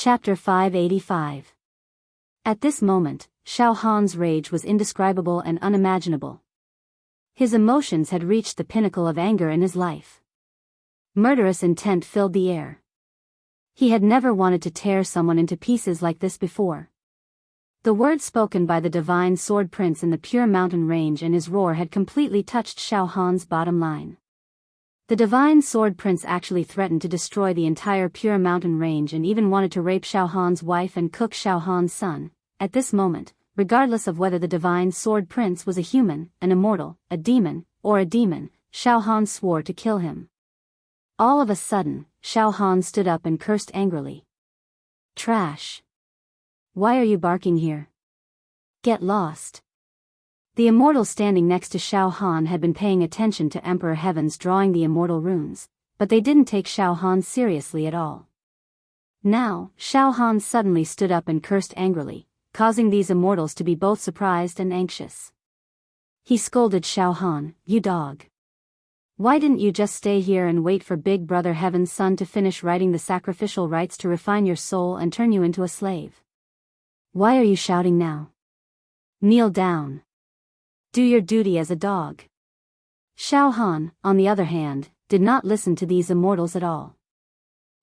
Chapter 585. At this moment, Xiao Han's rage was indescribable and unimaginable. His emotions had reached the pinnacle of anger in his life. Murderous intent filled the air. He had never wanted to tear someone into pieces like this before. The words spoken by the divine sword prince in the pure mountain range and his roar had completely touched Xiao Han's bottom line. The divine sword prince actually threatened to destroy the entire pure mountain range and even wanted to rape Xiao Han's wife and cook Xiao Han's son. At this moment, regardless of whether the divine sword prince was a human, an immortal, a demon, or a demon, Xiao Han swore to kill him. All of a sudden, Xiao Han stood up and cursed angrily. Trash! Why are you barking here? Get lost! The immortal standing next to Xiao Han had been paying attention to Emperor Heaven's drawing the immortal runes, but they didn't take Xiao Han seriously at all. Now, Xiao Han suddenly stood up and cursed angrily, causing these immortals to be both surprised and anxious. He scolded Xiao Han, "You dog! Why didn't you just stay here and wait for Big Brother Heaven's son to finish writing the sacrificial rites to refine your soul and turn you into a slave? Why are you shouting now? Kneel down. Do your duty as a dog." Xiao Han, on the other hand, did not listen to these immortals at all.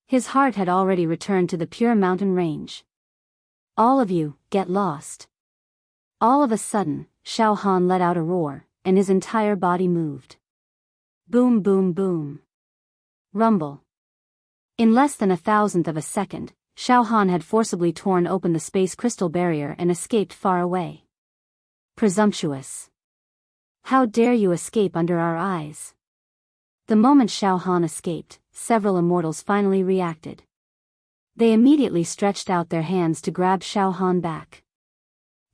His heart had already returned to the pure mountain range. "All of you, get lost." All of a sudden, Xiao Han let out a roar, and his entire body moved. Boom boom boom. Rumble. In less than 1,000th of a second, Xiao Han had forcibly torn open the space crystal barrier and escaped far away. Presumptuous! How dare you escape under our eyes? The moment Xiao Han escaped, several immortals finally reacted. They immediately stretched out their hands to grab Xiao Han back.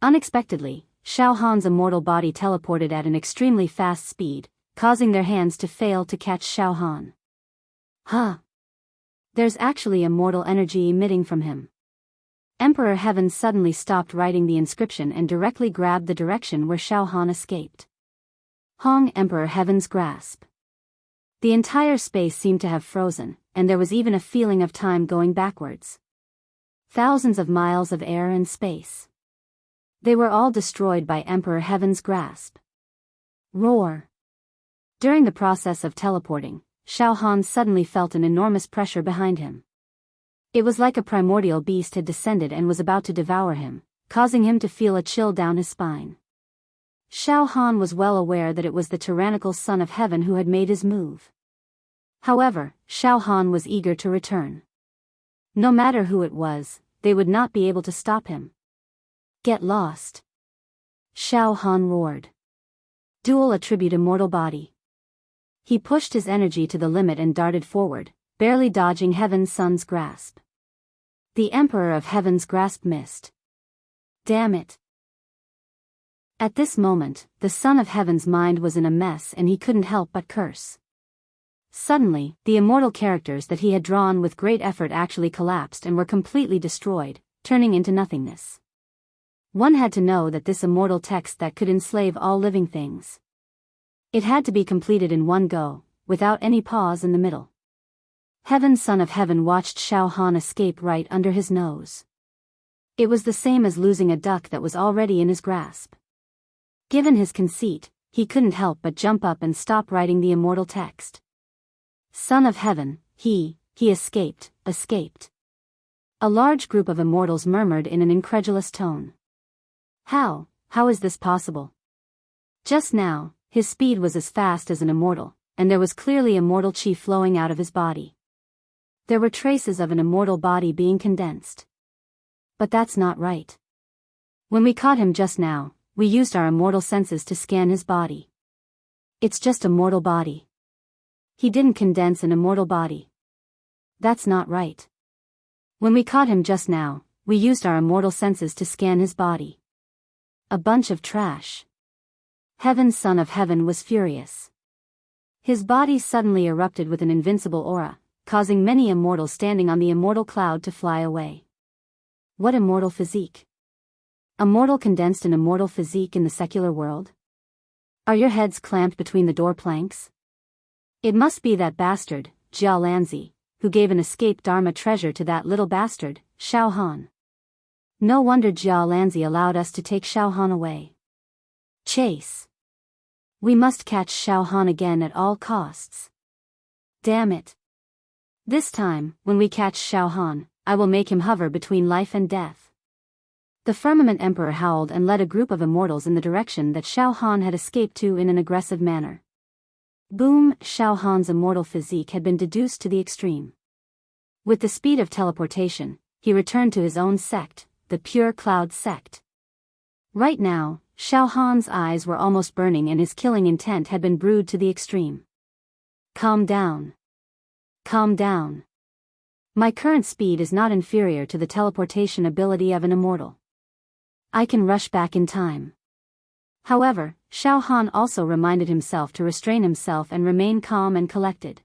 Unexpectedly, Xiao Han's immortal body teleported at an extremely fast speed, causing their hands to fail to catch Xiao Han. Huh! There's actually immortal energy emitting from him. Emperor Heaven suddenly stopped writing the inscription and directly grabbed the direction where Xiao Han escaped. Hong Emperor Heaven's grasp. The entire space seemed to have frozen, and there was even a feeling of time going backwards. Thousands of miles of air and space. They were all destroyed by Emperor Heaven's grasp. Roar! During the process of teleporting, Xiao Han suddenly felt an enormous pressure behind him. It was like a primordial beast had descended and was about to devour him, causing him to feel a chill down his spine. Xiao Han was well aware that it was the tyrannical Son of Heaven who had made his move. However, Xiao Han was eager to return. No matter who it was, they would not be able to stop him. Get lost! Xiao Han roared. Dual attribute immortal body. He pushed his energy to the limit and darted forward, barely dodging Heaven's Son's grasp. The Emperor of Heaven's grasp missed. Damn it! At this moment, the Son of Heaven's mind was in a mess and he couldn't help but curse. Suddenly, the immortal characters that he had drawn with great effort actually collapsed and were completely destroyed, turning into nothingness. One had to know that this immortal text that could enslave all living things. It had to be completed in one go, without any pause in the middle. Heaven's Son of Heaven watched Xiao Han escape right under his nose. It was the same as losing a duck that was already in his grasp. Given his conceit, he couldn't help but jump up and stop writing the immortal text. Son of Heaven, he escaped. A large group of immortals murmured in an incredulous tone. How is this possible? Just now, his speed was as fast as an immortal, and there was clearly immortal chi flowing out of his body. There were traces of an immortal body being condensed. But that's not right. When we caught him just now, we used our immortal senses to scan his body. It's just a mortal body. He didn't condense an immortal body. That's not right. When we caught him just now, we used our immortal senses to scan his body. A bunch of trash. Heaven's Son of Heaven was furious. His body suddenly erupted with an invincible aura, causing many immortals standing on the immortal cloud to fly away. What immortal physique! A mortal condensed an immortal physique in the secular world? Are your heads clamped between the door planks? It must be that bastard, Jia Lanzi, who gave an escaped Dharma treasure to that little bastard, Xiao Han. No wonder Jia Lanzi allowed us to take Xiao Han away. Chase. We must catch Xiao Han again at all costs. Damn it. This time, when we catch Xiao Han, I will make him hover between life and death. The Firmament Emperor howled and led a group of immortals in the direction that Xiao Han had escaped to in an aggressive manner. Boom! Xiao Han's immortal physique had been deduced to the extreme. With the speed of teleportation, he returned to his own sect, the Pure Cloud sect. Right now, Xiao Han's eyes were almost burning and his killing intent had been brewed to the extreme. Calm down. Calm down. My current speed is not inferior to the teleportation ability of an immortal. I can rush back in time. However, Xiao Han also reminded himself to restrain himself and remain calm and collected.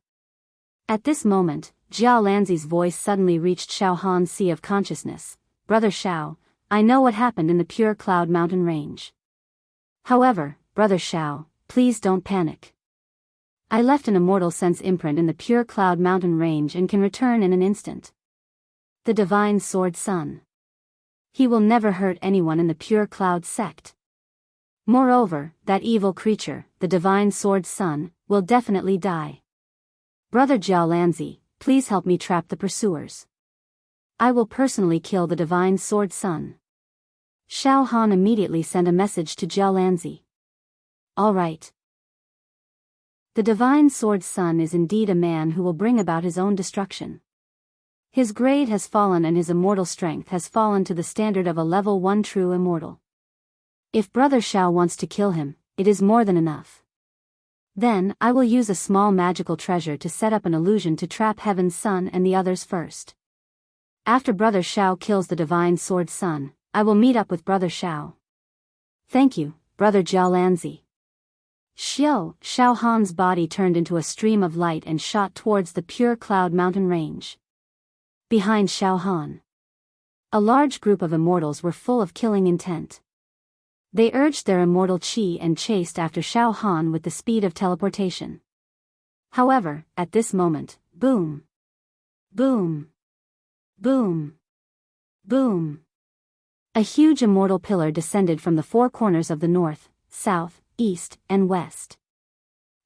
At this moment, Jia Lanzi's voice suddenly reached Xiao Han's sea of consciousness. Brother Xiao, I know what happened in the Pure Cloud mountain range. However, Brother Xiao, please don't panic. I left an immortal sense imprint in the Pure Cloud mountain range and can return in an instant. The Divine Sword Sun. He will never hurt anyone in the Pure Cloud sect. Moreover, that evil creature, the Divine Sword Sun, will definitely die. Brother Jia Lanzi, please help me trap the pursuers. I will personally kill the Divine Sword Sun. Xiao Han immediately sent a message to Jia Lanzi. All right. The Divine Sword Sun is indeed a man who will bring about his own destruction. His grade has fallen and his immortal strength has fallen to the standard of a level 1 true immortal. If Brother Xiao wants to kill him, it is more than enough. Then, I will use a small magical treasure to set up an illusion to trap Heaven's Sun and the others first. After Brother Xiao kills the Divine Sword Sun, I will meet up with Brother Xiao. Thank you, Brother Jia Lanzi. Xiao Han's body turned into a stream of light and shot towards the Pure Cloud mountain range. Behind Xiao Han, a large group of immortals were full of killing intent. They urged their immortal chi and chased after Xiao Han with the speed of teleportation. However, at this moment, boom! Boom! Boom! Boom! A huge immortal pillar descended from the four corners of the north, south, east, and west.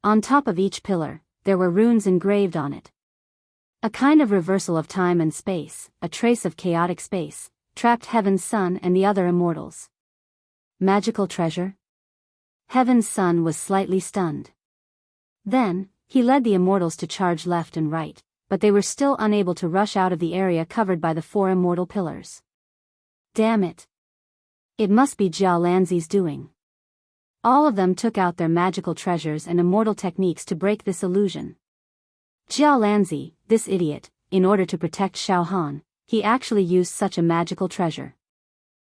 On top of each pillar, there were runes engraved on it. A kind of reversal of time and space, a trace of chaotic space, trapped Heaven's Sun and the other immortals. Magical treasure? Heaven's Sun was slightly stunned. Then, he led the immortals to charge left and right, but they were still unable to rush out of the area covered by the four immortal pillars. Damn it! It must be Jia Lanzi's doing. All of them took out their magical treasures and immortal techniques to break this illusion. Jia Lanzi, this idiot, in order to protect Xiao Han, he actually used such a magical treasure.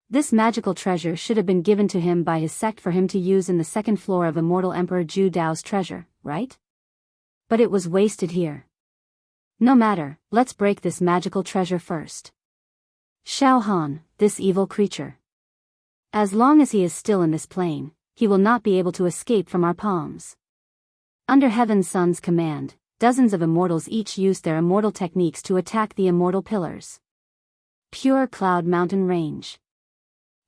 This magical treasure should have been given to him by his sect for him to use in the second floor of Immortal Emperor Zhu Dao's treasure, right? But it was wasted here. No matter, let's break this magical treasure first. Xiao Han, this evil creature. As long as he is still in this plane, he will not be able to escape from our palms. Under Heaven's Sun's command, dozens of immortals each used their immortal techniques to attack the immortal pillars. Pure Cloud Mountain Range.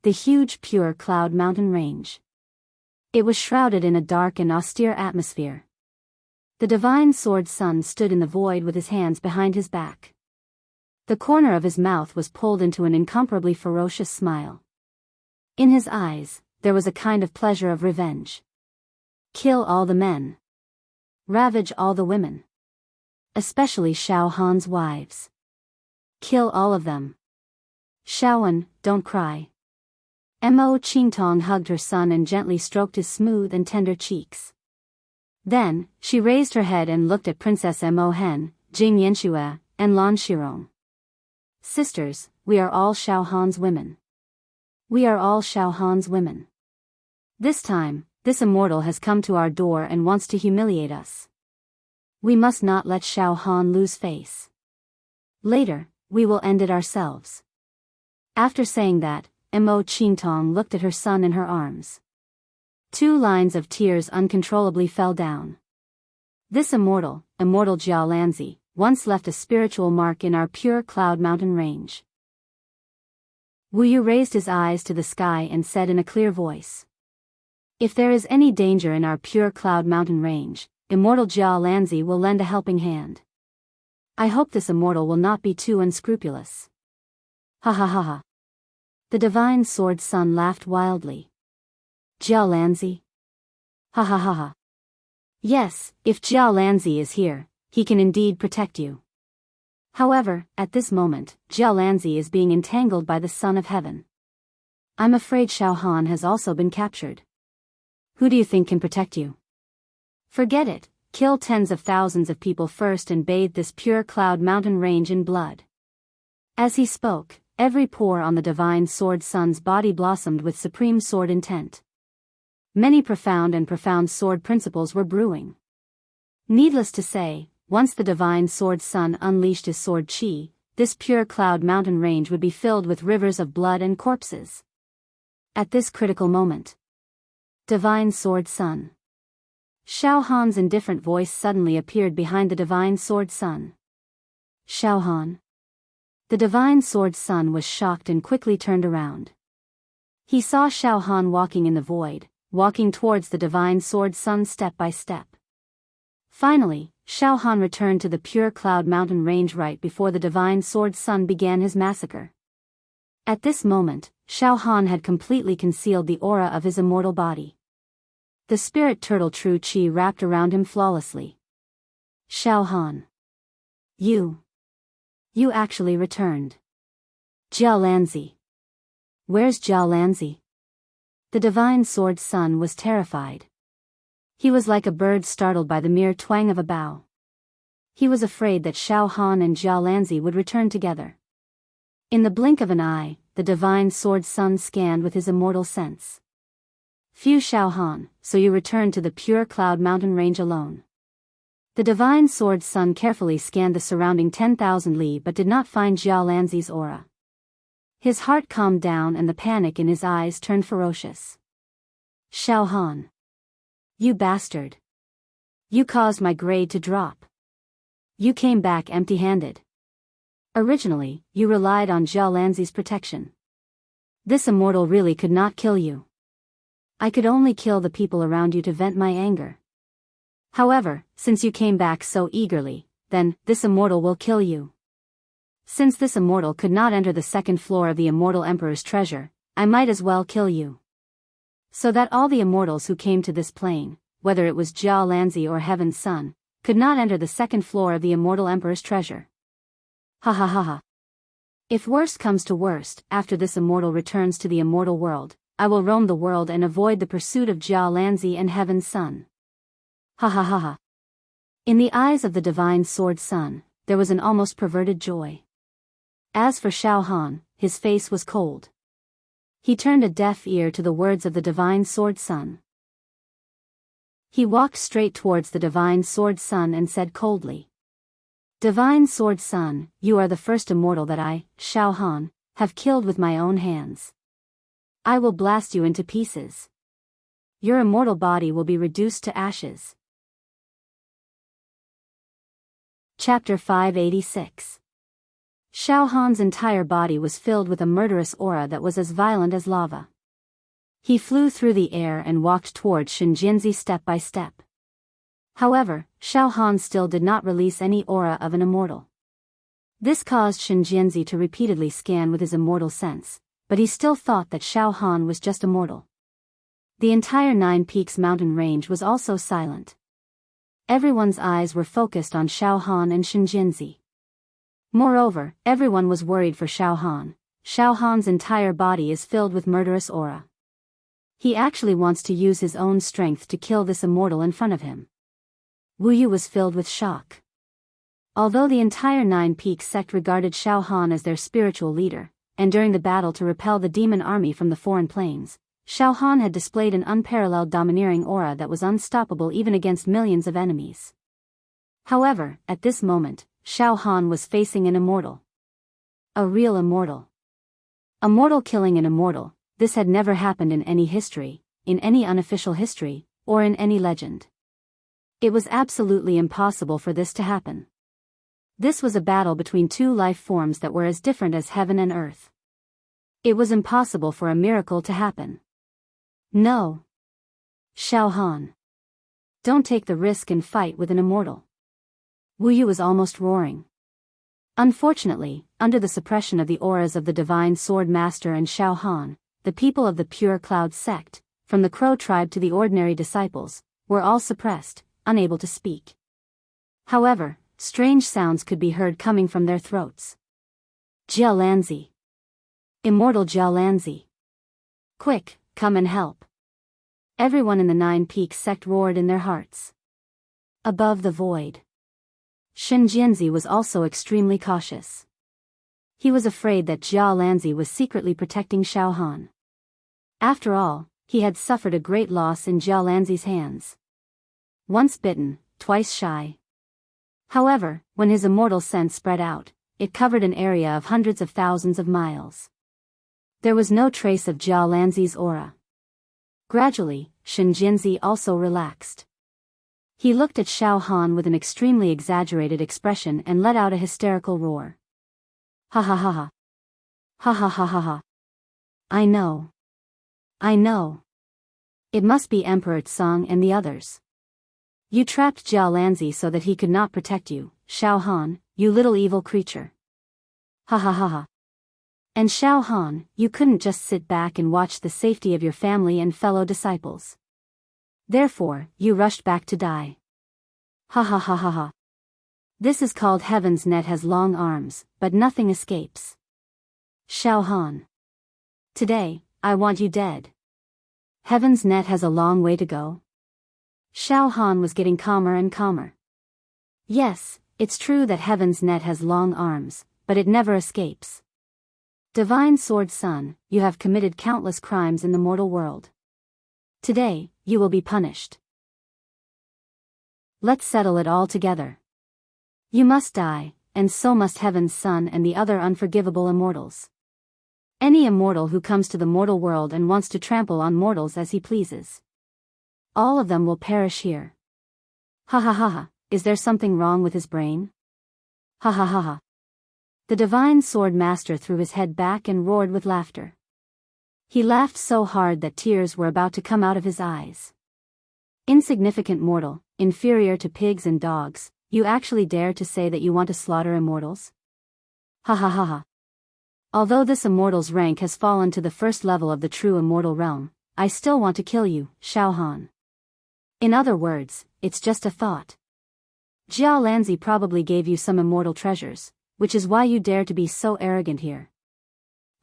The huge Pure Cloud Mountain Range. It was shrouded in a dark and austere atmosphere. The Divine Sword Sun stood in the void with his hands behind his back. The corner of his mouth was pulled into an incomparably ferocious smile. In his eyes, there was a kind of pleasure of revenge. Kill all the men. Ravage all the women. Especially Xiao Han's wives. Kill all of them. Xiaoan, don't cry. Mo Qingtong hugged her son and gently stroked his smooth and tender cheeks. Then, she raised her head and looked at Princess Mo Hen, Jing Yanxue, and Lan Shirong. Sisters, we are all Xiao Han's women. We are all Xiao Han's women. This time, this immortal has come to our door and wants to humiliate us. We must not let Xiao Han lose face. Later, we will end it ourselves. After saying that, Mo Qingtong looked at her son in her arms. 2 lines of tears uncontrollably fell down. This immortal Jia Lanzi, once left a spiritual mark in our Pure Cloud Mountain Range. Wu Yu raised his eyes to the sky and said in a clear voice. If there is any danger in our pure cloud mountain range, immortal Jia Lanzi will lend a helping hand. I hope this immortal will not be too unscrupulous. Ha ha ha ha. The divine sword son laughed wildly. Jia Lanzi? Ha ha ha ha. Yes, if Jia Lanzi is here, he can indeed protect you. However, at this moment, Jia Lanzi is being entangled by the Son of Heaven. I'm afraid Xiao Han has also been captured. Who do you think can protect you? Forget it, kill tens of thousands of people first and bathe this pure cloud mountain range in blood. As he spoke, every pore on the divine sword son's body blossomed with supreme sword intent. Many profound sword principles were brewing. Needless to say, once the divine sword son unleashed his sword chi, this pure cloud mountain range would be filled with rivers of blood and corpses. At this critical moment, divine sword son. Xiao Han's indifferent voice suddenly appeared behind the divine sword son. Xiao Han. The divine sword son was shocked and quickly turned around. He saw Xiao Han walking in the void, walking towards the divine sword son step by step. Finally, Xiao Han returned to the pure cloud mountain range right before the divine sword son began his massacre. At this moment, Xiao Han had completely concealed the aura of his immortal body. The spirit turtle true chi wrapped around him flawlessly. Xiao Han. You actually returned. Jia Lanzi. Where's Jia Lanzi? The divine sword son was terrified. He was like a bird startled by the mere twang of a bow. He was afraid that Xiao Han and Jia Lanzi would return together. In the blink of an eye, the divine sword son scanned with his immortal sense. Phew, Xiao Han, so you returned to the pure cloud mountain range alone. The divine sword son carefully scanned the surrounding 10,000 li but did not find Jia Lanzi's aura. His heart calmed down and the panic in his eyes turned ferocious. Xiao Han. You bastard. You caused my grade to drop. You came back empty-handed. Originally, you relied on Jia Lanzi's protection. This immortal really could not kill you. I could only kill the people around you to vent my anger. However, since you came back so eagerly, then, this immortal will kill you. Since this immortal could not enter the second floor of the immortal emperor's treasure, I might as well kill you. So that all the immortals who came to this plane, whether it was Jia Lanzi or Heaven's Son, could not enter the second floor of the immortal emperor's treasure. Ha ha ha ha. If worst comes to worst, after this immortal returns to the immortal world, I will roam the world and avoid the pursuit of Jia Lanzi and Heaven's Son. Ha ha ha ha. In the eyes of the divine sword son, there was an almost perverted joy. As for Xiao Han, his face was cold. He turned a deaf ear to the words of the divine sword son. He walked straight towards the divine sword son and said coldly. Divine sword son, you are the first immortal that I, Xiao Han, have killed with my own hands. I will blast you into pieces. Your immortal body will be reduced to ashes. Chapter 586. Xiao Han's entire body was filled with a murderous aura that was as violent as lava. He flew through the air and walked towards Shenjianzi step by step. However, Xiao Han still did not release any aura of an immortal. This caused Shenjianzi to repeatedly scan with his immortal sense, but he still thought that Xiao Han was just a mortal. The entire Nine Peaks mountain range was also silent. Everyone's eyes were focused on Xiao Han and Shenjianzi. Moreover, everyone was worried for Xiao Han. Xiao Han's entire body is filled with murderous aura. He actually wants to use his own strength to kill this immortal in front of him. Wu Yu was filled with shock. Although the entire Nine Peaks sect regarded Xiao Han as their spiritual leader, and during the battle to repel the demon army from the foreign plains, Xiao Han had displayed an unparalleled domineering aura that was unstoppable even against millions of enemies. However, at this moment, Xiao Han was facing an immortal. A real immortal. A mortal killing an immortal, this had never happened in any history, in any unofficial history, or in any legend. It was absolutely impossible for this to happen. This was a battle between two life forms that were as different as heaven and earth. It was impossible for a miracle to happen. No. Xiao Han. Don't take the risk and fight with an immortal. Wu Yu was almost roaring. Unfortunately, under the suppression of the auras of the Divine Sword Master and Xiao Han, the people of the Pure Cloud sect, from the Crow tribe to the ordinary disciples, were all suppressed, unable to speak. However, strange sounds could be heard coming from their throats. Jia Lanzi. Immortal Jia Lanzi. Quick, come and help. Everyone in the Nine Peaks sect roared in their hearts. Above the void. Shen Jianzi was also extremely cautious. He was afraid that Jia Lanzi was secretly protecting Xiao Han. After all, he had suffered a great loss in Jia Lanzi's hands. Once bitten, twice shy. However, when his immortal scent spread out, it covered an area of hundreds of thousands of miles. There was no trace of Jia Lanzi's aura. Gradually, Shen Jianzi also relaxed. He looked at Xiao Han with an extremely exaggerated expression and let out a hysterical roar. Ha ha ha ha. Ha ha ha ha ha. I know. I know. It must be Emperor Tsang and the others. You trapped Jia Lanzi so that he could not protect you, Xiao Han, you little evil creature. Ha ha ha ha. And Xiao Han, you couldn't just sit back and watch the safety of your family and fellow disciples. Therefore, you rushed back to die. Ha ha ha ha ha. This is called Heaven's Net has long arms, but nothing escapes. Xiao Han. Today, I want you dead. Heaven's Net has a long way to go. Xiao Han was getting calmer and calmer. Yes, it's true that Heaven's Net has long arms, but it never escapes. Divine Sword Son, you have committed countless crimes in the mortal world. Today, you will be punished. Let's settle it all together. You must die, and so must Heaven's Son and the other unforgivable immortals. Any immortal who comes to the mortal world and wants to trample on mortals as he pleases. All of them will perish here. Ha ha ha ha, is there something wrong with his brain? Ha ha ha ha. The Divine Sword Master threw his head back and roared with laughter. He laughed so hard that tears were about to come out of his eyes. Insignificant mortal, inferior to pigs and dogs, you actually dare to say that you want to slaughter immortals? Ha ha ha ha. Although this immortal's rank has fallen to the first level of the true immortal realm, I still want to kill you, Xiao Han. In other words, it's just a thought. Jia Lanzi probably gave you some immortal treasures, which is why you dare to be so arrogant here.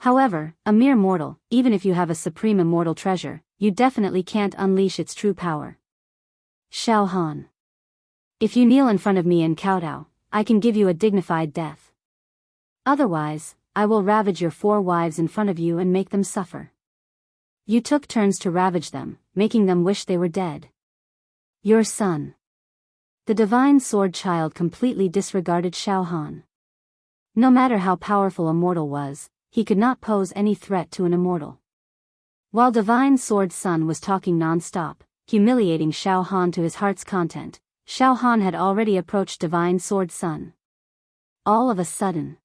However, a mere mortal, even if you have a supreme immortal treasure, you definitely can't unleash its true power. Xiao Han. If you kneel in front of me and kowtow, I can give you a dignified death. Otherwise, I will ravage your 4 wives in front of you and make them suffer. You took turns to ravage them, making them wish they were dead. Your son. The Divine Sword Child completely disregarded Xiao Han. No matter how powerful a mortal was, he could not pose any threat to an immortal. While Divine Sword Son was talking non-stop, humiliating Xiao Han to his heart's content, Xiao Han had already approached Divine Sword Son. All of a sudden,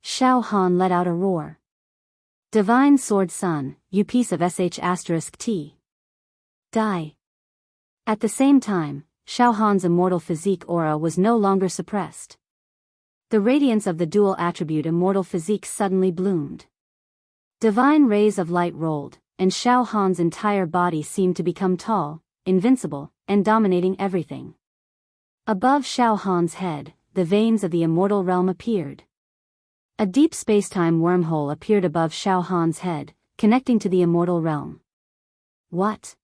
Xiao Han let out a roar. Divine Sword Son, you piece of sh*t. Die. At the same time, Xiao Han's immortal physique aura was no longer suppressed. The radiance of the dual attribute immortal physique suddenly bloomed. Divine rays of light rolled, and Xiao Han's entire body seemed to become tall, invincible, and dominating everything. Above Xiao Han's head, the veins of the immortal realm appeared. A deep spacetime wormhole appeared above Xiao Han's head, connecting to the immortal realm. What?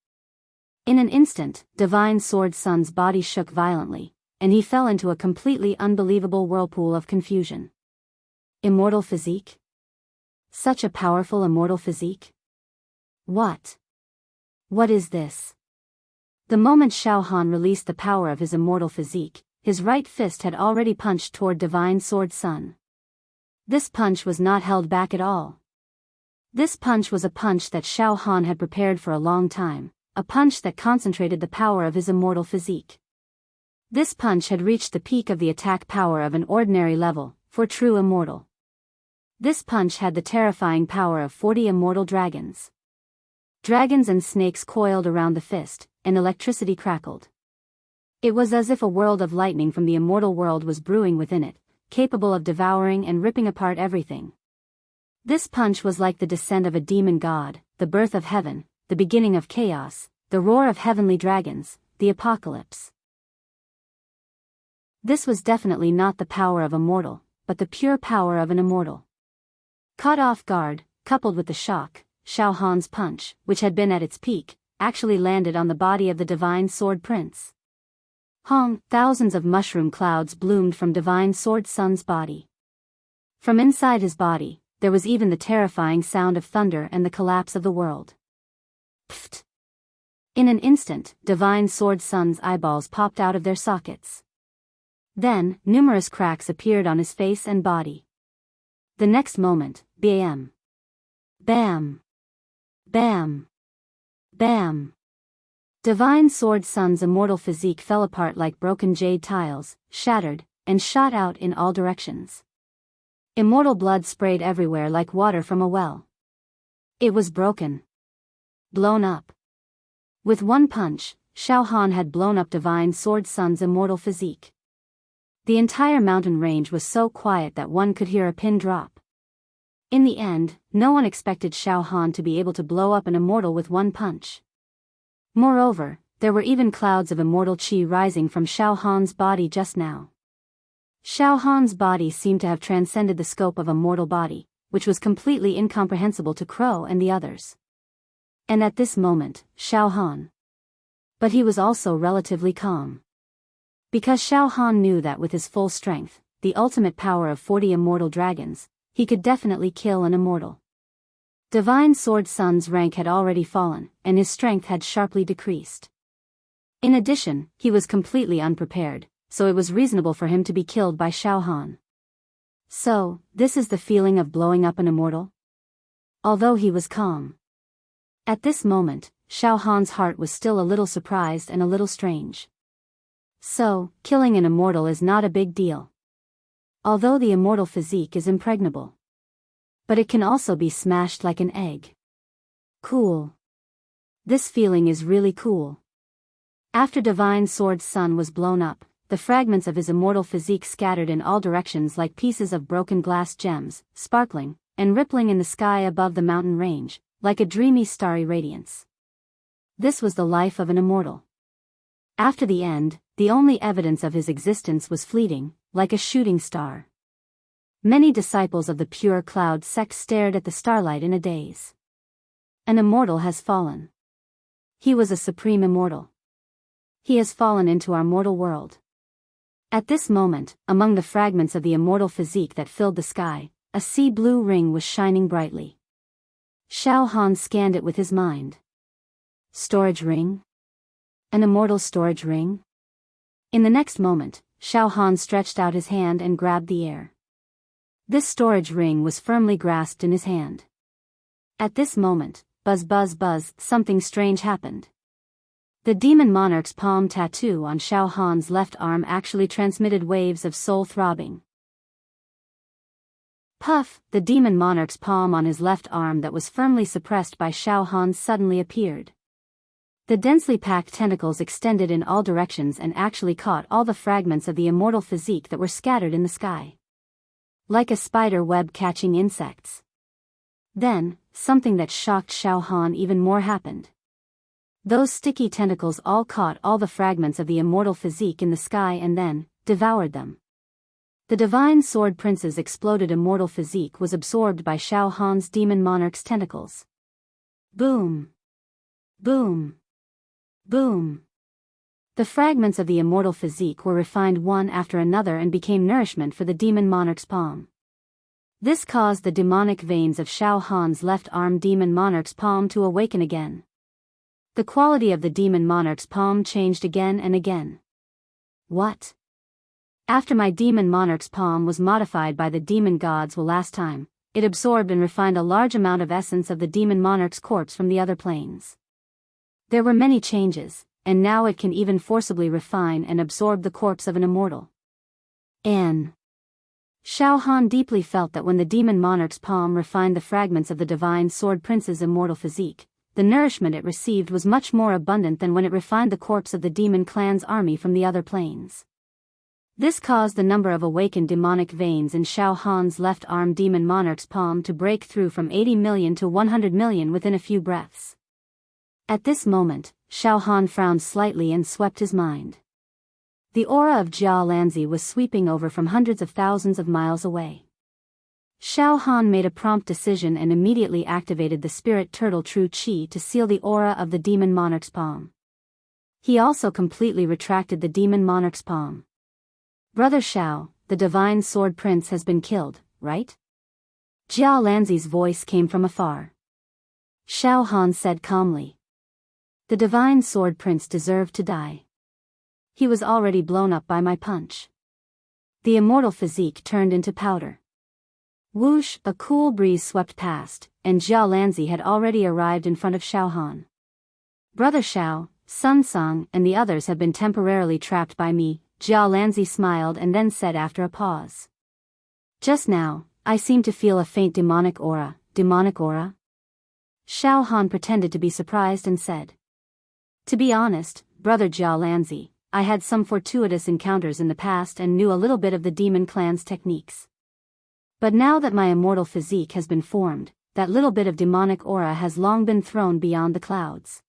In an instant, Divine Sword Son's body shook violently, and he fell into a completely unbelievable whirlpool of confusion. Immortal physique? Such a powerful immortal physique? What? What is this? The moment Xiao Han released the power of his immortal physique, his right fist had already punched toward Divine Sword Son. This punch was not held back at all. This punch was a punch that Xiao Han had prepared for a long time, a punch that concentrated the power of his immortal physique. This punch had reached the peak of the attack power of an ordinary level, for true immortal. This punch had the terrifying power of 40 immortal dragons. Dragons and snakes coiled around the fist, and electricity crackled. It was as if a world of lightning from the immortal world was brewing within it, capable of devouring and ripping apart everything. This punch was like the descent of a demon god, the birth of heaven, the beginning of chaos, the roar of heavenly dragons, the apocalypse. This was definitely not the power of a mortal, but the pure power of an immortal. Caught off guard, coupled with the shock, Xiao Han's punch, which had been at its peak, actually landed on the body of the divine sword prince. Thousands of mushroom clouds bloomed from divine sword son's body. From inside his body, there was even the terrifying sound of thunder and the collapse of the world. Pfft! In an instant, divine sword son's eyeballs popped out of their sockets. Then, numerous cracks appeared on his face and body. The next moment, bam! Bam! Bam! Bam! Divine Sword Son's immortal physique fell apart like broken jade tiles, shattered, and shot out in all directions. Immortal blood sprayed everywhere like water from a well. It was broken. Blown up. With one punch, Xiao Han had blown up Divine Sword Son's immortal physique. The entire mountain range was so quiet that one could hear a pin drop. In the end, no one expected Xiao Han to be able to blow up an immortal with one punch. Moreover, there were even clouds of immortal qi rising from Xiao Han's body just now. Xiao Han's body seemed to have transcended the scope of a mortal body, which was completely incomprehensible to Crow and the others. And at this moment, Xiao Han. But he was also relatively calm. Because Xiao Han knew that with his full strength, the ultimate power of 40 immortal dragons, he could definitely kill an immortal. Divine Sword Son's rank had already fallen, and his strength had sharply decreased. In addition, he was completely unprepared, so it was reasonable for him to be killed by Xiao Han. So, this is the feeling of blowing up an immortal? Although he was calm. At this moment, Xiao Han's heart was still a little surprised and a little strange. So, killing an immortal is not a big deal. Although the immortal physique is impregnable. But it can also be smashed like an egg. Cool. This feeling is really cool. After Divine Sword Son was blown up, the fragments of his immortal physique scattered in all directions like pieces of broken glass gems, sparkling, and rippling in the sky above the mountain range, like a dreamy starry radiance. This was the life of an immortal. After the end, the only evidence of his existence was fleeting, like a shooting star. Many disciples of the pure cloud sect stared at the starlight in a daze. An immortal has fallen. He was a supreme immortal. He has fallen into our mortal world. At this moment, among the fragments of the immortal physique that filled the sky, a sea blue ring was shining brightly. Xiao Han scanned it with his mind. Storage ring? An immortal storage ring? In the next moment, Xiao Han stretched out his hand and grabbed the air. This storage ring was firmly grasped in his hand. At this moment, buzz buzz buzz, something strange happened. The demon monarch's palm tattoo on Xiao Han's left arm actually transmitted waves of soul throbbing. Puff, the demon monarch's palm on his left arm that was firmly suppressed by Xiao Han suddenly appeared. The densely packed tentacles extended in all directions and actually caught all the fragments of the immortal physique that were scattered in the sky. Like a spider web catching insects. Then, something that shocked Xiao Han even more happened. Those sticky tentacles all caught all the fragments of the immortal physique in the sky and then, devoured them. The divine sword prince's exploded immortal physique was absorbed by Xiao Han's demon monarch's tentacles. Boom! Boom! Boom! The fragments of the immortal physique were refined one after another and became nourishment for the demon monarch's palm. This caused the demonic veins of Xiao Han's left arm demon monarch's palm to awaken again. The quality of the demon monarch's palm changed again and again. What? After my demon monarch's palm was modified by the demon gods last time, it absorbed and refined a large amount of essence of the demon monarch's corpse from the other planes. There were many changes, and now it can even forcibly refine and absorb the corpse of an immortal. Xiao Han deeply felt that when the demon monarch's palm refined the fragments of the divine sword prince's immortal physique, the nourishment it received was much more abundant than when it refined the corpse of the demon clan's army from the other planes. This caused the number of awakened demonic veins in Xiao Han's left arm demon monarch's palm to break through from 80 million to 100 million within a few breaths. At this moment, Xiao Han frowned slightly and swept his mind. The aura of Jia Lanzi was sweeping over from hundreds of thousands of miles away. Xiao Han made a prompt decision and immediately activated the spirit turtle True Qi to seal the aura of the demon monarch's palm. He also completely retracted the demon monarch's palm. "Brother Xiao, the divine sword prince has been killed, right?" Jia Lanzi's voice came from afar. Xiao Han said calmly. "The divine sword prince deserved to die. He was already blown up by my punch." The immortal physique turned into powder. Whoosh, a cool breeze swept past, and Jia Lanzi had already arrived in front of Xiao Han. "Brother Xiao, Sun Song and the others have been temporarily trapped by me," Jia Lanzi smiled and then said after a pause. "Just now, I seem to feel a faint demonic aura." "Demonic aura?" Xiao Han pretended to be surprised and said. "To be honest, Brother Jia Lanzi, I had some fortuitous encounters in the past and knew a little bit of the demon clan's techniques. But now that my immortal physique has been formed, that little bit of demonic aura has long been thrown beyond the clouds.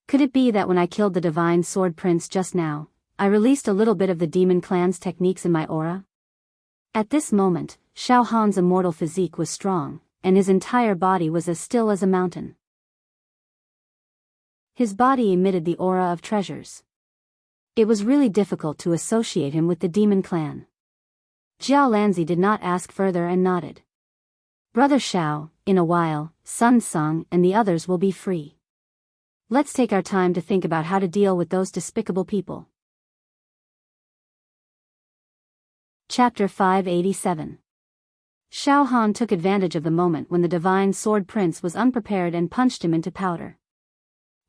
Could it be that when I killed the divine sword prince just now, I released a little bit of the demon clan's techniques in my aura?" At this moment, Xiao Han's immortal physique was strong, and his entire body was as still as a mountain. His body emitted the aura of treasures. It was really difficult to associate him with the demon clan. Jia Lanzi did not ask further and nodded. "Brother Xiao, in a while, Sun Song and the others will be free. Let's take our time to think about how to deal with those despicable people." Chapter 587. Xiao Han took advantage of the moment when the divine sword prince was unprepared and punched him into powder.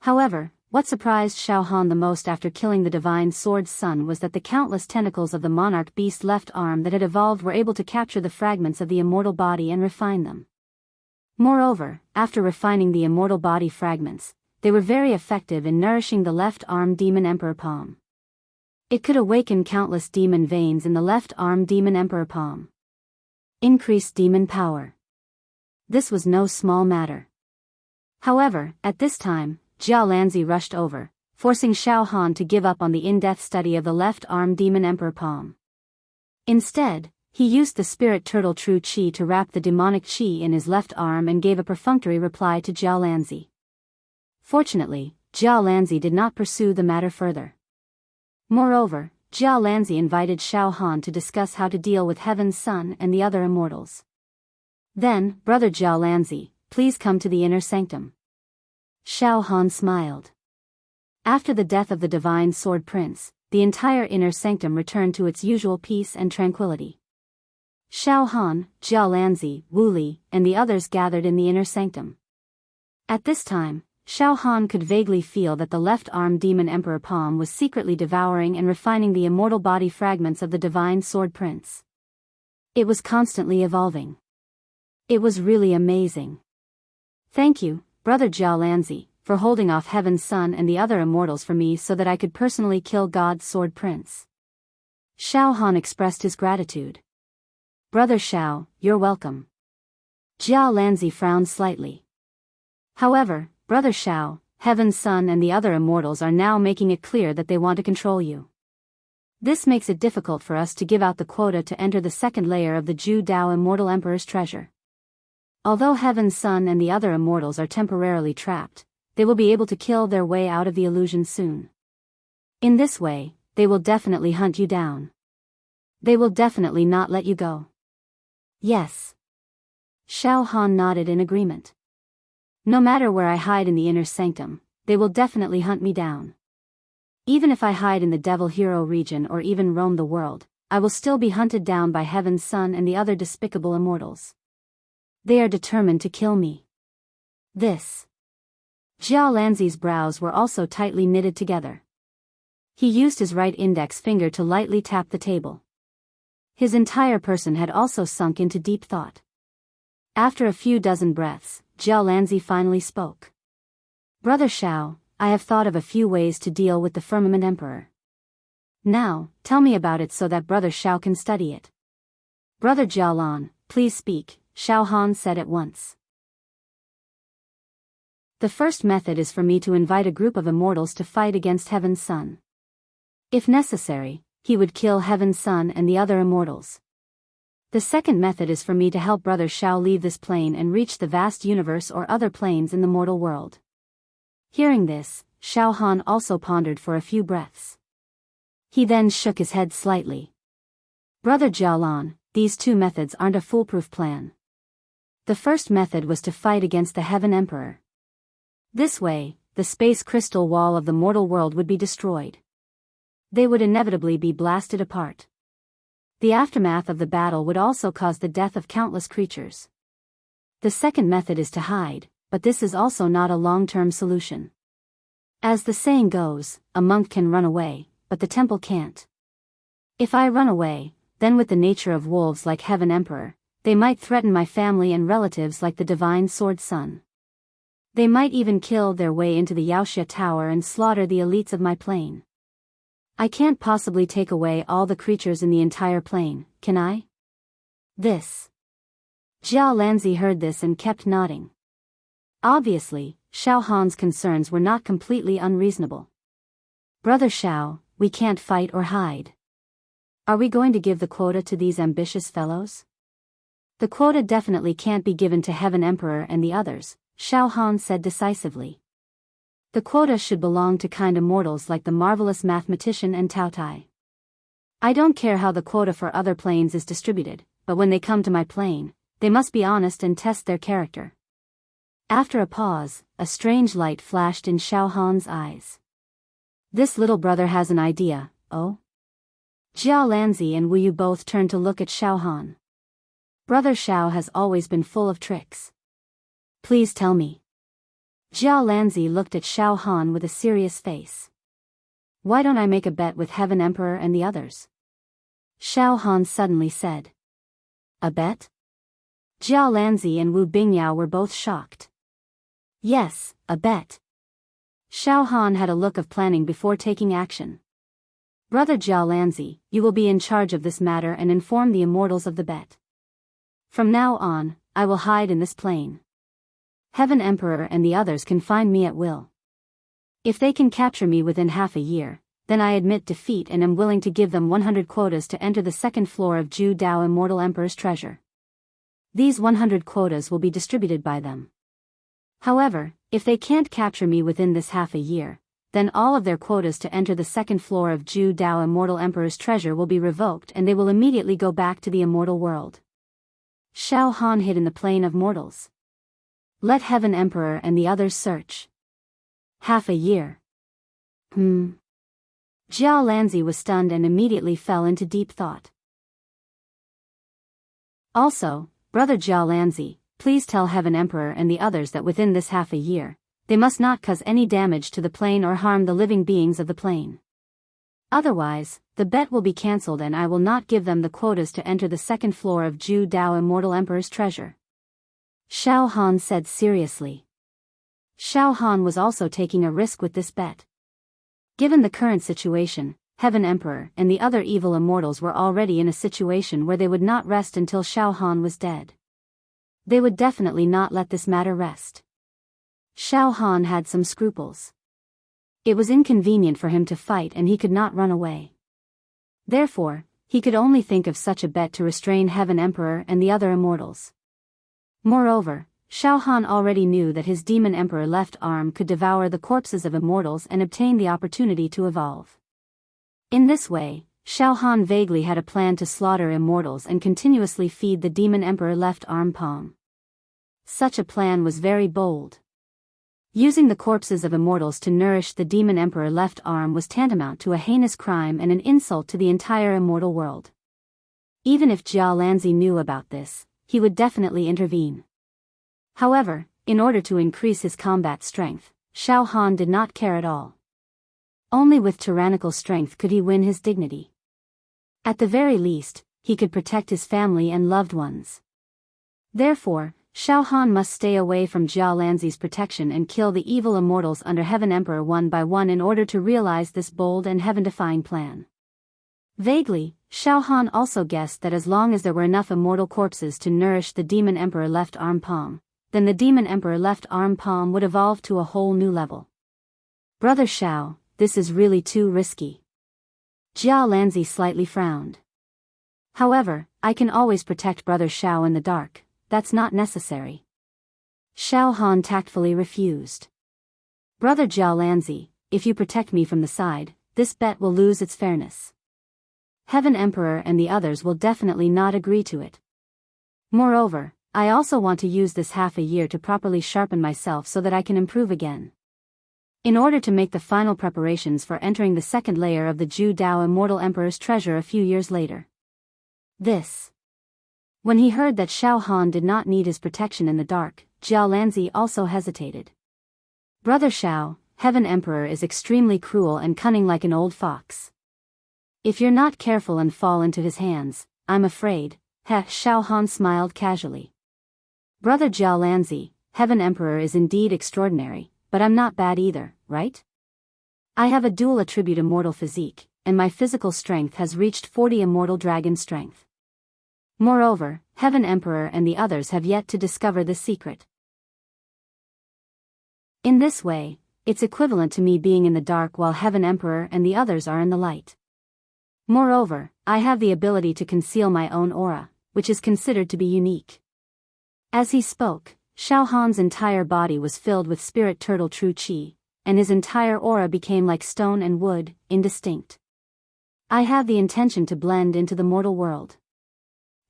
However, what surprised Xiao Han the most after killing the divine sword's son was that the countless tentacles of the monarch beast's left arm that had evolved were able to capture the fragments of the immortal body and refine them. Moreover, after refining the immortal body fragments, they were very effective in nourishing the left arm demon emperor palm. It could awaken countless demon veins in the left arm demon emperor palm. Increased demon power. This was no small matter. However, at this time, Jia Lanzi rushed over, forcing Xiao Han to give up on the in-depth study of the left arm demon emperor palm. Instead, he used the spirit turtle True Qi to wrap the demonic Qi in his left arm and gave a perfunctory reply to Jia Lanzi. Fortunately, Jia Lanzi did not pursue the matter further. Moreover, Jia Lanzi invited Xiao Han to discuss how to deal with Heaven's Son and the other immortals. Then, "Brother Jia Lanzi, please come to the inner sanctum." Xiao Han smiled. After the death of the divine sword prince, the entire inner sanctum returned to its usual peace and tranquility. Xiao Han, Jia Lanzi, Wu Li, and the others gathered in the inner sanctum. At this time, Xiao Han could vaguely feel that the left arm demon emperor palm was secretly devouring and refining the immortal body fragments of the divine sword prince. It was constantly evolving. It was really amazing. "Thank you, Brother Jia Lanzi, for holding off Heaven's Son and the other immortals for me so that I could personally kill God's sword prince." Xiao Han expressed his gratitude. "Brother Xiao, you're welcome." Jia Lanzi frowned slightly. "However, Brother Xiao, Heaven's Son and the other immortals are now making it clear that they want to control you. This makes it difficult for us to give out the quota to enter the second layer of the Ju Dao Immortal Emperor's treasure. Although Heaven's Son and the other immortals are temporarily trapped, they will be able to kill their way out of the illusion soon. In this way, they will definitely hunt you down. They will definitely not let you go." "Yes." Xiao Han nodded in agreement. "No matter where I hide in the inner sanctum, they will definitely hunt me down. Even if I hide in the Devil Hero region or even roam the world, I will still be hunted down by Heaven's Son and the other despicable immortals. They are determined to kill me." This. Jia Lanzi's brows were also tightly knitted together. He used his right index finger to lightly tap the table. His entire person had also sunk into deep thought. After a few dozen breaths, Xiaolanzi finally spoke. Brother Xiao, I have thought of a few ways to deal with the Firmament Emperor. Now, tell me about it so that Brother Xiao can study it. Brother Jialan, please speak, Xiao Han said at once. The first method is for me to invite a group of immortals to fight against Heaven's Son. If necessary, he would kill Heaven's Son and the other immortals. The second method is for me to help Brother Xiao leave this plane and reach the vast universe or other planes in the mortal world. Hearing this, Xiao Han also pondered for a few breaths. He then shook his head slightly. Brother Jialan, these two methods aren't a foolproof plan. The first method was to fight against the Heaven Emperor. This way, the space crystal wall of the mortal world would be destroyed. They would inevitably be blasted apart. The aftermath of the battle would also cause the death of countless creatures. The second method is to hide, but this is also not a long-term solution. As the saying goes, a monk can run away, but the temple can't. If I run away, then with the nature of wolves like Heaven Emperor, they might threaten my family and relatives like the divine sword son. They might even kill their way into the Yaoxia Tower and slaughter the elites of my plane. I can't possibly take away all the creatures in the entire plane, can I? This. Xiaolanzi heard this and kept nodding. Obviously, Xiao Han's concerns were not completely unreasonable. Brother Xiao, we can't fight or hide. Are we going to give the quota to these ambitious fellows? The quota definitely can't be given to Heaven Emperor and the others, Xiao Han said decisively. The quota should belong to kind immortals like the marvelous mathematician and Tao Tai. I don't care how the quota for other planes is distributed, but when they come to my plane, they must be honest and test their character. After a pause, a strange light flashed in Xiao Han's eyes. This little brother has an idea, oh? Xiaolanzi and Wu Yu both turned to look at Xiao Han. Brother Xiao has always been full of tricks. Please tell me. Xiaolanzi looked at Xiao Han with a serious face. Why don't I make a bet with Heaven Emperor and the others? Xiao Han suddenly said. A bet? Xiaolanzi and Wu Bingyao were both shocked. Yes, a bet. Xiao Han had a look of planning before taking action. Brother Xiaolanzi, you will be in charge of this matter and inform the immortals of the bet. From now on, I will hide in this plane. Heaven Emperor and the others can find me at will. If they can capture me within half a year, then I admit defeat and am willing to give them 100 quotas to enter the second floor of Zhu Dao Immortal Emperor's treasure. These 100 quotas will be distributed by them. However, if they can't capture me within this half a year, then all of their quotas to enter the second floor of Zhu Dao Immortal Emperor's treasure will be revoked and they will immediately go back to the immortal world. Xiao Han hid in the plane of mortals. Let Heaven Emperor and the others search. Half a year. Xiaolanzi was stunned and immediately fell into deep thought. Also, Brother Xiaolanzi, please tell Heaven Emperor and the others that within this half a year, they must not cause any damage to the plane or harm the living beings of the plane. Otherwise, the bet will be cancelled and I will not give them the quotas to enter the second floor of Zhu Dao Immortal Emperor's treasure. Xiao Han said seriously. Xiao Han was also taking a risk with this bet. Given the current situation, Heaven Emperor and the other evil immortals were already in a situation where they would not rest until Xiao Han was dead. They would definitely not let this matter rest. Xiao Han had some scruples. It was inconvenient for him to fight and he could not run away. Therefore, he could only think of such a bet to restrain Heaven Emperor and the other immortals. Moreover, Xiao Han already knew that his Demon Emperor left arm could devour the corpses of immortals and obtain the opportunity to evolve. In this way, Xiao Han vaguely had a plan to slaughter immortals and continuously feed the Demon Emperor left arm palm. Such a plan was very bold. Using the corpses of immortals to nourish the Demon Emperor left arm was tantamount to a heinous crime and an insult to the entire immortal world. Even if Xiaolanzi knew about this, he would definitely intervene. However, in order to increase his combat strength, Xiao Han did not care at all. Only with tyrannical strength could he win his dignity. At the very least, he could protect his family and loved ones. Therefore, Xiao Han must stay away from Jia Lanzi's protection and kill the evil immortals under Heaven Emperor one by one in order to realize this bold and heaven-defying plan. Vaguely, Xiao Han also guessed that as long as there were enough immortal corpses to nourish the Demon Emperor left arm palm, then the Demon Emperor left arm palm would evolve to a whole new level. Brother Xiao, this is really too risky. Jia Lanzi slightly frowned. However, I can always protect Brother Xiao in the dark. That's not necessary. Xiao Han tactfully refused. Brother Jia Lanzi, if you protect me from the side, this bet will lose its fairness. Heaven Emperor and the others will definitely not agree to it. Moreover, I also want to use this half a year to properly sharpen myself so that I can improve again. In order to make the final preparations for entering the second layer of the Ju Dao Immortal Emperor's treasure a few years later. When he heard that Xiao Han did not need his protection in the dark, Jia Lanzi also hesitated. Brother Xiao, Heaven Emperor is extremely cruel and cunning like an old fox. If you're not careful and fall into his hands, I'm afraid. Xiao Han smiled casually. Brother Jia Lanzi, Heaven Emperor is indeed extraordinary, but I'm not bad either, right? I have a dual attribute immortal physique, and my physical strength has reached 40 immortal dragon strength. Moreover, Heaven Emperor and the others have yet to discover this secret. In this way, it's equivalent to me being in the dark while Heaven Emperor and the others are in the light. Moreover, I have the ability to conceal my own aura, which is considered to be unique. As he spoke, Xiao Han's entire body was filled with spirit turtle true qi, and his entire aura became like stone and wood, indistinct. I have the intention to blend into the mortal world.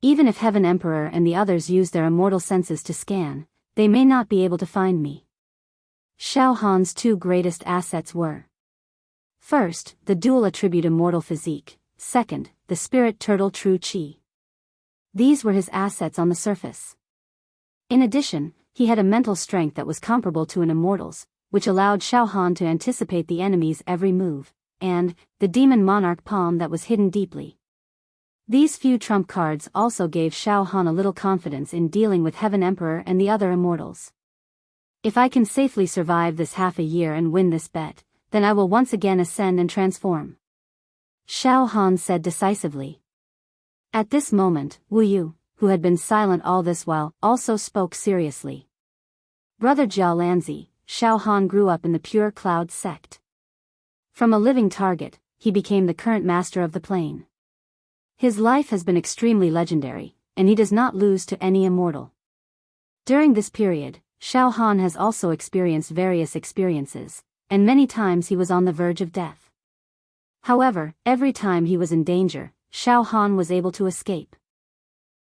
Even if Heaven Emperor and the others use their immortal senses to scan, they may not be able to find me. Xiao Han's two greatest assets were: first, the dual attribute immortal physique, second, the spirit turtle true qi. These were his assets on the surface. In addition, he had a mental strength that was comparable to an immortal's, which allowed Xiao Han to anticipate the enemy's every move, and the demon monarch palm that was hidden deeply. These few trump cards also gave Xiao Han a little confidence in dealing with Heaven Emperor and the other immortals. If I can safely survive this half a year and win this bet, then I will once again ascend and transform. Xiao Han said decisively. At this moment, Wu Yu, who had been silent all this while, also spoke seriously. Brother Jia Lanzi, Xiao Han grew up in the Pure Cloud sect. From a living target, he became the current master of the plane. His life has been extremely legendary, and he does not lose to any immortal. During this period, Xiao Han has also experienced various experiences, and many times he was on the verge of death. However, every time he was in danger, Xiao Han was able to escape.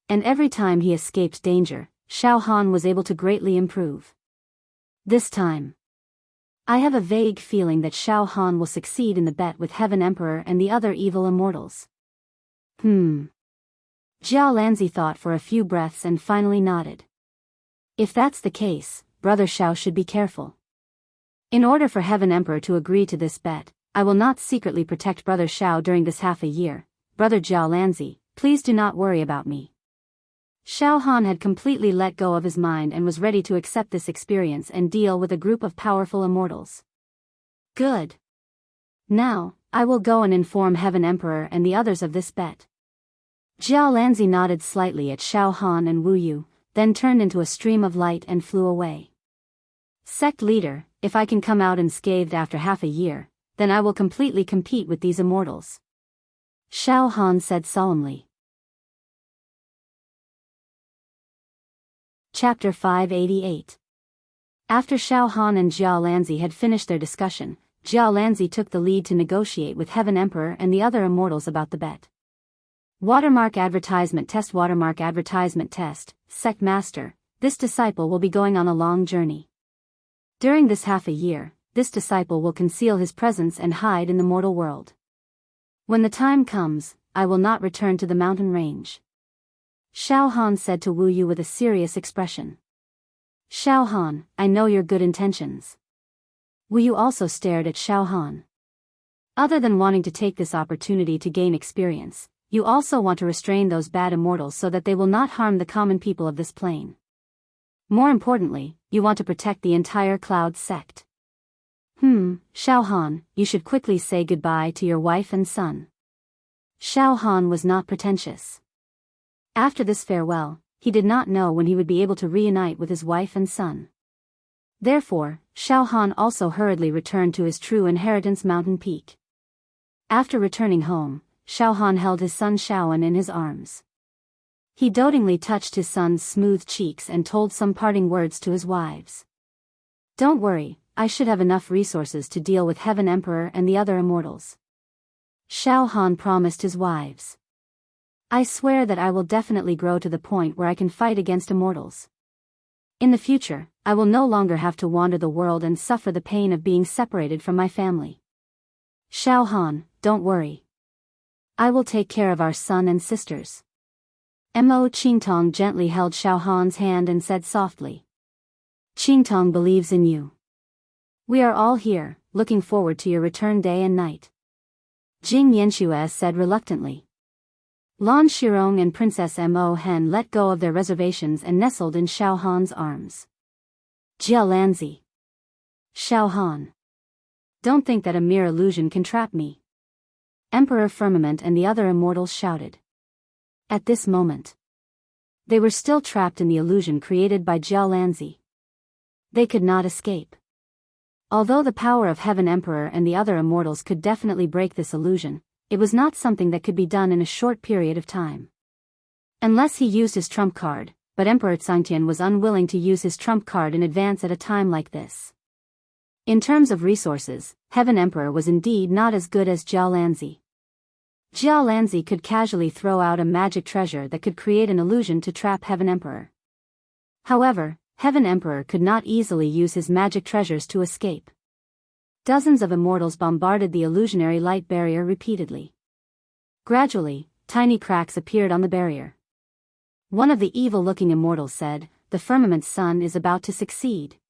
And every time he escaped danger, Xiao Han was able to greatly improve. This time, I have a vague feeling that Xiao Han will succeed in the bet with Heaven Emperor and the other evil immortals. Jia Lanzi thought for a few breaths and finally nodded. If that's the case, Brother Xiao should be careful. In order for Heaven Emperor to agree to this bet, I will not secretly protect Brother Xiao during this half a year. Brother Jia Lanzi, please do not worry about me. Xiao Han had completely let go of his mind and was ready to accept this experience and deal with a group of powerful immortals. Good. Now, I will go and inform Heaven Emperor and the others of this bet. Jia Lanzi nodded slightly at Xiao Han and Wu Yu, then turned into a stream of light and flew away. Sect leader, if I can come out unscathed after half a year, then I will completely compete with these immortals. Xiao Han said solemnly. Chapter 588. After Xiao Han and Jia Lanzi had finished their discussion, Jia Lanzi took the lead to negotiate with Heaven Emperor and the other immortals about the bet. Watermark advertisement test, Sect Master, this disciple will be going on a long journey. During this half a year, this disciple will conceal his presence and hide in the mortal world. When the time comes, I will not return to the mountain range. Xiao Han said to Wu Yu with a serious expression. Xiao Han, I know your good intentions. Wu Yu also stared at Xiao Han. Other than wanting to take this opportunity to gain experience, you also want to restrain those bad immortals so that they will not harm the common people of this plane. More importantly, you want to protect the entire Cloud sect. Xiao Han, you should quickly say goodbye to your wife and son. Xiao Han was not pretentious. After this farewell, he did not know when he would be able to reunite with his wife and son. Therefore, Xiao Han also hurriedly returned to his true inheritance mountain peak. After returning home, Xiao Han held his son Xiaoan in his arms. He dotingly touched his son's smooth cheeks and told some parting words to his wives. Don't worry, I should have enough resources to deal with Heaven Emperor and the other immortals. Xiao Han promised his wives. I swear that I will definitely grow to the point where I can fight against immortals. In the future, I will no longer have to wander the world and suffer the pain of being separated from my family. Xiao Han, don't worry. I will take care of our son and sisters. Mo Qingtong gently held Xiao Han's hand and said softly. Qingtong believes in you. We are all here, looking forward to your return day and night. Jing Yanxue said reluctantly. Lan Shirong and Princess Mo Hen let go of their reservations and nestled in Xiao Han's arms. Jia Lanzi. Xiao Han. Don't think that a mere illusion can trap me. Emperor Firmament and the other immortals shouted. At this moment, they were still trapped in the illusion created by Jia Lanzi. They could not escape. Although the power of Heaven Emperor and the other immortals could definitely break this illusion, it was not something that could be done in a short period of time. Unless he used his trump card, but Emperor Xianxia was unwilling to use his trump card in advance at a time like this. In terms of resources, Heaven Emperor was indeed not as good as Jia Lanzi. Jia Lanzi could casually throw out a magic treasure that could create an illusion to trap Heaven Emperor. However, Heaven Emperor could not easily use his magic treasures to escape. Dozens of immortals bombarded the illusionary light barrier repeatedly. Gradually, tiny cracks appeared on the barrier. One of the evil-looking immortals said, "The Firmament's son is about to succeed."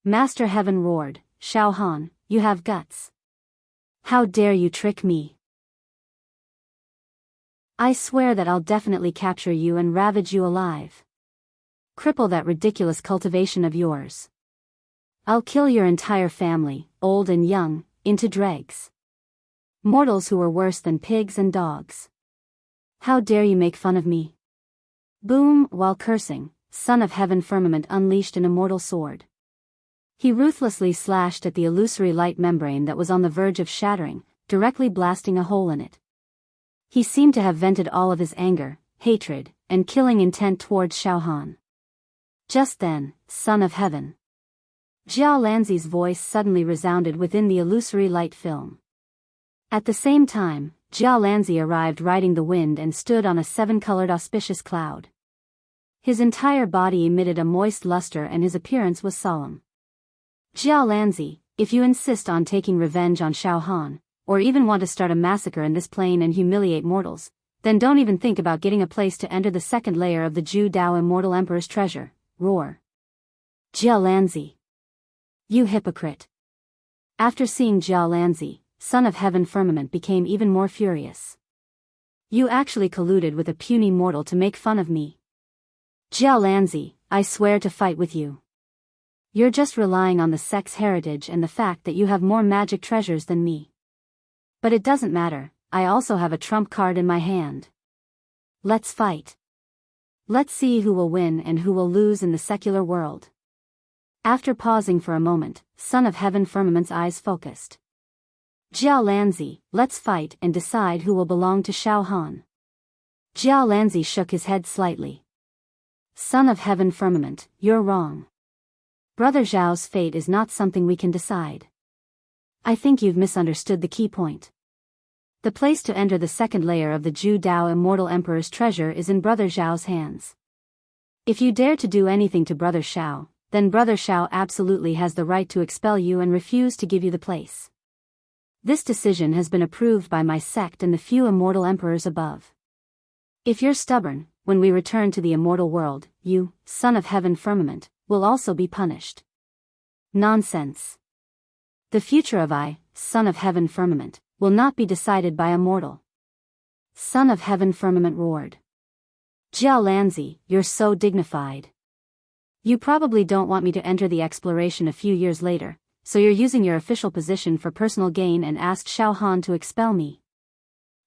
Master Heaven roared, "Xiao Han, you have guts. How dare you trick me? I swear that I'll definitely capture you and ravage you alive. Cripple that ridiculous cultivation of yours. I'll kill your entire family, old and young, into dregs. Mortals who are worse than pigs and dogs. How dare you make fun of me?" Boom! While cursing, Son of Heaven Firmament unleashed an immortal sword. He ruthlessly slashed at the illusory light membrane that was on the verge of shattering, directly blasting a hole in it. He seemed to have vented all of his anger, hatred, and killing intent towards Xiao Han. Just then, Son of Heaven. Jia Lanzi's voice suddenly resounded within the illusory light film. At the same time, Jia Lanzi arrived riding the wind and stood on a seven-colored auspicious cloud. His entire body emitted a moist luster and his appearance was solemn. Jia Lanzi, if you insist on taking revenge on Xiao Han, or even want to start a massacre in this plane and humiliate mortals, then don't even think about getting a place to enter the second layer of the Zhu Dao Immortal Emperor's treasure. Roar. Jia Lanzi. You hypocrite. After seeing Jia Lanzi, Son of Heaven Firmament became even more furious. You actually colluded with a puny mortal to make fun of me. Jia Lanzi, I swear to fight with you. You're just relying on the sect's heritage and the fact that you have more magic treasures than me. But it doesn't matter, I also have a trump card in my hand. Let's fight. Let's see who will win and who will lose in the secular world. After pausing for a moment, Son of Heaven Firmament's eyes focused. Jia Lanzi, let's fight and decide who will belong to Xiao Han. Jia Lanzi shook his head slightly. Son of Heaven Firmament, you're wrong. Brother Zhao's fate is not something we can decide. I think you've misunderstood the key point. The place to enter the second layer of the Zhu Dao Immortal Emperor's treasure is in Brother Zhao's hands. If you dare to do anything to Brother Xiao, then Brother Xiao absolutely has the right to expel you and refuse to give you the place. This decision has been approved by my sect and the few immortal emperors above. If you're stubborn, when we return to the immortal world, you, Son of Heaven Firmament, will also be punished. Nonsense. The future of I, Son of Heaven Firmament, will not be decided by a mortal. Son of Heaven Firmament roared. Xianxia, you're so dignified. You probably don't want me to enter the exploration a few years later, so you're using your official position for personal gain and asked Xiao Han to expel me.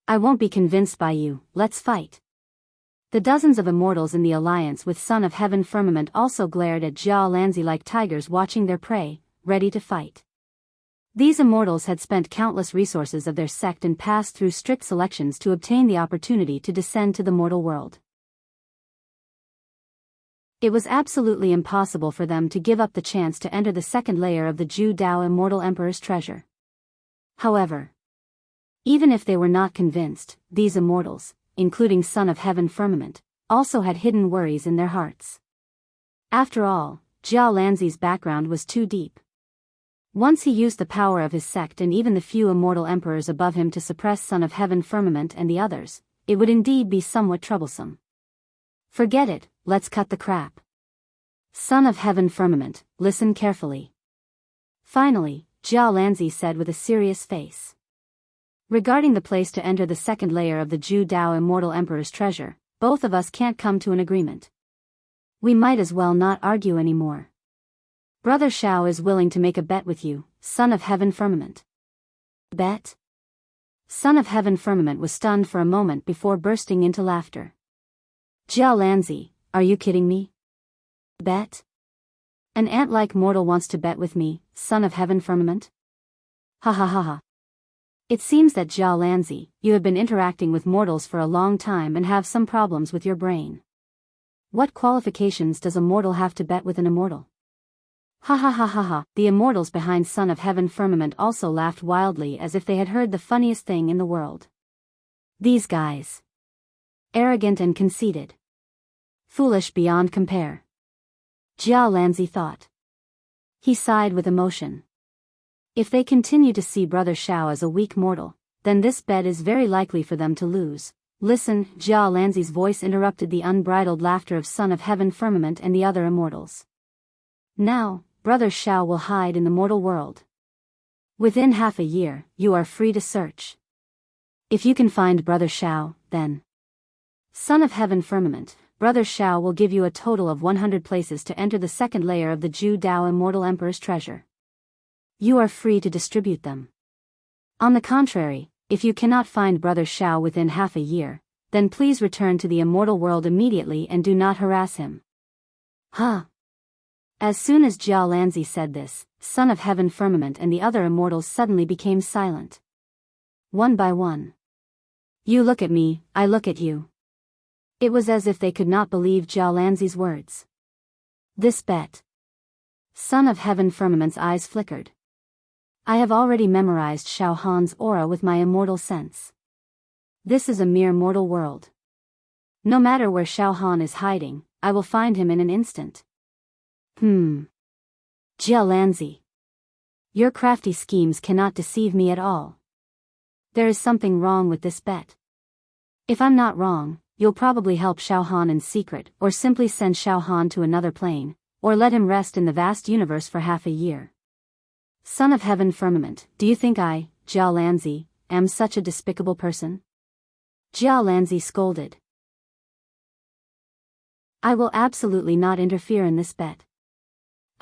I won't be convinced by you, let's fight. The dozens of immortals in the alliance with Son of Heaven Firmament also glared at Xianxia like tigers watching their prey, ready to fight. These immortals had spent countless resources of their sect and passed through strict selections to obtain the opportunity to descend to the mortal world. It was absolutely impossible for them to give up the chance to enter the second layer of the Zhu Dao Immortal Emperor's treasure. However, even if they were not convinced, these immortals, including Son of Heaven Firmament, also had hidden worries in their hearts. After all, Xianxia's background was too deep. Once he used the power of his sect and even the few immortal emperors above him to suppress Son of Heaven Firmament and the others, it would indeed be somewhat troublesome. Forget it, let's cut the crap. Son of Heaven Firmament, listen carefully. Finally, Xianxia said with a serious face. Regarding the place to enter the second layer of the Zhu Dao Immortal Emperor's treasure, both of us can't come to an agreement. We might as well not argue anymore. Brother Xiao is willing to make a bet with you, Son of Heaven Firmament. Bet? Son of Heaven Firmament was stunned for a moment before bursting into laughter. Xianxia, are you kidding me? Bet? An ant-like mortal wants to bet with me, Son of Heaven Firmament? Ha ha ha ha. It seems that Xianxia, you have been interacting with mortals for a long time and have some problems with your brain. What qualifications does a mortal have to bet with an immortal? Ha ha ha ha ha. The immortals behind Son of Heaven Firmament also laughed wildly as if they had heard the funniest thing in the world. These guys. Arrogant and conceited. Foolish beyond compare. Xianxia thought. He sighed with emotion. If they continue to see Brother Xiao as a weak mortal, then this bet is very likely for them to lose. Listen, Xianxia's voice interrupted the unbridled laughter of Son of Heaven Firmament and the other immortals. Now, Brother Xiao will hide in the mortal world. Within half a year, you are free to search. If you can find Brother Xiao, then Son of Heaven Firmament, Brother Xiao will give you a total of 100 places to enter the second layer of the Zhu Dao Immortal Emperor's treasure. You are free to distribute them. On the contrary, if you cannot find Brother Xiao within half a year, then please return to the immortal world immediately and do not harass him. Huh? As soon as Xianxia said this, Son of Heaven Firmament and the other immortals suddenly became silent. One by one. You look at me, I look at you. It was as if they could not believe Xianxia's words. This bet. Son of Heaven Firmament's eyes flickered. I have already memorized Xiao Han's aura with my immortal sense. This is a mere mortal world. No matter where Xiao Han is hiding, I will find him in an instant. Xianxia. Your crafty schemes cannot deceive me at all. There is something wrong with this bet. If I'm not wrong, you'll probably help Xiao Han in secret or simply send Xiao Han to another plane, or let him rest in the vast universe for half a year. Son of Heaven Firmament, do you think I, Xianxia, am such a despicable person? Xianxia scolded. I will absolutely not interfere in this bet.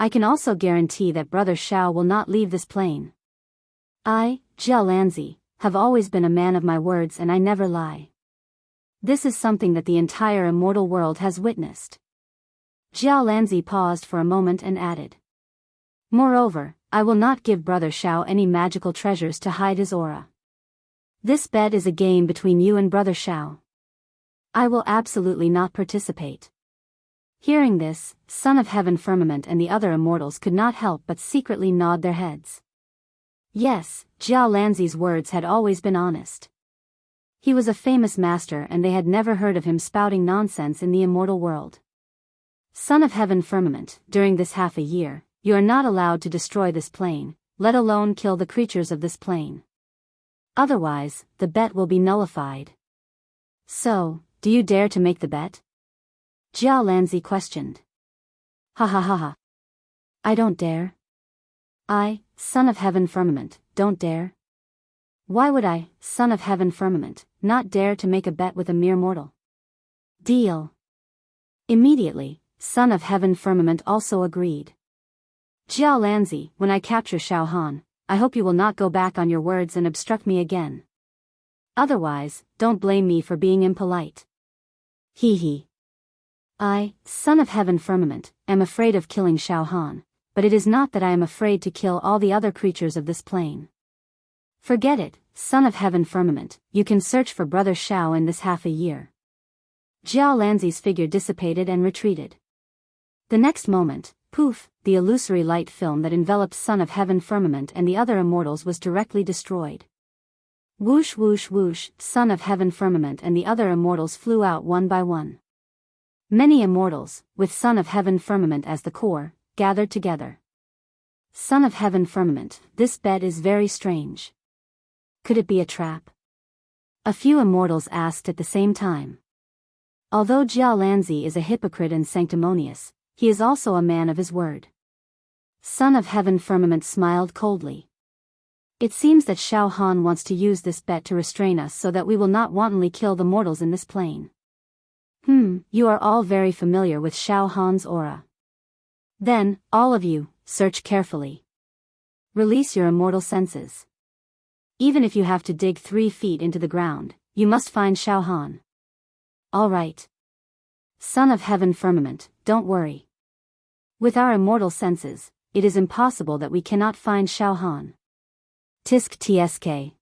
I can also guarantee that Brother Xiao will not leave this plane. I, Xianxia, have always been a man of my words and I never lie. This is something that the entire immortal world has witnessed. Xianxia paused for a moment and added. Moreover, I will not give Brother Xiao any magical treasures to hide his aura. This bet is a game between you and Brother Xiao. I will absolutely not participate. Hearing this, Son of Heaven Firmament and the other immortals could not help but secretly nod their heads. Yes, Xianxia's words had always been honest. He was a famous master and they had never heard of him spouting nonsense in the immortal world. Son of Heaven Firmament, during this half a year, you are not allowed to destroy this plane, let alone kill the creatures of this plane. Otherwise, the bet will be nullified. So, do you dare to make the bet? Xianxia questioned. Ha ha ha ha. I don't dare. I, Son of Heaven Firmament, don't dare. Why would I, Son of Heaven Firmament, not dare to make a bet with a mere mortal. Deal. Immediately, Son of Heaven Firmament also agreed. Jiao Lanzi, when I capture Xiao Han, I hope you will not go back on your words and obstruct me again. Otherwise, don't blame me for being impolite. Hee hee. I, Son of Heaven Firmament, am afraid of killing Xiao Han, but it is not that I am afraid to kill all the other creatures of this plane. Forget it, Son of Heaven Firmament, you can search for Brother Xiao in this half a year. Jiao Lanzi's figure dissipated and retreated. The next moment, poof, the illusory light film that enveloped Son of Heaven Firmament and the other immortals was directly destroyed. Whoosh whoosh whoosh, Son of Heaven Firmament and the other immortals flew out one by one. Many immortals, with Son of Heaven Firmament as the core, gathered together. Son of Heaven Firmament, this bet is very strange. Could it be a trap? A few immortals asked at the same time. Although Jiao Lanzi is a hypocrite and sanctimonious, he is also a man of his word. Son of Heaven Firmament smiled coldly. It seems that Xiao Han wants to use this bet to restrain us so that we will not wantonly kill the mortals in this plane. You are all very familiar with Xiao Han's aura. Then, all of you, search carefully. Release your immortal senses. Even if you have to dig 3 feet into the ground, you must find Xiao Han. All right. Son of Heaven Firmament, don't worry. With our immortal senses, it is impossible that we cannot find Xiao Han. Tisk tsk.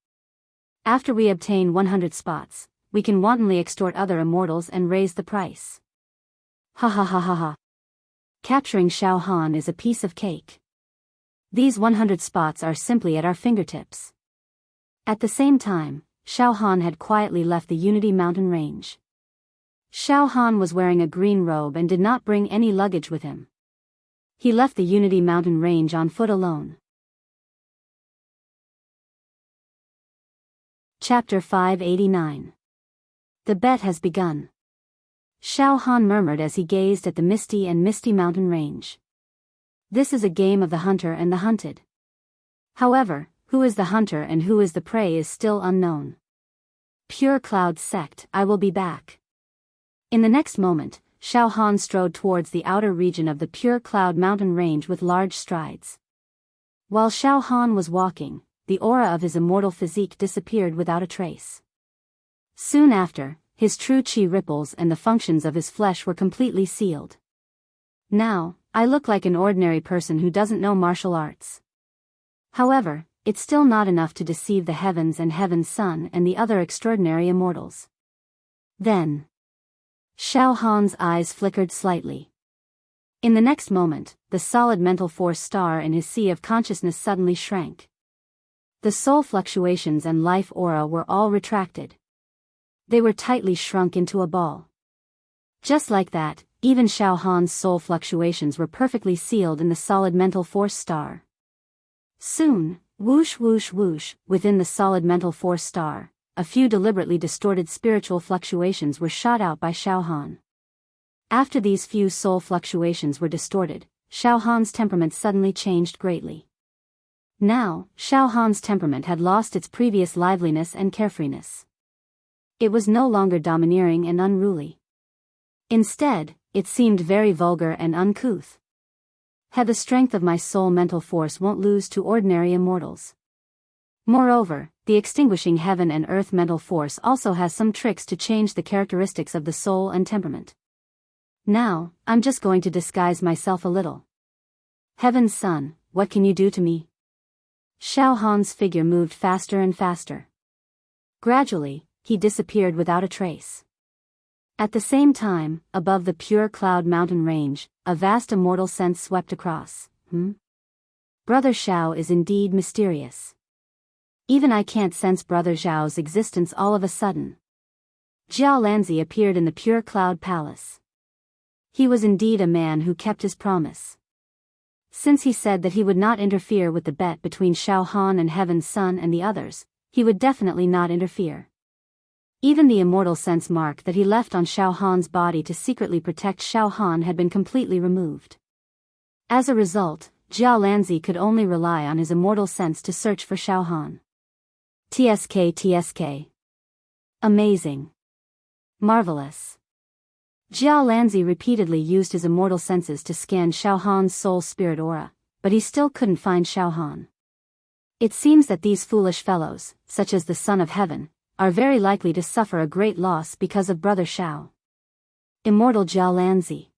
After we obtain 100 spots, we can wantonly extort other immortals and raise the price. Ha ha ha ha ha. Capturing Xiao Han is a piece of cake. These 100 spots are simply at our fingertips. At the same time, Xiao Han had quietly left the Unity Mountain range. Xiao Han was wearing a green robe and did not bring any luggage with him. He left the Unity Mountain range on foot alone. Chapter 589. The bet has begun. Xiao Han murmured as he gazed at the misty mountain range. This is a game of the hunter and the hunted. However, who is the hunter and who is the prey is still unknown. Pure Cloud Sect, I will be back. In the next moment, Xiao Han strode towards the outer region of the Pure Cloud mountain range with large strides. While Xiao Han was walking, the aura of his immortal physique disappeared without a trace. Soon after, his true qi ripples and the functions of his flesh were completely sealed. Now, I look like an ordinary person who doesn't know martial arts. However, it's still not enough to deceive the heavens and Heaven's Son and the other extraordinary immortals. Then, Xiao Han's eyes flickered slightly. In the next moment, the solid mental force star in his sea of consciousness suddenly shrank. The soul fluctuations and life aura were all retracted. They were tightly shrunk into a ball. Just like that, even Xiao Han's soul fluctuations were perfectly sealed in the solid mental force star. Soon, whoosh whoosh whoosh, within the solid mental force star, a few deliberately distorted spiritual fluctuations were shot out by Xiao Han. After these few soul fluctuations were distorted, Xiao Han's temperament suddenly changed greatly. Now, Xiao Han's temperament had lost its previous liveliness and carefreeness. It was no longer domineering and unruly. Instead, it seemed very vulgar and uncouth. Had the strength of my soul mental force won't lose to ordinary immortals. Moreover, the extinguishing heaven and earth mental force also has some tricks to change the characteristics of the soul and temperament. Now, I'm just going to disguise myself a little. Heaven's Son, what can you do to me? Xiao Han's figure moved faster and faster. Gradually, he disappeared without a trace. At the same time, above the Pure Cloud mountain range, a vast immortal sense swept across. Brother Xiao is indeed mysterious. Even I can't sense Brother Xiao's existence all of a sudden. Jiao Lanzi appeared in the Pure Cloud Palace. He was indeed a man who kept his promise. Since he said that he would not interfere with the bet between Xiao Han and Heaven's Son and the others, he would definitely not interfere. Even the immortal sense mark that he left on Xiao Han's body to secretly protect Xiao Han had been completely removed. As a result, Jiao Lanzi could only rely on his immortal sense to search for Xiao Han. Tsk. Amazing. Marvelous. Jiao Lanzi repeatedly used his immortal senses to scan Xiao Han's soul spirit aura, but he still couldn't find Xiao Han. It seems that these foolish fellows, such as the Son of Heaven, are very likely to suffer a great loss because of Brother Xiao. Immortal Jiao Lanzi.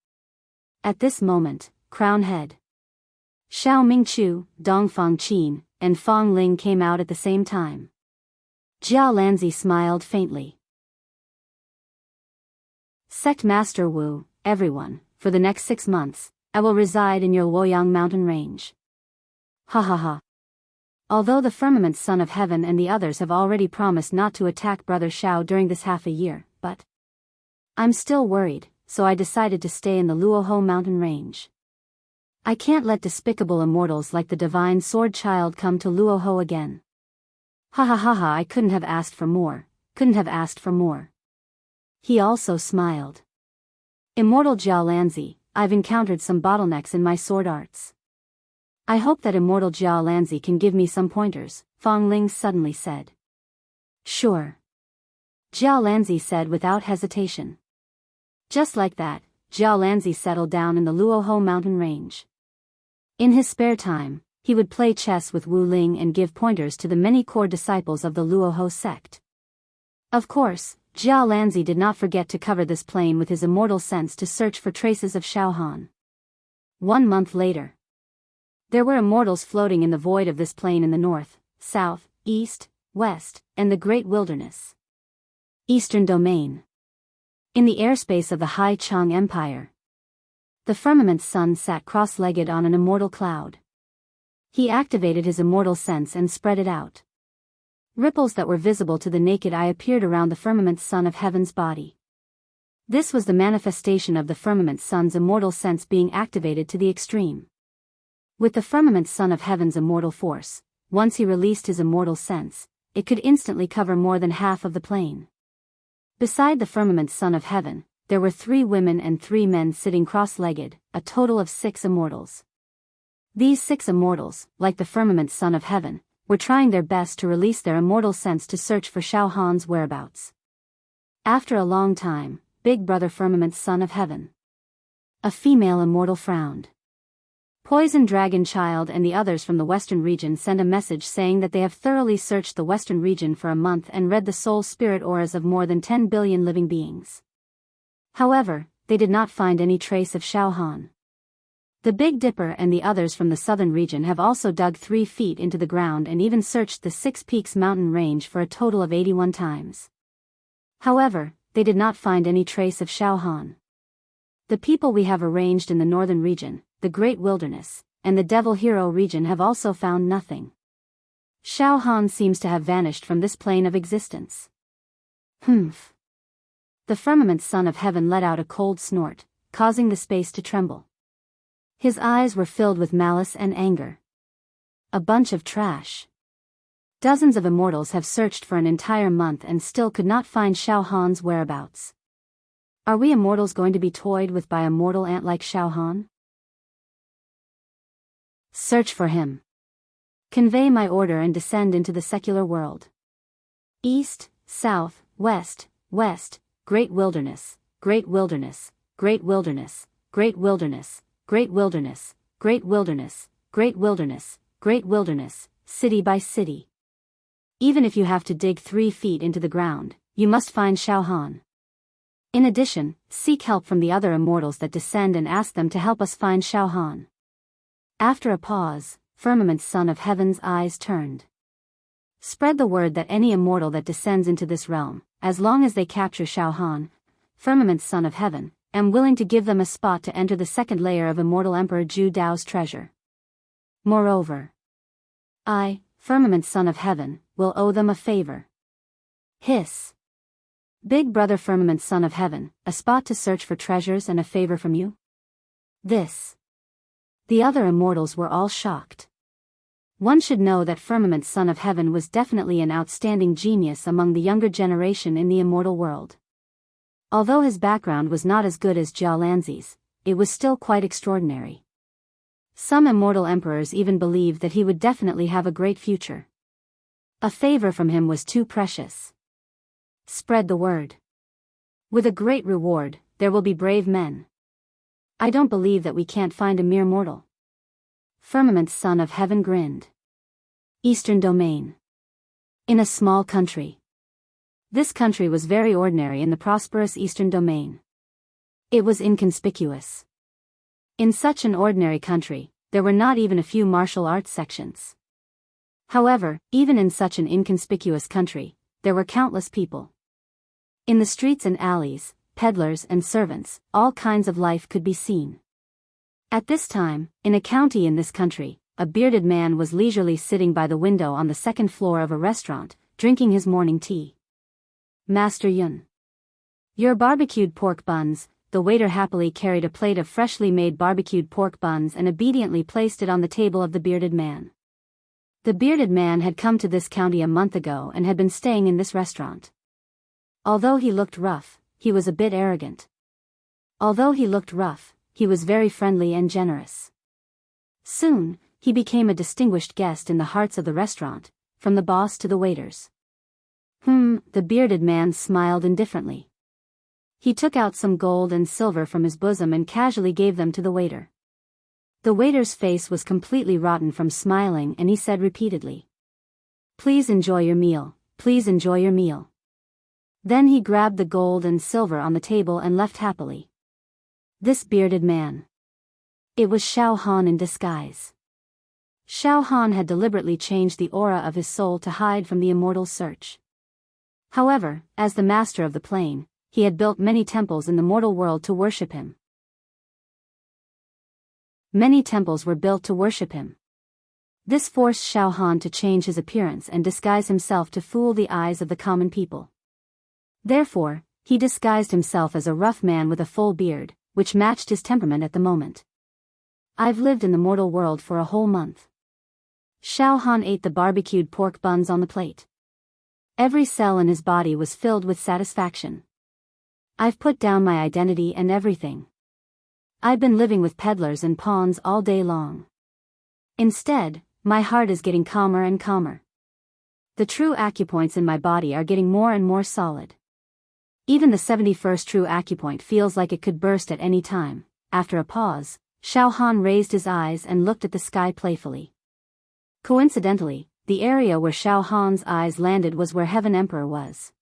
At this moment, Crown Head Xiao Mingchu, Dongfang Qin, and Fong Ling came out at the same time. Jiao Lanzi smiled faintly. Sect Master Wu, everyone, for the next 6 months, I will reside in your Luoyang mountain range. Ha ha ha. Although the Firmament Son of Heaven and the others have already promised not to attack Brother Xiao during this half a year, but I'm still worried, so I decided to stay in the Luoho mountain range. I can't let despicable immortals like the Divine Sword Child come to Luoho again. Ha ha ha ha, I couldn't have asked for more, couldn't have asked for more. He also smiled. Immortal Jiao Lanzi, I've encountered some bottlenecks in my sword arts. I hope that Immortal Jiao Lanzi can give me some pointers, Fong Ling suddenly said. Sure. Jiao Lanzi said without hesitation. Just like that, Jiao Lanzi settled down in the Luoho mountain range. In his spare time, he would play chess with Wu Ling and give pointers to the many core disciples of the Luoho sect. Of course, Jiao Lanzi did not forget to cover this plain with his immortal sense to search for traces of Xiao Han. 1 month later. There were immortals floating in the void of this plain in the north, south, east, west, and the great wilderness. Eastern Domain. In the airspace of the Hai Chang Empire. The Firmament Son sat cross-legged on an immortal cloud. He activated his immortal sense and spread it out. Ripples that were visible to the naked eye appeared around the Firmament Son of Heaven's body. This was the manifestation of the Firmament Son's immortal sense being activated to the extreme. With the Firmament Son of Heaven's immortal force, once he released his immortal sense, it could instantly cover more than half of the plain. Beside the Firmament Son of Heaven, there were 3 women and 3 men sitting cross-legged, a total of 6 immortals. These 6 immortals, like the Firmament Son of Heaven, were trying their best to release their immortal sense to search for Xiao Han's whereabouts. After a long time, Big Brother Firmament Son of Heaven. A female immortal frowned. Poison Dragon Child and the others from the Western region sent a message saying that they have thoroughly searched the Western region for a month and read the soul spirit auras of more than 10 billion living beings. However, they did not find any trace of Xiao Han. The Big Dipper and the others from the southern region have also dug 3 feet into the ground and even searched the 6 Peaks mountain range for a total of 81 times. However, they did not find any trace of Xiao Han. The people we have arranged in the northern region, the Great Wilderness, and the Devil Hero region have also found nothing. Xiao Han seems to have vanished from this plane of existence. Humph. The Firmament Son of Heaven let out a cold snort, causing the space to tremble. His eyes were filled with malice and anger. A bunch of trash. Dozens of immortals have searched for an entire month and still could not find Xiao Han's whereabouts. Are we immortals going to be toyed with by a mortal ant like Xiao Han? Search for him. Convey my order and descend into the secular world. East, south, west, west, great wilderness, great wilderness, great wilderness, great wilderness, great wilderness, great wilderness, great wilderness, great wilderness, city by city. Even if you have to dig 3 feet into the ground, you must find Xiao Han. In addition, seek help from the other immortals that descend and ask them to help us find Xiao Han. After a pause, Firmament Son of Heaven's eyes turned. Spread the word that any immortal that descends into this realm, as long as they capture Xiao Han, Firmament Son of Heaven, am willing to give them a spot to enter the second layer of Immortal Emperor Zhu Dao's treasure. Moreover, I, Firmament Son of Heaven, will owe them a favor. Hiss. Big Brother Firmament Son of Heaven, a spot to search for treasures and a favor from you? This. The other immortals were all shocked. One should know that Firmament Son of Heaven was definitely an outstanding genius among the younger generation in the immortal world. Although his background was not as good as Jiao Lanzi's, it was still quite extraordinary. Some immortal emperors even believed that he would definitely have a great future. A favor from him was too precious. Spread the word. With a great reward, there will be brave men. I don't believe that we can't find a mere mortal. Firmament's son of heaven grinned. Eastern domain. In a small country. This country was very ordinary in the prosperous eastern domain. It was inconspicuous. In such an ordinary country, there were not even a few martial arts sections. However, even in such an inconspicuous country, there were countless people. In the streets and alleys, peddlers and servants, all kinds of life could be seen. At this time, in a county in this country, a bearded man was leisurely sitting by the window on the second floor of a restaurant, drinking his morning tea. Master Yun. Your barbecued pork buns. The waiter happily carried a plate of freshly made barbecued pork buns and obediently placed it on the table of the bearded man. The bearded man had come to this county a month ago and had been staying in this restaurant. Although he looked rough, he was a bit arrogant. Although he looked rough, he was very friendly and generous. Soon, he became a distinguished guest in the hearts of the restaurant, from the boss to the waiters. The bearded man smiled indifferently. He took out some gold and silver from his bosom and casually gave them to the waiter. The waiter's face was completely rotten from smiling and he said repeatedly, "Please enjoy your meal, please enjoy your meal." Then he grabbed the gold and silver on the table and left happily. This bearded man. It was Xiao Han in disguise. Xiao Han had deliberately changed the aura of his soul to hide from the immortal's search. However, as the master of the plane, he had built many temples in the mortal world to worship him. Many temples were built to worship him. This forced Xiao Han to change his appearance and disguise himself to fool the eyes of the common people. Therefore, he disguised himself as a rough man with a full beard, which matched his temperament at the moment. I've lived in the mortal world for a whole month. Xiao Han ate the barbecued pork buns on the plate. Every cell in his body was filled with satisfaction. I've put down my identity and everything. I've been living with peddlers and pawns all day long. Instead, my heart is getting calmer and calmer. The true acupoints in my body are getting more and more solid. Even the 71st true acupoint feels like it could burst at any time. After a pause, Xiao Han raised his eyes and looked at the sky playfully. Coincidentally, the area where Xiao Han's eyes landed was where Heaven Emperor was.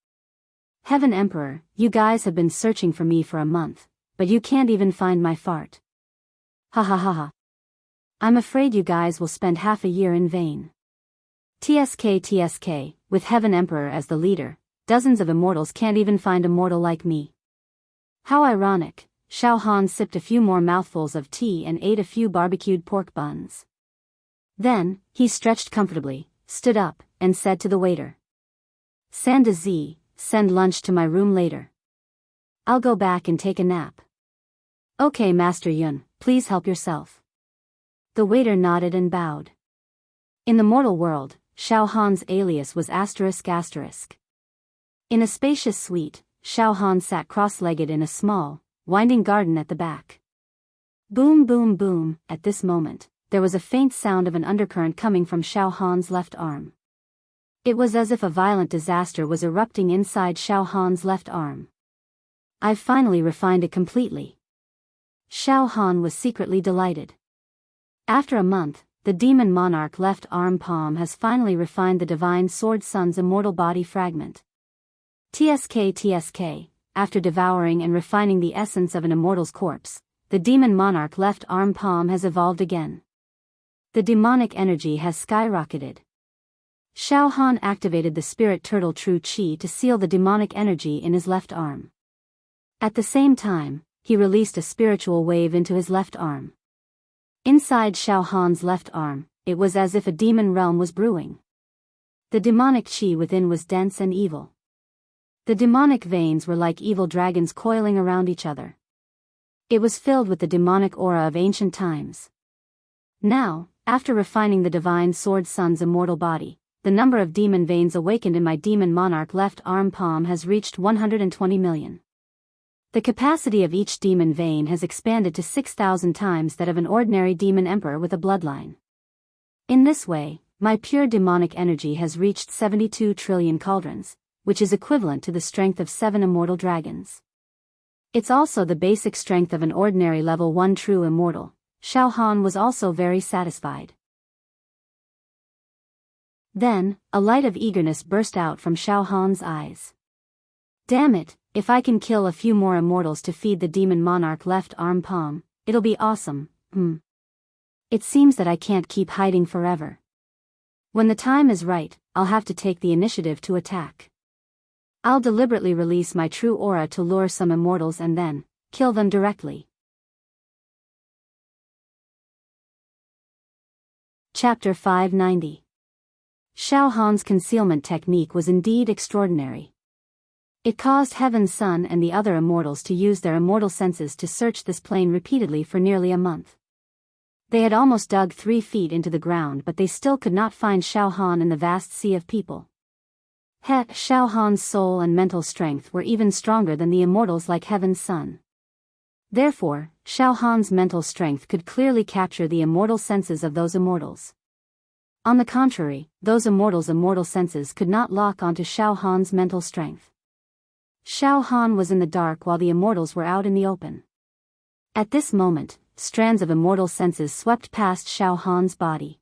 Heaven Emperor, you guys have been searching for me for a month, but you can't even find my fart. Ha ha ha ha. I'm afraid you guys will spend half a year in vain. TSK, with Heaven Emperor as the leader, dozens of immortals can't even find a mortal like me. How ironic. Xiao Han sipped a few more mouthfuls of tea and ate a few barbecued pork buns. Then, he stretched comfortably, stood up, and said to the waiter. Sanda Z, send lunch to my room later. I'll go back and take a nap. Okay, Master Yun, please help yourself. The waiter nodded and bowed. In the mortal world, Xiao Han's alias was ***. In a spacious suite, Xiao Han sat cross-legged in a small, winding garden at the back. Boom boom boom, at this moment, there was a faint sound of an undercurrent coming from Xiao Han's left arm. It was as if a violent disaster was erupting inside Xiao Han's left arm. I've finally refined it completely. Xiao Han was secretly delighted. After a month, the demon monarch left arm palm has finally refined the divine sword son's immortal body fragment. TSK, after devouring and refining the essence of an immortal's corpse, the demon monarch left arm palm has evolved again. The demonic energy has skyrocketed. Xiao Han activated the spirit turtle true qi to seal the demonic energy in his left arm. At the same time, he released a spiritual wave into his left arm. Inside Xiao Han's left arm, it was as if a demon realm was brewing. The demonic qi within was dense and evil. The demonic veins were like evil dragons coiling around each other. It was filled with the demonic aura of ancient times. Now, after refining the divine sword son's immortal body, the number of demon veins awakened in my demon monarch left arm palm has reached 120 million. The capacity of each demon vein has expanded to 6,000 times that of an ordinary demon emperor with a bloodline. In this way, my pure demonic energy has reached 72 trillion cauldrons, which is equivalent to the strength of 7 immortal dragons. It's also the basic strength of an ordinary level 1 true immortal. Xiao Han was also very satisfied. Then, a light of eagerness burst out from Xiao Han's eyes. Damn it, if I can kill a few more immortals to feed the demon monarch left arm palm, it'll be awesome. It seems that I can't keep hiding forever. When the time is right, I'll have to take the initiative to attack. I'll deliberately release my true aura to lure some immortals and then kill them directly. Chapter 590. Xiao Han's concealment technique was indeed extraordinary. It caused Heaven's Son and the other immortals to use their immortal senses to search this plane repeatedly for nearly a month. They had almost dug 3 feet into the ground, but they still could not find Xiao Han in the vast sea of people. Xiao Han's soul and mental strength were even stronger than the immortals like Heaven's Son. Therefore, Xiao Han's mental strength could clearly capture the immortal senses of those immortals. On the contrary, those immortals' immortal senses could not lock onto Xiao Han's mental strength. Xiao Han was in the dark while the immortals were out in the open. At this moment, strands of immortal senses swept past Xiao Han's body.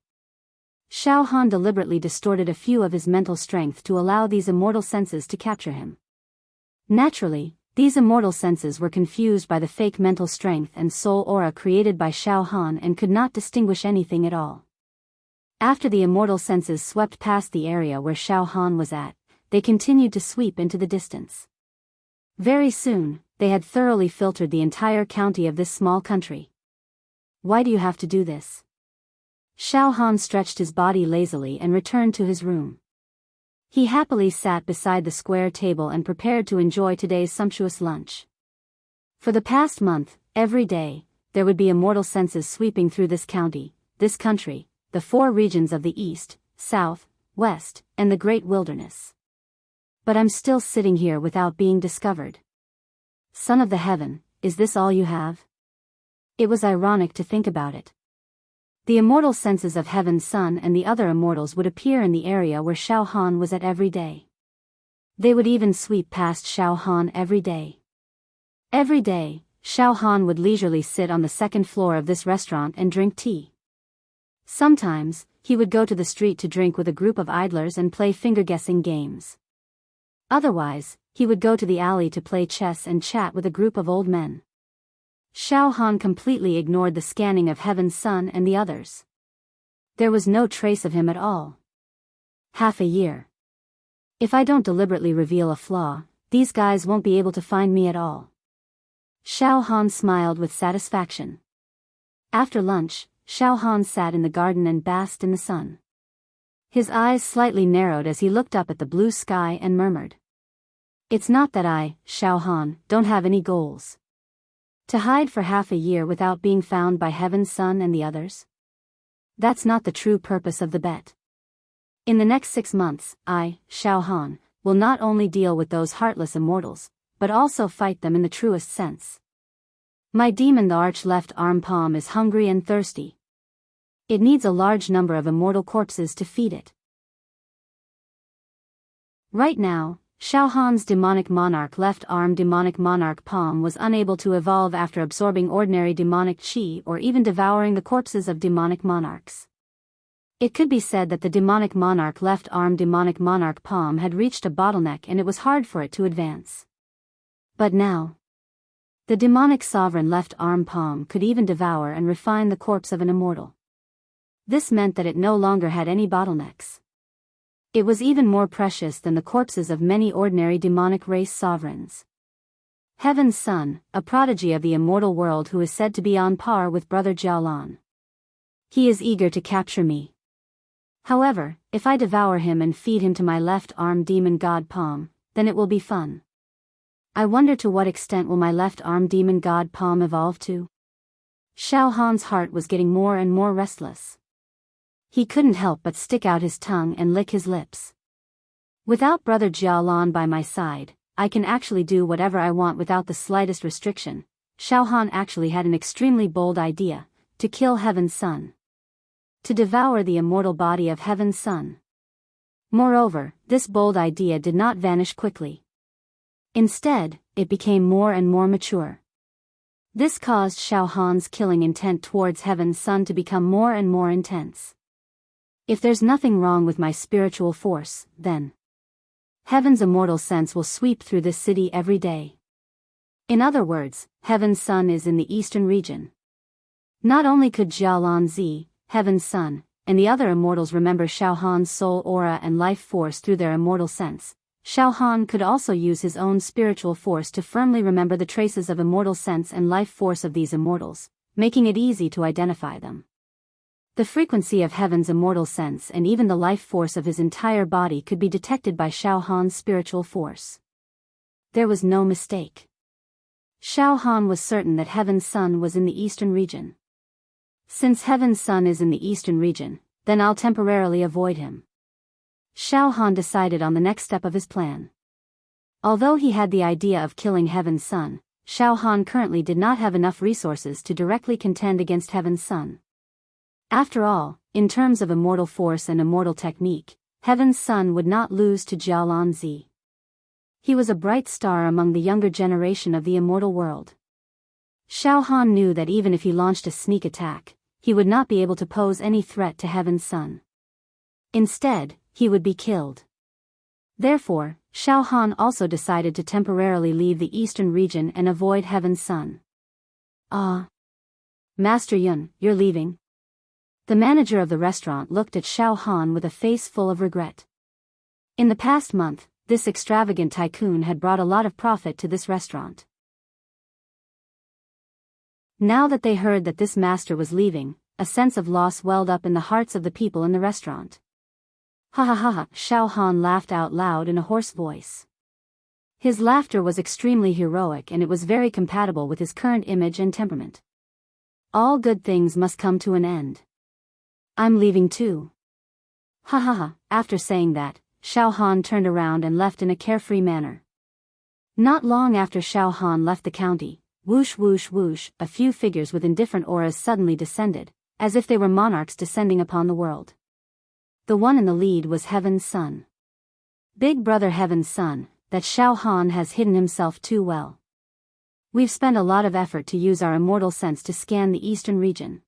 Xiao Han deliberately distorted a few of his mental strength to allow these immortal senses to capture him. Naturally, these immortal senses were confused by the fake mental strength and soul aura created by Xiao Han and could not distinguish anything at all. After the immortal senses swept past the area where Xiao Han was at, they continued to sweep into the distance. Very soon, they had thoroughly filtered the entire county of this small country. Why do you have to do this? Xiao Han stretched his body lazily and returned to his room. He happily sat beside the square table and prepared to enjoy today's sumptuous lunch. For the past month, every day, there would be immortal senses sweeping through this county, this country, the 4 regions of the East, South, West, and the Great Wilderness. But I'm still sitting here without being discovered. Son of the Heaven, is this all you have? It was ironic to think about it. The immortal senses of Heaven's Son and the other immortals would appear in the area where Xiao Han was at every day. They would even sweep past Xiao Han every day. Every day, Xiao Han would leisurely sit on the 2nd floor of this restaurant and drink tea. Sometimes, he would go to the street to drink with a group of idlers and play finger-guessing games. Otherwise, he would go to the alley to play chess and chat with a group of old men. Xiao Han completely ignored the scanning of Heaven's Son and the others. There was no trace of him at all. Half a year. If I don't deliberately reveal a flaw, these guys won't be able to find me at all. Xiao Han smiled with satisfaction. After lunch, Xiao Han sat in the garden and basked in the sun. His eyes slightly narrowed as he looked up at the blue sky and murmured. It's not that I, Xiao Han, don't have any goals. To hide for half a year without being found by Heaven's Son and the others? That's not the true purpose of the bet. In the next 6 months, I, Xiao Han, will not only deal with those heartless immortals, but also fight them in the truest sense. My demon, the arch left arm palm, is hungry and thirsty. It needs a large number of immortal corpses to feed it. Right now, Xiao Han's demonic monarch left arm demonic monarch palm was unable to evolve after absorbing ordinary demonic chi or even devouring the corpses of demonic monarchs. It could be said that the demonic monarch left arm demonic monarch palm had reached a bottleneck and it was hard for it to advance. But now, the demonic sovereign left arm palm could even devour and refine the corpse of an immortal. This meant that it no longer had any bottlenecks. It was even more precious than the corpses of many ordinary demonic race sovereigns. Heaven's Son, a prodigy of the immortal world who is said to be on par with Brother Jiaolan. He is eager to capture me. However, if I devour him and feed him to my left arm demon god palm, then it will be fun. I wonder to what extent will my left arm demon god palm evolve to? Xiao Han's heart was getting more and more restless. He couldn't help but stick out his tongue and lick his lips. Without Brother Jiaolan by my side, I can actually do whatever I want without the slightest restriction. Xiao Han actually had an extremely bold idea, to kill Heaven's Son. To devour the immortal body of Heaven's Son. Moreover, this bold idea did not vanish quickly. Instead, it became more and more mature. This caused Xiao Han's killing intent towards Heaven's Son to become more and more intense. If there's nothing wrong with my spiritual force, then Heaven's immortal sense will sweep through this city every day. In other words, Heaven's Son is in the eastern region. Not only could Jialanzi, Heaven's Son, and the other immortals remember Xiao Han's soul aura and life force through their immortal sense, Xiao Han could also use his own spiritual force to firmly remember the traces of immortal sense and life force of these immortals, making it easy to identify them. The frequency of Heaven's immortal sense and even the life force of his entire body could be detected by Xiao Han's spiritual force. There was no mistake. Xiao Han was certain that Heaven's Son was in the eastern region. Since Heaven's Son is in the eastern region, then I'll temporarily avoid him. Xiao Han decided on the next step of his plan. Although he had the idea of killing Heaven's Son, Xiao Han currently did not have enough resources to directly contend against Heaven's Son. After all, in terms of immortal force and immortal technique, Heaven's Son would not lose to Jialanzi. He was a bright star among the younger generation of the immortal world. Xiao Han knew that even if he launched a sneak attack, he would not be able to pose any threat to Heaven's Son. Instead, he would be killed. Therefore, Xiao Han also decided to temporarily leave the eastern region and avoid Heaven's Son. Master Yun, you're leaving? The manager of the restaurant looked at Xiao Han with a face full of regret. In the past month, this extravagant tycoon had brought a lot of profit to this restaurant. Now that they heard that this master was leaving, a sense of loss welled up in the hearts of the people in the restaurant. Ha ha ha ha, Xiao Han laughed out loud in a hoarse voice. His laughter was extremely heroic and it was very compatible with his current image and temperament. All good things must come to an end. I'm leaving too. Ha ha ha, after saying that, Xiao Han turned around and left in a carefree manner. Not long after Xiao Han left the county, whoosh whoosh whoosh, a few figures with indifferent auras suddenly descended, as if they were monarchs descending upon the world. The one in the lead was Heaven's Son. Big brother Heaven's Son, that Xiao Han has hidden himself too well. We've spent a lot of effort to use our immortal sense to scan the eastern region.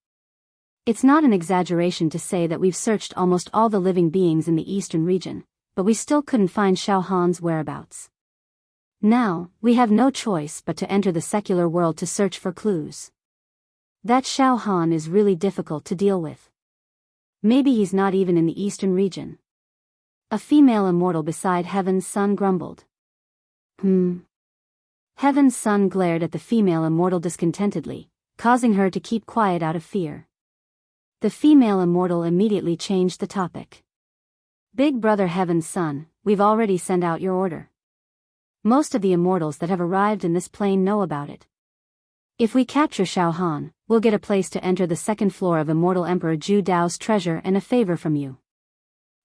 It's not an exaggeration to say that we've searched almost all the living beings in the eastern region, but we still couldn't find Xiao Han's whereabouts. Now, we have no choice but to enter the secular world to search for clues. That Xiao Han is really difficult to deal with. Maybe he's not even in the eastern region. A female immortal beside Heaven's Son grumbled. Heaven's Son glared at the female immortal discontentedly, causing her to keep quiet out of fear. The female immortal immediately changed the topic. Big brother Heaven's Son, we've already sent out your order. Most of the immortals that have arrived in this plane know about it. If we capture Xiao Han, we'll get a place to enter the second floor of Immortal Emperor Zhu Dao's treasure and a favor from you.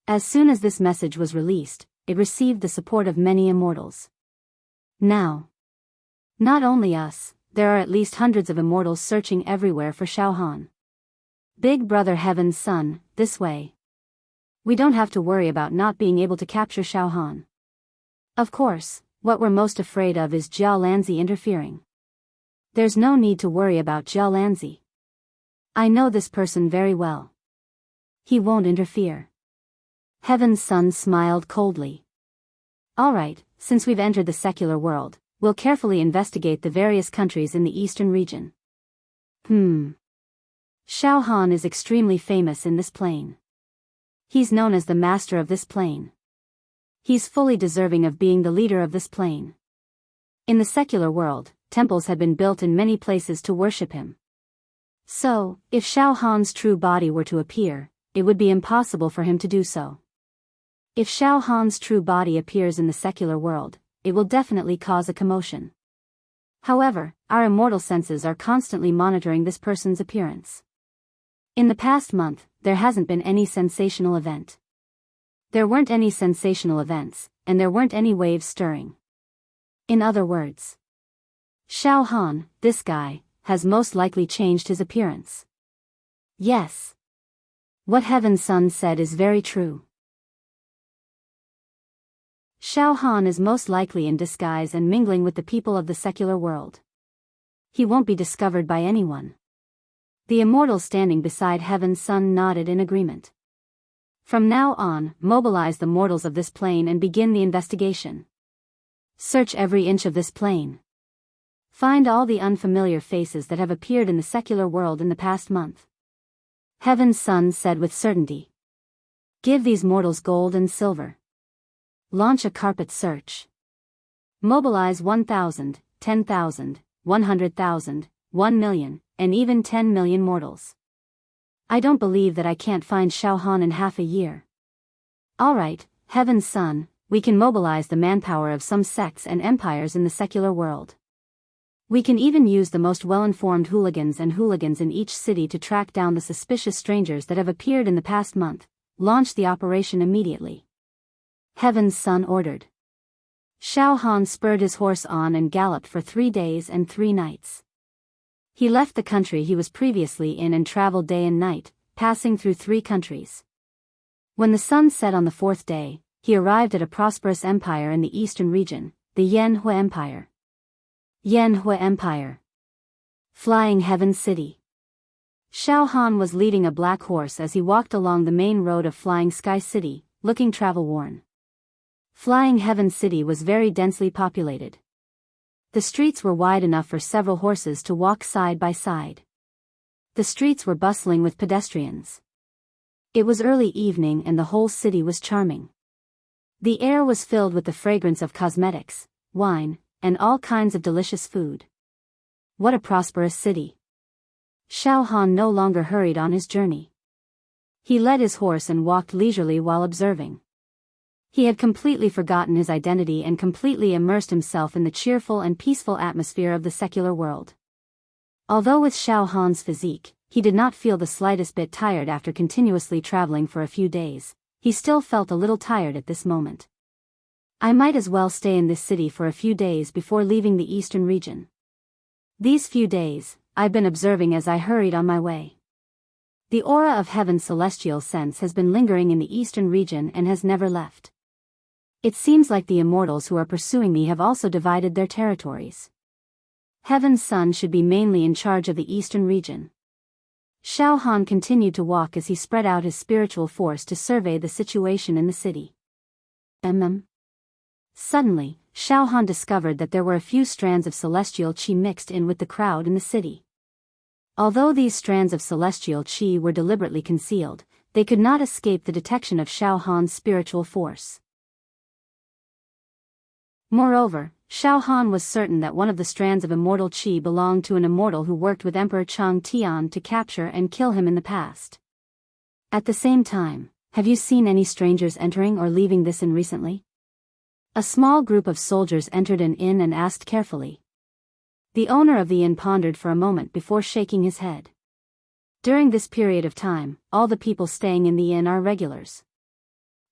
As soon as this message was released, it received the support of many immortals. Now, not only us, there are at least hundreds of immortals searching everywhere for Xiao Han. Big brother Heaven's Son, this way. We don't have to worry about not being able to capture Xiao Han. Of course, what we're most afraid of is Jialanzi interfering. There's no need to worry about Jialanzi. I know this person very well. He won't interfere. Heaven's Son smiled coldly. Alright, since we've entered the secular world, we'll carefully investigate the various countries in the eastern region. Xiao Han is extremely famous in this plane. He's known as the master of this plane. He's fully deserving of being the leader of this plane. In the secular world, temples had been built in many places to worship him. So, if Xiao Han's true body were to appear, it would be impossible for him to do so. If Xiao Han's true body appears in the secular world, it will definitely cause a commotion. However, our immortal senses are constantly monitoring this person's appearance. In the past month, there hasn't been any sensational event. There weren't any sensational events, and there weren't any waves stirring. In other words, Xiao Han, this guy, has most likely changed his appearance. Yes. What Heaven's Son said is very true. Xiao Han is most likely in disguise and mingling with the people of the secular world. He won't be discovered by anyone. The immortal standing beside Heaven's Son nodded in agreement. From now on, mobilize the mortals of this plane and begin the investigation. Search every inch of this plane. Find all the unfamiliar faces that have appeared in the secular world in the past month. Heaven's Son said with certainty. Give these mortals gold and silver. Launch a carpet search. Mobilize 1,000, 10,000, 100,000, 1 million, and even 10 million mortals. I don't believe that I can't find Xiao Han in half a year. Alright, Heaven's Son, we can mobilize the manpower of some sects and empires in the secular world. We can even use the most well-informed hooligans in each city to track down the suspicious strangers that have appeared in the past month. Launch the operation immediately. Heaven's Son ordered. Xiao Han spurred his horse on and galloped for 3 days and 3 nights. He left the country he was previously in and traveled day and night, passing through 3 countries. When the sun set on the 4th day, he arrived at a prosperous empire in the eastern region, the Jianghu Empire. Jianghu Empire. Flying Heaven City. Xiao Han was leading a black horse as he walked along the main road of Flying Sky City, looking travel-worn. Flying Heaven City was very densely populated. The streets were wide enough for several horses to walk side by side. The streets were bustling with pedestrians. It was early evening and the whole city was charming. The air was filled with the fragrance of cosmetics, wine, and all kinds of delicious food. What a prosperous city. Xiao Han no longer hurried on his journey. He led his horse and walked leisurely while observing. He had completely forgotten his identity and completely immersed himself in the cheerful and peaceful atmosphere of the secular world. Although with Xiao Han's physique, he did not feel the slightest bit tired after continuously traveling for a few days, he still felt a little tired at this moment. I might as well stay in this city for a few days before leaving the eastern region. These few days, I've been observing as I hurried on my way. The aura of Heaven's celestial sense has been lingering in the eastern region and has never left. It seems like the immortals who are pursuing me have also divided their territories. Heaven's Son should be mainly in charge of the eastern region. Xiao Han continued to walk as he spread out his spiritual force to survey the situation in the city. Suddenly, Xiao Han discovered that there were a few strands of celestial qi mixed in with the crowd in the city. Although these strands of celestial qi were deliberately concealed, they could not escape the detection of Xiao Han's spiritual force. Moreover, Xiao Han was certain that one of the strands of immortal qi belonged to an immortal who worked with Emperor Chang Tian to capture and kill him in the past. At the same time, have you seen any strangers entering or leaving this inn recently? A small group of soldiers entered an inn and asked carefully. The owner of the inn pondered for a moment before shaking his head. During this period of time, all the people staying in the inn are regulars.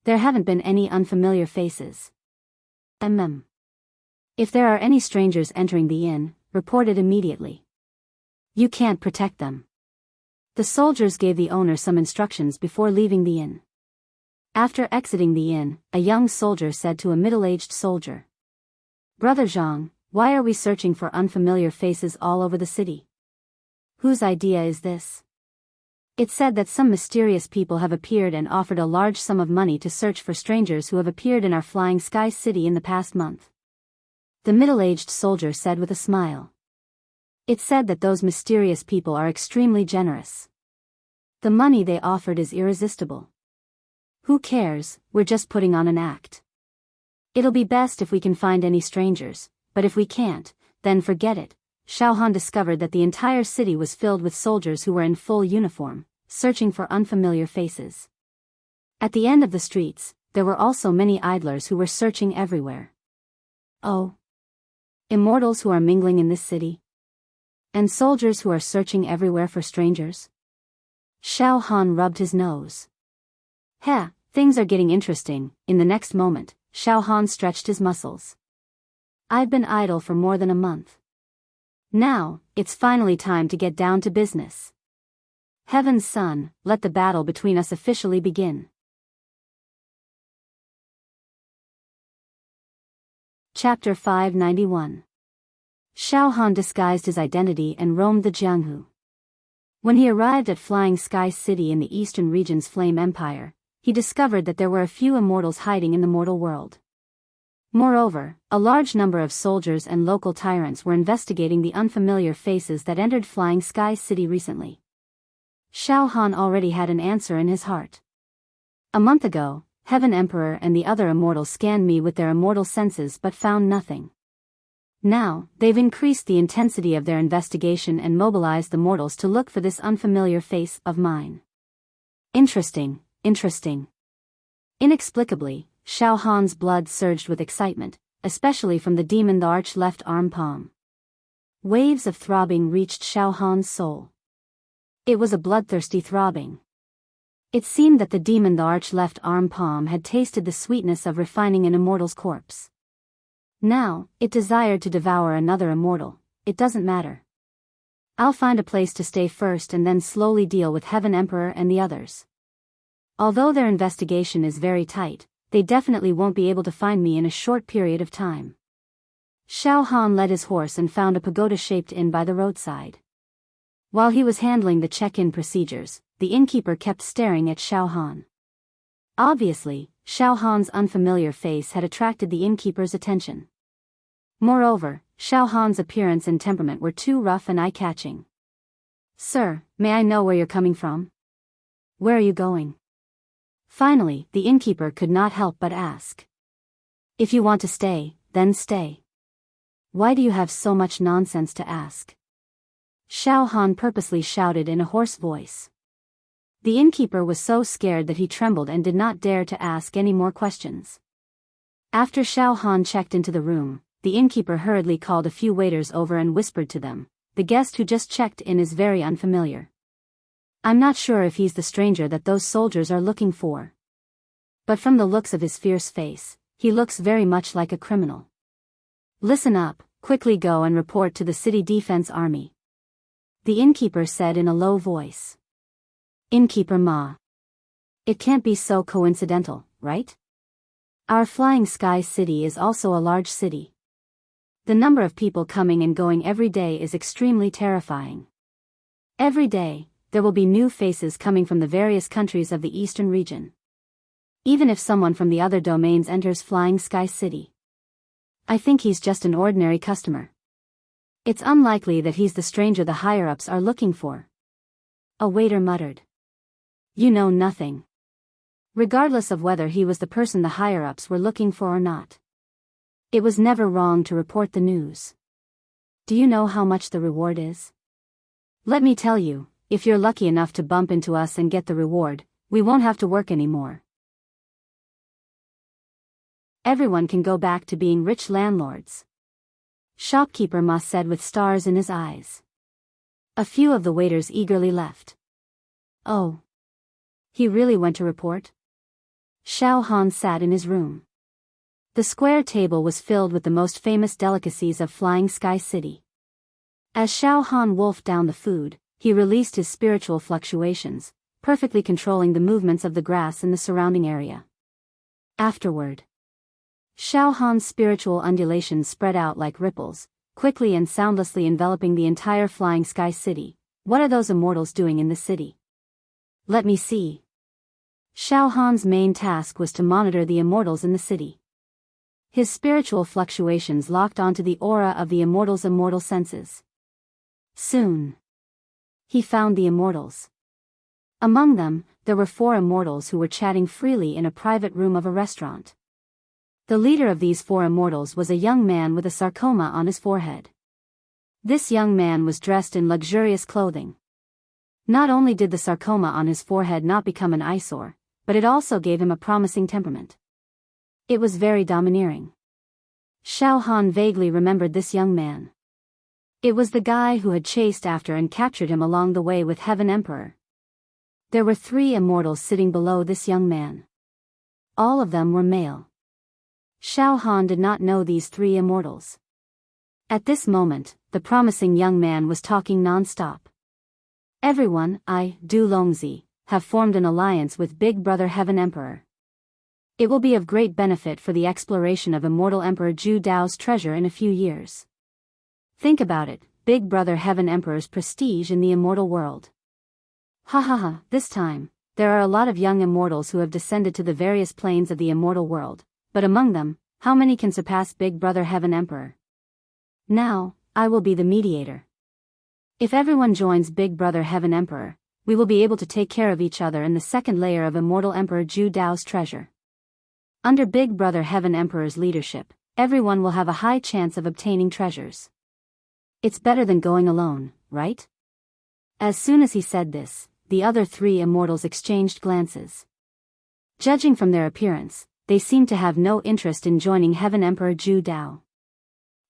There haven't been any unfamiliar faces. If there are any strangers entering the inn, report it immediately. You can't protect them. The soldiers gave the owner some instructions before leaving the inn. After exiting the inn, a young soldier said to a middle-aged soldier. Brother Zhang, why are we searching for unfamiliar faces all over the city? Whose idea is this? It's said that some mysterious people have appeared and offered a large sum of money to search for strangers who have appeared in our Flying Sky City in the past month. The middle-aged soldier said with a smile. It's said that those mysterious people are extremely generous. The money they offered is irresistible. Who cares, we're just putting on an act. It'll be best if we can find any strangers, but if we can't, then forget it. Xiao Han discovered that the entire city was filled with soldiers who were in full uniform, searching for unfamiliar faces. At the end of the streets, there were also many idlers who were searching everywhere. Oh. Immortals who are mingling in this city? And soldiers who are searching everywhere for strangers? Xiao Han rubbed his nose. Things are getting interesting. In the next moment, Xiao Han stretched his muscles. I've been idle for more than a month. Now, it's finally time to get down to business. Heaven's Son, let the battle between us officially begin. Chapter 591. Xiao Han disguised his identity and roamed the Jianghu. When he arrived at Flying Sky City in the eastern region's Flame Empire, he discovered that there were a few immortals hiding in the mortal world. Moreover, a large number of soldiers and local tyrants were investigating the unfamiliar faces that entered Flying Sky City recently. Xiao Han already had an answer in his heart. A month ago, Heaven Emperor and the other immortals scanned me with their immortal senses but found nothing. Now, they've increased the intensity of their investigation and mobilized the mortals to look for this unfamiliar face of mine. Interesting. Inexplicably, Xiao Han's blood surged with excitement, especially from the demon the arch left arm palm. Waves of throbbing reached Xiao Han's soul. It was a bloodthirsty throbbing. It seemed that the demon the arch left arm palm had tasted the sweetness of refining an immortal's corpse. Now, it desired to devour another immortal. It doesn't matter. I'll find a place to stay first and then slowly deal with Heaven Emperor and the others. Although their investigation is very tight, they definitely won't be able to find me in a short period of time. Xiao Han led his horse and found a pagoda-shaped inn by the roadside. While he was handling the check-in procedures, the innkeeper kept staring at Xiao Han. Obviously, Xiao Han's unfamiliar face had attracted the innkeeper's attention. Moreover, Xiao Han's appearance and temperament were too rough and eye-catching. "Sir, may I know where you're coming from? Where are you going?" Finally, the innkeeper could not help but ask. "If you want to stay, then stay. Why do you have so much nonsense to ask?" Xiao Han purposely shouted in a hoarse voice. The innkeeper was so scared that he trembled and did not dare to ask any more questions. After Xiao Han checked into the room, the innkeeper hurriedly called a few waiters over and whispered to them, "The guest who just checked in is very unfamiliar. I'm not sure if he's the stranger that those soldiers are looking for. But from the looks of his fierce face, he looks very much like a criminal. Listen up, quickly go and report to the city defense army," the innkeeper said in a low voice. "Innkeeper Ma. It can't be so coincidental, right? Our Flying Sky City is also a large city. The number of people coming and going every day is extremely terrifying. Every day, there will be new faces coming from the various countries of the eastern region. Even if someone from the other domains enters Flying Sky City, I think he's just an ordinary customer. It's unlikely that he's the stranger the higher-ups are looking for." A waiter muttered. "You know nothing." Regardless of whether he was the person the higher-ups were looking for or not, it was never wrong to report the news. "Do you know how much the reward is? Let me tell you, if you're lucky enough to bump into us and get the reward, we won't have to work anymore. Everyone can go back to being rich landlords," shopkeeper Ma said with stars in his eyes. A few of the waiters eagerly left. "Oh. He really went to report?" Xiao Han sat in his room. The square table was filled with the most famous delicacies of Flying Sky City. As Xiao Han wolfed down the food, he released his spiritual fluctuations, perfectly controlling the movements of the grass in the surrounding area. Afterward, Xiao Han's spiritual undulations spread out like ripples, quickly and soundlessly enveloping the entire Flying Sky City. "What are those immortals doing in the city? Let me see." Xiao Han's main task was to monitor the immortals in the city. His spiritual fluctuations locked onto the aura of the immortals' immortal senses. Soon, he found the immortals. Among them, there were 4 immortals who were chatting freely in a private room of a restaurant. The leader of these 4 immortals was a young man with a sarcoma on his forehead. This young man was dressed in luxurious clothing. Not only did the sarcoma on his forehead not become an eyesore, but it also gave him a promising temperament. It was very domineering. Xiao Han vaguely remembered this young man. It was the guy who had chased after and captured him along the way with Heaven Emperor. There were 3 immortals sitting below this young man. All of them were male. Xiao Han did not know these 3 immortals. At this moment, the promising young man was talking non-stop. "Everyone, I, Du Longzi, have formed an alliance with Big Brother Heaven Emperor. It will be of great benefit for the exploration of immortal Emperor Zhu Dao's treasure in a few years. Think about it, Big Brother Heaven Emperor's prestige in the immortal world. Ha ha ha, this time, there are a lot of young immortals who have descended to the various planes of the immortal world, but among them, how many can surpass Big Brother Heaven Emperor? Now, I will be the mediator. If everyone joins Big Brother Heaven Emperor, we will be able to take care of each other in the second layer of immortal Emperor Zhu Dao's treasure. Under Big Brother Heaven Emperor's leadership, everyone will have a high chance of obtaining treasures. It's better than going alone, right? As soon as he said this, the other three immortals exchanged glances. Judging from their appearance, they seemed to have no interest in joining Heaven Emperor Zhu Dao.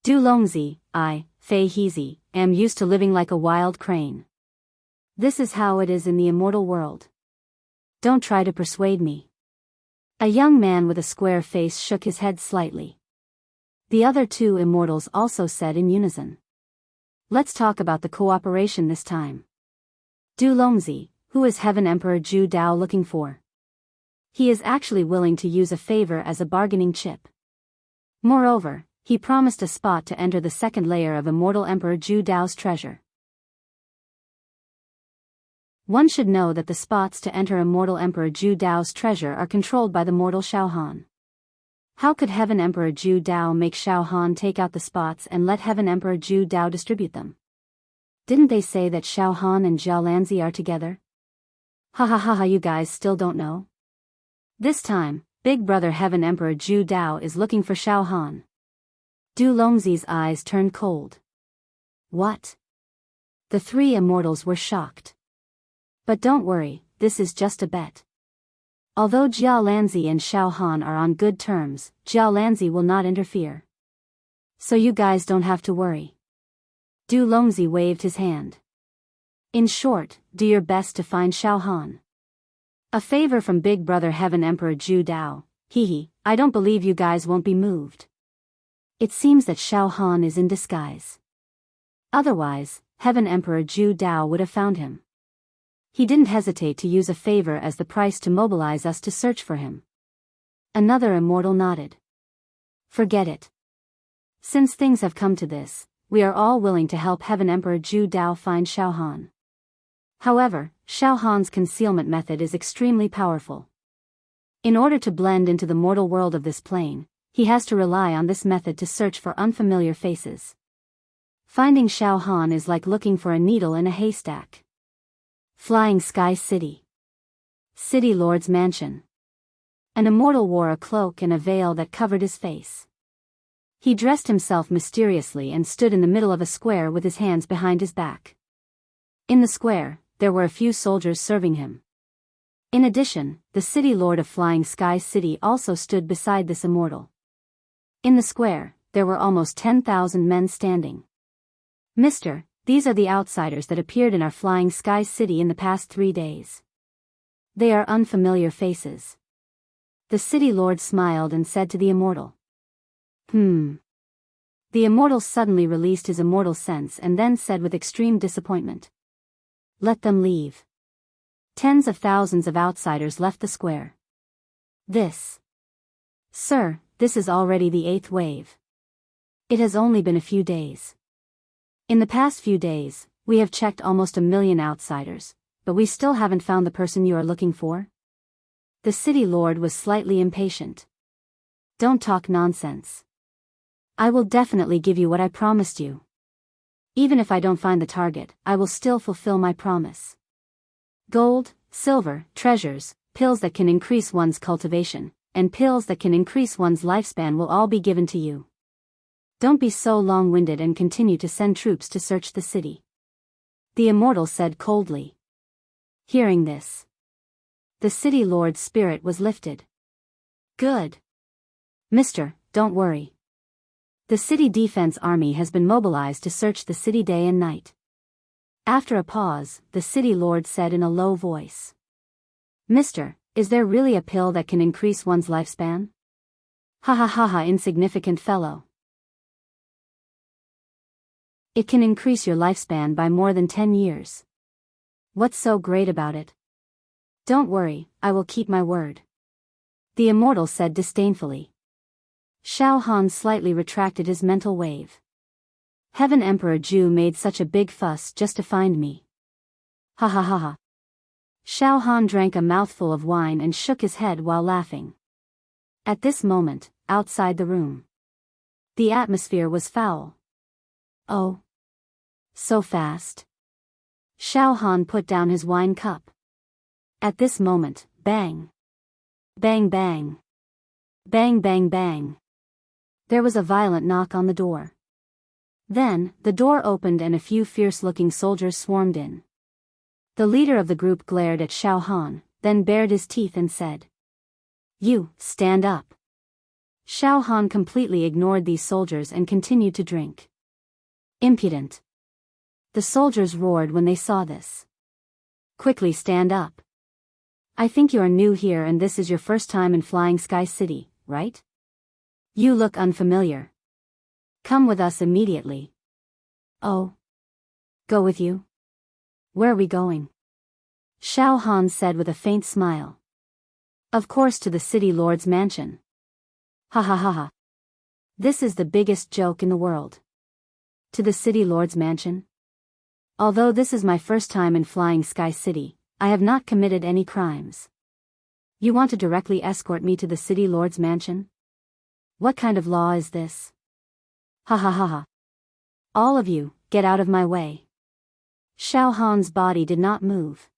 Du Longzi, I, Fei Heezy, am used to living like a wild crane. This is how it is in the immortal world. Don't try to persuade me. A young man with a square face shook his head slightly. The other two immortals also said in unison. Let's talk about the cooperation this time. Du Longzi, who is Heaven Emperor Zhu Dao looking for? He is actually willing to use a favor as a bargaining chip. Moreover, he promised a spot to enter the second layer of immortal Emperor Zhu Dao's treasure. One should know that the spots to enter immortal Emperor Zhu Dao's treasure are controlled by the mortal Xiao Han. How could Heaven Emperor Zhu Dao make Xiao Han take out the spots and let Heaven Emperor Zhu Dao distribute them? Didn't they say that Xiao Han and Jiao Lanzi are together? Ha ha ha ha, you guys still don't know? This time, Big Brother Heaven Emperor Zhu Dao is looking for Xiao Han. Du Longzi's eyes turned cold. What? The three immortals were shocked. But don't worry, this is just a bet. Although Jiao Lanzi and Xiao Han are on good terms, Jiao Lanzi will not interfere. So you guys don't have to worry. Du Longzi waved his hand. In short, do your best to find Xiao Han. A favor from Big Brother Heaven Emperor Zhu Dao, hee, I don't believe you guys won't be moved. It seems that Xiao Han is in disguise. Otherwise, Heaven Emperor Zhu Dao would have found him. He didn't hesitate to use a favor as the price to mobilize us to search for him. Another immortal nodded. Forget it. Since things have come to this, we are all willing to help Heaven Emperor Zhu Dao find Xiao Han. However, Xiao Han's concealment method is extremely powerful. In order to blend into the mortal world of this plane, he has to rely on this method to search for unfamiliar faces. Finding Xiao Han is like looking for a needle in a haystack. Flying Sky City. City Lord's mansion. An immortal wore a cloak and a veil that covered his face. He dressed himself mysteriously and stood in the middle of a square with his hands behind his back. In the square, there were a few soldiers serving him. In addition, the City Lord of Flying Sky City also stood beside this immortal. In the square, there were almost 10,000 men standing. Mister, these are the outsiders that appeared in our Flying Sky City in the past 3 days. They are unfamiliar faces. The City Lord smiled and said to the immortal. The immortal suddenly released his immortal sense and then said with extreme disappointment. Let them leave. Tens of thousands of outsiders left the square. Sir, this is already the 8th wave. It has only been a few days. In the past few days, we have checked almost 1 million outsiders, but we still haven't found the person you are looking for. The City Lord was slightly impatient. Don't talk nonsense. I will definitely give you what I promised you. Even if I don't find the target, I will still fulfill my promise. Gold, silver, treasures, pills that can increase one's cultivation, and pills that can increase one's lifespan will all be given to you. Don't be so long-winded and continue to send troops to search the city. The immortal said coldly. Hearing this, the City Lord's spirit was lifted. Good. Mister, don't worry. The city defense army has been mobilized to search the city day and night. After a pause, the City Lord said in a low voice. Mister, is there really a pill that can increase one's lifespan? Ha ha ha ha, insignificant fellow. It can increase your lifespan by more than 10 years. What's so great about it? Don't worry, I will keep my word. the immortal said disdainfully. Xiao Han slightly retracted his mental wave. Heaven Emperor Zhu made such a big fuss just to find me. Ha ha ha ha. Xiao Han drank a mouthful of wine and shook his head while laughing. At this moment, outside the room, the atmosphere was foul. Oh. So fast. Xiao Han put down his wine cup. At this moment, bang. Bang bang. Bang bang bang. There was a violent knock on the door. Then, the door opened and a few fierce-looking soldiers swarmed in. The leader of the group glared at Xiao Han, then bared his teeth and said, "You, stand up." Xiao Han completely ignored these soldiers and continued to drink. Impudent. The soldiers roared when they saw this. Quickly stand up. I think you are new here and this is your first time in Flying Sky City, right? You look unfamiliar. Come with us immediately. Oh. Go with you? Where are we going? Xiao Han said with a faint smile. Of course to the city lord's mansion. Ha ha ha ha. This is the biggest joke in the world. To the city lord's mansion? Although this is my first time in Flying Sky City, I have not committed any crimes. You want to directly escort me to the city lord's mansion? What kind of law is this? Ha ha ha ha. All of you, get out of my way. Xiao Han's body did not move.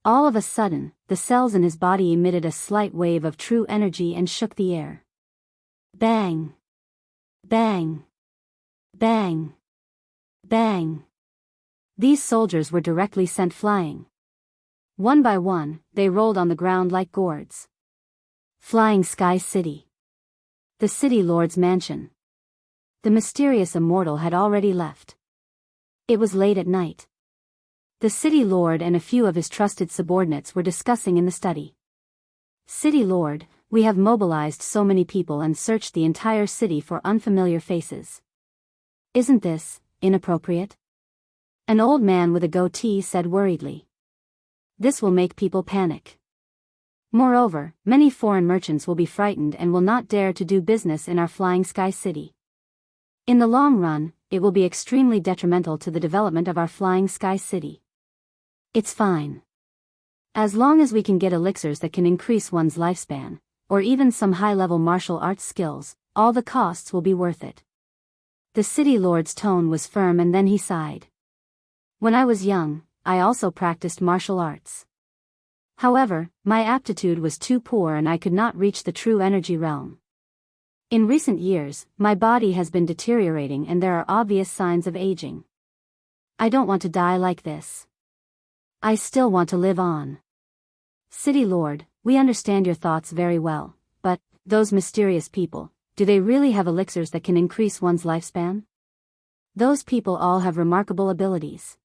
All of a sudden, the cells in his body emitted a slight wave of true energy and shook the air. Bang. Bang. Bang. Bang. These soldiers were directly sent flying. One by one, they rolled on the ground like gourds. Flying Sky City. The city lord's mansion. The mysterious immortal had already left. It was late at night. The city lord and a few of his trusted subordinates were discussing in the study. City lord, we have mobilized so many people and searched the entire city for unfamiliar faces. Isn't this inappropriate? An old man with a goatee said worriedly. This will make people panic. Moreover, many foreign merchants will be frightened and will not dare to do business in our Flying Sky City. In the long run, it will be extremely detrimental to the development of our Flying Sky City. It's fine. As long as we can get elixirs that can increase one's lifespan, or even some high-level martial arts skills, all the costs will be worth it. The city lord's tone was firm and then he sighed. When I was young, I also practiced martial arts. However, my aptitude was too poor and I could not reach the true energy realm. In recent years, my body has been deteriorating and there are obvious signs of aging. I don't want to die like this. I still want to live on. City Lord, we understand your thoughts very well, but, those mysterious people, do they really have elixirs that can increase one's lifespan? Those people all have remarkable abilities.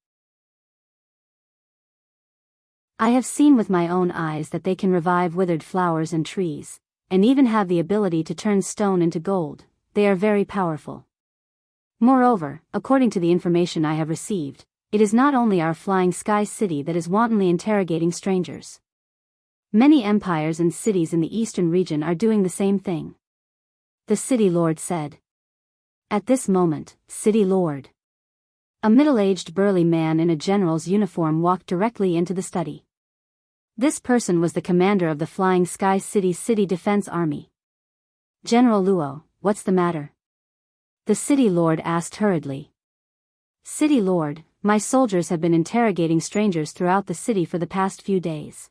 I have seen with my own eyes that they can revive withered flowers and trees, and even have the ability to turn stone into gold. They are very powerful. Moreover, according to the information I have received, it is not only our Flying Sky City that is wantonly interrogating strangers. Many empires and cities in the eastern region are doing the same thing. The city lord said. At this moment, City Lord. A middle-aged burly man in a general's uniform walked directly into the study. This person was the commander of the Flying Sky City City Defense Army. General Luo, what's the matter? The city lord asked hurriedly. City Lord, my soldiers have been interrogating strangers throughout the city for the past few days.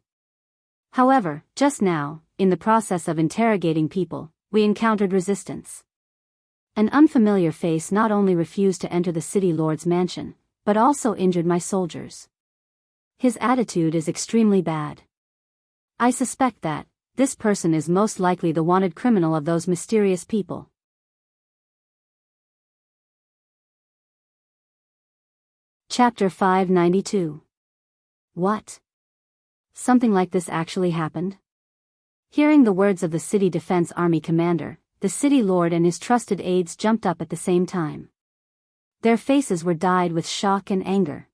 However, just now, in the process of interrogating people, we encountered resistance. An unfamiliar face not only refused to enter the city lord's mansion, but also injured my soldiers. His attitude is extremely bad. I suspect that this person is most likely the wanted criminal of those mysterious people. Chapter 592. What? Something like this actually happened? Hearing the words of the City Defense Army commander, the city lord and his trusted aides jumped up at the same time. Their faces were dyed with shock and anger.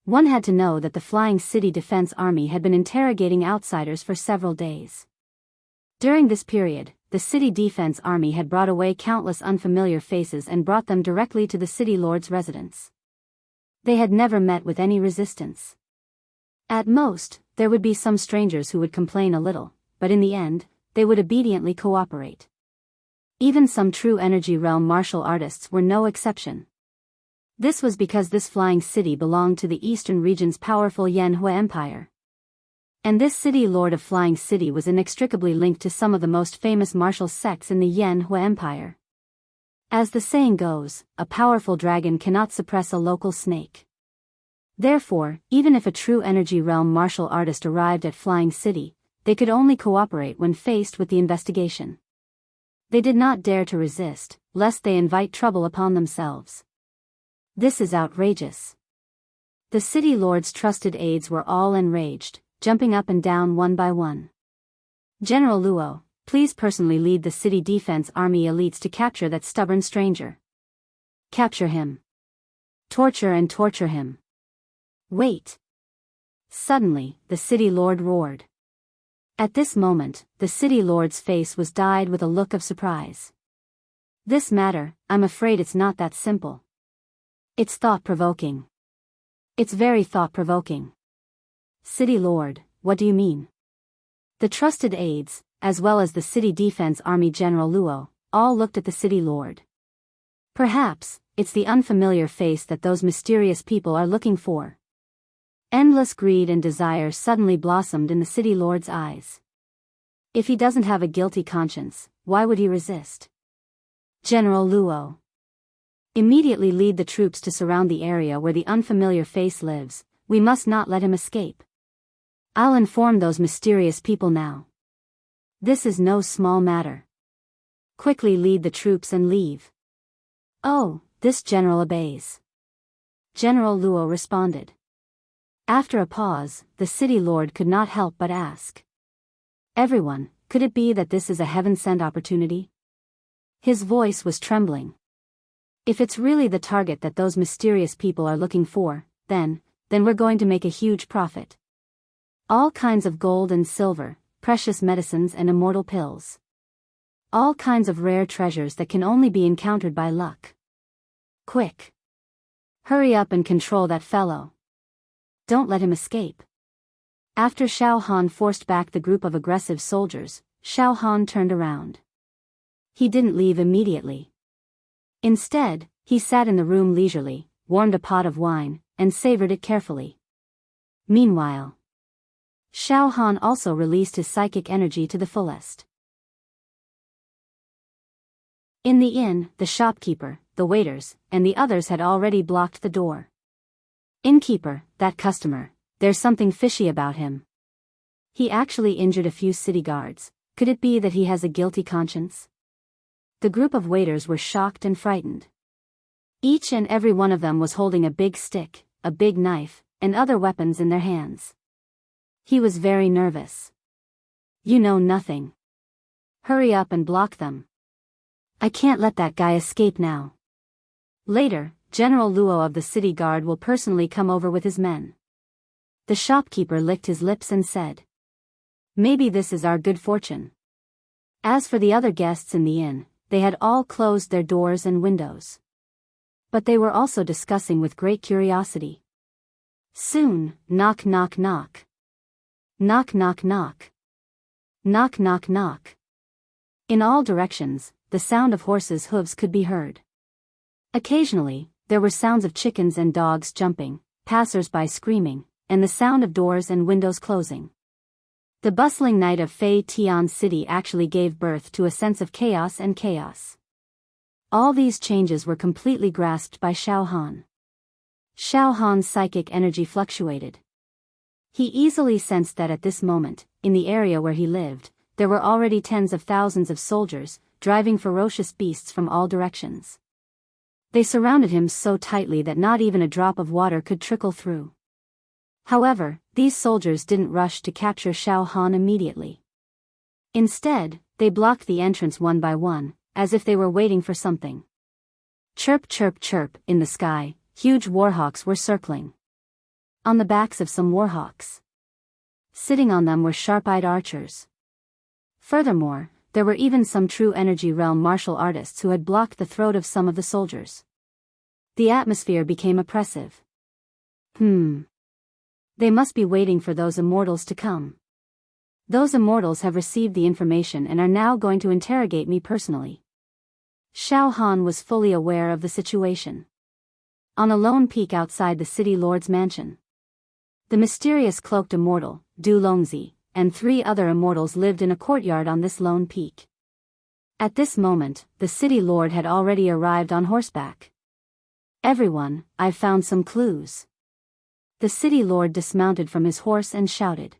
One had to know that the Flying City Defense Army had been interrogating outsiders for several days. During this period, the city defense army had brought away countless unfamiliar faces and brought them directly to the city lord's residence. They had never met with any resistance. At most, there would be some strangers who would complain a little, but in the end, they would obediently cooperate. Even some true energy realm martial artists were no exception. This was because this flying city belonged to the eastern region's powerful Jianghu Empire. And this city lord of Flying City was inextricably linked to some of the most famous martial sects in the Jianghu Empire. As the saying goes, a powerful dragon cannot suppress a local snake. Therefore, even if a true energy realm martial artist arrived at Flying City, they could only cooperate when faced with the investigation. They did not dare to resist, lest they invite trouble upon themselves. This is outrageous. The city lord's trusted aides were all enraged, jumping up and down one by one. General Luo, please personally lead the city defense army elites to capture that stubborn stranger. Capture him. Torture and torture him. Wait. Suddenly, the city lord roared. At this moment, the city lord's face was dyed with a look of surprise. This matter, I'm afraid it's not that simple. It's thought-provoking. It's very thought-provoking. City lord, what do you mean? The trusted aides, as well as the city defense army General Luo, all looked at the city lord. Perhaps, it's the unfamiliar face that those mysterious people are looking for. Endless greed and desire suddenly blossomed in the city lord's eyes. If he doesn't have a guilty conscience, why would he resist? General Luo. Immediately lead the troops to surround the area where the unfamiliar face lives. We must not let him escape. I'll inform those mysterious people now. This is no small matter. Quickly lead the troops and leave. Oh, this general obeys. General Luo responded. After a pause, the city lord could not help but ask. Everyone, could it be that this is a heaven-sent opportunity? His voice was trembling. If it's really the target that those mysterious people are looking for, then we're going to make a huge profit. All kinds of gold and silver, precious medicines and immortal pills. All kinds of rare treasures that can only be encountered by luck. Quick. Hurry up and control that fellow. Don't let him escape. After Xiao Han forced back the group of aggressive soldiers, Xiao Han turned around. He didn't leave immediately. Instead, he sat in the room leisurely, warmed a pot of wine, and savored it carefully. Meanwhile, Xiao Han also released his psychic energy to the fullest. In the inn, the shopkeeper, the waiters, and the others had already blocked the door. Innkeeper, that customer, there's something fishy about him. He actually injured a few city guards. Could it be that he has a guilty conscience? The group of waiters were shocked and frightened. Each and every one of them was holding a big stick, a big knife, and other weapons in their hands. He was very nervous. You know nothing. Hurry up and block them. I can't let that guy escape now. Later, General Luo of the city guard will personally come over with his men. The shopkeeper licked his lips and said, maybe this is our good fortune. As for the other guests in the inn, they had all closed their doors and windows. But they were also discussing with great curiosity. Soon, knock knock knock. Knock knock knock. Knock knock knock. In all directions, the sound of horses' hooves could be heard. Occasionally, there were sounds of chickens and dogs jumping, passers-by screaming, and the sound of doors and windows closing. The bustling night of Fei Tian City actually gave birth to a sense of chaos and chaos. All these changes were completely grasped by Xiao Han. Xiao Han's psychic energy fluctuated. He easily sensed that at this moment, in the area where he lived, there were already tens of thousands of soldiers, driving ferocious beasts from all directions. They surrounded him so tightly that not even a drop of water could trickle through. However, these soldiers didn't rush to capture Xiao Han immediately. Instead, they blocked the entrance one by one, as if they were waiting for something. Chirp chirp chirp, in the sky, huge warhawks were circling. On the backs of some warhawks, sitting on them were sharp-eyed archers. Furthermore, there were even some true energy realm martial artists who had blocked the throat of some of the soldiers. The atmosphere became oppressive. They must be waiting for those immortals to come. Those immortals have received the information and are now going to interrogate me personally. Xiao Han was fully aware of the situation. On a lone peak outside the city lord's mansion, the mysterious cloaked immortal, Du Longzi, and 3 other immortals lived in a courtyard on this lone peak. At this moment, the city lord had already arrived on horseback. "Everyone, I've found some clues." The city lord dismounted from his horse and shouted.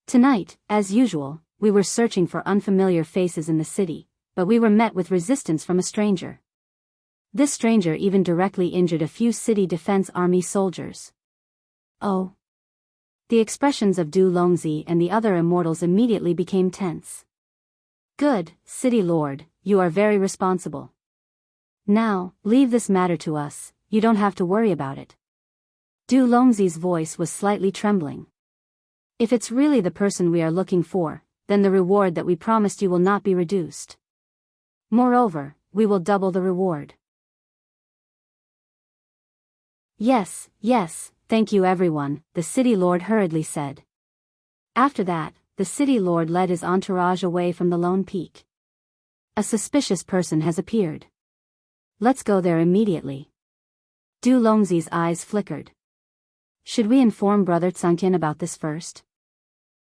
"Tonight, as usual, we were searching for unfamiliar faces in the city, but we were met with resistance from a stranger. This stranger even directly injured a few city defense army soldiers." "Oh." The expressions of Du Longzi and the other immortals immediately became tense. "Good, city lord, you are very responsible. Now, leave this matter to us, you don't have to worry about it." Du Longzi's voice was slightly trembling. "If it's really the person we are looking for, then the reward that we promised you will not be reduced. Moreover, we will double the reward." Yes, thank you everyone," the city lord hurriedly said. After that, the city lord led his entourage away from the lone peak. "A suspicious person has appeared. Let's go there immediately." Du Longzi's eyes flickered. "Should we inform Brother Tranquil about this first?"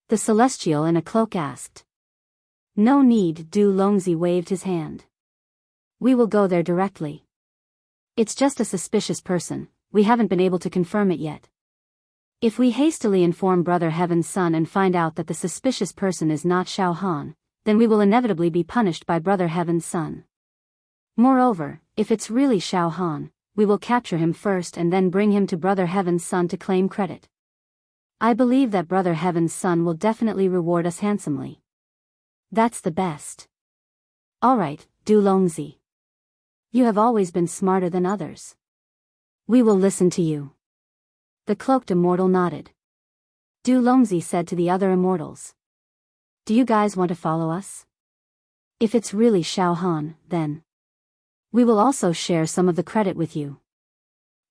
the celestial in a cloak asked. "No need," Du Longzi waved his hand. "We will go there directly. It's just a suspicious person, we haven't been able to confirm it yet. If we hastily inform Brother Heaven's Son and find out that the suspicious person is not Xiao Han, then we will inevitably be punished by Brother Heaven's Son. Moreover, if it's really Xiao Han, we will capture him first and then bring him to Brother Heaven's Son to claim credit. I believe that Brother Heaven's Son will definitely reward us handsomely. That's the best." "Alright, Du Longzi. You have always been smarter than others. We will listen to you." The cloaked immortal nodded. Du Longzi said to the other immortals, "Do you guys want to follow us? If it's really Xiao Han, then we will also share some of the credit with you."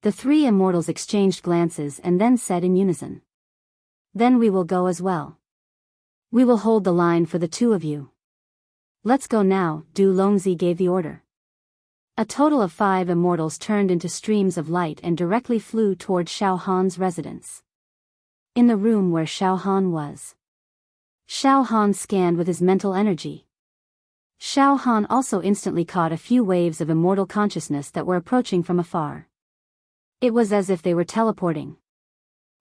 The 3 immortals exchanged glances and then said in unison, "Then we will go as well. We will hold the line for the 2 of you. Let's go now," Du Longzi gave the order. A total of 5 immortals turned into streams of light and directly flew toward Xiao Han's residence. In the room where Xiao Han was, Xiao Han scanned with his mental energy. Xiao Han also instantly caught a few waves of immortal consciousness that were approaching from afar. It was as if they were teleporting.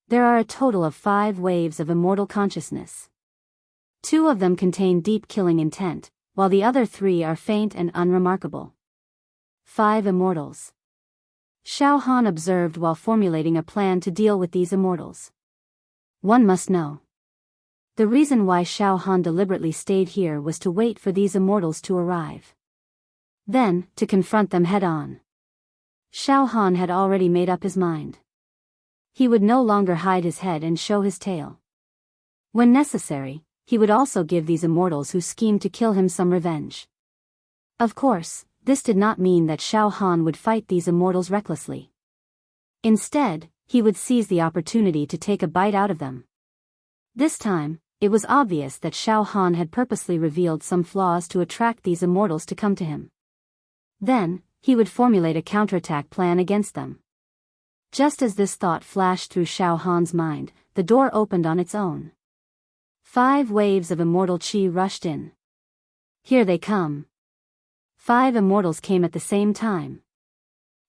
There are a total of 5 waves of immortal consciousness. 2 of them contain deep killing intent, while the other 3 are faint and unremarkable. 5 immortals. Xiao Han observed while formulating a plan to deal with these immortals. One must know. The reason why Xiao Han deliberately stayed here was to wait for these immortals to arrive. Then, to confront them head-on. Xiao Han had already made up his mind. He would no longer hide his head and show his tail. When necessary, he would also give these immortals who schemed to kill him some revenge. Of course, this did not mean that Xiao Han would fight these immortals recklessly. Instead, he would seize the opportunity to take a bite out of them. This time, it was obvious that Xiao Han had purposely revealed some flaws to attract these immortals to come to him. Then, he would formulate a counterattack plan against them. Just as this thought flashed through Xiao Han's mind, the door opened on its own. 5 waves of immortal chi rushed in. Here they come. 5 immortals came at the same time.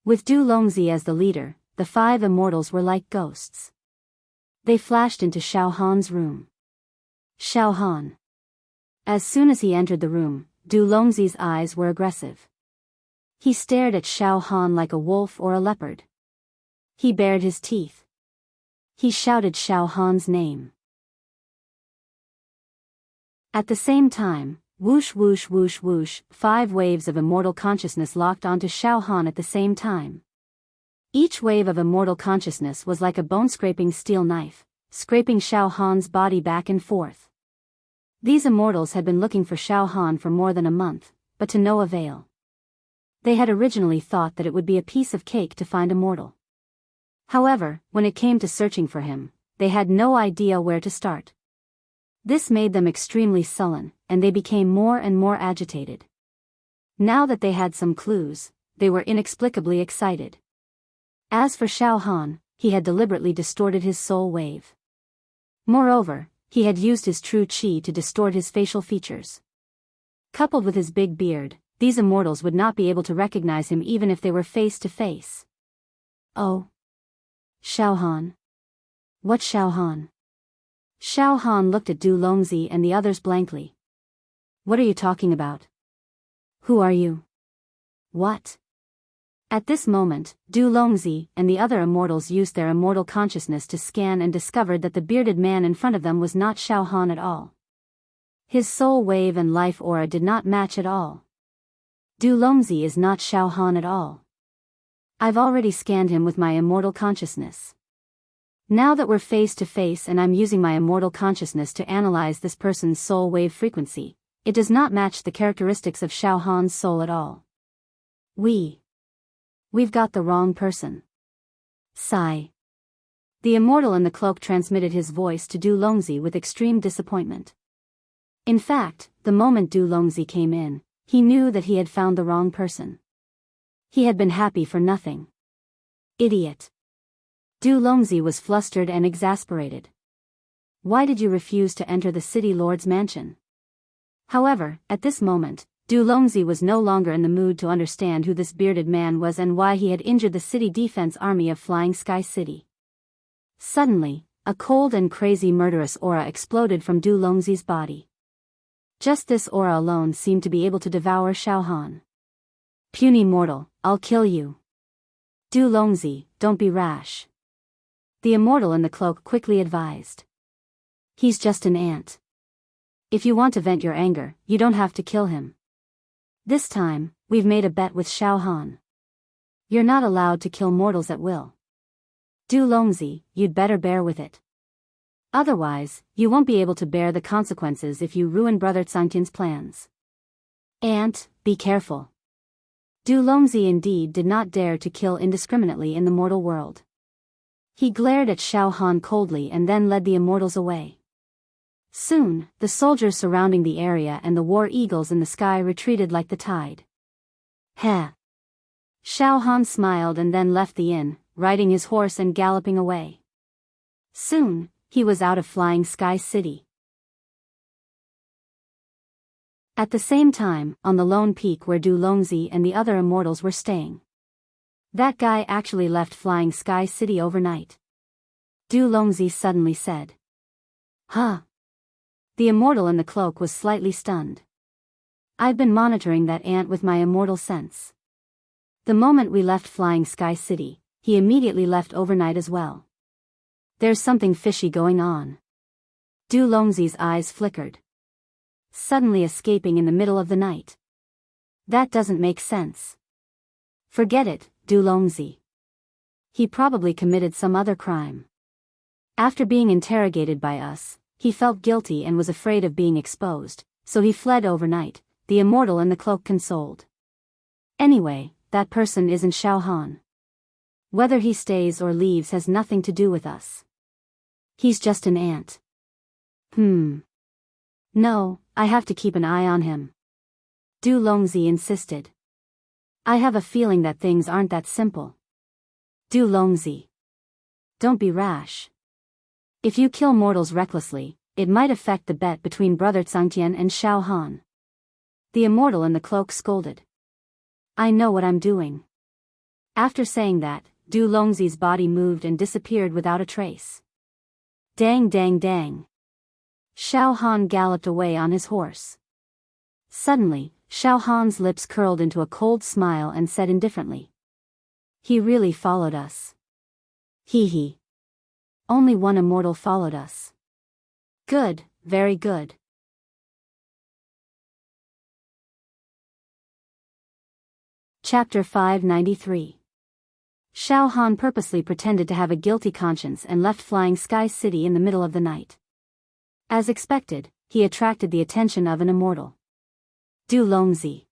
With Du Longzi as the leader, the 5 immortals were like ghosts. They flashed into Xiao Han's room. Xiao Han. As soon as he entered the room, Du Longzi's eyes were aggressive. He stared at Xiao Han like a wolf or a leopard. He bared his teeth. He shouted Xiao Han's name. At the same time, whoosh whoosh whoosh whoosh, 5 waves of immortal consciousness locked onto Xiao Han at the same time. Each wave of immortal consciousness was like a bone-scraping steel knife, scraping Xiao Han's body back and forth. These immortals had been looking for Xiao Han for more than a month, but to no avail. They had originally thought that it would be a piece of cake to find a mortal. However, when it came to searching for him, they had no idea where to start. This made them extremely sullen, and they became more and more agitated. Now that they had some clues, they were inexplicably excited. As for Xiao Han, he had deliberately distorted his soul wave. Moreover, he had used his true qi to distort his facial features. Coupled with his big beard, these immortals would not be able to recognize him even if they were face to face. Oh. Xiao Han. What Xiao Han? Xiao Han looked at Du Longzi and the others blankly. What are you talking about? Who are you? What? At this moment, Du Longzi and the other immortals used their immortal consciousness to scan and discovered that the bearded man in front of them was not Xiao Han at all. His soul wave and life aura did not match at all. Du Longzi is not Xiao Han at all. I've already scanned him with my immortal consciousness. Now that we're face to face and I'm using my immortal consciousness to analyze this person's soul wave frequency, it does not match the characteristics of Xiao Han's soul at all. We've got the wrong person. Sigh. The immortal in the cloak transmitted his voice to Du Longzi with extreme disappointment. In fact, the moment Du Longzi came in, he knew that he had found the wrong person. He had been happy for nothing. Idiot. Du Longzi was flustered and exasperated. Why did you refuse to enter the city lord's mansion? However, at this moment, Du Longzi was no longer in the mood to understand who this bearded man was and why he had injured the city defense army of Flying Sky City. Suddenly, a cold and crazy murderous aura exploded from Du Longzi's body. Just this aura alone seemed to be able to devour Xiao Han. Puny mortal, I'll kill you. Du Longzi, don't be rash. The immortal in the cloak quickly advised. He's just an ant. If you want to vent your anger, you don't have to kill him. This time, we've made a bet with Xiao Han. You're not allowed to kill mortals at will. Du Longzi, you'd better bear with it. Otherwise, you won't be able to bear the consequences if you ruin Brother Xianxia's plans. Ant, be careful. Du Longzi indeed did not dare to kill indiscriminately in the mortal world. He glared at Xiao Han coldly and then led the immortals away. Soon, the soldiers surrounding the area and the war eagles in the sky retreated like the tide. Heh. Xiao Han smiled and then left the inn, riding his horse and galloping away. Soon, he was out of Flying Sky City. At the same time, on the lone peak where Du Longzi and the other immortals were staying. That guy actually left Flying Sky City overnight. Du Longzi suddenly said. Huh? The immortal in the cloak was slightly stunned. I've been monitoring that ant with my immortal sense. The moment we left Flying Sky City, he immediately left overnight as well. There's something fishy going on. Du Longzi's eyes flickered. Suddenly escaping in the middle of the night. That doesn't make sense. Forget it, Du Longzi. He probably committed some other crime. After being interrogated by us, he felt guilty and was afraid of being exposed, so he fled overnight, the immortal in the cloak consoled. Anyway, that person isn't Xiao Han. Whether he stays or leaves has nothing to do with us. He's just an ant. No, I have to keep an eye on him. Du Longzi insisted. I have a feeling that things aren't that simple. Du Longzi. Don't be rash. If you kill mortals recklessly, it might affect the bet between Brother Xianxia and Xiao Han. The immortal in the cloak scolded. I know what I'm doing. After saying that, Du Longzi's body moved and disappeared without a trace. Dang dang dang. Xiao Han galloped away on his horse. Suddenly, Xiao Han's lips curled into a cold smile and said indifferently. He really followed us. Hee hee. Only one immortal followed us. Good, very good. Chapter 593. Xiao Han purposely pretended to have a guilty conscience and left Flying Sky City in the middle of the night. As expected, he attracted the attention of an immortal. Du Longzi.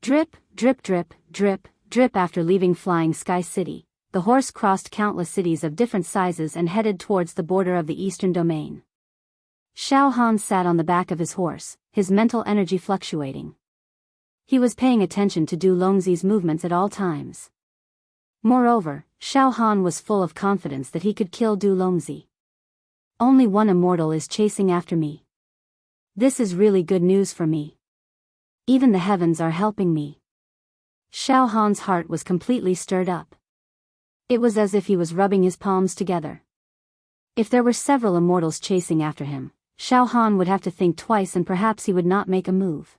Drip, drip, drip, drip, drip. After leaving Flying Sky City, the horse crossed countless cities of different sizes and headed towards the border of the eastern domain. Xiao Han sat on the back of his horse, his mental energy fluctuating. He was paying attention to Du Longzi's movements at all times. Moreover, Xiao Han was full of confidence that he could kill Du Longzi. Only one immortal is chasing after me. This is really good news for me. Even the heavens are helping me. Xiao Han's heart was completely stirred up. It was as if he was rubbing his palms together. If there were several immortals chasing after him, Xiao Han would have to think twice and perhaps he would not make a move.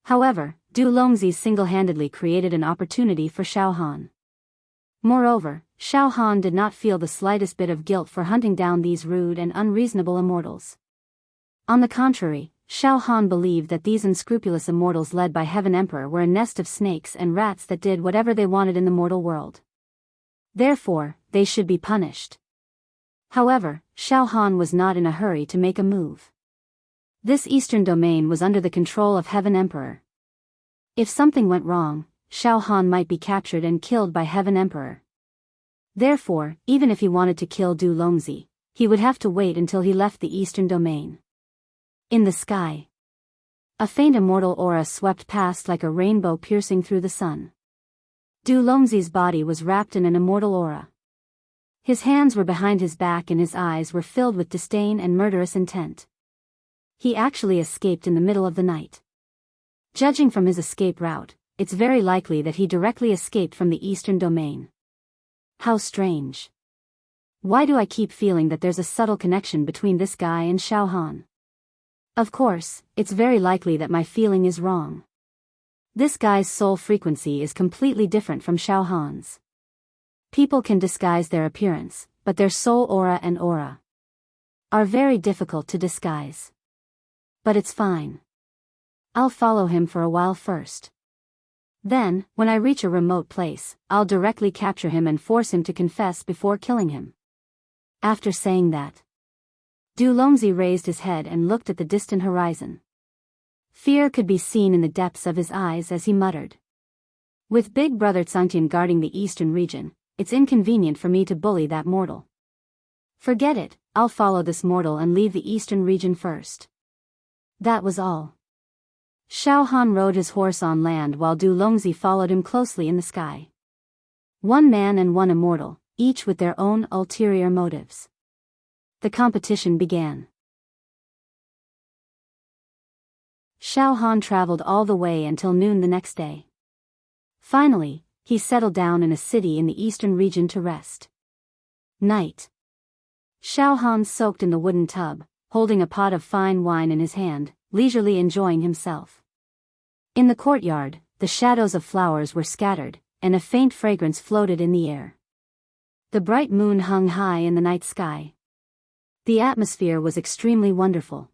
However, Du Longzi single-handedly created an opportunity for Xiao Han. Moreover, Xiao Han did not feel the slightest bit of guilt for hunting down these rude and unreasonable immortals. On the contrary, Xiao Han believed that these unscrupulous immortals led by Heaven Emperor were a nest of snakes and rats that did whatever they wanted in the mortal world. Therefore, they should be punished. However, Xiao Han was not in a hurry to make a move. This eastern domain was under the control of Heaven Emperor. If something went wrong, Xiao Han might be captured and killed by Heaven Emperor. Therefore, even if he wanted to kill Du Longzi, he would have to wait until he left the eastern domain. In the sky, a faint immortal aura swept past like a rainbow piercing through the sun. Du Longzi's body was wrapped in an immortal aura. His hands were behind his back and his eyes were filled with disdain and murderous intent. He actually escaped in the middle of the night. Judging from his escape route, it's very likely that he directly escaped from the eastern domain. How strange. Why do I keep feeling that there's a subtle connection between this guy and Xiao Han? Of course, it's very likely that my feeling is wrong. This guy's soul frequency is completely different from Xiao Han's. People can disguise their appearance, but their soul aura and aura are very difficult to disguise. But it's fine. I'll follow him for a while first. Then, when I reach a remote place, I'll directly capture him and force him to confess before killing him. After saying that, Du Longzi raised his head and looked at the distant horizon. Fear could be seen in the depths of his eyes as he muttered. With Big Brother Xianxia guarding the eastern region, it's inconvenient for me to bully that mortal. Forget it, I'll follow this mortal and leave the eastern region first. That was all. Xiao Han rode his horse on land while Du Longzi followed him closely in the sky. One man and one immortal, each with their own ulterior motives. The competition began. Xiao Han traveled all the way until noon the next day. Finally, he settled down in a city in the eastern region to rest. Night. Xiao Han soaked in the wooden tub, holding a pot of fine wine in his hand, leisurely enjoying himself. In the courtyard, the shadows of flowers were scattered, and a faint fragrance floated in the air. The bright moon hung high in the night sky. The atmosphere was extremely wonderful.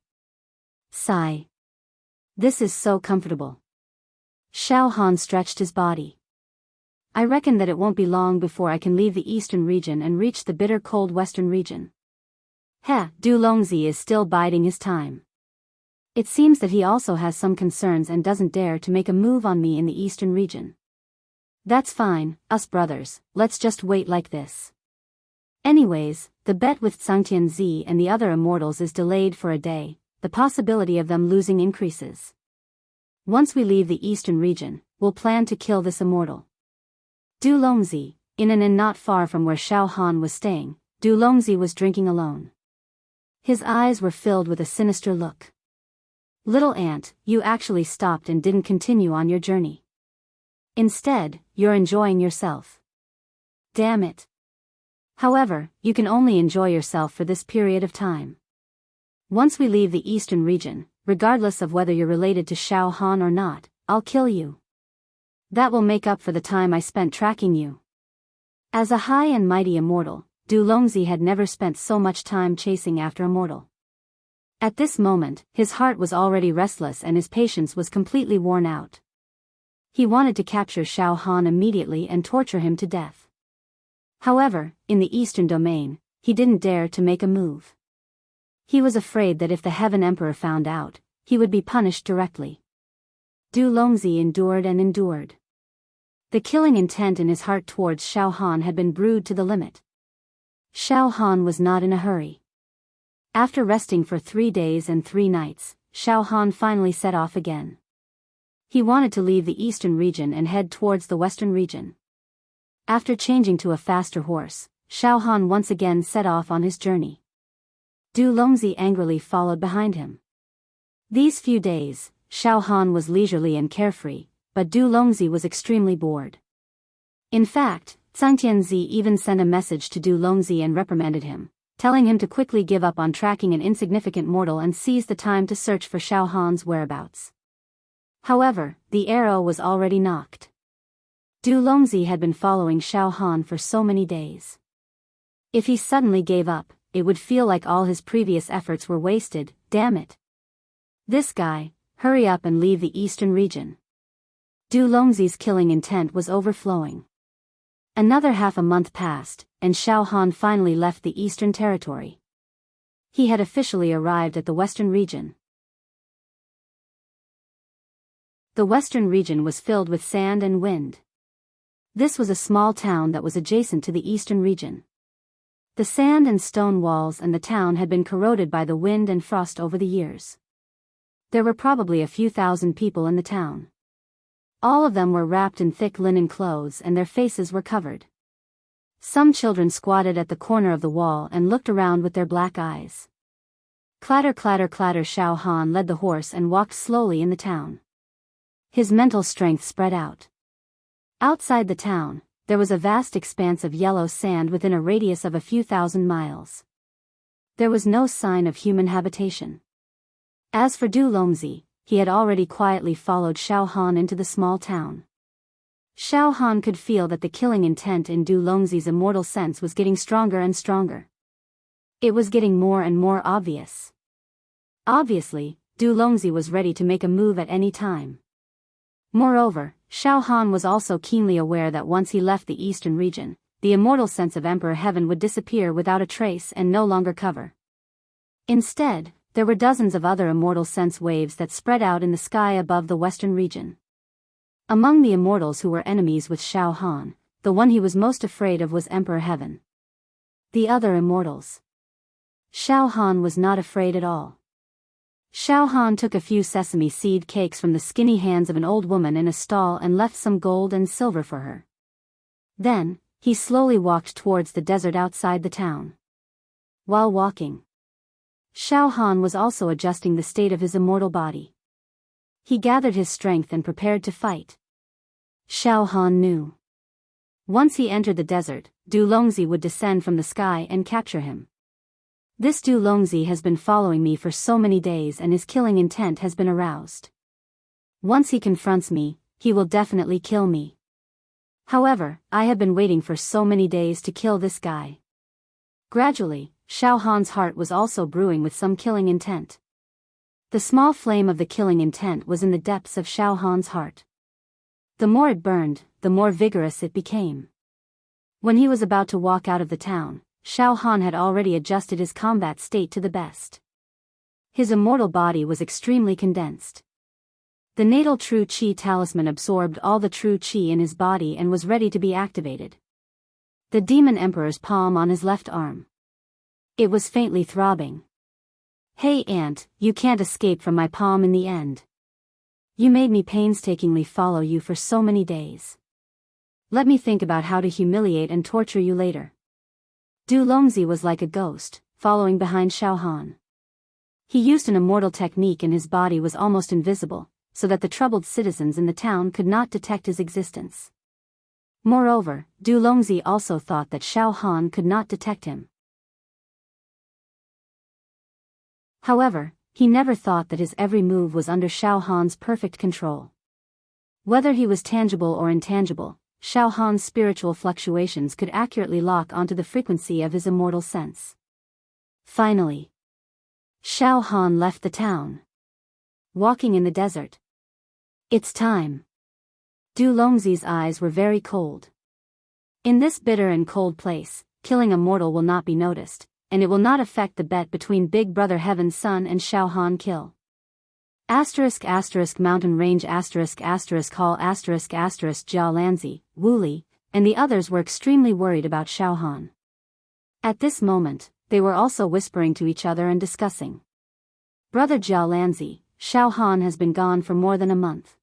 Sigh. This is so comfortable. Xiao Han stretched his body. I reckon that it won't be long before I can leave the eastern region and reach the bitter cold western region. Du Longzi is still biding his time. It seems that he also has some concerns and doesn't dare to make a move on me in the eastern region. That's fine, us brothers, let's just wait like this. Anyways, the bet with Xianxia and the other immortals is delayed for a day, the possibility of them losing increases. Once we leave the eastern region, we'll plan to kill this immortal. Du Longzi, in an inn not far from where Xiao Han was staying, Du Longzi was drinking alone. His eyes were filled with a sinister look. Little ant, you actually stopped and didn't continue on your journey. Instead, you're enjoying yourself. Damn it. However, you can only enjoy yourself for this period of time. Once we leave the eastern region, regardless of whether you're related to Xiao Han or not, I'll kill you. That will make up for the time I spent tracking you. As a high and mighty immortal, Du Longzi had never spent so much time chasing after a mortal. At this moment, his heart was already restless and his patience was completely worn out. He wanted to capture Xiao Han immediately and torture him to death. However, in the eastern domain, he didn't dare to make a move. He was afraid that if the Heaven Emperor found out, he would be punished directly. Du Longzi endured and endured. The killing intent in his heart towards Xiao Han had been brewed to the limit. Xiao Han was not in a hurry. After resting for 3 days and 3 nights, Xiao Han finally set off again. He wanted to leave the eastern region and head towards the western region. After changing to a faster horse, Xiao Han once again set off on his journey. Du Longzi angrily followed behind him. These few days, Xiao Han was leisurely and carefree, but Du Longzi was extremely bored. In fact, Zhang Tianzi even sent a message to Du Longzi and reprimanded him, telling him to quickly give up on tracking an insignificant mortal and seize the time to search for Xiao Han's whereabouts. However, the arrow was already knocked. Du Longzi had been following Xiao Han for so many days. If he suddenly gave up, it would feel like all his previous efforts were wasted. Damn it. This guy, hurry up and leave the eastern region. Du Longzi's killing intent was overflowing. Another half a month passed, and Xiao Han finally left the eastern territory. He had officially arrived at the western region. The western region was filled with sand and wind. This was a small town that was adjacent to the eastern region. The sand and stone walls and the town had been corroded by the wind and frost over the years. There were probably a few thousand people in the town. All of them were wrapped in thick linen clothes and their faces were covered. Some children squatted at the corner of the wall and looked around with their black eyes. Clatter clatter clatter. Xiao Han led the horse and walked slowly in the town. His mental strength spread out. Outside the town, there was a vast expanse of yellow sand within a radius of a few thousand miles. There was no sign of human habitation. As for Du Longzi, he had already quietly followed Xiao Han into the small town. Xiao Han could feel that the killing intent in Du Longzi's immortal sense was getting stronger and stronger. It was getting more and more obvious. Obviously, Du Longzi was ready to make a move at any time. Moreover, Xiao Han was also keenly aware that once he left the eastern region, the immortal sense of Emperor Heaven would disappear without a trace and no longer cover. Instead, there were dozens of other immortal sense waves that spread out in the sky above the western region. Among the immortals who were enemies with Xiao Han, the one he was most afraid of was Emperor Heaven. The other immortals. Xiao Han was not afraid at all. Xiao Han took a few sesame seed cakes from the skinny hands of an old woman in a stall and left some gold and silver for her. Then, he slowly walked towards the desert outside the town. While walking, Xiao Han was also adjusting the state of his immortal body. He gathered his strength and prepared to fight. Xiao Han knew. Once he entered the desert, Du Longzi would descend from the sky and capture him. This Du Longzi has been following me for so many days and his killing intent has been aroused. Once he confronts me, he will definitely kill me. However, I have been waiting for so many days to kill this guy. Gradually, Xiao Han's heart was also brewing with some killing intent. The small flame of the killing intent was in the depths of Xiao Han's heart. The more it burned, the more vigorous it became. When he was about to walk out of the town, Xiao Han had already adjusted his combat state to the best. His immortal body was extremely condensed. The natal true qi talisman absorbed all the true qi in his body and was ready to be activated. The demon emperor's palm on his left arm. It was faintly throbbing. Hey Aunt, you can't escape from my palm in the end. You made me painstakingly follow you for so many days. Let me think about how to humiliate and torture you later. Du Longzi was like a ghost, following behind Xiao Han. He used an immortal technique and his body was almost invisible, so that the troubled citizens in the town could not detect his existence. Moreover, Du Longzi also thought that Xiao Han could not detect him. However, he never thought that his every move was under Xiao Han's perfect control. Whether he was tangible or intangible, Xiao Han's spiritual fluctuations could accurately lock onto the frequency of his immortal sense. Finally, Xiao Han left the town. Walking in the desert. It's time. Du Longzi's eyes were very cold. In this bitter and cold place, killing a mortal will not be noticed, and it will not affect the bet between Big Brother Heaven's Son and Xiao Han Kill. Mountain range hall Jia Lanzi, Wu Li, and the others were extremely worried about Xiao Han. At this moment, they were also whispering to each other and discussing. Brother Jia Lanzi, Xiao Han has been gone for more than a month.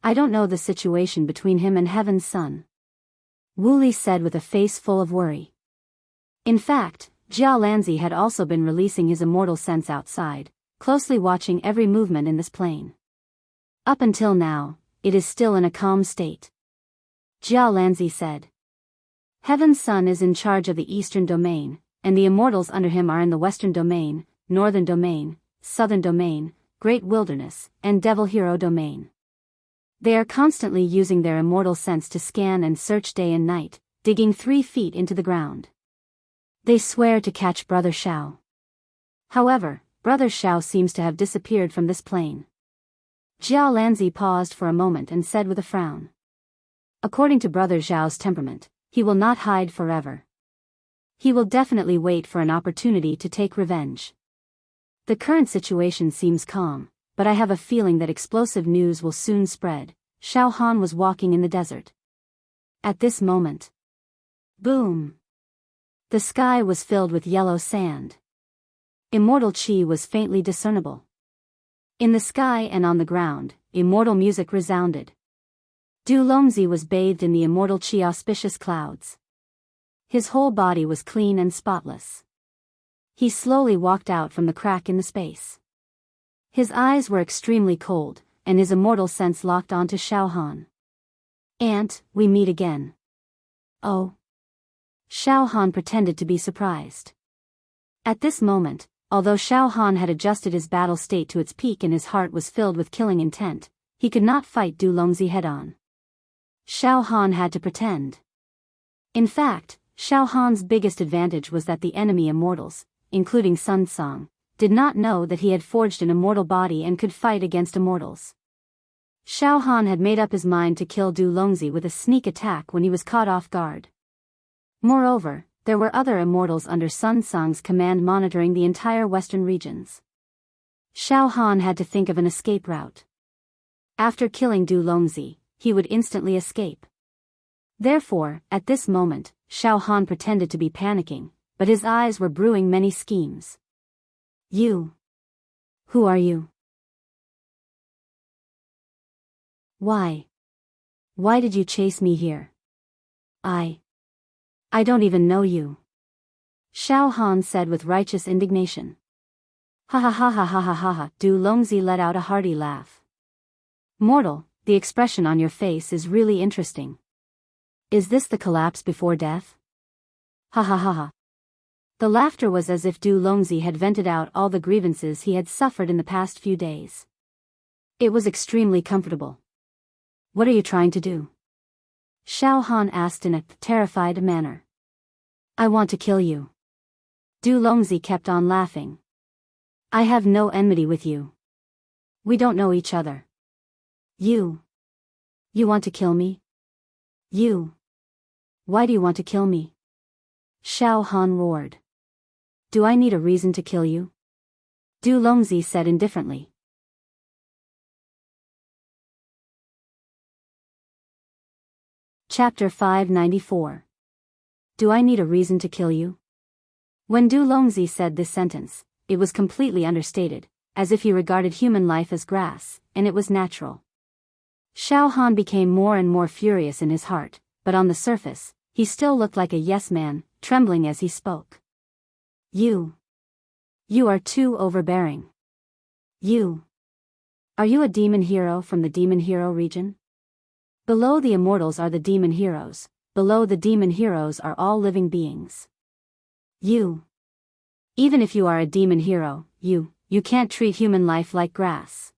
I don't know the situation between him and Heaven's Son. Wu Li said with a face full of worry. In fact, Jia Lanzi had also been releasing his immortal sense outside, closely watching every movement in this plane. Up until now, it is still in a calm state. Jia Lanzi said. Heaven's Son is in charge of the Eastern Domain, and the immortals under him are in the Western Domain, Northern Domain, Southern Domain, Great Wilderness, and Devil Hero Domain. They are constantly using their immortal sense to scan and search day and night, digging 3 feet into the ground. They swear to catch Brother Xiao. However, Brother Xiao seems to have disappeared from this plane. Jia Lanzi paused for a moment and said with a frown. According to Brother Xiao's temperament, he will not hide forever. He will definitely wait for an opportunity to take revenge. The current situation seems calm, but I have a feeling that explosive news will soon spread. Xiao Han was walking in the desert. At this moment. Boom! The sky was filled with yellow sand. Immortal chi was faintly discernible. In the sky and on the ground, immortal music resounded. Du Longzi was bathed in the immortal chi auspicious clouds. His whole body was clean and spotless. He slowly walked out from the crack in the space. His eyes were extremely cold, and his immortal sense locked onto Xiao Han. Aunt, we meet again. Oh. Xiao Han pretended to be surprised. At this moment, although Xiao Han had adjusted his battle state to its peak and his heart was filled with killing intent, he could not fight Du Longzi head-on. Xiao Han had to pretend. In fact, Xiao Han's biggest advantage was that the enemy immortals, including Sun Song, did not know that he had forged an immortal body and could fight against immortals. Xiao Han had made up his mind to kill Du Longzi with a sneak attack when he was caught off guard. Moreover, there were other immortals under Sun Song's command monitoring the entire western regions. Xiao Han had to think of an escape route. After killing Du Longzi, he would instantly escape. Therefore, at this moment, Xiao Han pretended to be panicking, but his eyes were brewing many schemes. You. Who are you? Why? Why did you chase me here? I don't even know you. Xiao Han said with righteous indignation. Ha ha ha ha ha ha ha ha. Du Longzi let out a hearty laugh. Mortal, the expression on your face is really interesting. Is this the collapse before death? Ha ha ha ha. The laughter was as if Du Longzi had vented out all the grievances he had suffered in the past few days. It was extremely comfortable. What are you trying to do? Xiao Han asked in a terrified manner. I want to kill you. Du Longzi kept on laughing. I have no enmity with you. We don't know each other. You want to kill me? Why do you want to kill me? Xiao Han roared. Do I need a reason to kill you? Du Longzi said indifferently. Chapter 594. Do I need a reason to kill you? When Du Longzi said this sentence, it was completely understated, as if he regarded human life as grass, and it was natural. Xiao Han became more and more furious in his heart, but on the surface, he still looked like a yes man, trembling as he spoke. You are too overbearing. Are you a demon hero from the demon hero region? Below the immortals are the demon heroes, below the demon heroes are all living beings. Even if you are a demon hero, you can't treat human life like grass.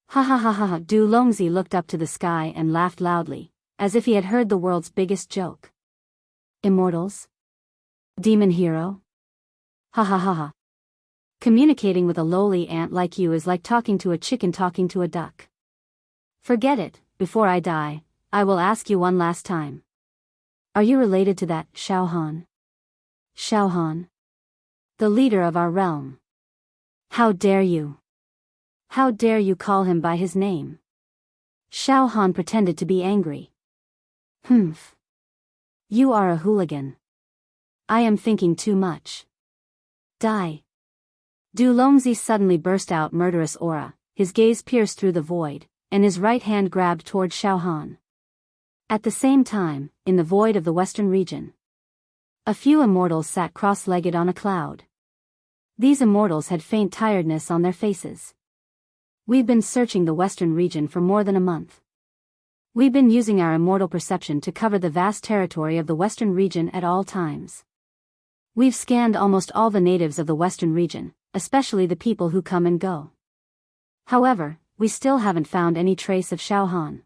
Ha ha ha ha ha. Du Longzi looked up to the sky and laughed loudly, as if he had heard the world's biggest joke. Immortals? Demon hero? Ha ha ha ha. Communicating with a lowly ant like you is like talking to a chicken talking to a duck. Forget it, before I die, I will ask you one last time. Are you related to that Xiao Han? Xiao Han? The leader of our realm. How dare you? How dare you call him by his name? Xiao Han pretended to be angry. Humph. You are a hooligan. I am thinking too much. Die. Du Longzi suddenly burst out murderous aura, his gaze pierced through the void, and his right hand grabbed toward Xiao Han. At the same time, in the void of the western region, a few immortals sat cross-legged on a cloud. These immortals had faint tiredness on their faces. We've been searching the western region for more than a month. We've been using our immortal perception to cover the vast territory of the western region at all times. We've scanned almost all the natives of the western region, especially the people who come and go. However, we still haven't found any trace of Xiao Han.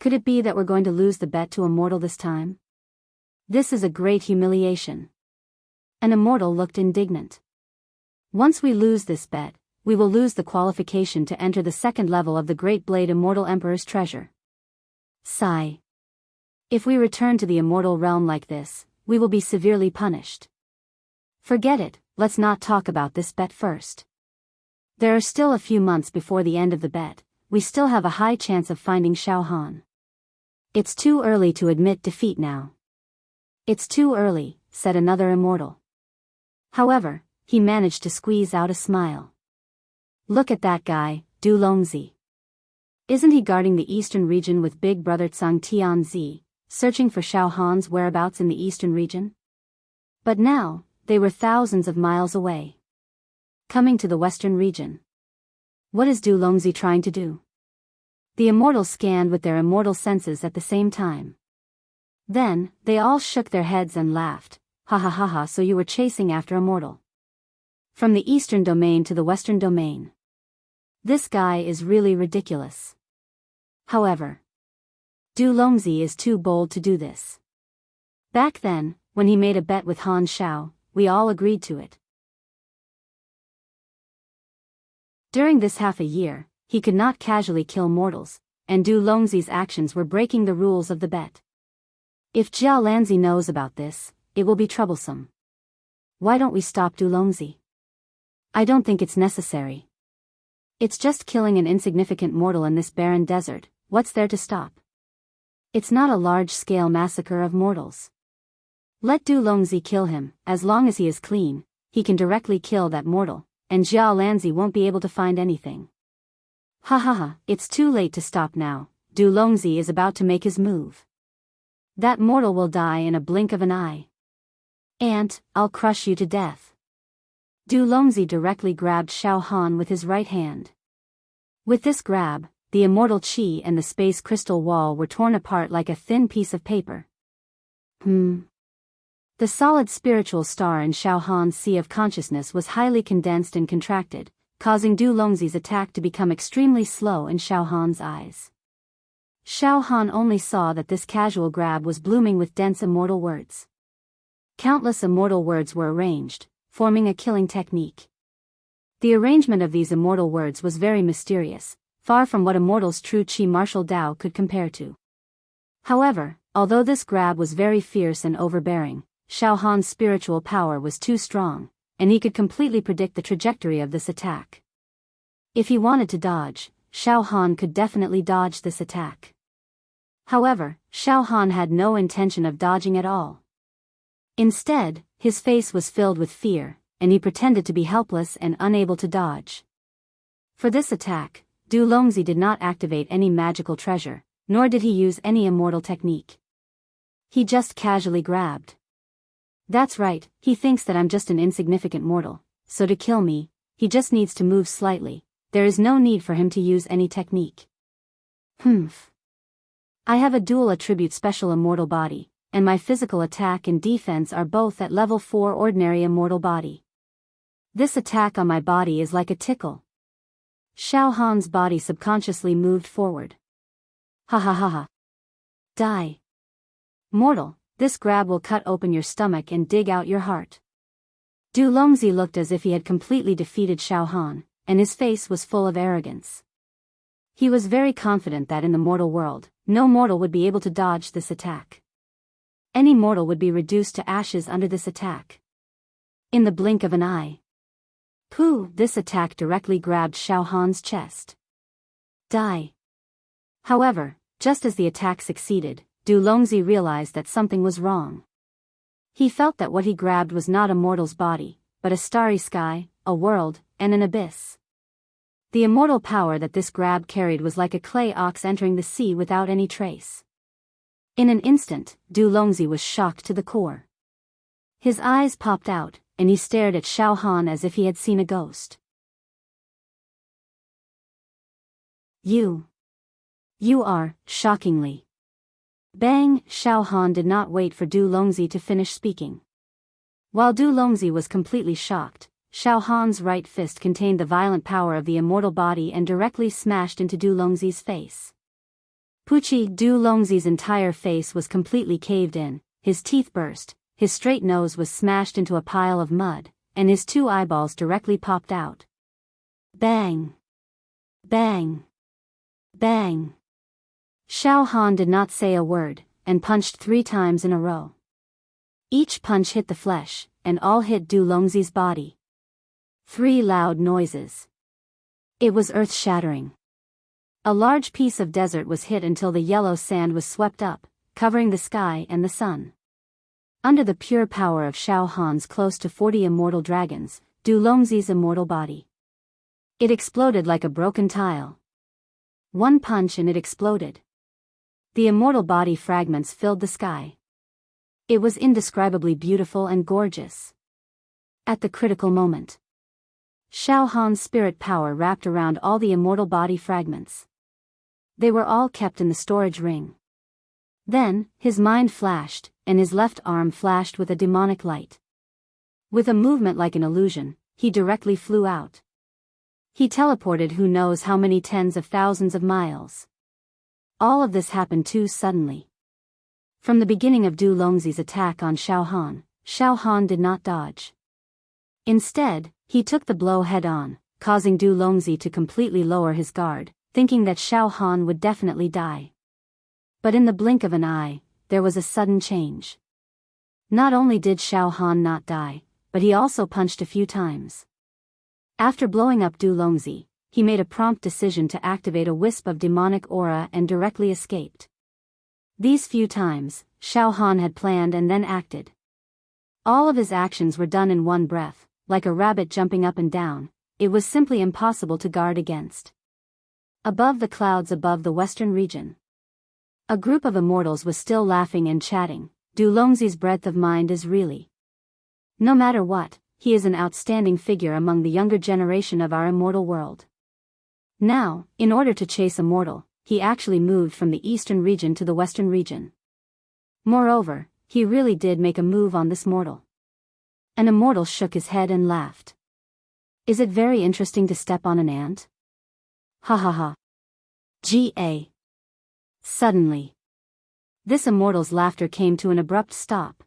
Could it be that we're going to lose the bet to a mortal this time? This is a great humiliation. An immortal looked indignant. Once we lose this bet, we will lose the qualification to enter the second level of the Great Blade Immortal Emperor's treasure. Sigh. If we return to the immortal realm like this, we will be severely punished. Forget it, let's not talk about this bet first. There are still a few months before the end of the bet, we still have a high chance of finding Xiao Han. It's too early to admit defeat now. It's too early, said another immortal. However, he managed to squeeze out a smile. Look at that guy, Du Longzi. Isn't he guarding the eastern region with big brother Tsang Tianzi, searching for Xiao Han's whereabouts in the eastern region? But now, they were thousands of miles away. Coming to the western region. What is Du Longzi trying to do? The immortals scanned with their immortal senses at the same time. Then, they all shook their heads and laughed. Ha ha ha ha, so you were chasing after a mortal. From the eastern domain to the western domain. This guy is really ridiculous. However, Du Longzi is too bold to do this. Back then, when he made a bet with Han Xiao, we all agreed to it. During this half a year, he could not casually kill mortals, and Du Longzi's actions were breaking the rules of the bet. If Jiao Lanzi knows about this, it will be troublesome. Why don't we stop Du Longzi? I don't think it's necessary. It's just killing an insignificant mortal in this barren desert, what's there to stop? It's not a large-scale massacre of mortals. Let Du Longzi kill him, as long as he is clean, he can directly kill that mortal, and Jiao Lanzi won't be able to find anything. Ha ha ha, it's too late to stop now, Du Longzi is about to make his move. That mortal will die in a blink of an eye. And, I'll crush you to death. Du Longzi directly grabbed Xiao Han with his right hand. With this grab, the immortal chi and the space crystal wall were torn apart like a thin piece of paper. The solid spiritual star in Xiao Han's sea of consciousness was highly condensed and contracted, causing Du Longzi's attack to become extremely slow in Xiao Han's eyes. Xiao Han only saw that this casual grab was blooming with dense immortal words. Countless immortal words were arranged, forming a killing technique. The arrangement of these immortal words was very mysterious, far from what a mortal's true chi martial Dao could compare to. However, although this grab was very fierce and overbearing, Xiao Han's spiritual power was too strong, and he could completely predict the trajectory of this attack. If he wanted to dodge, Xiao Han could definitely dodge this attack. However, Xiao Han had no intention of dodging at all. Instead, his face was filled with fear, and he pretended to be helpless and unable to dodge. For this attack, Du Longzi did not activate any magical treasure, nor did he use any immortal technique. He just casually grabbed. That's right, he thinks that I'm just an insignificant mortal, so to kill me, he just needs to move slightly, there is no need for him to use any technique. I have a dual attribute special immortal body, and my physical attack and defense are both at level 4 ordinary immortal body. This attack on my body is like a tickle. Xiao Han's body subconsciously moved forward. Ha ha ha ha. Die. Mortal, this grab will cut open your stomach and dig out your heart. Du Longzi looked as if he had completely defeated Xiao Han, and his face was full of arrogance. He was very confident that in the mortal world, no mortal would be able to dodge this attack. Any mortal would be reduced to ashes under this attack. In the blink of an eye. Pooh! This attack directly grabbed Xiao Han's chest. Die. However, just as the attack succeeded, Du Longzi realized that something was wrong. He felt that what he grabbed was not a mortal's body, but a starry sky, a world, and an abyss. The immortal power that this grab carried was like a clay ox entering the sea without any trace. In an instant, Du Longzi was shocked to the core. His eyes popped out, and he stared at Xiao Han as if he had seen a ghost. You are, shockingly. Bang! Xiao Han did not wait for Du Longzi to finish speaking. While Du Longzi was completely shocked, Xiao Han's right fist contained the violent power of the immortal body and directly smashed into Du Longzi's face. Pucci! Du Longzi's entire face was completely caved in, his teeth burst, his straight nose was smashed into a pile of mud, and his 2 eyeballs directly popped out. Bang! Bang! Bang! Xiao Han did not say a word, and punched 3 times in a row. Each punch hit the flesh, and all hit Du Longzi's body. 3 loud noises. It was earth-shattering. A large piece of desert was hit until the yellow sand was swept up, covering the sky and the sun. Under the pure power of Xiao Han's close to 40 immortal dragons, Du Longzi's immortal body. It exploded like a broken tile. 1 punch and it exploded. The immortal body fragments filled the sky. It was indescribably beautiful and gorgeous. At the critical moment, Xiao Han's spirit power wrapped around all the immortal body fragments. They were all kept in the storage ring. Then, his mind flashed, and his left arm flashed with a demonic light. With a movement like an illusion, he directly flew out. He teleported who knows how many tens of thousands of miles. All of this happened too suddenly. From the beginning of Du Longzi's attack on Xiao Han did not dodge. Instead, he took the blow head-on, causing Du Longzi to completely lower his guard, thinking that Xiao Han would definitely die. But in the blink of an eye, there was a sudden change. Not only did Xiao Han not die, but he also punched a few times. After blowing up Du Longzi, he made a prompt decision to activate a wisp of demonic aura and directly escaped. These few times, Xiao Han had planned and then acted. All of his actions were done in one breath, like a rabbit jumping up and down. It was simply impossible to guard against. Above the clouds above the western region, a group of immortals was still laughing and chatting. Du Longzi's breadth of mind is really. No matter what, he is an outstanding figure among the younger generation of our immortal world. Now, in order to chase a mortal, he actually moved from the eastern region to the western region. Moreover, he really did make a move on this mortal. An immortal shook his head and laughed. Is it very interesting to step on an ant? Ha ha ha. Ga. Suddenly, this immortal's laughter came to an abrupt stop.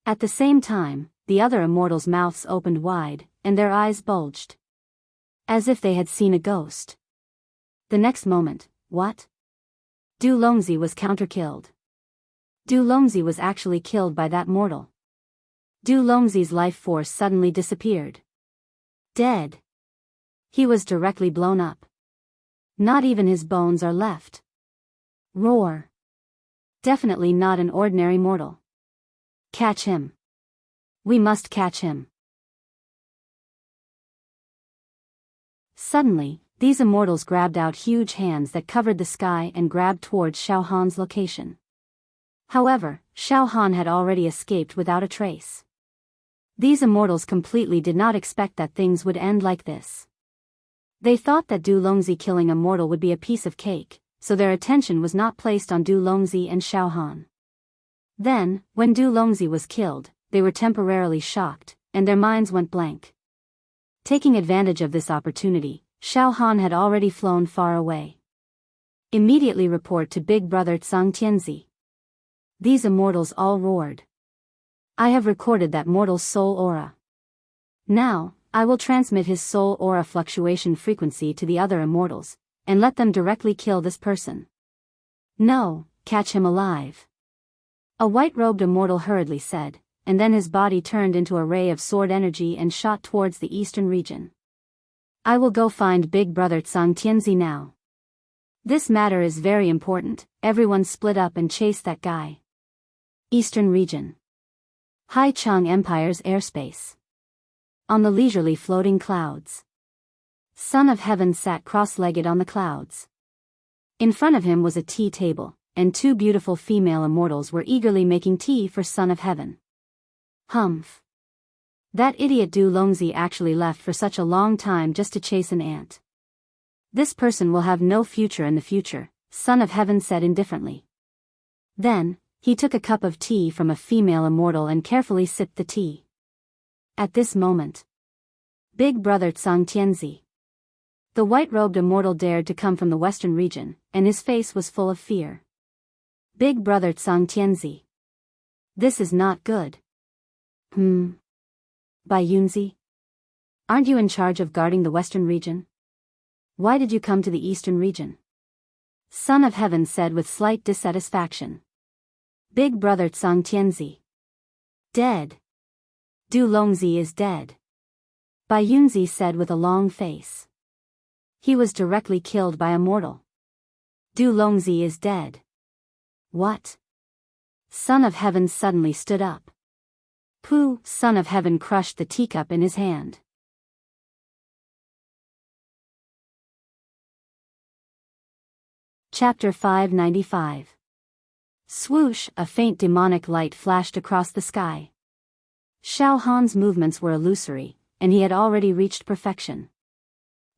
At the same time, the other immortals' mouths opened wide, and their eyes bulged. As if they had seen a ghost. The next moment, what? Du Longzi was counter-killed. Du Longzi was actually killed by that mortal. Du Longzi's life force suddenly disappeared. Dead. He was directly blown up. Not even his bones are left. Roar. Definitely not an ordinary mortal. Catch him. We must catch him. Suddenly, these immortals grabbed out huge hands that covered the sky and grabbed towards Xiao Han's location. However, Xiao Han had already escaped without a trace. These immortals completely did not expect that things would end like this. They thought that Du Longzi killing a mortal would be a piece of cake, so their attention was not placed on Du Longzi and Xiao Han. Then, when Du Longzi was killed, they were temporarily shocked, and their minds went blank. Taking advantage of this opportunity, Xiao Han had already flown far away. Immediately report to Big Brother Tsang Tianzi. These immortals all roared. I have recorded that mortal's soul aura. Now, I will transmit his soul aura fluctuation frequency to the other immortals, and let them directly kill this person. No, catch him alive. A white-robed immortal hurriedly said, and then his body turned into a ray of sword energy and shot towards the eastern region. I will go find Big Brother Xianxia now. This matter is very important. Everyone split up and chased that guy. Eastern region. Haichang Empire's airspace. On the leisurely floating clouds. Son of Heaven sat cross-legged on the clouds. In front of him was a tea table, and two beautiful female immortals were eagerly making tea for Son of Heaven. Humph. That idiot Du Longzi actually left for such a long time just to chase an ant. This person will have no future in the future, Son of Heaven said indifferently. Then, he took a cup of tea from a female immortal and carefully sipped the tea. At this moment, Big Brother Xianxia, the white-robed immortal, dared to come from the western region, and his face was full of fear. Big Brother Xianxia. This is not good. Bai Yunzi? Aren't you in charge of guarding the western region? Why did you come to the eastern region? Son of Heaven said with slight dissatisfaction. Big Brother Xianxia. Dead. Du Longzi is dead. Bai Yunzi said with a long face. He was directly killed by a mortal. Du Longzi is dead. What? Son of Heaven suddenly stood up. Pooh! Son of Heaven crushed the teacup in his hand. Chapter 595. Swoosh! A faint demonic light flashed across the sky. Xiao Han's movements were illusory, and he had already reached perfection.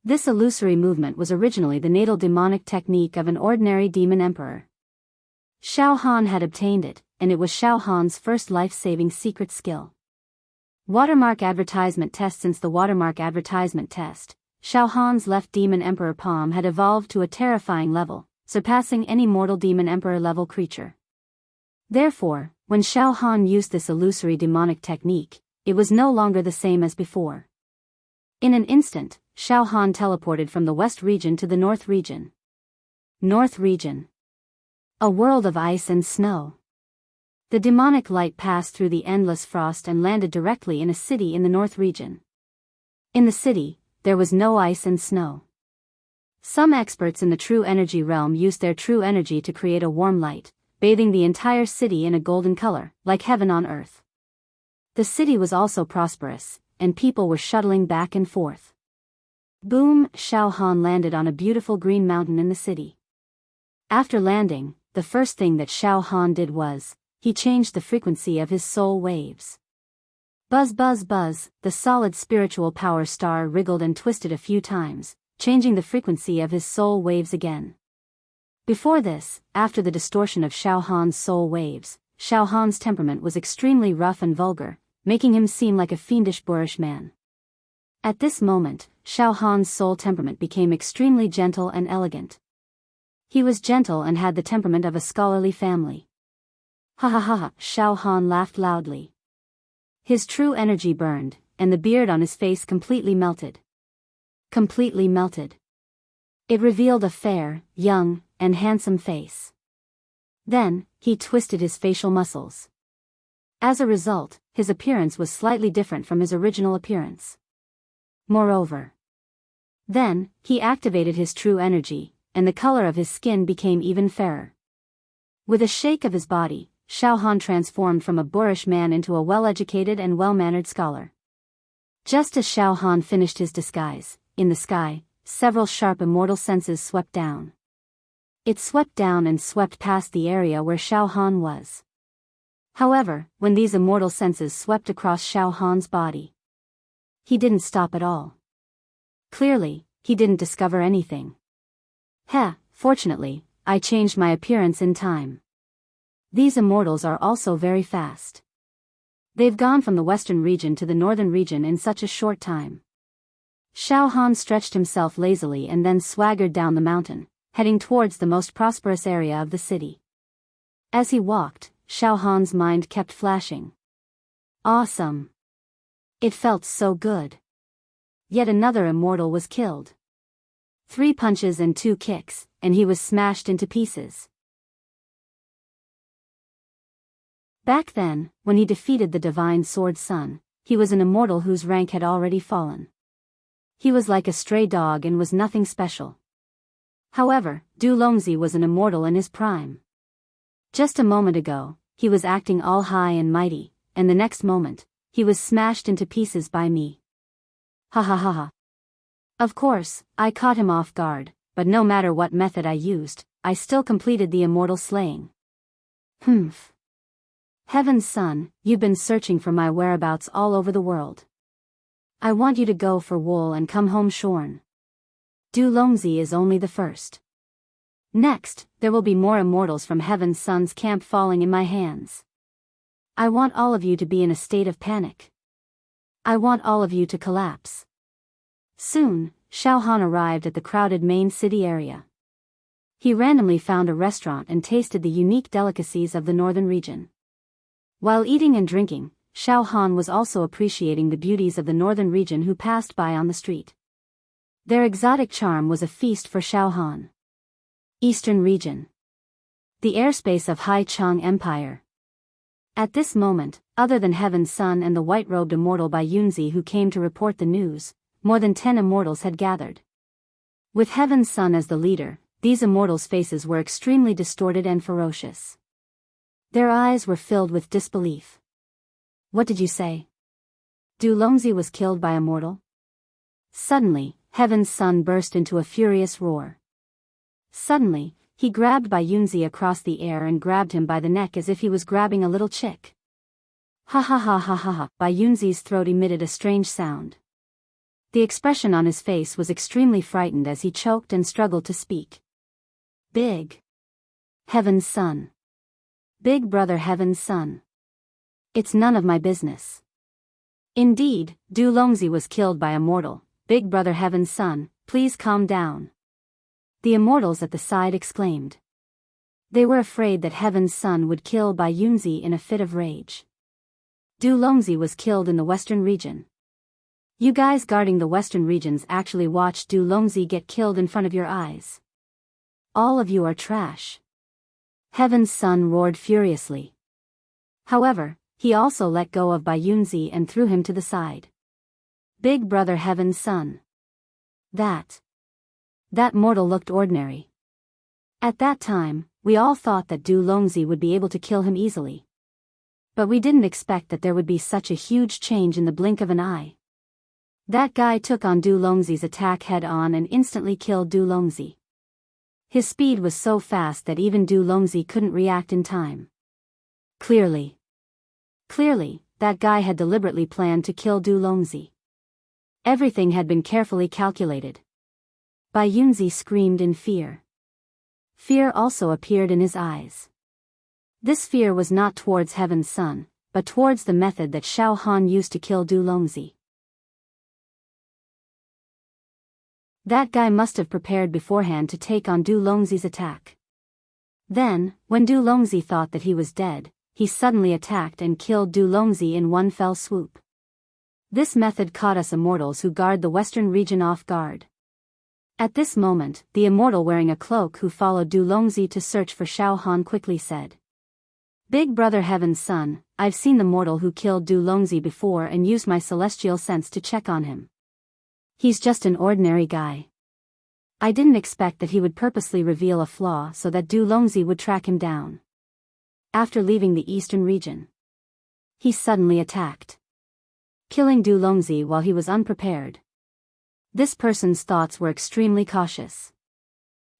This illusory movement was originally the natal demonic technique of an ordinary demon emperor. Xiao Han had obtained it, and it was Xiao Han's first life-saving secret skill. Watermark advertisement test. Since the watermark advertisement test, Xiao Han's left demon emperor palm had evolved to a terrifying level, surpassing any mortal demon emperor level creature. Therefore, when Xiao Han used this illusory demonic technique, it was no longer the same as before. In an instant, Xiao Han teleported from the west region to the north region. North region. A world of ice and snow. The demonic light passed through the endless frost and landed directly in a city in the north region. In the city, there was no ice and snow. Some experts in the true energy realm used their true energy to create a warm light, bathing the entire city in a golden color, like heaven on earth. The city was also prosperous, and people were shuttling back and forth. Boom! Xiao Han landed on a beautiful green mountain in the city. After landing, the first thing that Xiao Han did was, he changed the frequency of his soul waves. Buzz buzz buzz, the solid spiritual power star wriggled and twisted a few times, changing the frequency of his soul waves again. Before this, after the distortion of Xiao Han's soul waves, Xiao Han's temperament was extremely rough and vulgar, making him seem like a fiendish boorish man. At this moment, Xiao Han's soul temperament became extremely gentle and elegant. He was gentle and had the temperament of a scholarly family. Ha ha ha ha! Xiao Han laughed loudly. His true energy burned, and the beard on his face completely melted. Completely melted. It revealed a fair, young, and handsome face. Then, he twisted his facial muscles. As a result, his appearance was slightly different from his original appearance. Moreover, then, he activated his true energy, and the color of his skin became even fairer. With a shake of his body, Xiao Han transformed from a boorish man into a well-educated and well-mannered scholar. Just as Xiao Han finished his disguise, in the sky, several sharp immortal senses swept down. It swept down and swept past the area where Xiao Han was. However, when these immortal senses swept across Xiao Han's body, he didn't stop at all. Clearly, he didn't discover anything. Fortunately, I changed my appearance in time. These immortals are also very fast. They've gone from the western region to the northern region in such a short time. Xiao Han stretched himself lazily and then swaggered down the mountain, heading towards the most prosperous area of the city. As he walked, Xiao Han's mind kept flashing. Awesome! It felt so good. Yet another immortal was killed. 3 punches and 2 kicks, and he was smashed into pieces. Back then, when he defeated the divine sword sun, he was an immortal whose rank had already fallen. He was like a stray dog and was nothing special. However, Du Longzi was an immortal in his prime. Just a moment ago, he was acting all high and mighty, and the next moment, he was smashed into pieces by me. Ha ha ha ha. Of course, I caught him off guard, but no matter what method I used, I still completed the immortal slaying. Humph. Heaven's son, you've been searching for my whereabouts all over the world. I want you to go for wool and come home shorn. Du Longzi is only the first. Next, there will be more immortals from Heaven's son's camp falling in my hands. I want all of you to be in a state of panic. I want all of you to collapse. Soon, Xiao Han arrived at the crowded main city area. He randomly found a restaurant and tasted the unique delicacies of the northern region. While eating and drinking, Xiao Han was also appreciating the beauties of the northern region who passed by on the street. Their exotic charm was a feast for Xiao Han. Eastern region. The airspace of Hai Chang Empire. At this moment, other than Heaven's son and the white-robed immortal Bai Yunzi who came to report the news, more than 10 immortals had gathered. With Heaven's son as the leader, these immortals' faces were extremely distorted and ferocious. Their eyes were filled with disbelief. What did you say? Du Longzi was killed by a mortal? Suddenly, Heaven's son burst into a furious roar. Suddenly, he grabbed Bai Yunzi across the air and grabbed him by the neck as if he was grabbing a little chick. Ha ha ha ha ha ha. Bai Yunzi's throat emitted a strange sound. The expression on his face was extremely frightened as he choked and struggled to speak. Big. Heaven's son. Big brother Heaven's son. It's none of my business. Indeed, Du Longzi was killed by a mortal. Big brother Heaven's son, please calm down. The immortals at the side exclaimed. They were afraid that Heaven's son would kill Bai Yunzi in a fit of rage. Du Longzi was killed in the western region. You guys guarding the western regions actually watched Du Longzi get killed in front of your eyes. All of you are trash. Heaven's son roared furiously. However, he also let go of Bai Yunzi and threw him to the side. Big brother Heaven's son. That mortal looked ordinary. At that time, we all thought that Du Longzi would be able to kill him easily. But we didn't expect that there would be such a huge change in the blink of an eye. That guy took on Du Longzi's attack head-on and instantly killed Du Longzi. His speed was so fast that even Du Longzi couldn't react in time. Clearly, that guy had deliberately planned to kill Du Longzi. Everything had been carefully calculated. Bai Yunzi screamed in fear. Fear also appeared in his eyes. This fear was not towards Heaven's son, but towards the method that Xiao Han used to kill Du Longzi. That guy must have prepared beforehand to take on Du Longzi's attack. Then, when Du Longzi thought that he was dead, he suddenly attacked and killed Du Longzi in one fell swoop. This method caught us immortals who guard the western region off guard. At this moment, the immortal wearing a cloak who followed Du Longzi to search for Xiao Han quickly said. Big brother Heaven's son, I've seen the mortal who killed Du Longzi before and used my celestial sense to check on him. He's just an ordinary guy. I didn't expect that he would purposely reveal a flaw so that Du Longzi would track him down. After leaving the eastern region, he suddenly attacked, killing Du Longzi while he was unprepared. This person's thoughts were extremely cautious.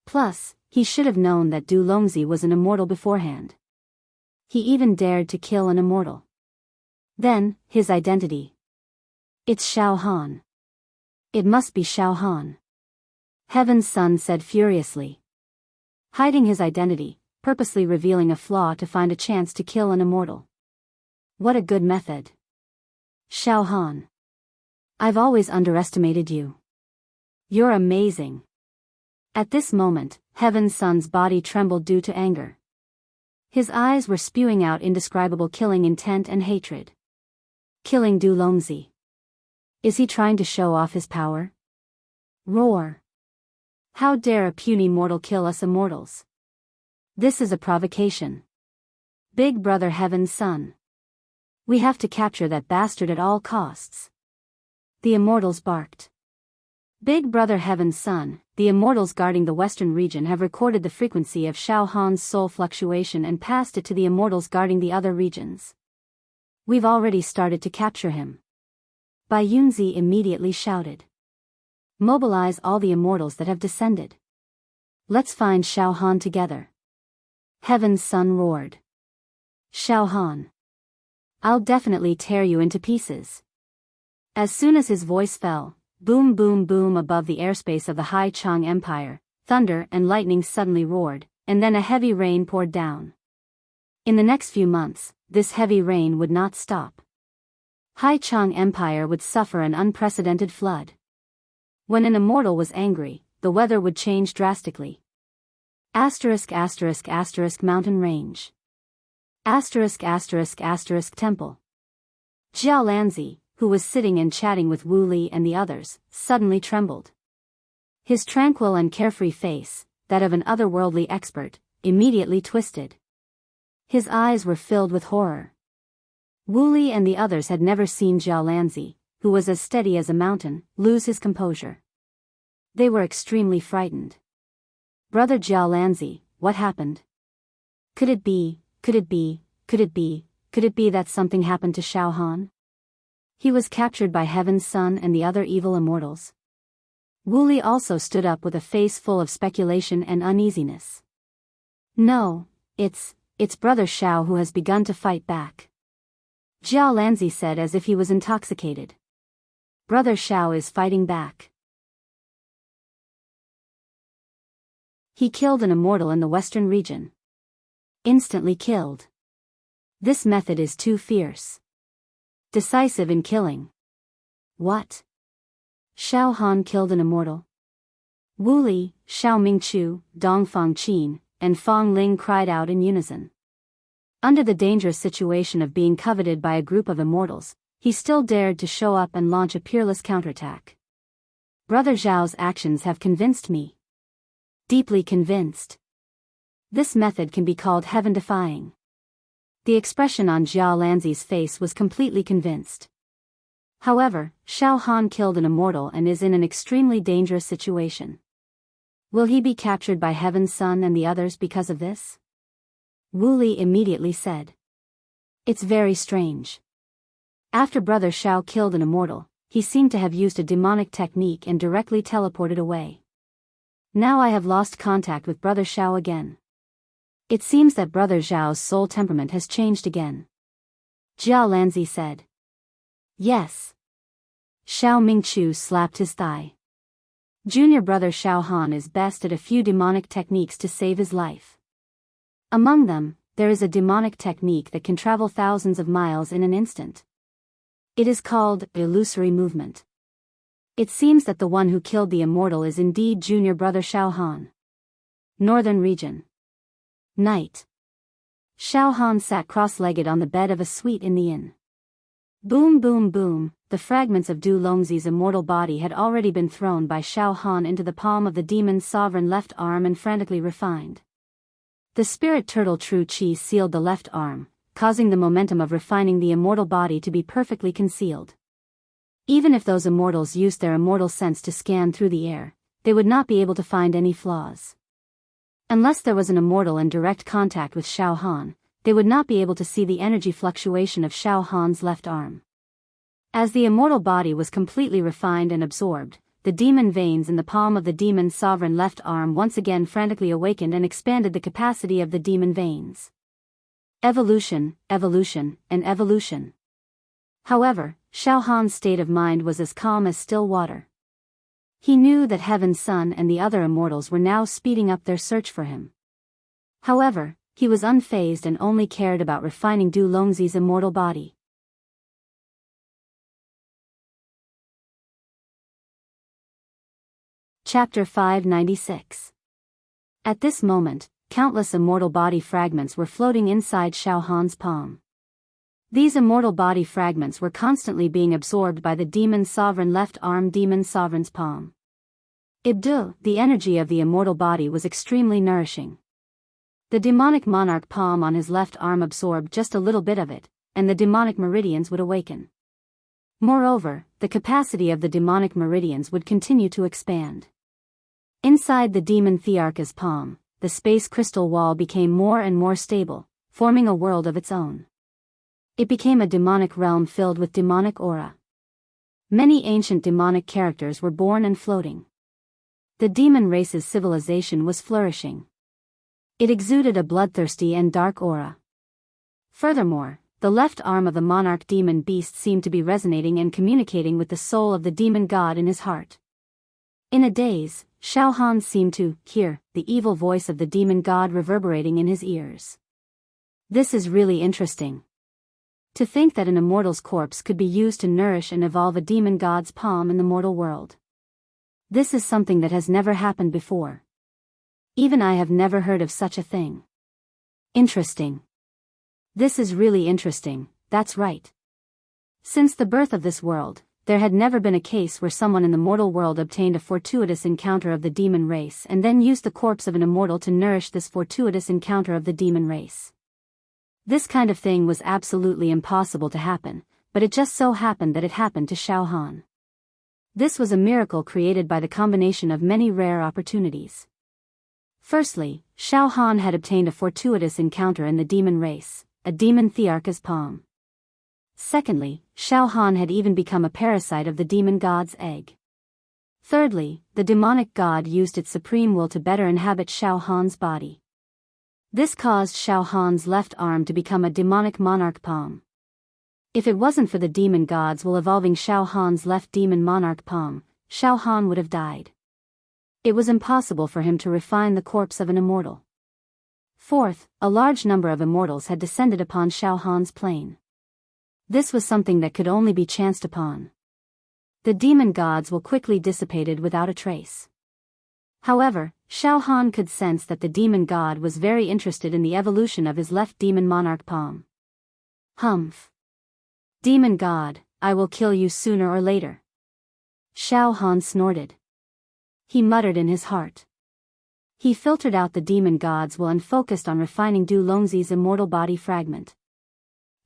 Plus, he should have known that Du Longzi was an immortal beforehand. He even dared to kill an immortal. Then, his identity. It's Xiao Han. It must be Xiao Han. Heaven's son said furiously. Hiding his identity, purposely revealing a flaw to find a chance to kill an immortal. What a good method. Xiao Han. I've always underestimated you. You're amazing. At this moment, Heaven's son's body trembled due to anger. His eyes were spewing out indescribable killing intent and hatred. Killing Du Longzi. Is he trying to show off his power? Roar. How dare a puny mortal kill us immortals? This is a provocation. Big Brother Heaven's son. We have to capture that bastard at all costs. The immortals barked. Big Brother Heaven's son, the immortals guarding the western region have recorded the frequency of Xiao Han's soul fluctuation and passed it to the immortals guarding the other regions. We've already started to capture him. Bai Yunzi immediately shouted. Mobilize all the immortals that have descended. Let's find Xiao Han together. Heaven's son roared. Xiao Han. I'll definitely tear you into pieces. As soon as his voice fell, boom boom boom above the airspace of the Hai Chang Empire, thunder and lightning suddenly roared, and then a heavy rain poured down. In the next few months, this heavy rain would not stop. Hai Chang Empire would suffer an unprecedented flood. When an immortal was angry, the weather would change drastically. Asterisk asterisk asterisk mountain range. Asterisk asterisk asterisk temple. Jiao Lanzi, who was sitting and chatting with Wu Li and the others, suddenly trembled. His tranquil and carefree face, that of an otherworldly expert, immediately twisted. His eyes were filled with horror. Wu Li and the others had never seen Jiao Lanzi, who was as steady as a mountain, lose his composure. They were extremely frightened. Brother Jiao Lanzi, what happened? Could it be that something happened to Xiao Han? He was captured by Heaven's son and the other evil immortals. Wu Li also stood up with a face full of speculation and uneasiness. No, it's Brother Xiao who has begun to fight back. Jiao Lanzi said as if he was intoxicated. Brother Xiao is fighting back. He killed an immortal in the western region. Instantly killed. This method is too fierce. Decisive in killing. What? Xiao Han killed an immortal? Wu Li, Xiao Mingchu, Dong Fangqin, and Fang Ling cried out in unison. Under the dangerous situation of being coveted by a group of immortals, he still dared to show up and launch a peerless counterattack. Brother Zhao's actions have convinced me. Deeply convinced. This method can be called heaven-defying. The expression on Jiao Lanzi's face was completely convinced. However, Xiao Han killed an immortal and is in an extremely dangerous situation. Will he be captured by Heaven's son and the others because of this? Wu Li immediately said. It's very strange. After Brother Xiao killed an immortal, he seemed to have used a demonic technique and directly teleported away. Now I have lost contact with Brother Xiao again. It seems that Brother Zhao's soul temperament has changed again. Jiao Lanzi said. Yes. Xiao Mingchu slapped his thigh. Junior Brother Xiao Han is best at a few demonic techniques to save his life. Among them, there is a demonic technique that can travel thousands of miles in an instant. It is called illusory movement. It seems that the one who killed the immortal is indeed Junior Brother Xiao Han. Northern region. Night. Xiao Han sat cross-legged on the bed of a suite in the inn. Boom boom boom, the fragments of Du Longzi's immortal body had already been thrown by Xiao Han into the palm of the demon's sovereign left arm and frantically refined. The spirit turtle True Qi sealed the left arm, causing the momentum of refining the immortal body to be perfectly concealed. Even if those immortals used their immortal sense to scan through the air, they would not be able to find any flaws. Unless there was an immortal in direct contact with Xiao Han, they would not be able to see the energy fluctuation of Xiao Han's left arm. As the immortal body was completely refined and absorbed, the demon veins in the palm of the demon's sovereign left arm once again frantically awakened and expanded the capacity of the demon veins. Evolution, evolution, and evolution. However, Xiao Han's state of mind was as calm as still water. He knew that Heaven's son and the other immortals were now speeding up their search for him. However, he was unfazed and only cared about refining Du Longzi's immortal body. Chapter 596. At this moment, countless immortal body fragments were floating inside Xiao Han's palm. These immortal body fragments were constantly being absorbed by the demon's sovereign left arm, demon's sovereign's palm. The energy of the immortal body was extremely nourishing. The demonic monarch palm on his left arm absorbed just a little bit of it, and the demonic meridians would awaken. Moreover, the capacity of the demonic meridians would continue to expand. Inside the demon Thearcha's palm, the space crystal wall became more and more stable, forming a world of its own. It became a demonic realm filled with demonic aura. Many ancient demonic characters were born and floating. The demon race's civilization was flourishing. It exuded a bloodthirsty and dark aura. Furthermore, the left arm of the monarch demon beast seemed to be resonating and communicating with the soul of the demon god in his heart. In a daze, Xiaohan seemed to hear the evil voice of the demon god reverberating in his ears. This is really interesting. To think that an immortal's corpse could be used to nourish and evolve a demon god's palm in the mortal world. This is something that has never happened before. Even I have never heard of such a thing. Interesting. This is really interesting, that's right. Since the birth of this world, there had never been a case where someone in the mortal world obtained a fortuitous encounter of the demon race and then used the corpse of an immortal to nourish this fortuitous encounter of the demon race. This kind of thing was absolutely impossible to happen, but it just so happened that it happened to Xiaohan. This was a miracle created by the combination of many rare opportunities. Firstly, Xiaohan had obtained a fortuitous encounter in the demon race, a demon Thearcha's palm. Secondly, Xiaohan had even become a parasite of the demon god's egg. Thirdly, the demonic god used its supreme will to better inhabit Xiaohan's body. This caused Xiaohan's left arm to become a demonic monarch palm. If it wasn't for the demon god's will evolving Xiaohan's left demon monarch palm, Xiaohan would have died. It was impossible for him to refine the corpse of an immortal. Fourth, a large number of immortals had descended upon Xiaohan's plane. This was something that could only be chanced upon. The demon god's will quickly dissipated without a trace. However, Xiaohan could sense that the demon god was very interested in the evolution of his left demon monarch palm. Humph. Demon god, I will kill you sooner or later. Xiaohan snorted. He muttered in his heart. He filtered out the demon god's will and focused on refining Du Longzi's immortal body fragment.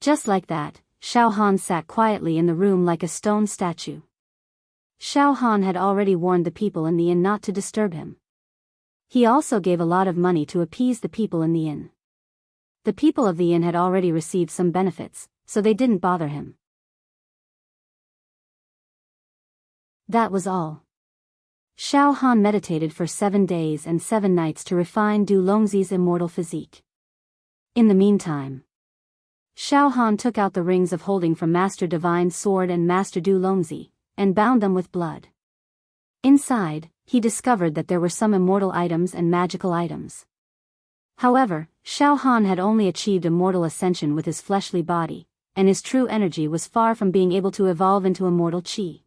Just like that, Xiaohan sat quietly in the room like a stone statue. Xiaohan had already warned the people in the inn not to disturb him. He also gave a lot of money to appease the people in the inn. The people of the inn had already received some benefits, so they didn't bother him. That was all. Xiaohan meditated for 7 days and 7 nights to refine Du Longzi's immortal physique. In the meantime, Xiaohan took out the rings of holding from Master Divine's sword and Master Du Longzi, and bound them with blood. Inside, he discovered that there were some immortal items and magical items. However, Xiaohan had only achieved immortal ascension with his fleshly body, and his true energy was far from being able to evolve into immortal qi.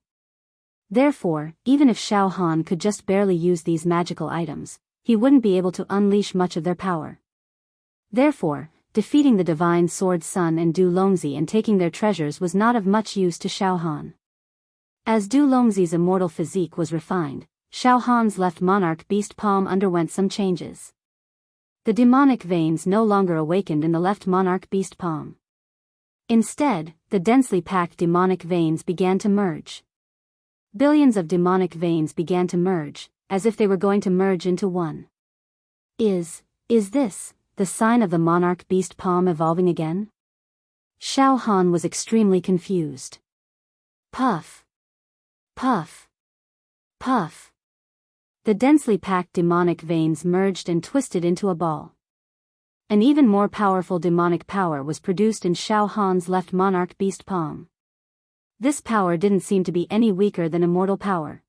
Therefore, even if Xiaohan could just barely use these magical items, he wouldn't be able to unleash much of their power. Therefore, defeating the divine sword Sun and Du Longzi and taking their treasures was not of much use to Xiaohan. As Du Longzi's immortal physique was refined, Xiaohan's left monarch beast palm underwent some changes. The demonic veins no longer awakened in the left monarch beast palm. Instead, the densely packed demonic veins began to merge. Billions of demonic veins began to merge, as if they were going to merge into one. Is this the sign of the monarch beast palm evolving again? Xiaohan was extremely confused. Puff. Puff. Puff. The densely packed demonic veins merged and twisted into a ball. An even more powerful demonic power was produced in Xiaohan's left monarch beast palm. This power didn't seem to be any weaker than immortal power.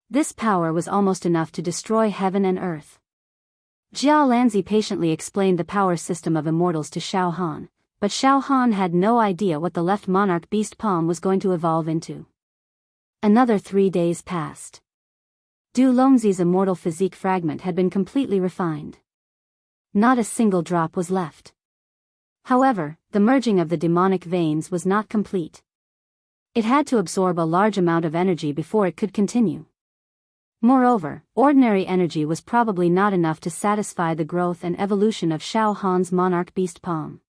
This power was almost enough to destroy heaven and earth. Jia Lanzi patiently explained the power system of immortals to Xiaohan, but Xiaohan had no idea what the left monarch beast palm was going to evolve into. Another 3 days passed. Du Longzi's immortal physique fragment had been completely refined. Not a single drop was left. However, the merging of the demonic veins was not complete. It had to absorb a large amount of energy before it could continue. Moreover, ordinary energy was probably not enough to satisfy the growth and evolution of Xiao Han's monarch beast palm.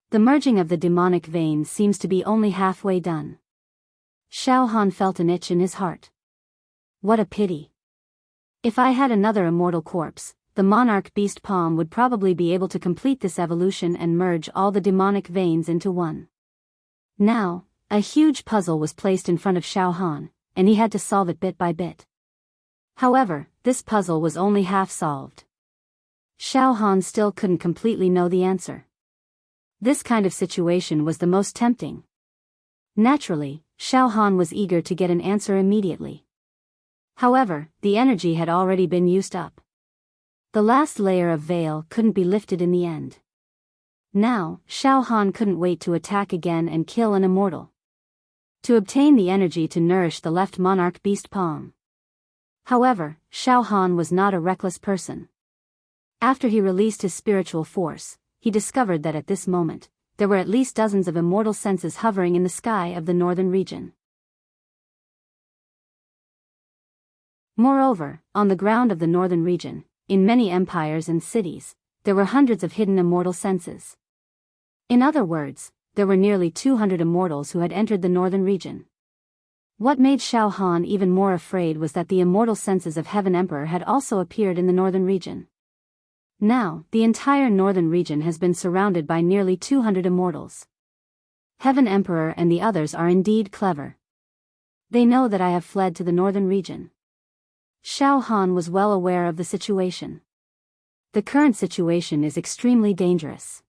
The merging of the demonic veins seems to be only halfway done. Xiao Han felt an itch in his heart. What a pity. If I had another immortal corpse, the monarch beast palm would probably be able to complete this evolution and merge all the demonic veins into one. Now, a huge puzzle was placed in front of Xiao Han, and he had to solve it bit by bit. However, this puzzle was only half solved. Xiao Han still couldn't completely know the answer. This kind of situation was the most tempting. Naturally, Xiao Han was eager to get an answer immediately. However, the energy had already been used up. The last layer of veil couldn't be lifted in the end. Now, Xiao Han couldn't wait to attack again and kill an immortal. To obtain the energy to nourish the left monarch beast palm. However, Xiao Han was not a reckless person. After he released his spiritual force, he discovered that at this moment, there were at least dozens of immortal senses hovering in the sky of the northern region. Moreover, on the ground of the northern region, in many empires and cities, there were hundreds of hidden immortal senses. In other words, there were nearly 200 immortals who had entered the northern region. What made Xiao Han even more afraid was that the immortal senses of Heaven Emperor had also appeared in the northern region. Now, the entire northern region has been surrounded by nearly 200 immortals. Heaven Emperor and the others are indeed clever. They know that I have fled to the northern region. Xiao Han was well aware of the situation. The current situation is extremely dangerous.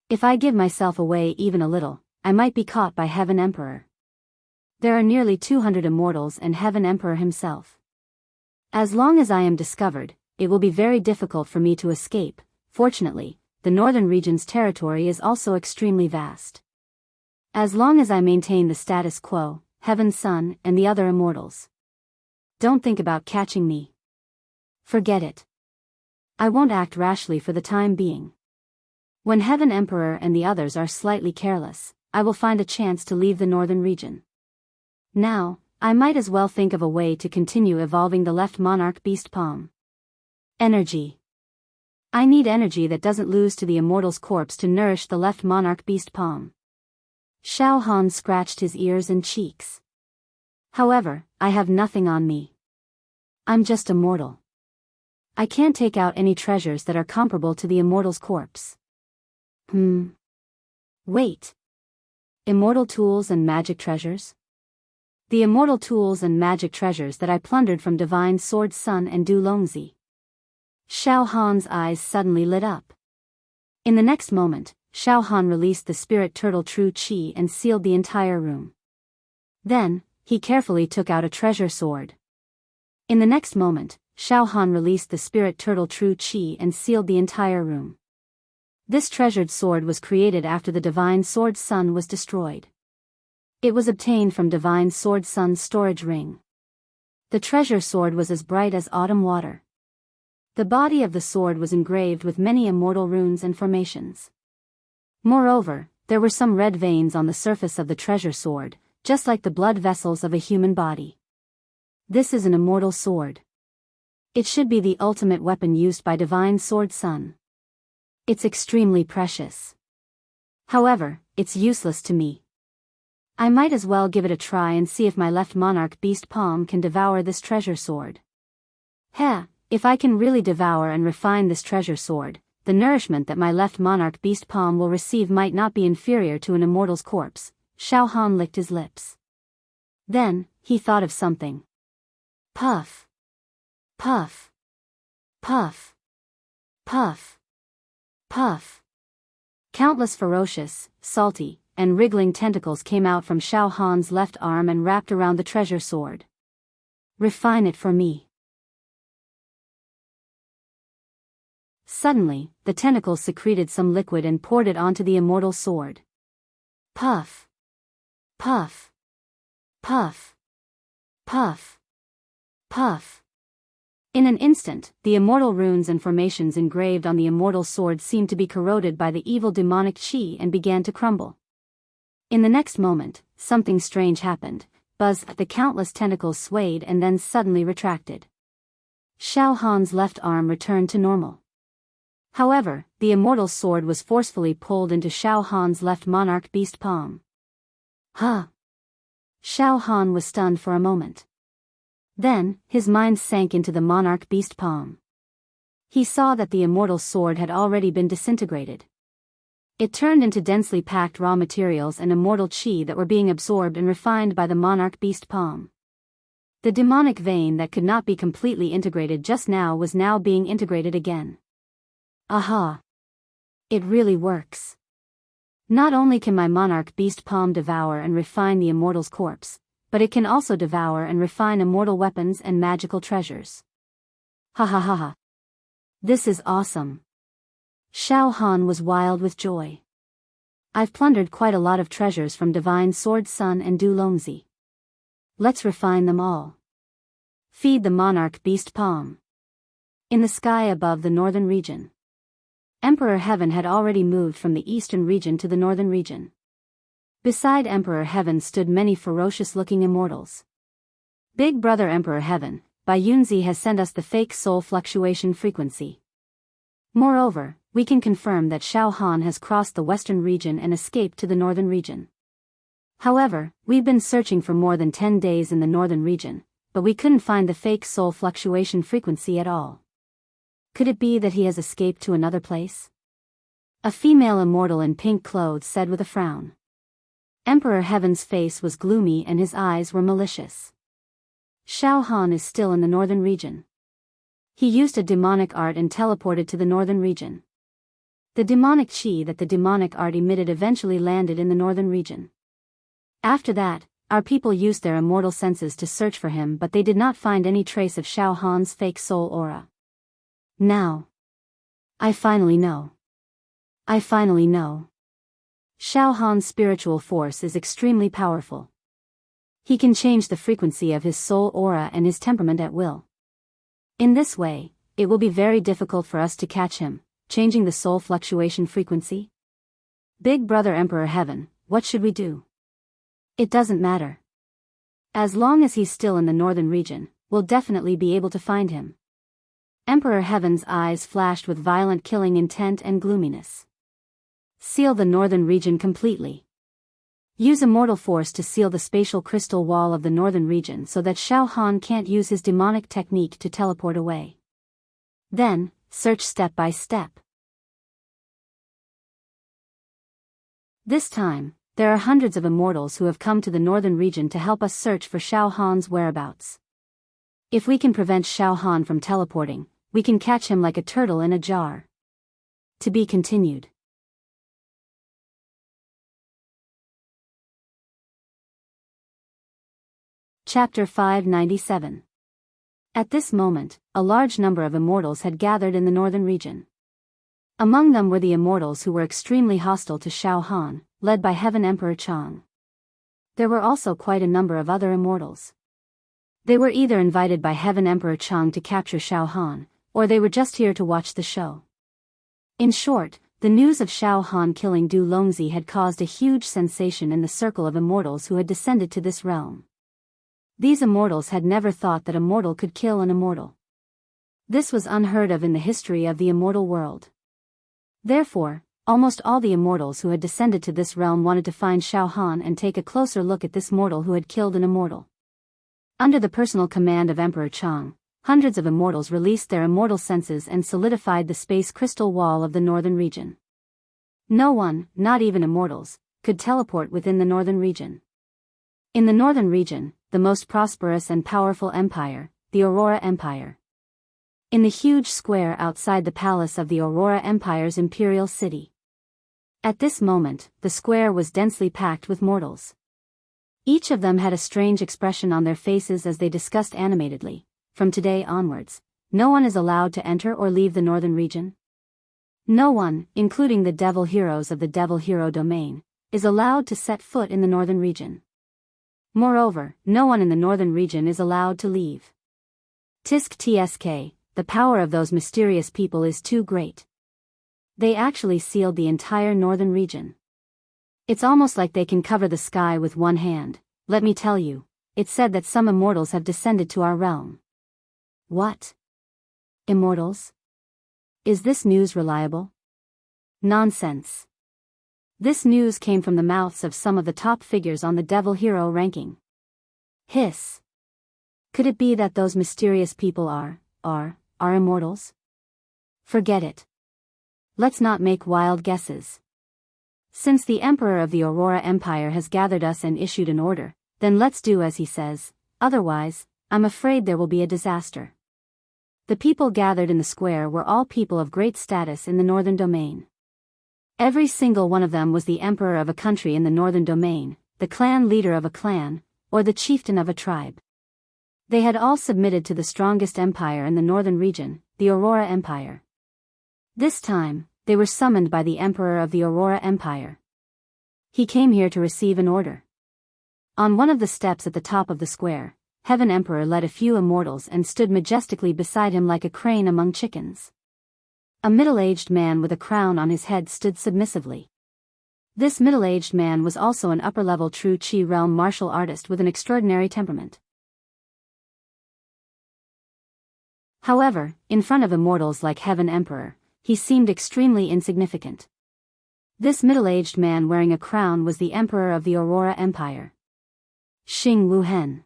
If I give myself away even a little, I might be caught by Heaven Emperor. There are nearly 200 immortals and Heaven Emperor himself. As long as I am discovered, it will be very difficult for me to escape. Fortunately, the northern region's territory is also extremely vast. As long as I maintain the status quo, Heaven's Son and the other immortals don't think about catching me. Forget it. I won't act rashly for the time being. When Heaven Emperor and the others are slightly careless, I will find a chance to leave the northern region. Now, I might as well think of a way to continue evolving the left monarch beast palm. Energy. I need energy that doesn't lose to the immortal's corpse to nourish the left monarch beast palm. Xiao Han scratched his ears and cheeks. However, I have nothing on me. I'm just a mortal. I can't take out any treasures that are comparable to the immortal's corpse. Wait. Immortal tools and magic treasures? The immortal tools and magic treasures that I plundered from Divine Sword Sun and Du Longzi. Xiao Han's eyes suddenly lit up. In the next moment, Xiao Han released the spirit turtle True Qi and sealed the entire room. Then, he carefully took out a treasure sword. In the next moment, Xiao Han released the spirit turtle True Qi and sealed the entire room. This treasured sword was created after the Divine Sword Sun was destroyed. It was obtained from Divine Sword Sun's storage ring. The treasure sword was as bright as autumn water. The body of the sword was engraved with many immortal runes and formations. Moreover, there were some red veins on the surface of the treasure sword, just like the blood vessels of a human body. This is an immortal sword. It should be the ultimate weapon used by Divine Sword Sun. It's extremely precious. However, it's useless to me. I might as well give it a try and see if my left monarch beast palm can devour this treasure sword. If I can really devour and refine this treasure sword, the nourishment that my left monarch beast palm will receive might not be inferior to an immortal's corpse. Xiao Han licked his lips. Then, he thought of something. Puff. Puff. Puff. Puff. Puff. Countless ferocious, salty, and wriggling tentacles came out from Xiao Han's left arm and wrapped around the treasure sword. Refine it for me. Suddenly, the tentacles secreted some liquid and poured it onto the immortal sword. Puff. Puff. Puff. Puff. Puff. In an instant, the immortal runes and formations engraved on the immortal sword seemed to be corroded by the evil demonic qi and began to crumble. In the next moment, something strange happened. buzzed, the countless tentacles swayed and then suddenly retracted. Xiao Han's left arm returned to normal. However, the immortal's sword was forcefully pulled into Xiao Han's left monarch beast palm. Huh! Xiao Han was stunned for a moment. Then, his mind sank into the monarch beast palm. He saw that the immortal's sword had already been disintegrated. It turned into densely packed raw materials and immortal chi that were being absorbed and refined by the monarch beast palm. The demonic vein that could not be completely integrated just now was now being integrated again. Aha! It really works. Not only can my monarch beast palm devour and refine the immortal's corpse, but it can also devour and refine immortal weapons and magical treasures. Ha ha ha ha. This is awesome. Xiao Han was wild with joy. I've plundered quite a lot of treasures from Divine Sword Sun and Du Longzi. Let's refine them all. Feed the monarch beast palm. In the sky above the northern region, Emperor Heaven had already moved from the eastern region to the northern region. Beside Emperor Heaven stood many ferocious-looking immortals. Big Brother Emperor Heaven, Bai Yunzi has sent us the fake soul fluctuation frequency. Moreover, we can confirm that Xiao Han has crossed the western region and escaped to the northern region. However, we've been searching for more than 10 days in the northern region, but we couldn't find the fake soul fluctuation frequency at all. Could it be that he has escaped to another place? A female immortal in pink clothes said with a frown. Emperor Heaven's face was gloomy and his eyes were malicious. Xiao Han is still in the northern region. He used a demonic art and teleported to the northern region. The demonic chi that the demonic art emitted eventually landed in the northern region. After that, our people used their immortal senses to search for him, but they did not find any trace of Xiao Han's fake soul aura. Now, I finally know. I finally know. Xiao Han's spiritual force is extremely powerful. He can change the frequency of his soul aura and his temperament at will. In this way, it will be very difficult for us to catch him, changing the soul fluctuation frequency. Big Brother Emperor Heaven, what should we do? It doesn't matter. As long as he's still in the northern region, we'll definitely be able to find him. Emperor Heaven's eyes flashed with violent killing intent and gloominess. Seal the northern region completely. Use immortal force to seal the spatial crystal wall of the northern region so that Xiao Han can't use his demonic technique to teleport away. Then, search step by step. This time, there are hundreds of immortals who have come to the northern region to help us search for Xiao Han's whereabouts. If we can prevent Xiao Han from teleporting, we can catch him like a turtle in a jar. To be continued. Chapter 597. At this moment, a large number of immortals had gathered in the northern region. Among them were the immortals who were extremely hostile to Xiao Han, led by Heaven Emperor Chang. There were also quite a number of other immortals. They were either invited by Heaven Emperor Chang to capture Xiao Han, or they were just here to watch the show. In short, the news of Xiao Han killing Du Longzi had caused a huge sensation in the circle of immortals who had descended to this realm. These immortals had never thought that a mortal could kill an immortal. This was unheard of in the history of the immortal world. Therefore, almost all the immortals who had descended to this realm wanted to find Xiao Han and take a closer look at this mortal who had killed an immortal. Under the personal command of Emperor Chang, hundreds of immortals released their immortal senses and solidified the space crystal wall of the northern region. No one, not even immortals, could teleport within the northern region. In the northern region, the most prosperous and powerful empire, the Aurora Empire. In the huge square outside the palace of the Aurora Empire's imperial city. At this moment, the square was densely packed with mortals. Each of them had a strange expression on their faces as they discussed animatedly. From today onwards, no one is allowed to enter or leave the northern region. No one, including the devil heroes of the devil hero domain, is allowed to set foot in the northern region. Moreover, no one in the northern region is allowed to leave. Tisk tsk, the power of those mysterious people is too great. They actually sealed the entire northern region. It's almost like they can cover the sky with one hand. Let me tell you, it said that some immortals have descended to our realm. What? Immortals? Is this news reliable? Nonsense. This news came from the mouths of some of the top figures on the Devil Hero ranking. Hiss. Could it be that those mysterious people are immortals? Forget it. Let's not make wild guesses. Since the Emperor of the Aurora Empire has gathered us and issued an order, then let's do as he says, otherwise, I'm afraid there will be a disaster. The people gathered in the square were all people of great status in the Northern Domain. Every single one of them was the emperor of a country in the Northern Domain, the clan leader of a clan, or the chieftain of a tribe. They had all submitted to the strongest empire in the northern region, the Aurora Empire. This time, they were summoned by the Emperor of the Aurora Empire. He came here to receive an order. On one of the steps at the top of the square, Heaven Emperor led a few immortals and stood majestically beside him like a crane among chickens. A middle-aged man with a crown on his head stood submissively. This middle-aged man was also an upper-level true Qi realm martial artist with an extraordinary temperament. However, in front of immortals like Heaven Emperor, he seemed extremely insignificant. This middle-aged man wearing a crown was the Emperor of the Aurora Empire. Xing Wuhen.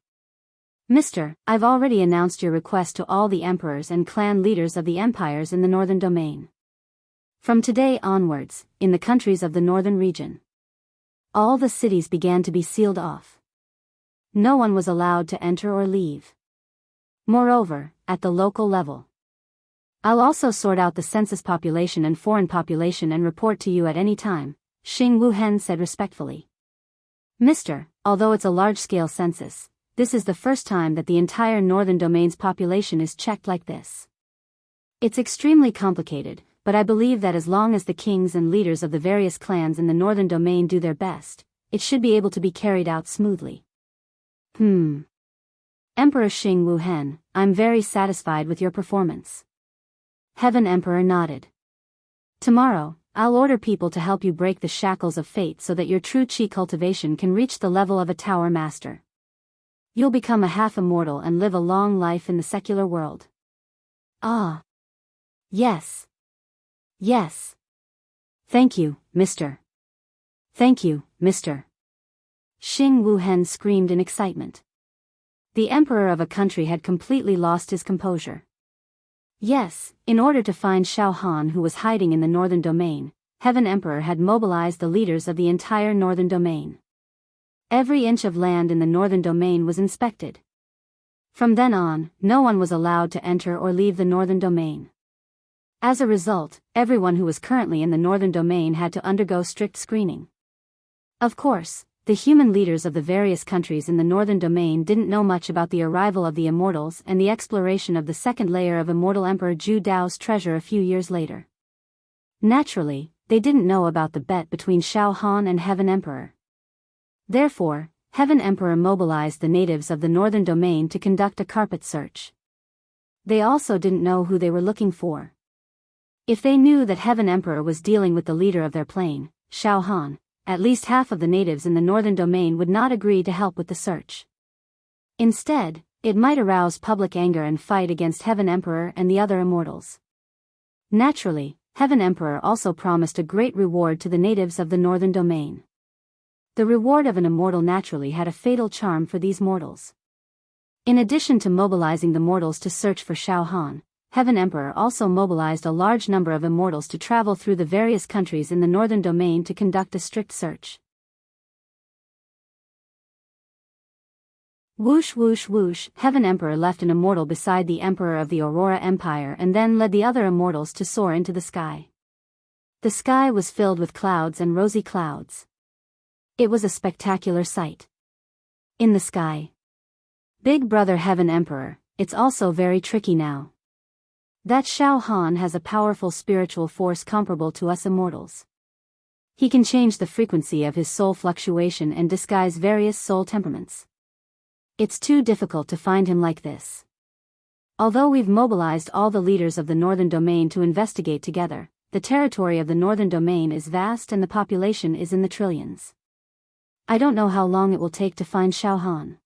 Mister, I've already announced your request to all the emperors and clan leaders of the empires in the Northern Domain. From today onwards, in the countries of the Northern region, all the cities began to be sealed off. No one was allowed to enter or leave. Moreover, at the local level, I'll also sort out the census population and foreign population and report to you at any time, Xing Wuhen said respectfully. Mister, although it's a large-scale census, this is the first time that the entire Northern Domain's population is checked like this. It's extremely complicated, but I believe that as long as the kings and leaders of the various clans in the Northern Domain do their best, it should be able to be carried out smoothly. Emperor Xing Wuhen, I'm very satisfied with your performance. Heaven Emperor nodded. Tomorrow, I'll order people to help you break the shackles of fate so that your true Qi cultivation can reach the level of a Tower Master. You'll become a half-immortal and live a long life in the secular world. Ah. Yes. Yes. Thank you, mister. Thank you, mister. Xing Wuhen screamed in excitement. The emperor of a country had completely lost his composure. Yes, in order to find Xiao Han who was hiding in the Northern Domain, Heaven Emperor had mobilized the leaders of the entire Northern Domain. Every inch of land in the Northern Domain was inspected. From then on, no one was allowed to enter or leave the Northern Domain. As a result, everyone who was currently in the Northern Domain had to undergo strict screening. Of course, the human leaders of the various countries in the Northern Domain didn't know much about the arrival of the Immortals and the exploration of the second layer of Immortal Emperor Zhu Dao's treasure a few years later. Naturally, they didn't know about the bet between Xiao Han and Heaven Emperor. Therefore, Heaven Emperor mobilized the natives of the Northern Domain to conduct a carpet search. They also didn't know who they were looking for. If they knew that Heaven Emperor was dealing with the leader of their plane, Xiao Han, at least half of the natives in the Northern Domain would not agree to help with the search. Instead, it might arouse public anger and fight against Heaven Emperor and the other immortals. Naturally, Heaven Emperor also promised a great reward to the natives of the Northern Domain. The reward of an immortal naturally had a fatal charm for these mortals. In addition to mobilizing the mortals to search for Xiao Han, Heaven Emperor also mobilized a large number of immortals to travel through the various countries in the Northern Domain to conduct a strict search. Whoosh whoosh whoosh, Heaven Emperor left an immortal beside the Emperor of the Aurora Empire and then led the other immortals to soar into the sky. The sky was filled with clouds and rosy clouds. It was a spectacular sight. In the sky. Big Brother Heaven Emperor, it's also very tricky now. That Xiao Han has a powerful spiritual force comparable to us immortals. He can change the frequency of his soul fluctuation and disguise various soul temperaments. It's too difficult to find him like this. Although we've mobilized all the leaders of the Northern Domain to investigate together, the territory of the Northern Domain is vast and the population is in the trillions. I don't know how long it will take to find Xiao Han.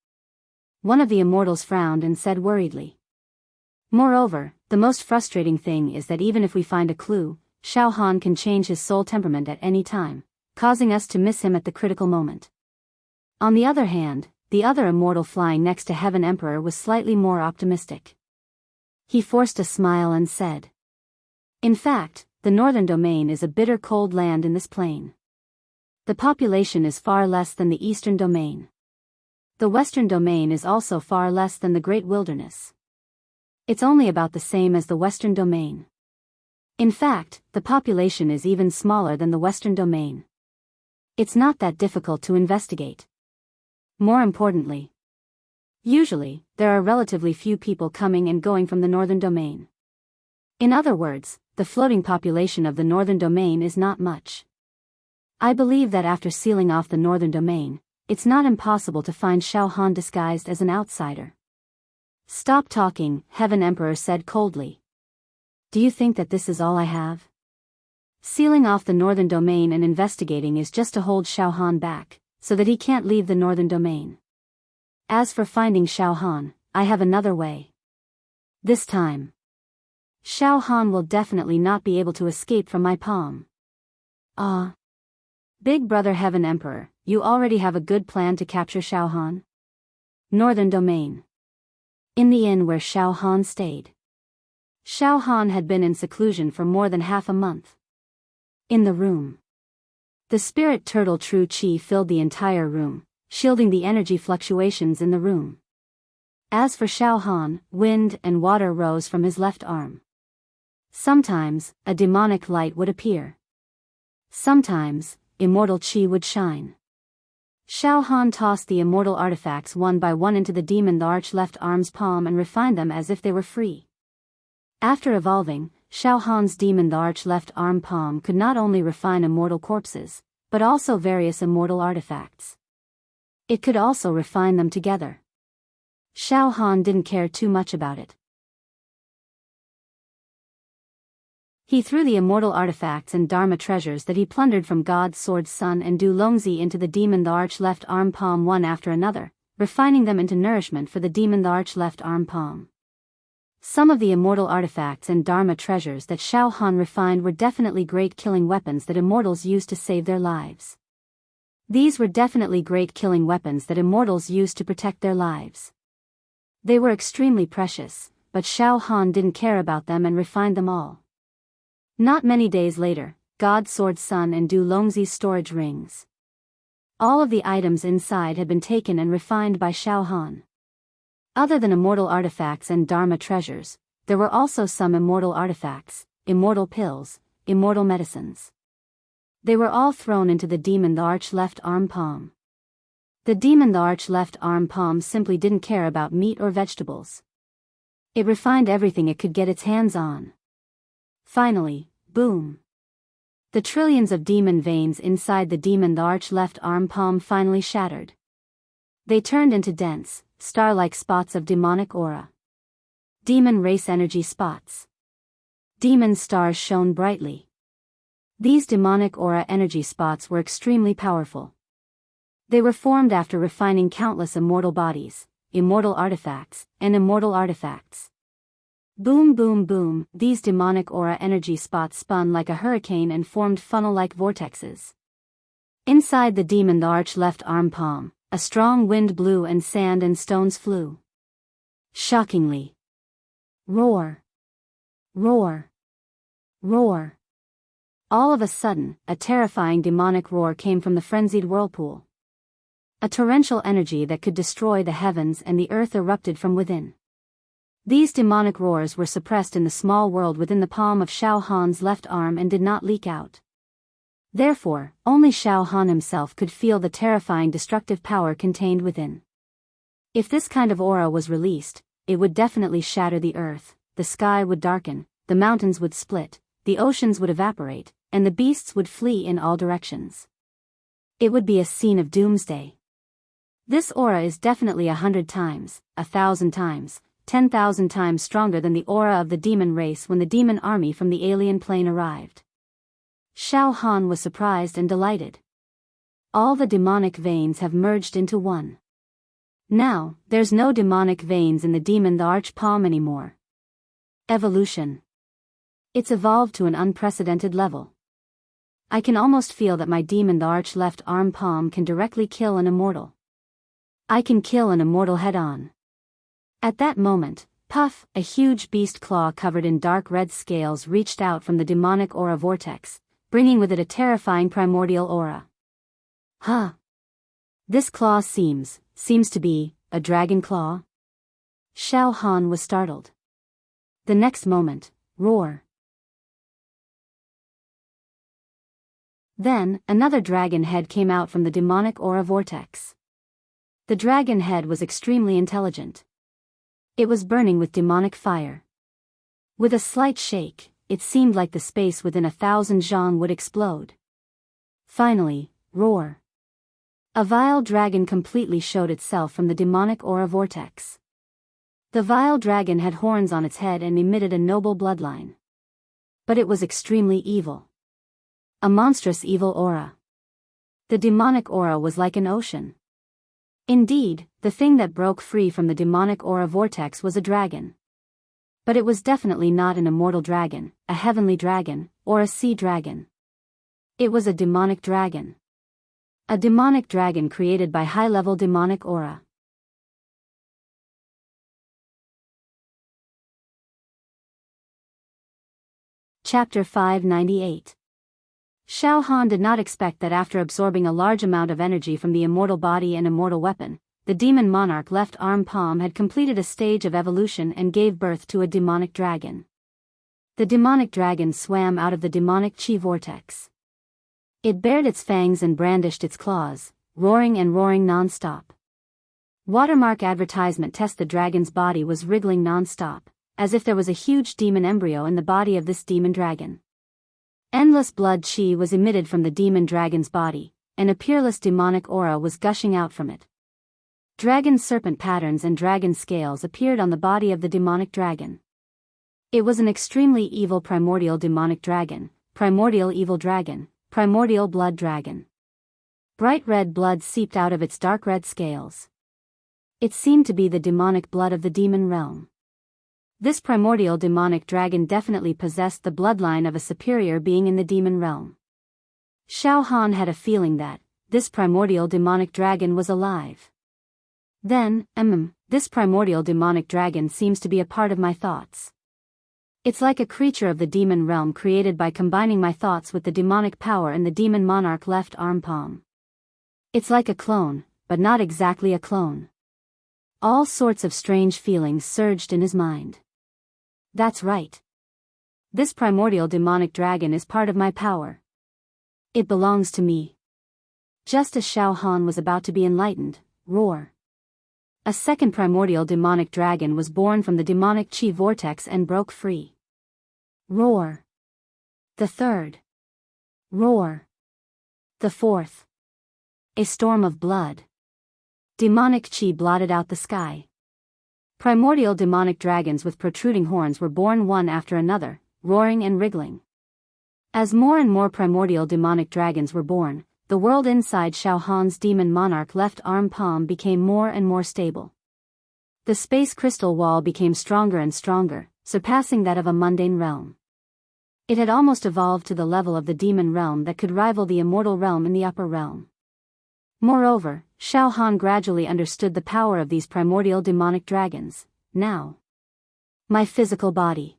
One of the immortals frowned and said worriedly. Moreover, the most frustrating thing is that even if we find a clue, Xiao Han can change his soul temperament at any time, causing us to miss him at the critical moment. On the other hand, the other immortal flying next to Heaven Emperor was slightly more optimistic. He forced a smile and said, "In fact, the northern domain is a bitter cold land in this plain. The population is far less than the eastern domain. The western domain is also far less than the great wilderness. It's only about the same as the western domain. In fact, the population is even smaller than the western domain. It's not that difficult to investigate. More importantly, usually, there are relatively few people coming and going from the northern domain. In other words, the floating population of the northern domain is not much. I believe that after sealing off the northern domain, it's not impossible to find Xiao Han disguised as an outsider." "Stop talking," Heaven Emperor said coldly. "Do you think that this is all I have? Sealing off the northern domain and investigating is just to hold Xiao Han back, so that he can't leave the northern domain. As for finding Xiao Han, I have another way. This time, Xiao Han will definitely not be able to escape from my palm." "Ah. Big brother Heaven Emperor, you already have a good plan to capture Xiao Han?" Northern domain. In the inn where Xiao Han stayed. Xiao Han had been in seclusion for more than half a month. In the room, the spirit turtle True Qi filled the entire room, shielding the energy fluctuations in the room. As for Xiao Han, wind and water rose from his left arm. Sometimes, a demonic light would appear. Sometimes, immortal Qi would shine. Xiao Han tossed the immortal artifacts one by one into the demon the arch left arm's palm and refined them as if they were free. After evolving, Xiao Han's demon the arch left arm palm could not only refine immortal corpses, but also various immortal artifacts. It could also refine them together. Xiao Han didn't care too much about it. He threw the immortal artifacts and Dharma treasures that he plundered from God's sword Sun and Du Longzi into the demon the arch left arm palm one after another, refining them into nourishment for the demon the arch left arm palm. Some of the immortal artifacts and Dharma treasures that Xiao Han refined were definitely great killing weapons that immortals used to save their lives. These were definitely great killing weapons that immortals used to protect their lives. They were extremely precious, but Xiao Han didn't care about them and refined them all. Not many days later, God's sword Sun and Du Longzi's storage rings. All of the items inside had been taken and refined by Xiao Han. Other than immortal artifacts and Dharma treasures, there were also some immortal artifacts, immortal pills, immortal medicines. They were all thrown into the demon the arch left arm palm. The demon the arch left arm palm simply didn't care about meat or vegetables. It refined everything it could get its hands on. Finally, boom. The trillions of demon veins inside the demon the arch left arm palm finally shattered. They turned into dense, star-like spots of demonic aura. Demon race energy spots. Demon stars shone brightly. These demonic aura energy spots were extremely powerful. They were formed after refining countless immortal bodies, immortal artifacts, and immortal artifacts. Boom boom boom, these demonic aura energy spots spun like a hurricane and formed funnel-like vortexes. Inside the demon the arch left arm palm, a strong wind blew and sand and stones flew. Shockingly. Roar. Roar. Roar. All of a sudden, a terrifying demonic roar came from the frenzied whirlpool. A torrential energy that could destroy the heavens and the earth erupted from within. These demonic roars were suppressed in the small world within the palm of Xiao Han's left arm and did not leak out. Therefore, only Xiao Han himself could feel the terrifying destructive power contained within. If this kind of aura was released, it would definitely shatter the earth, the sky would darken, the mountains would split, the oceans would evaporate, and the beasts would flee in all directions. It would be a scene of doomsday. This aura is definitely 100 times, 1,000 times, 10,000 times stronger than the aura of the demon race when the demon army from the alien plane arrived. Xiao Han was surprised and delighted. All the demonic veins have merged into one. Now, there's no demonic veins in the demon the arch palm anymore. Evolution. It's evolved to an unprecedented level. I can almost feel that my demon the arch left arm palm can directly kill an immortal. I can kill an immortal head-on. At that moment, puff, a huge beast claw covered in dark red scales reached out from the demonic aura vortex, bringing with it a terrifying primordial aura. Huh. This claw seems to be, a dragon claw? Xiao Han was startled. The next moment, roar. Then, another dragon head came out from the demonic aura vortex. The dragon head was extremely intelligent. It was burning with demonic fire. With a slight shake, it seemed like the space within 1,000 zhang would explode. Finally, roar. A vile dragon completely showed itself from the demonic aura vortex. The vile dragon had horns on its head and emitted a noble bloodline. But it was extremely evil. A monstrous evil aura. The demonic aura was like an ocean. Indeed, the thing that broke free from the demonic aura vortex was a dragon. But it was definitely not an immortal dragon, a heavenly dragon, or a sea dragon. It was a demonic dragon. A demonic dragon created by high-level demonic aura. Chapter 598. Xiao Han did not expect that after absorbing a large amount of energy from the immortal body and immortal weapon, the demon monarch left arm palm had completed a stage of evolution and gave birth to a demonic dragon. The demonic dragon swam out of the demonic chi vortex. It bared its fangs and brandished its claws, roaring and roaring non-stop. Watermark advertisement test: the dragon's body was wriggling non-stop, as if there was a huge demon embryo in the body of this demon dragon. Endless blood chi was emitted from the demon dragon's body, and a peerless demonic aura was gushing out from it. Dragon serpent patterns and dragon scales appeared on the body of the demonic dragon. It was an extremely evil primordial demonic dragon, primordial evil dragon, primordial blood dragon. Bright red blood seeped out of its dark red scales. It seemed to be the demonic blood of the demon realm. This primordial demonic dragon definitely possessed the bloodline of a superior being in the demon realm. Xiao Han had a feeling that this primordial demonic dragon was alive. Then, this primordial demonic dragon seems to be a part of my thoughts. It's like a creature of the demon realm created by combining my thoughts with the demonic power in the demon monarch left arm palm. It's like a clone, but not exactly a clone. All sorts of strange feelings surged in his mind. That's right. This primordial demonic dragon is part of my power. It belongs to me. Just as Xiao Han was about to be enlightened, roar. A second primordial demonic dragon was born from the demonic chi vortex and broke free. Roar. The third. Roar. The fourth. A storm of blood. Demonic chi blotted out the sky. Primordial demonic dragons with protruding horns were born one after another, roaring and wriggling. As more and more primordial demonic dragons were born, the world inside Xiao Han's demon monarch left arm palm became more and more stable. The space crystal wall became stronger and stronger, surpassing that of a mundane realm. It had almost evolved to the level of the demon realm that could rival the immortal realm in the upper realm. Moreover, Xiao Han gradually understood the power of these primordial demonic dragons. Now, my physical body.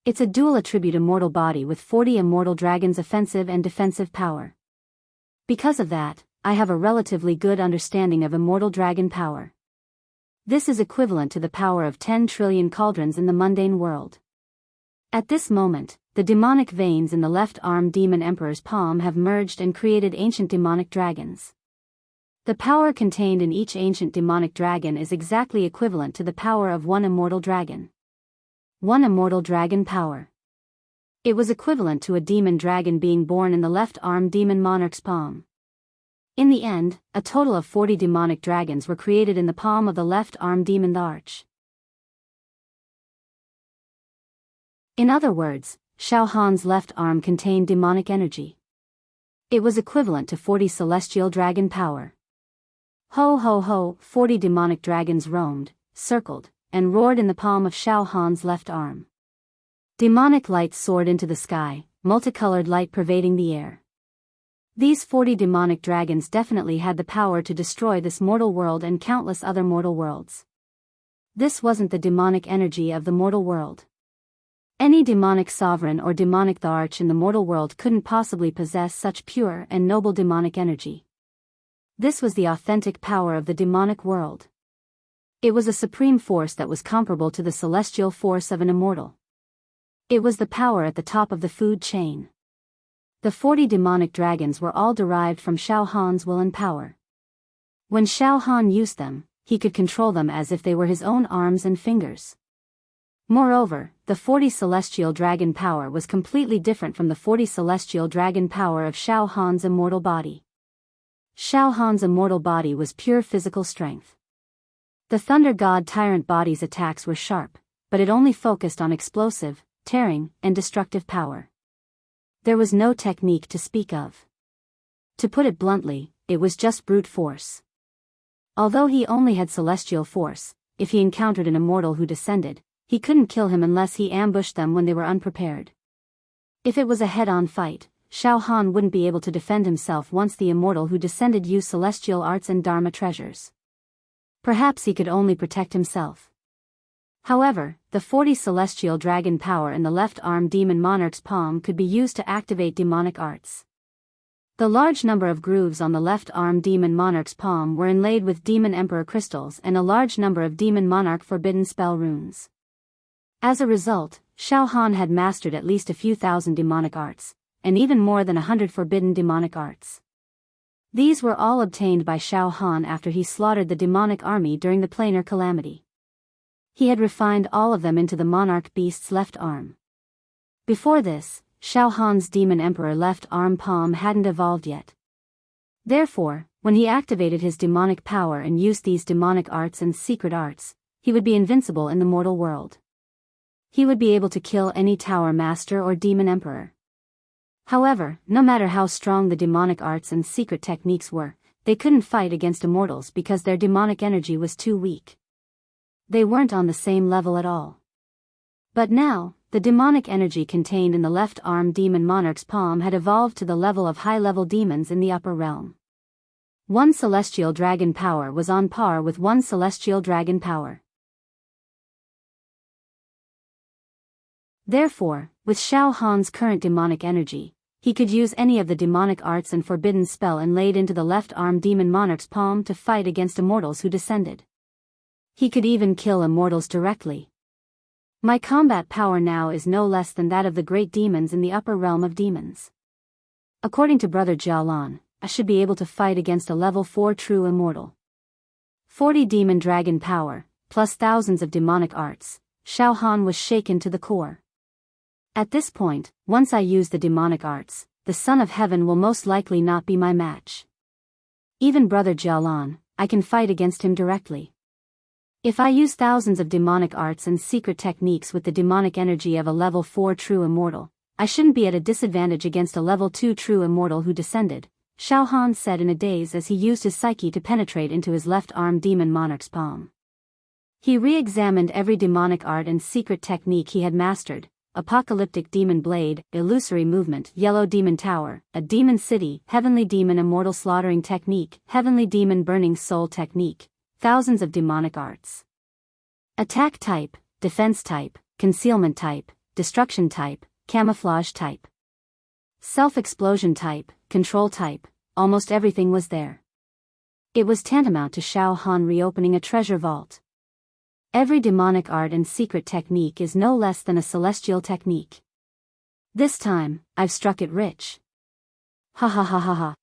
It's a dual attribute immortal body with 40 immortal dragons' offensive and defensive power. Because of that, I have a relatively good understanding of immortal dragon power. This is equivalent to the power of 10 trillion cauldrons in the mundane world. At this moment, the demonic veins in the left arm demon emperor's palm have merged and created ancient demonic dragons. The power contained in each ancient demonic dragon is exactly equivalent to the power of one immortal dragon. One immortal dragon power. It was equivalent to a demon dragon being born in the left arm demon monarch's palm. In the end, a total of 40 demonic dragons were created in the palm of the left arm demon arch. In other words, Xiao Han's left arm contained demonic energy. It was equivalent to 40 celestial dragon power. Ho ho ho, 40 demonic dragons roamed, circled, and roared in the palm of Xiao Han's left arm. Demonic light soared into the sky, multicolored light pervading the air. These 40 demonic dragons definitely had the power to destroy this mortal world and countless other mortal worlds. This wasn't the demonic energy of the mortal world. Any demonic sovereign or demonic tharch in the mortal world couldn't possibly possess such pure and noble demonic energy. This was the authentic power of the demonic world. It was a supreme force that was comparable to the celestial force of an immortal. It was the power at the top of the food chain. The 40 demonic dragons were all derived from Xiao Han's will and power. When Xiao Han used them, he could control them as if they were his own arms and fingers. Moreover, the 40 celestial dragon power was completely different from the 40 celestial dragon power of Xiao Han's immortal body. Xiao Han's immortal body was pure physical strength. The Thunder God Tyrant body's attacks were sharp, but it only focused on explosive, tearing, and destructive power. There was no technique to speak of. To put it bluntly, it was just brute force. Although he only had celestial force, if he encountered an immortal who descended, he couldn't kill him unless he ambushed them when they were unprepared. If it was a head-on fight, Xiao Han wouldn't be able to defend himself once the immortal who descended used celestial arts and dharma treasures. Perhaps he could only protect himself. However, the 40 celestial dragon power in the left arm demon monarch's palm could be used to activate demonic arts. The large number of grooves on the left arm demon monarch's palm were inlaid with demon emperor crystals and a large number of demon monarch forbidden spell runes. As a result, Xiao Han had mastered at least a few thousand demonic arts, and even more than 100 forbidden demonic arts. These were all obtained by Xiao Han after he slaughtered the demonic army during the planar calamity. He had refined all of them into the monarch beast's left arm. Before this, Xiao Han's demon emperor left arm palm hadn't evolved yet. Therefore, when he activated his demonic power and used these demonic arts and secret arts, he would be invincible in the mortal world. He would be able to kill any tower master or demon emperor. However, no matter how strong the demonic arts and secret techniques were, they couldn't fight against immortals because their demonic energy was too weak. They weren't on the same level at all. But now, the demonic energy contained in the left arm demon monarch's palm had evolved to the level of high-level demons in the upper realm. One celestial dragon power was on par with one celestial dragon power. Therefore, with Xiao Han's current demonic energy, he could use any of the demonic arts and forbidden spell inlaid into the left arm demon monarch's palm to fight against immortals who descended. He could even kill immortals directly. My combat power now is no less than that of the great demons in the upper realm of demons. According to Brother Jialan, I should be able to fight against a level 4 true immortal. 40 demon dragon power, plus thousands of demonic arts, Xiao Han was shaken to the core. At this point, once I use the demonic arts, the Son of Heaven will most likely not be my match. Even Brother Jialan, I can fight against him directly. If I use thousands of demonic arts and secret techniques with the demonic energy of a level 4 true immortal, I shouldn't be at a disadvantage against a level 2 true immortal who descended, Xiao Han said in a daze as he used his psyche to penetrate into his left arm demon monarch's palm. He re-examined every demonic art and secret technique he had mastered: apocalyptic demon blade, illusory movement, yellow demon tower, a demon city, heavenly demon immortal slaughtering technique, heavenly demon burning soul technique, thousands of demonic arts. Attack type, defense type, concealment type, destruction type, camouflage type, self-explosion type, control type, almost everything was there. It was tantamount to Xiao Han reopening a treasure vault. Every demonic art and secret technique is no less than a celestial technique. This time, I've struck it rich. Ha ha ha ha ha.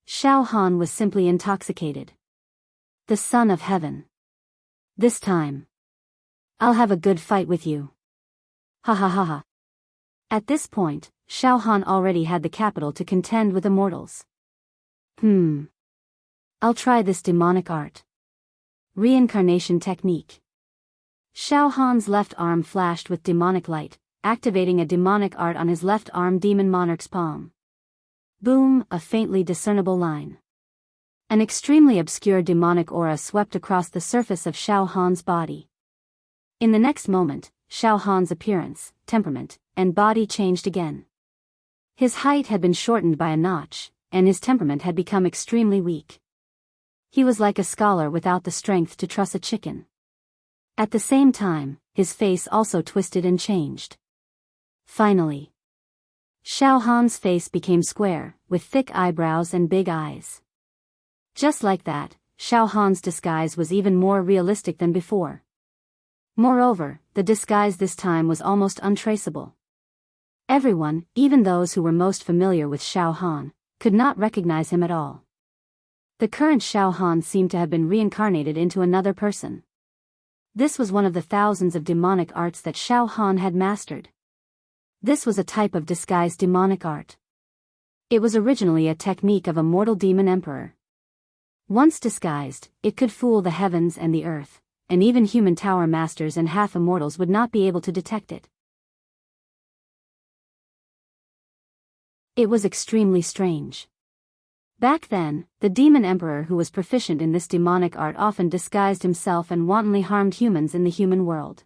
Xiao Han was simply intoxicated. The Son of Heaven. This time, I'll have a good fight with you. Ha ha ha ha. At this point, Xiao Han already had the capital to contend with immortals. I'll try this demonic art. Reincarnation technique. Xiao Han's left arm flashed with demonic light, activating a demonic art on his left arm demon monarch's palm. Boom, a faintly discernible line. An extremely obscure demonic aura swept across the surface of Xiao Han's body. In the next moment, Xiao Han's appearance, temperament, and body changed again. His height had been shortened by a notch, and his temperament had become extremely weak. He was like a scholar without the strength to truss a chicken. At the same time, his face also twisted and changed. Finally, Xiao Han's face became square, with thick eyebrows and big eyes. Just like that, Xiao Han's disguise was even more realistic than before. Moreover, the disguise this time was almost untraceable. Everyone, even those who were most familiar with Xiao Han, could not recognize him at all. The current Xiao Han seemed to have been reincarnated into another person. This was one of the thousands of demonic arts that Xiao Han had mastered. This was a type of disguised demonic art. It was originally a technique of a mortal demon emperor. Once disguised, it could fool the heavens and the earth, and even human tower masters and half-immortals would not be able to detect it. It was extremely strange. Back then, the demon emperor who was proficient in this demonic art often disguised himself and wantonly harmed humans in the human world.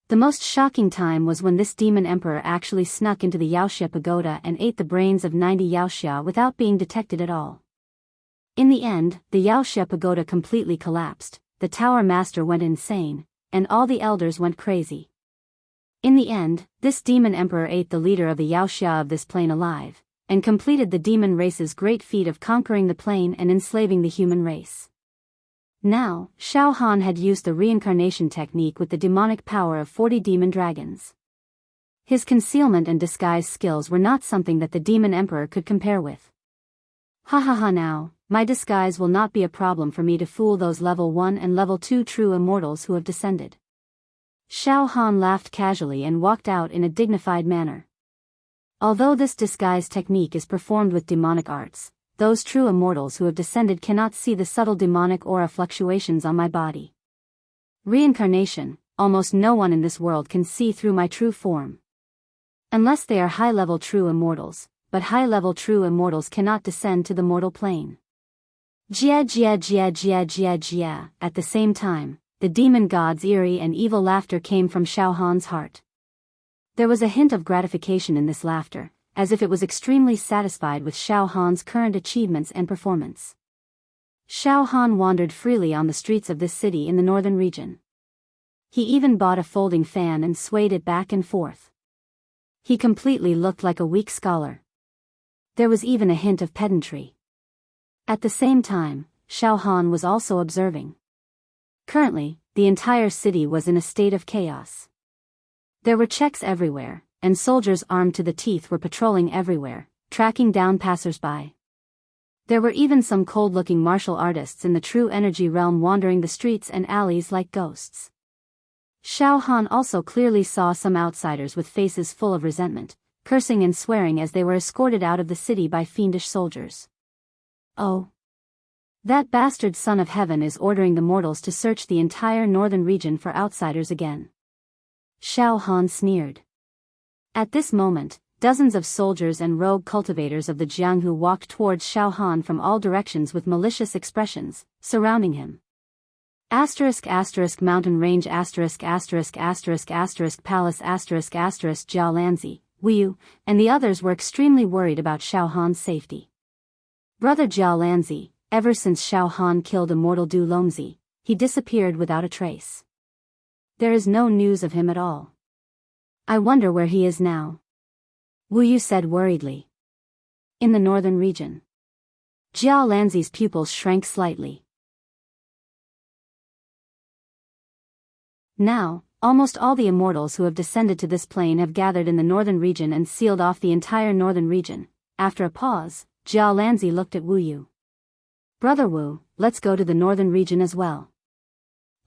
The most shocking time was when this demon emperor actually snuck into the Yaoxia pagoda and ate the brains of 90 Yaoxia without being detected at all. In the end, the Yaoxia pagoda completely collapsed, the tower master went insane, and all the elders went crazy. In the end, this demon emperor ate the leader of the Yaoxia of this plane alive, and completed the demon race's great feat of conquering the plane and enslaving the human race. Now, Xiao Han had used the reincarnation technique with the demonic power of 40 demon dragons. His concealment and disguise skills were not something that the demon emperor could compare with. Ha ha ha, now, my disguise will not be a problem for me to fool those level 1 and level 2 true immortals who have descended. Xiao Han laughed casually and walked out in a dignified manner. Although this disguise technique is performed with demonic arts, those true immortals who have descended cannot see the subtle demonic aura fluctuations on my body. Reincarnation, almost no one in this world can see through my true form. Unless they are high-level true immortals, but high-level true immortals cannot descend to the mortal plane. Jia jia jia jia jia jia. At the same time, the demon god's eerie and evil laughter came from Xiao Han's heart. There was a hint of gratification in this laughter, as if it was extremely satisfied with Xiao Han's current achievements and performance. Xiao Han wandered freely on the streets of this city in the northern region. He even bought a folding fan and swayed it back and forth. He completely looked like a weak scholar. There was even a hint of pedantry. At the same time, Xiao Han was also observing. Currently, the entire city was in a state of chaos. There were checks everywhere, and soldiers armed to the teeth were patrolling everywhere, tracking down passers-by. There were even some cold-looking martial artists in the true energy realm wandering the streets and alleys like ghosts. Xiao Han also clearly saw some outsiders with faces full of resentment, cursing and swearing as they were escorted out of the city by fiendish soldiers. Oh! That bastard son of heaven is ordering the mortals to search the entire northern region for outsiders again. Xiao Han sneered. At this moment, dozens of soldiers and rogue cultivators of the Jianghu walked towards Xiao Han from all directions with malicious expressions, surrounding him. *** mountain range *** palace *** Jiao Lanzi, Wuyu, and the others were extremely worried about Xiao Han's safety. Brother Jiao Lanzi, ever since Xiao Han killed immortal Du Longzi, he disappeared without a trace. There is no news of him at all. I wonder where he is now. Wuyu said worriedly. In the northern region. Jiao Lanzi's pupils shrank slightly. Now, almost all the immortals who have descended to this plane have gathered in the northern region and sealed off the entire northern region. After a pause, Jiao Lanzi looked at Wuyu. Brother Wu, let's go to the northern region as well.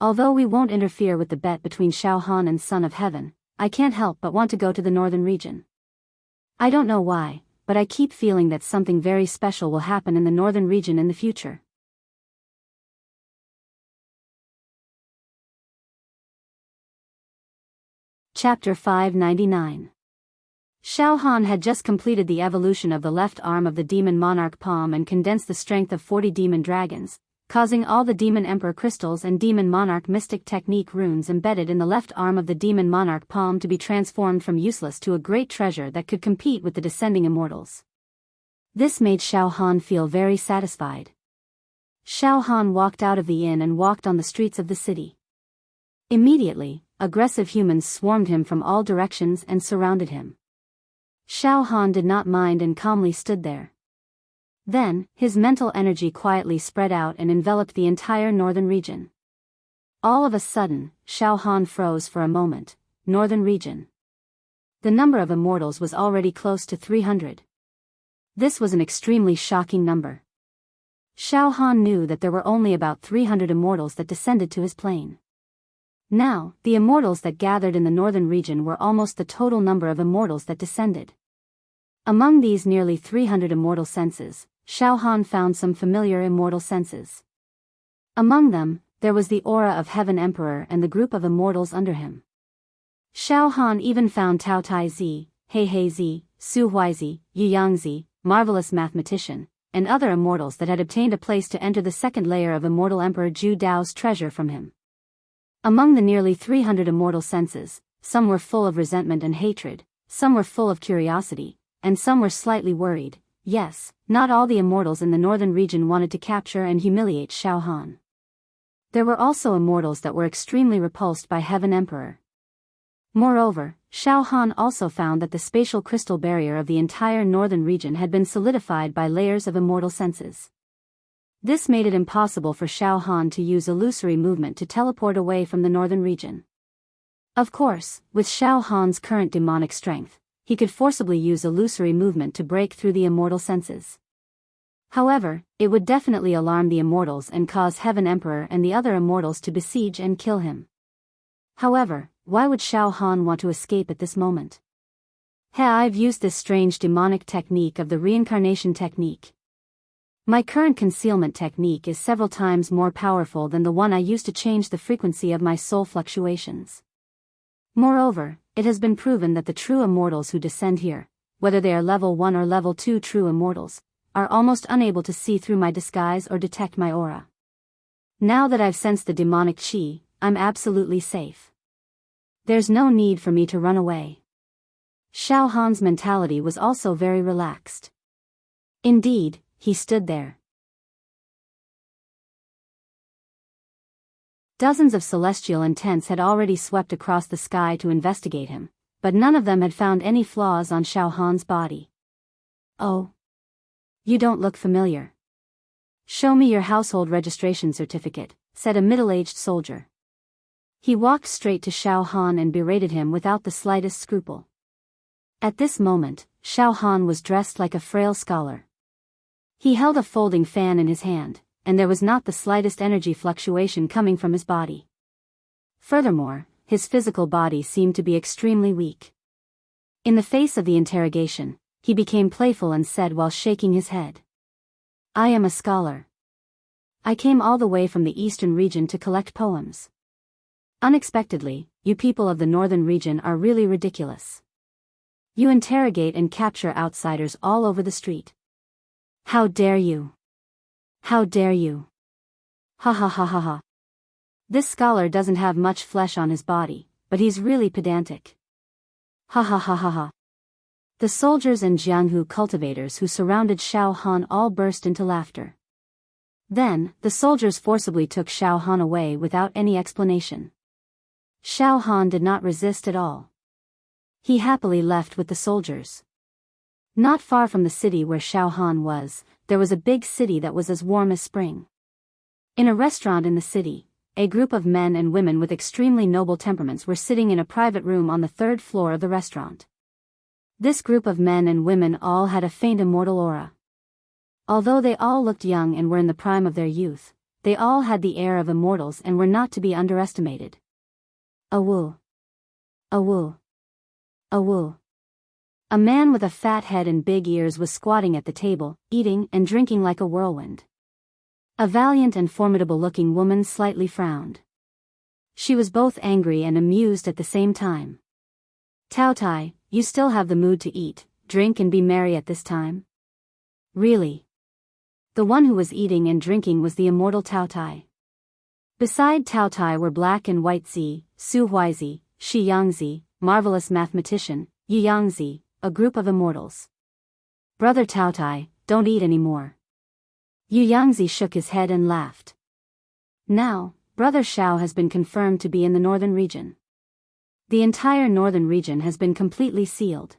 Although we won't interfere with the bet between Xiao Han and Son of Heaven, I can't help but want to go to the northern region. I don't know why, but I keep feeling that something very special will happen in the northern region in the future. Chapter 599. Xiao Han had just completed the evolution of the left arm of the demon monarch palm and condensed the strength of 40 demon dragons, causing all the demon emperor crystals and demon monarch mystic technique runes embedded in the left arm of the demon monarch palm to be transformed from useless to a great treasure that could compete with the descending immortals. This made Xiao Han feel very satisfied. Xiao Han walked out of the inn and walked on the streets of the city. Immediately, aggressive humans swarmed him from all directions and surrounded him. Xiao Han did not mind and calmly stood there. Then, his mental energy quietly spread out and enveloped the entire northern region. All of a sudden, Xiao Han froze for a moment. Northern region. The number of immortals was already close to 300. This was an extremely shocking number. Xiao Han knew that there were only about 300 immortals that descended to his plane. Now, the immortals that gathered in the northern region were almost the total number of immortals that descended. Among these nearly 300 immortal senses, Xiao Han found some familiar immortal senses. Among them, there was the aura of Heaven Emperor and the group of immortals under him. Xiao Han even found Tao Tai Zi, He He Zi, Su Huaizi, Yu Yangzi, Marvelous Mathematician, and other immortals that had obtained a place to enter the second layer of Immortal Emperor Zhu Dao's treasure from him. Among the nearly 300 immortal senses, some were full of resentment and hatred, some were full of curiosity, and some were slightly worried. Yes, not all the immortals in the northern region wanted to capture and humiliate Xiao Han. There were also immortals that were extremely repulsed by Heaven Emperor. Moreover, Xiao Han also found that the spatial crystal barrier of the entire northern region had been solidified by layers of immortal senses. This made it impossible for Xiao Han to use illusory movement to teleport away from the northern region. Of course, with Xiao Han's current demonic strength, he could forcibly use illusory movement to break through the immortal senses. However, it would definitely alarm the immortals and cause Heaven Emperor and the other immortals to besiege and kill him. However, why would Xiao Han want to escape at this moment? I've used this strange demonic technique of the reincarnation technique. My current concealment technique is several times more powerful than the one I used to change the frequency of my soul fluctuations. Moreover, it has been proven that the true immortals who descend here, whether they are level 1 or level 2 true immortals, are almost unable to see through my disguise or detect my aura. Now that I've sensed the demonic chi, I'm absolutely safe. There's no need for me to run away. Xiao Han's mentality was also very relaxed. Indeed, he stood there. Dozens of celestial intents had already swept across the sky to investigate him, but none of them had found any flaws on Xiao Han's body. Oh. You don't look familiar. Show me your household registration certificate, said a middle-aged soldier. He walked straight to Xiao Han and berated him without the slightest scruple. At this moment, Xiao Han was dressed like a frail scholar. He held a folding fan in his hand, and there was not the slightest energy fluctuation coming from his body. Furthermore, his physical body seemed to be extremely weak. In the face of the interrogation, he became playful and said while shaking his head, "I am a scholar. I came all the way from the eastern region to collect poems. Unexpectedly, you people of the northern region are really ridiculous. You interrogate and capture outsiders all over the street. How dare you? How dare you? Ha ha ha ha ha. This scholar doesn't have much flesh on his body, but he's really pedantic. Ha ha ha ha ha." The soldiers and Jianghu cultivators who surrounded Xiao Han all burst into laughter. Then, the soldiers forcibly took Xiao Han away without any explanation. Xiao Han did not resist at all. He happily left with the soldiers. Not far from the city where Xiao Han was, there was a big city that was as warm as spring. In a restaurant in the city, a group of men and women with extremely noble temperaments were sitting in a private room on the 3rd floor of the restaurant. This group of men and women all had a faint immortal aura. Although they all looked young and were in the prime of their youth, they all had the air of immortals and were not to be underestimated. Awoo. Awoo. Awoo. A man with a fat head and big ears was squatting at the table, eating and drinking like a whirlwind. A valiant and formidable-looking woman slightly frowned. She was both angry and amused at the same time. "Tao Tai, you still have the mood to eat, drink and be merry at this time? Really? The one who was eating and drinking was the immortal Tao Tai. Beside Tao Tai were Black and White Zi, Su Huizi, Shi Yangzi, marvelous mathematician, Yu Yangzi, a group of immortals. Brother Tao Tai, don't eat anymore. Yu Yangzi shook his head and laughed. Now, Brother Xiao has been confirmed to be in the northern region. The entire northern region has been completely sealed.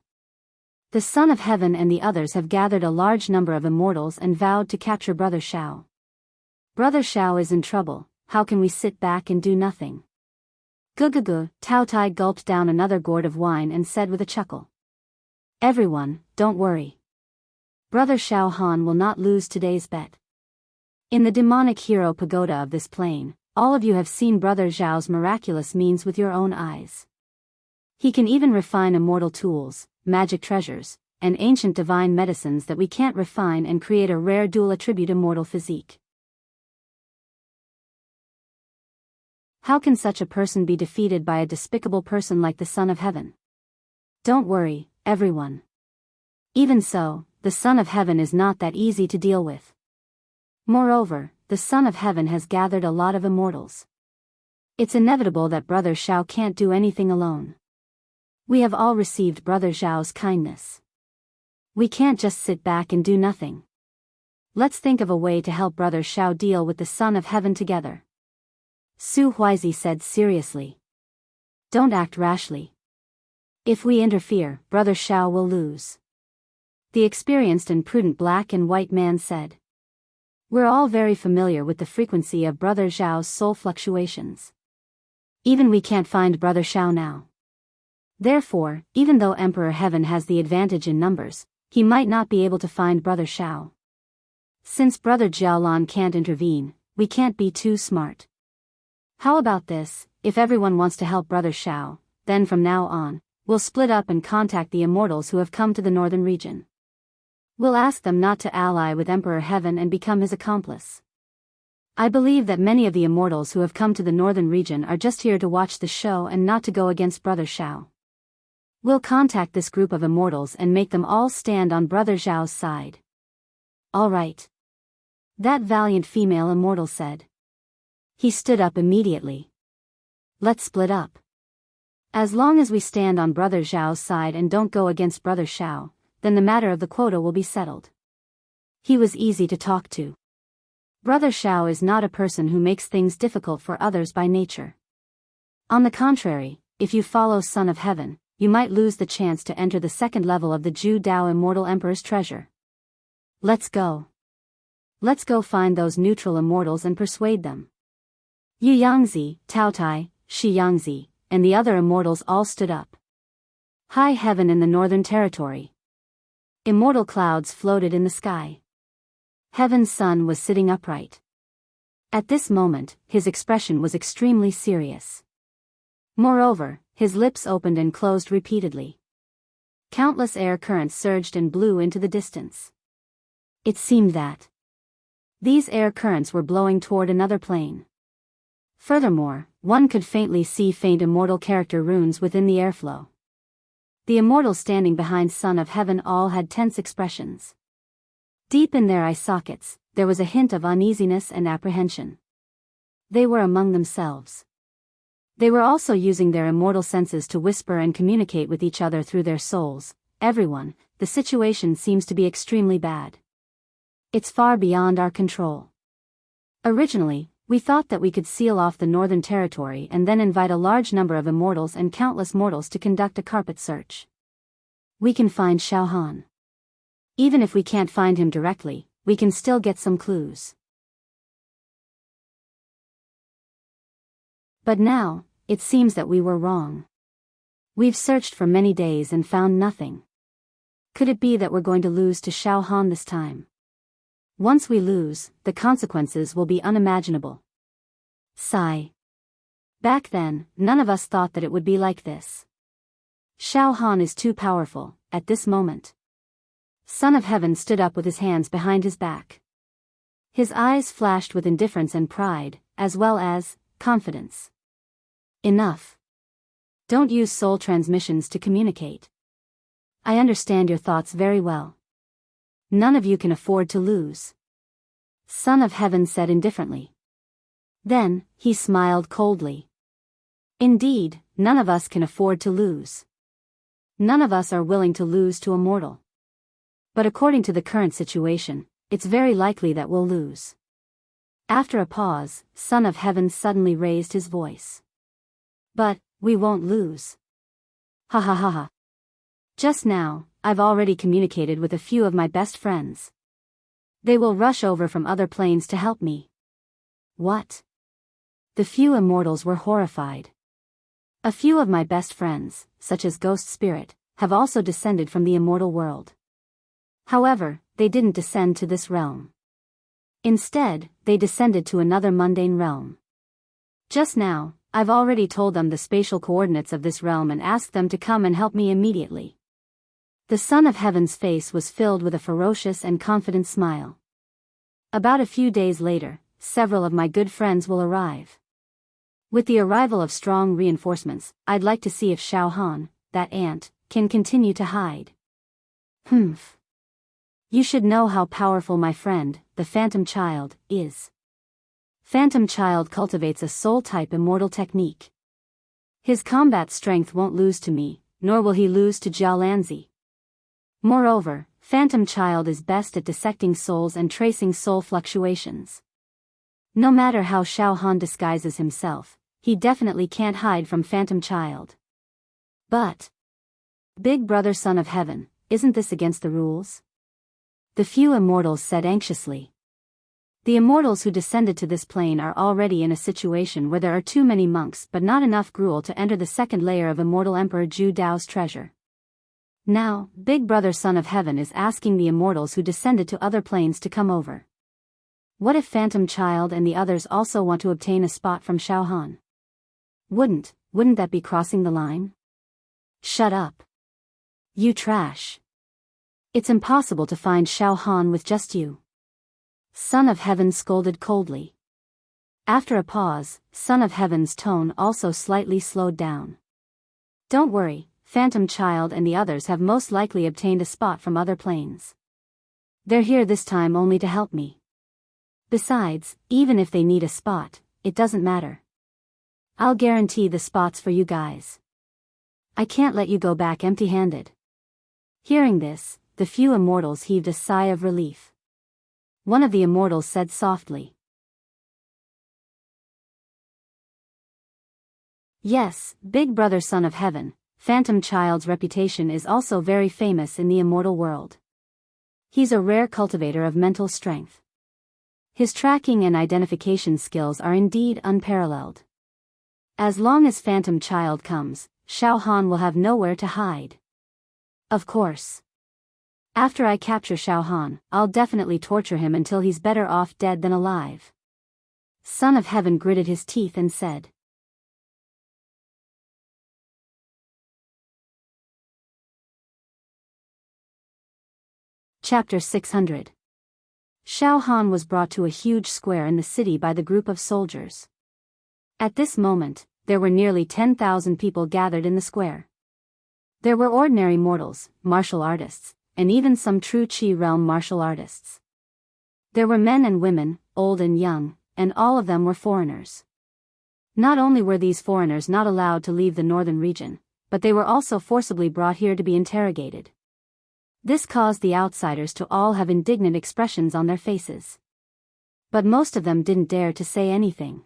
The Son of Heaven and the others have gathered a large number of immortals and vowed to capture Brother Xiao. Brother Xiao is in trouble, how can we sit back and do nothing? Gugugu, Tao Tai gulped down another gourd of wine and said with a chuckle. Everyone, don't worry. Brother Xiao Han will not lose today's bet. In the demonic hero pagoda of this plane, all of you have seen Brother Xiao's miraculous means with your own eyes. He can even refine immortal tools, magic treasures, and ancient divine medicines that we can't refine and create a rare dual attribute immortal physique. How can such a person be defeated by a despicable person like the Son of Heaven? Don't worry, everyone. Even so, the Son of Heaven is not that easy to deal with. Moreover, the Son of Heaven has gathered a lot of immortals. It's inevitable that Brother Xiao can't do anything alone. We have all received Brother Xiao's kindness. We can't just sit back and do nothing. Let's think of a way to help Brother Xiao deal with the Son of Heaven together. Su Huizi said seriously. Don't act rashly. If we interfere, Brother Xiao will lose. The experienced and prudent Black and White man said. We're all very familiar with the frequency of Brother Xiao's soul fluctuations. Even we can't find Brother Xiao now. Therefore, even though Emperor Heaven has the advantage in numbers, he might not be able to find Brother Xiao. Since Brother Jiaolan can't intervene, we can't be too smart. How about this, if everyone wants to help Brother Xiao, then from now on, we'll split up and contact the immortals who have come to the northern region. We'll ask them not to ally with Emperor Heaven and become his accomplice. I believe that many of the immortals who have come to the northern region are just here to watch the show and not to go against Brother Xiao. We'll contact this group of immortals and make them all stand on Brother Xiao's side. All right. That valiant female immortal said. He stood up immediately. Let's split up. As long as we stand on Brother Xiao's side and don't go against Brother Xiao, then the matter of the quota will be settled. He was easy to talk to. Brother Xiao is not a person who makes things difficult for others by nature. On the contrary, if you follow Son of Heaven, you might lose the chance to enter the second level of the Zhu Dao Immortal Emperor's treasure. Let's go. Let's go find those neutral immortals and persuade them. Yu Yangzi, Tao Tai, Shi Yangzi, and the other immortals all stood up. High heaven in the northern territory. Immortal clouds floated in the sky. Heaven's sun was sitting upright. At this moment, his expression was extremely serious. Moreover, his lips opened and closed repeatedly. Countless air currents surged and blew into the distance. It seemed that these air currents were blowing toward another plane. Furthermore, one could faintly see faint immortal character runes within the airflow. The immortals standing behind Son of Heaven all had tense expressions. Deep in their eye sockets, there was a hint of uneasiness and apprehension. They were among themselves. They were also using their immortal senses to whisper and communicate with each other through their souls. Everyone, the situation seems to be extremely bad. It's far beyond our control. Originally, we thought that we could seal off the northern territory and then invite a large number of immortals and countless mortals to conduct a carpet search. We can find Xiao Han. Even if we can't find him directly, we can still get some clues. But now, it seems that we were wrong. We've searched for many days and found nothing. Could it be that we're going to lose to Xiao Han this time? Once we lose, the consequences will be unimaginable. Sigh. Back then, none of us thought that it would be like this. Xiao Han is too powerful, at this moment. Son of Heaven stood up with his hands behind his back. His eyes flashed with indifference and pride, as well as confidence. Enough. Don't use soul transmissions to communicate. I understand your thoughts very well. None of you can afford to lose. Son of Heaven said indifferently. Then, he smiled coldly. Indeed, none of us can afford to lose. None of us are willing to lose to a mortal. But according to the current situation, it's very likely that we'll lose. After a pause, Son of Heaven suddenly raised his voice. But, we won't lose. Ha ha ha ha. Just now, I've already communicated with a few of my best friends. They will rush over from other planes to help me. What? The few immortals were horrified. A few of my best friends, such as Ghost Spirit, have also descended from the immortal world. However, they didn't descend to this realm. Instead, they descended to another mundane realm. Just now, I've already told them the spatial coordinates of this realm and asked them to come and help me immediately. The Son of Heaven's face was filled with a ferocious and confident smile. About a few days later, several of my good friends will arrive. With the arrival of strong reinforcements, I'd like to see if Xiao Han, that ant, can continue to hide. Humph. You should know how powerful my friend, the Phantom Child, is. Phantom Child cultivates a soul-type immortal technique. His combat strength won't lose to me, nor will he lose to Jiao Lanzi. Moreover, Phantom Child is best at dissecting souls and tracing soul fluctuations. No matter how Xiao Han disguises himself, he definitely can't hide from Phantom Child. But, Big Brother Son of Heaven, isn't this against the rules? The few immortals said anxiously. The immortals who descended to this plane are already in a situation where there are too many monks but not enough gruel to enter the second layer of Immortal Emperor Zhu Dao's treasure. Now, Big Brother Son of Heaven is asking the immortals who descended to other planes to come over. What if Phantom Child and the others also want to obtain a spot from Xiao Han? Wouldn't that be crossing the line? Shut up. You trash. It's impossible to find Xiao Han with just you. Son of Heaven scolded coldly. After a pause, Son of Heaven's tone also slightly slowed down. Don't worry, Phantom Child and the others have most likely obtained a spot from other planes. They're here this time only to help me. Besides, even if they need a spot, it doesn't matter. I'll guarantee the spots for you guys. I can't let you go back empty-handed. Hearing this, the few immortals heaved a sigh of relief. One of the immortals said softly. Yes, Big Brother Son of Heaven, Phantom Child's reputation is also very famous in the immortal world. He's a rare cultivator of mental strength. His tracking and identification skills are indeed unparalleled. As long as Phantom Child comes, Xiao Han will have nowhere to hide. Of course. After I capture Xiao Han, I'll definitely torture him until he's better off dead than alive. Son of Heaven gritted his teeth and said. Chapter 600. Xiao Han was brought to a huge square in the city by the group of soldiers. At this moment, there were nearly 10,000 people gathered in the square. There were ordinary mortals, martial artists, and even some true Qi realm martial artists. There were men and women, old and young, and all of them were foreigners. Not only were these foreigners not allowed to leave the northern region, but they were also forcibly brought here to be interrogated. This caused the outsiders to all have indignant expressions on their faces. But most of them didn't dare to say anything.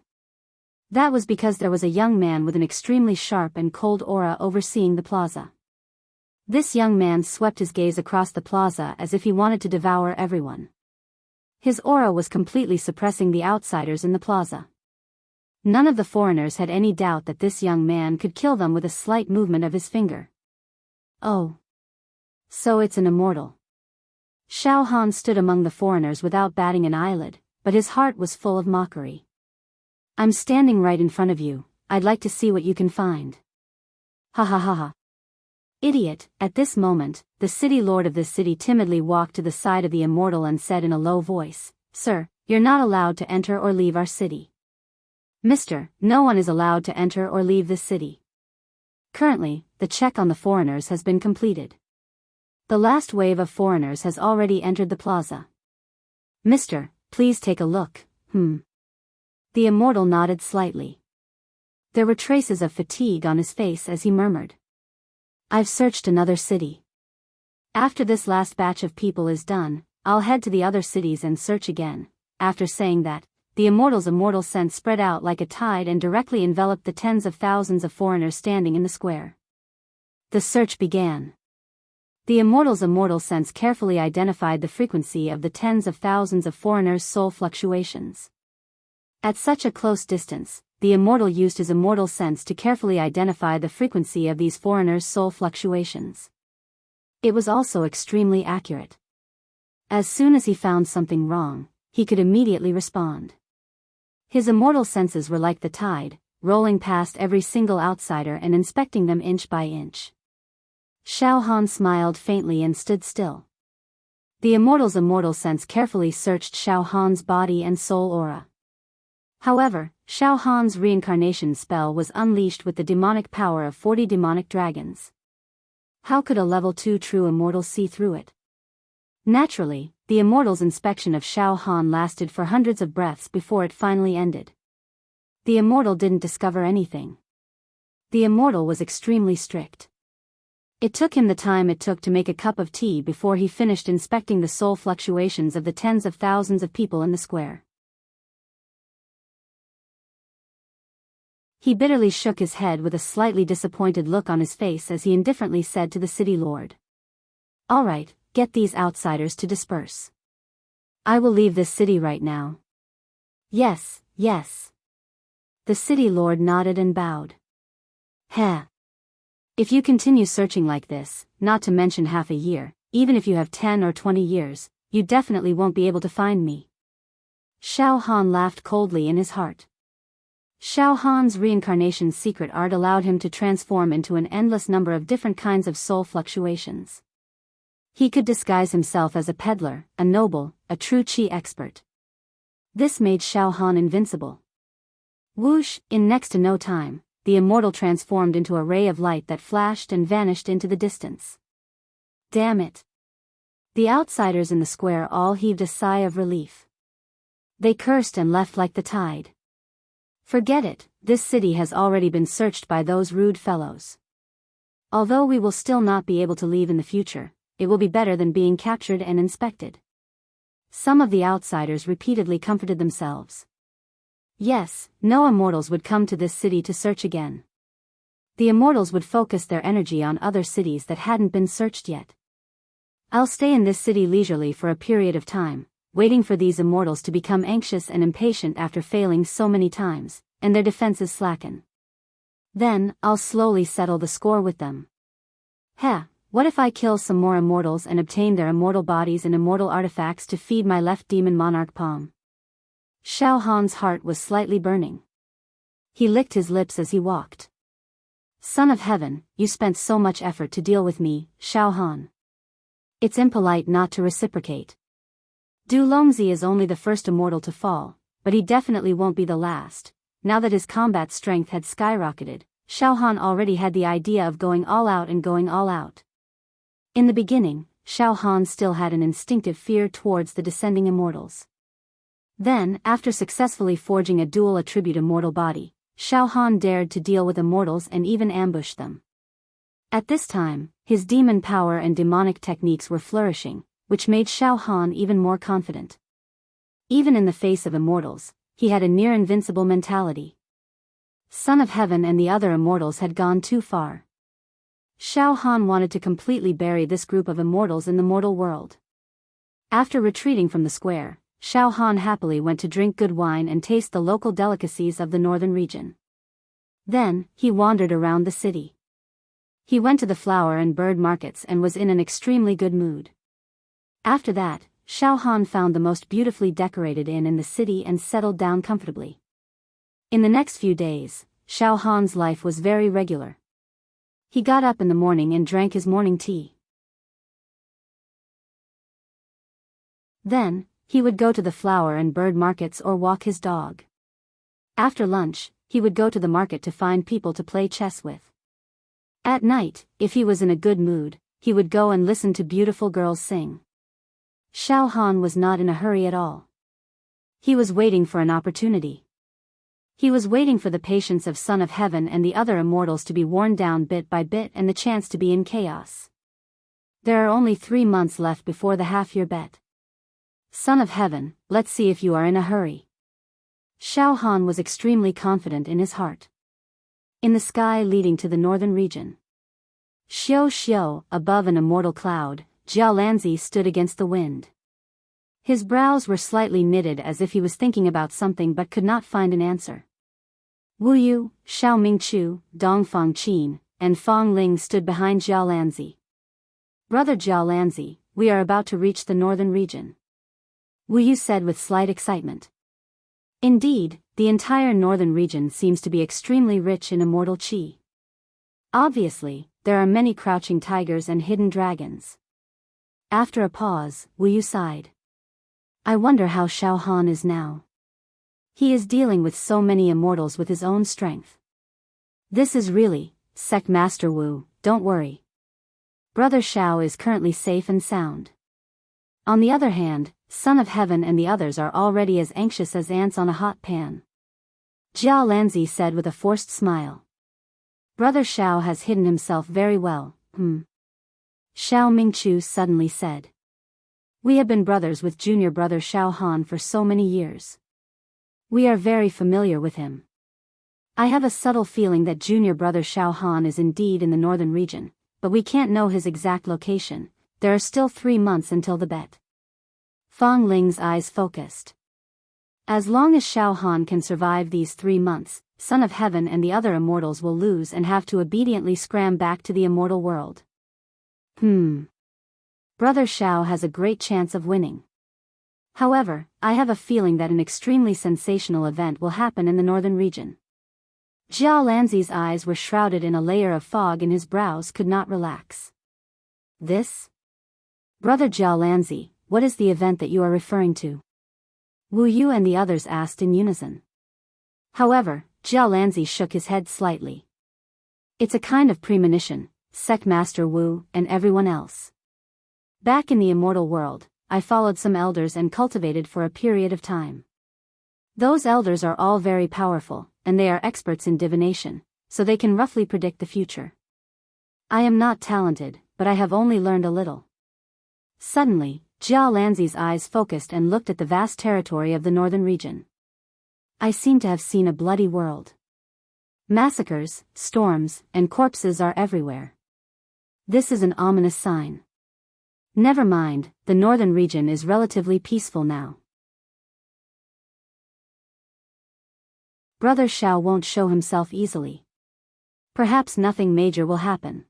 That was because there was a young man with an extremely sharp and cold aura overseeing the plaza. This young man swept his gaze across the plaza as if he wanted to devour everyone. His aura was completely suppressing the outsiders in the plaza. None of the foreigners had any doubt that this young man could kill them with a slight movement of his finger. Oh. So it's an immortal. Xiao Han stood among the foreigners without batting an eyelid, but his heart was full of mockery. I'm standing right in front of you, I'd like to see what you can find. Ha ha ha ha. Idiot. At this moment, the city lord of this city timidly walked to the side of the immortal and said in a low voice, Sir, you're not allowed to enter or leave our city. Mister, no one is allowed to enter or leave this city. Currently, the check on the foreigners has been completed. The last wave of foreigners has already entered the plaza. Mister, please take a look. The immortal nodded slightly. There were traces of fatigue on his face as he murmured. I've searched another city. After this last batch of people is done, I'll head to the other cities and search again. After saying that, the immortal's immortal sense spread out like a tide and directly enveloped the tens of thousands of foreigners standing in the square. The search began. The immortal's immortal sense carefully identified the frequency of the tens of thousands of foreigners' soul fluctuations. At such a close distance, the immortal used his immortal sense to carefully identify the frequency of these foreigners' soul fluctuations. It was also extremely accurate. As soon as he found something wrong, he could immediately respond. His immortal senses were like the tide, rolling past every single outsider and inspecting them inch by inch. Xiao Han smiled faintly and stood still. The immortal's immortal sense carefully searched Xiao Han's body and soul aura. However, Xiao Han's reincarnation spell was unleashed with the demonic power of 40 demonic dragons. How could a level 2 true immortal see through it? Naturally, the immortal's inspection of Xiao Han lasted for hundreds of breaths before it finally ended. The immortal didn't discover anything. The immortal was extremely strict. It took him the time it took to make a cup of tea before he finished inspecting the soul fluctuations of the tens of thousands of people in the square. He bitterly shook his head with a slightly disappointed look on his face as he indifferently said to the city lord. All right, get these outsiders to disperse. I will leave this city right now. Yes, yes. The city lord nodded and bowed. Heh. If you continue searching like this, not to mention half a year, even if you have 10 or 20 years, you definitely won't be able to find me. Xiao Han laughed coldly in his heart. Xiao Han's reincarnation secret art allowed him to transform into an endless number of different kinds of soul fluctuations. He could disguise himself as a peddler, a noble, a true qi expert. This made Xiao Han invincible. Whoosh, in next to no time, the immortal transformed into a ray of light that flashed and vanished into the distance. Damn it! The outsiders in the square all heaved a sigh of relief. They cursed and left like the tide. Forget it, this city has already been searched by those rude fellows. Although we will still not be able to leave in the future, it will be better than being captured and inspected. Some of the outsiders repeatedly comforted themselves. Yes, no immortals would come to this city to search again. The immortals would focus their energy on other cities that hadn't been searched yet. I'll stay in this city leisurely for a period of time, waiting for these immortals to become anxious and impatient after failing so many times, and their defenses slacken. Then, I'll slowly settle the score with them. Heh, what if I kill some more immortals and obtain their immortal bodies and immortal artifacts to feed my left demon monarch palm? Xiao Han's heart was slightly burning. He licked his lips as he walked. Son of heaven, you spent so much effort to deal with me, Xiao Han. It's impolite not to reciprocate. Du Longzi is only the first immortal to fall, but he definitely won't be the last. Now that his combat strength had skyrocketed, Xiao Han already had the idea of going all out and going all out. In the beginning, Xiao Han still had an instinctive fear towards the descending immortals. Then, after successfully forging a dual attribute immortal body, Xiao Han dared to deal with immortals and even ambush them. At this time, his demon power and demonic techniques were flourishing, which made Xiao Han even more confident. Even in the face of immortals, he had a near-invincible mentality. Son of Heaven and the other immortals had gone too far. Xiao Han wanted to completely bury this group of immortals in the mortal world. After retreating from the square, Xiao Han happily went to drink good wine and taste the local delicacies of the northern region. Then, he wandered around the city. He went to the flower and bird markets and was in an extremely good mood. After that, Xiao Han found the most beautifully decorated inn in the city and settled down comfortably. In the next few days, Xiao Han's life was very regular. He got up in the morning and drank his morning tea. Then, he would go to the flower and bird markets or walk his dog. After lunch, he would go to the market to find people to play chess with. At night, if he was in a good mood, he would go and listen to beautiful girls sing. Xiao Han was not in a hurry at all. He was waiting for an opportunity. He was waiting for the patience of Son of Heaven and the other immortals to be worn down bit by bit and the chance to be in chaos. There are only 3 months left before the half-year bet. Son of Heaven, let's see if you are in a hurry. Xiao Han was extremely confident in his heart. In the sky leading to the northern region, Xiao, above an immortal cloud, Jianghu stood against the wind. His brows were slightly knitted as if he was thinking about something but could not find an answer. Wu Yu, Xiao Mingchu, Dongfang Qin, and Fang Ling stood behind Jianghu. Brother Jianghu, we are about to reach the northern region, Wu Yu said with slight excitement. Indeed, the entire northern region seems to be extremely rich in immortal qi. Obviously, there are many crouching tigers and hidden dragons. After a pause, Wu Yu sighed. I wonder how Xiao Han is now. He is dealing with so many immortals with his own strength. This is really, Sect Master Wu, don't worry. Brother Xiao is currently safe and sound. On the other hand, Son of Heaven and the others are already as anxious as ants on a hot pan. Jianghu said with a forced smile. Brother Xiao has hidden himself very well, Xiao Mingchu suddenly said. We have been brothers with junior brother Xiao Han for so many years. We are very familiar with him. I have a subtle feeling that junior brother Xiao Han is indeed in the northern region, but we can't know his exact location. There are still 3 months until the bet. Fang Ling's eyes focused. As long as Xiao Han can survive these 3 months, Son of Heaven and the other immortals will lose and have to obediently scram back to the immortal world. Brother Xiao has a great chance of winning. However, I have a feeling that an extremely sensational event will happen in the northern region. Jianghu's eyes were shrouded in a layer of fog and his brows could not relax. This? Brother Jianghu, what is the event that you are referring to? Wu Yu and the others asked in unison. However, Jianghu shook his head slightly. It's a kind of premonition, Sect Master Wu and everyone else. Back in the immortal world, I followed some elders and cultivated for a period of time. Those elders are all very powerful, and they are experts in divination, so they can roughly predict the future. I am not talented, but I have only learned a little. Suddenly, Jianghu's eyes focused and looked at the vast territory of the northern region. I seem to have seen a bloody world. Massacres, storms, and corpses are everywhere. This is an ominous sign. Never mind, the northern region is relatively peaceful now. Brother Xiao won't show himself easily. Perhaps nothing major will happen.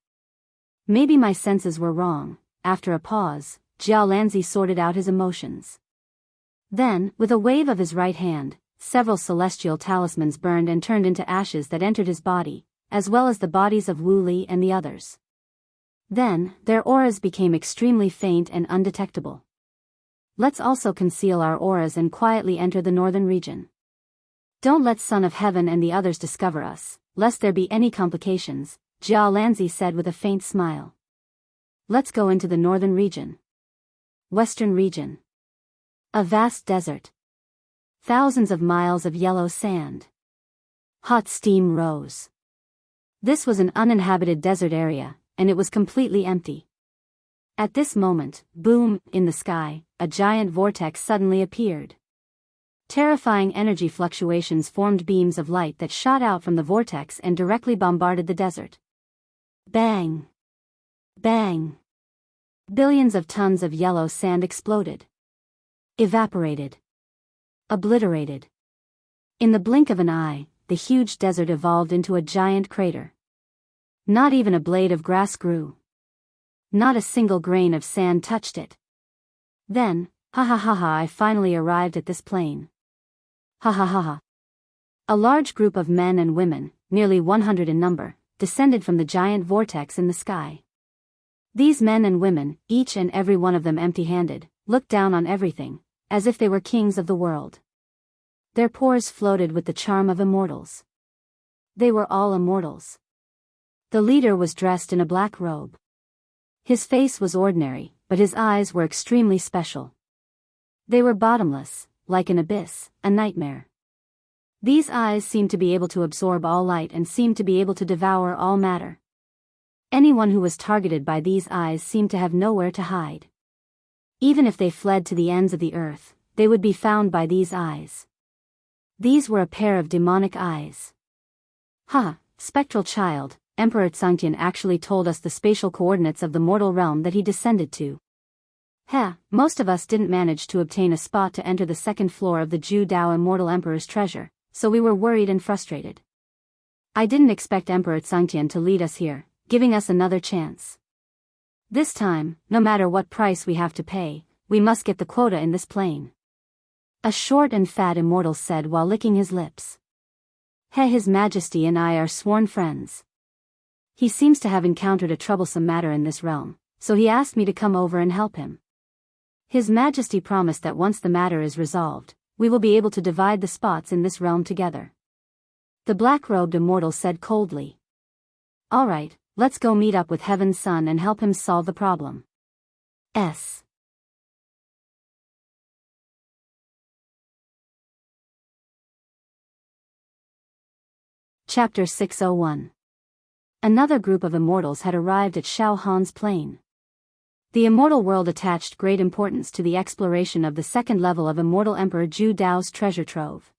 Maybe my senses were wrong. After a pause, Jianghu sorted out his emotions. Then, with a wave of his right hand, several celestial talismans burned and turned into ashes that entered his body, as well as the bodies of Wu Li and the others. Then, their auras became extremely faint and undetectable. Let's also conceal our auras and quietly enter the northern region. Don't let Son of Heaven and the others discover us, lest there be any complications, Jianghu said with a faint smile. Let's go into the northern region. Western region. A vast desert. Thousands of miles of yellow sand. Hot steam rose. This was an uninhabited desert area, and it was completely empty. At this moment, boom, in the sky, a giant vortex suddenly appeared. Terrifying energy fluctuations formed beams of light that shot out from the vortex and directly bombarded the desert. Bang! Bang! Billions of tons of yellow sand exploded. Evaporated. Obliterated. In the blink of an eye, the huge desert evolved into a giant crater. Not even a blade of grass grew. Not a single grain of sand touched it. Then, I finally arrived at this plain. A large group of men and women, nearly 100 in number, descended from the giant vortex in the sky. These men and women, each and every one of them empty-handed, looked down on everything, as if they were kings of the world. Their pores floated with the charm of immortals. They were all immortals. The leader was dressed in a black robe. His face was ordinary, but his eyes were extremely special. They were bottomless, like an abyss, a nightmare. These eyes seemed to be able to absorb all light and seemed to be able to devour all matter. Anyone who was targeted by these eyes seemed to have nowhere to hide. Even if they fled to the ends of the earth, they would be found by these eyes. These were a pair of demonic eyes. Spectral child, Emperor Xianxia actually told us the spatial coordinates of the mortal realm that he descended to. Most of us didn't manage to obtain a spot to enter the second floor of the Zhu Dao Immortal Emperor's treasure, so we were worried and frustrated. I didn't expect Emperor Xianxia to lead us here, giving us another chance. This time, no matter what price we have to pay, we must get the quota in this plane. A short and fat immortal said while licking his lips. His Majesty and I are sworn friends. He seems to have encountered a troublesome matter in this realm, so he asked me to come over and help him. His Majesty promised that once the matter is resolved, we will be able to divide the spots in this realm together. The black-robed immortal said coldly. All right, let's go meet up with Heaven's Son and help him solve the problem. Chapter 601. Another group of immortals had arrived at Xiao Han's plane. The immortal world attached great importance to the exploration of the second level of Immortal Emperor Zhu Dao's treasure trove.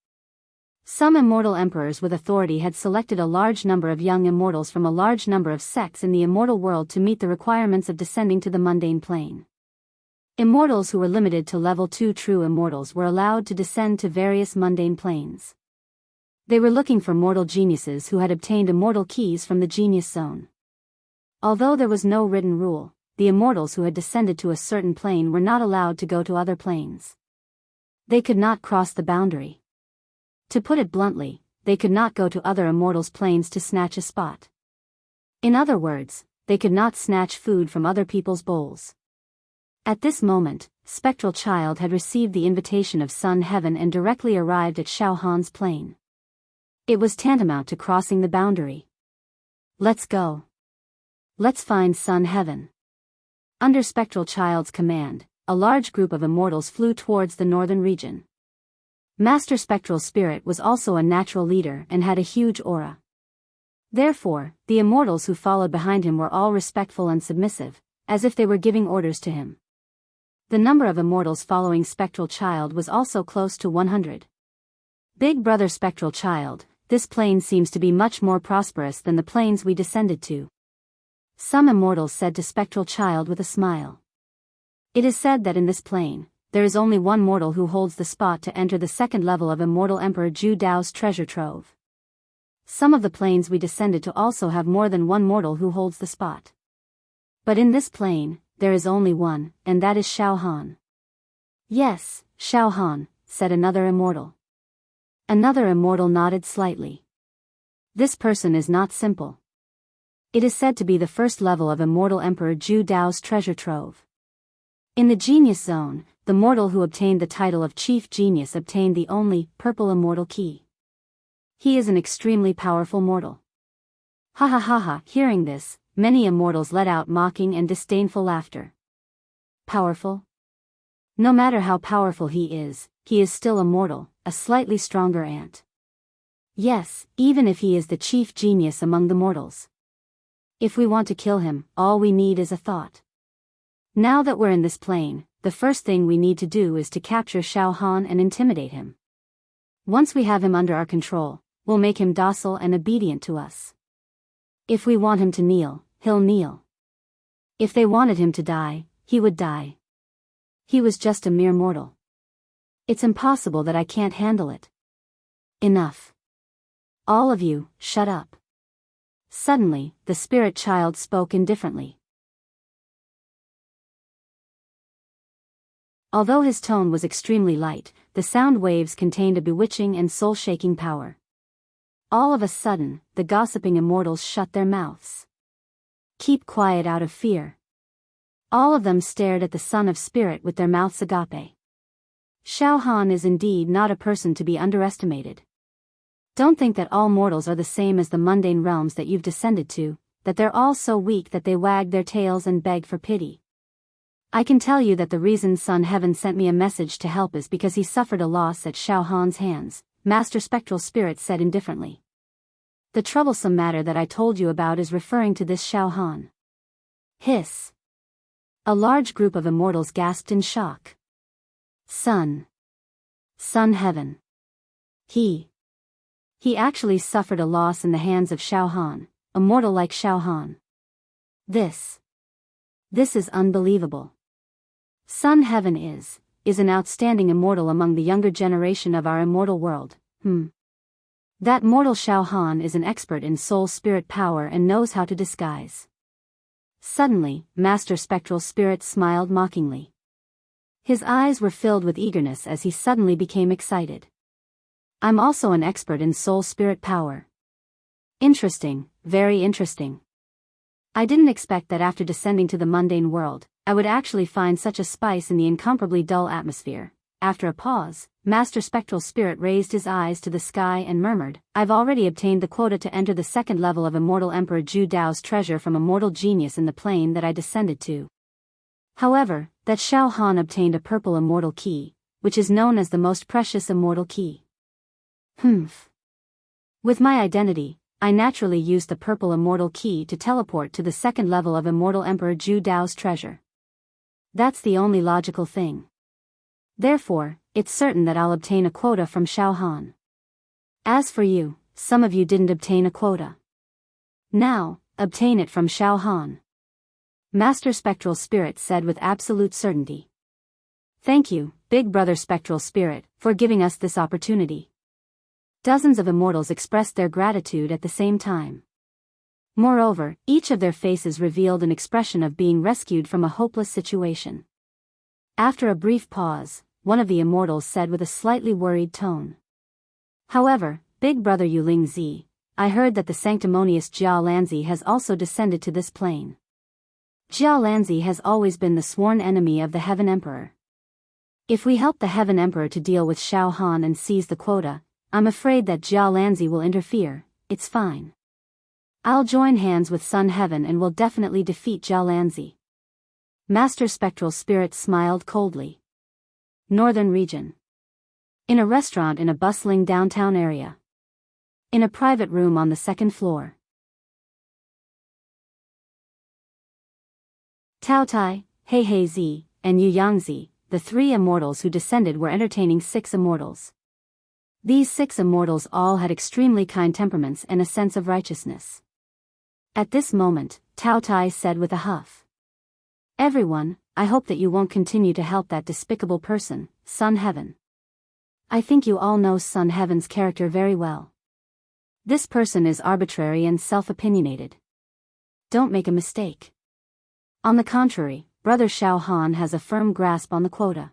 Some immortal emperors with authority had selected a large number of young immortals from a large number of sects in the immortal world to meet the requirements of descending to the mundane plane. Immortals who were limited to level 2 true immortals were allowed to descend to various mundane planes. They were looking for mortal geniuses who had obtained immortal keys from the genius zone. Although there was no written rule, the immortals who had descended to a certain plane were not allowed to go to other planes. They could not cross the boundary. To put it bluntly, they could not go to other immortals' planes to snatch a spot. In other words, they could not snatch food from other people's bowls. At this moment, Spectral Child had received the invitation of Sun Heaven and directly arrived at Xiao Han's plane. It was tantamount to crossing the boundary. Let's go. Let's find Sun Heaven. Under Spectral Child's command, a large group of immortals flew towards the northern region. Master Spectral Spirit was also a natural leader and had a huge aura. Therefore, the immortals who followed behind him were all respectful and submissive, as if they were giving orders to him. The number of immortals following Spectral Child was also close to 100. Big brother Spectral Child, this plane seems to be much more prosperous than the planes we descended to. Some immortals said to Spectral Child with a smile. It is said that in this plane, there is only one mortal who holds the spot to enter the second level of Immortal Emperor Zhu Dao's treasure trove. Some of the planes we descended to also have more than one mortal who holds the spot. But in this plane, there is only one, and that is Xiao Han. Yes, Xiao Han, said another immortal. Another immortal nodded slightly. This person is not simple. It is said to be the first level of Immortal Emperor Zhu Dao's treasure trove. In the Genius Zone, the mortal who obtained the title of Chief Genius obtained the only purple immortal key. He is an extremely powerful mortal. Hearing this, many immortals let out mocking and disdainful laughter. Powerful? No matter how powerful he is still a mortal, a slightly stronger ant. Yes, even if he is the chief genius among the mortals. If we want to kill him, all we need is a thought. Now that we're in this plane, the first thing we need to do is to capture Xiao Han and intimidate him. Once we have him under our control, we'll make him docile and obedient to us. If we want him to kneel, he'll kneel. If they wanted him to die, he would die. He was just a mere mortal. It's impossible that I can't handle it. Enough. All of you, shut up. Suddenly, the spirit child spoke indifferently. Although his tone was extremely light, the sound waves contained a bewitching and soul-shaking power. All of a sudden, the gossiping immortals shut their mouths. Keep quiet out of fear. All of them stared at the Son of Spirit with their mouths agape. Xiao Han is indeed not a person to be underestimated. Don't think that all mortals are the same as the mundane realms that you've descended to, that they're all so weak that they wag their tails and beg for pity. I can tell you that the reason Sun Heaven sent me a message to help is because he suffered a loss at Xiao Han's hands, Master Spectral Spirit said indifferently. The troublesome matter that I told you about is referring to this Xiao Han. Hiss. A large group of immortals gasped in shock. Sun Heaven. He actually suffered a loss in the hands of Xiao Han, a mortal like Xiao Han. This is unbelievable. Sun Heaven is an outstanding immortal among the younger generation of our immortal world. That mortal Xiao Han is an expert in soul spirit power and knows how to disguise. Suddenly, Master Spectral Spirit smiled mockingly. His eyes were filled with eagerness as he suddenly became excited. I'm also an expert in soul spirit power. Interesting, very interesting. I didn't expect that after descending to the mundane world, I would actually find such a spice in the incomparably dull atmosphere. After a pause, Master Spectral Spirit raised his eyes to the sky and murmured, I've already obtained the quota to enter the second level of Immortal Emperor Zhu Dao's treasure from a mortal genius in the plane that I descended to. However, that Xiao Han obtained a purple immortal key, which is known as the most precious immortal key. With my identity, I naturally used the purple immortal key to teleport to the second level of Immortal Emperor Zhu Dao's treasure. That's the only logical thing. Therefore, it's certain that I'll obtain a quota from Xiao Han. As for you, some of you didn't obtain a quota. Now, obtain it from Xiao Han. Master Spectral Spirit said with absolute certainty. Thank you, Big Brother Spectral Spirit, for giving us this opportunity. Dozens of immortals expressed their gratitude at the same time. Moreover, each of their faces revealed an expression of being rescued from a hopeless situation. After a brief pause, one of the immortals said with a slightly worried tone. However, Big Brother Yuling Zi, I heard that the sanctimonious Jia Lanzi has also descended to this plane. Jia Lanzi has always been the sworn enemy of the Heaven Emperor. If we help the Heaven Emperor to deal with Xiao Han and seize the quota, I'm afraid that Jia Lanzi will interfere. It's fine. I'll join hands with Sun Heaven and will definitely defeat Jia Lanzi. Master Spectral Spirit smiled coldly. Northern Region. In a restaurant in a bustling downtown area. In a private room on the second floor. Tao Tai, Hei Hei Zi, and Yu Yangzi, the three immortals who descended, were entertaining 6 immortals. These 6 immortals all had extremely kind temperaments and a sense of righteousness. At this moment, Tao Tai said with a huff. Everyone, I hope that you won't continue to help that despicable person, Sun Heaven. I think you all know Sun Heaven's character very well. This person is arbitrary and self-opinionated. Don't make a mistake. On the contrary, Brother Xiao Han has a firm grasp on the quota.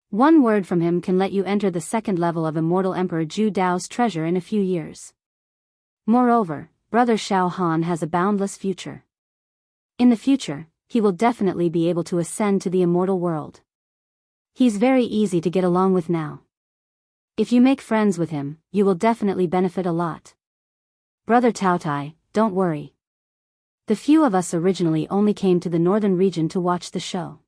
One word from him can let you enter the second level of Immortal Emperor Zhu Dao's treasure in a few years. Moreover, Brother Xiao Han has a boundless future. In the future, he will definitely be able to ascend to the immortal world. He's very easy to get along with now. If you make friends with him, you will definitely benefit a lot. Brother Tao Tai, don't worry. The few of us originally only came to the northern region to watch the show.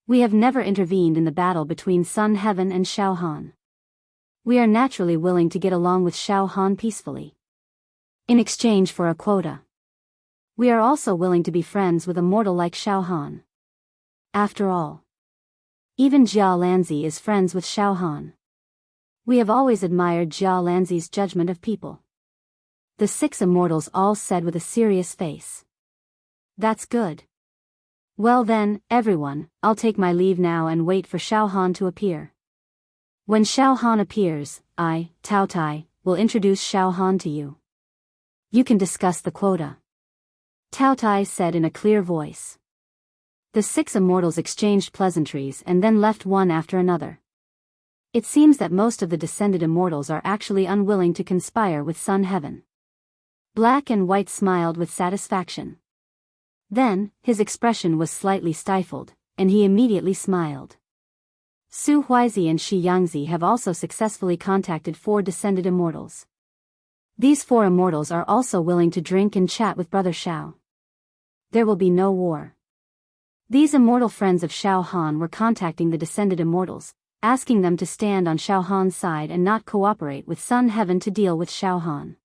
We have never intervened in the battle between Sun Heaven and Xiao Han. We are naturally willing to get along with Xiao Han peacefully. In exchange for a quota. We are also willing to be friends with a mortal like Xiao Han. After all, even Jia Lanzi is friends with Xiao Han. We have always admired Jia Lanzi's judgment of people. The 6 immortals all said with a serious face. That's good. Well then, everyone, I'll take my leave now and wait for Xiao Han to appear. When Xiao Han appears, I, Tao Tai, will introduce Xiao Han to you. You can discuss the quota. Tao Tai said in a clear voice. The 6 immortals exchanged pleasantries and then left one after another. It seems that most of the descended immortals are actually unwilling to conspire with Sun Heaven. Black and White smiled with satisfaction. Then, his expression was slightly stifled, and he immediately smiled. Su Huizi and Shi Yangzi have also successfully contacted 4 descended immortals. These 4 immortals are also willing to drink and chat with Brother Xiao. There will be no war. These immortal friends of Xiao Han were contacting the descended immortals, asking them to stand on Xiao Han's side and not cooperate with Sun Heaven to deal with Xiao Han.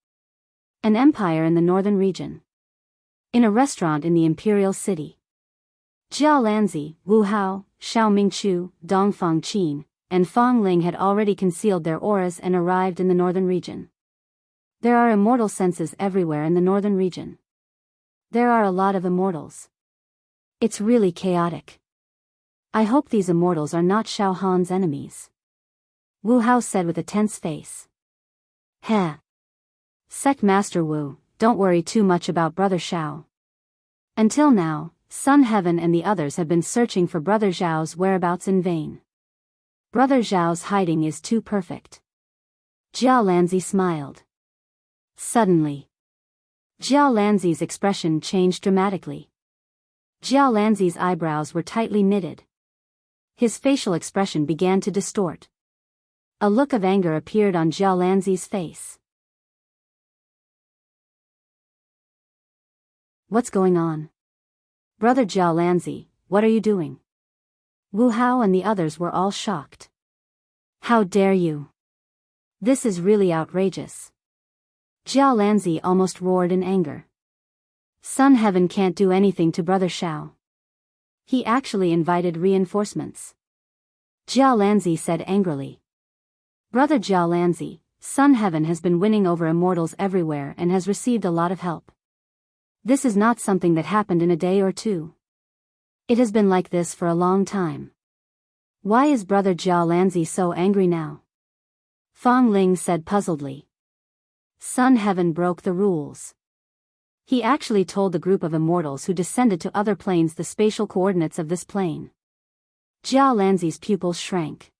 An empire in the northern region. In a restaurant in the imperial city. Jia Lanzi, Wu Hao, Xiao Mingchu, Dongfang Qin, and Fang Ling had already concealed their auras and arrived in the northern region. There are immortal senses everywhere in the northern region. There are a lot of immortals. It's really chaotic. I hope these immortals are not Xiao Han's enemies. Wu Hao said with a tense face. Heh. Sect Master Wu, don't worry too much about Brother Xiao. Until now, Sun Heaven and the others have been searching for Brother Zhao's whereabouts in vain. Brother Zhao's hiding is too perfect. Jia Lanzi smiled. Suddenly, Jia Lanzi's expression changed dramatically. Jia Lanzi's eyebrows were tightly knitted. His facial expression began to distort. A look of anger appeared on Jia Lanzi's face. What's going on? Brother Jia Lanzi, what are you doing? Wu Hao and the others were all shocked. How dare you? This is really outrageous. Jia Lanzi almost roared in anger. Sun Heaven can't do anything to Brother Xiao. He actually invited reinforcements. Jia Lanzi said angrily. Brother Jia Lanzi, Sun Heaven has been winning over immortals everywhere and has received a lot of help. This is not something that happened in a day or two. It has been like this for a long time. Why is Brother Jia Lanzi so angry now? Fang Ling said puzzledly. Sun Heaven broke the rules. He actually told the group of immortals who descended to other planes the spatial coordinates of this plane. Jia Lanzi's pupils shrank.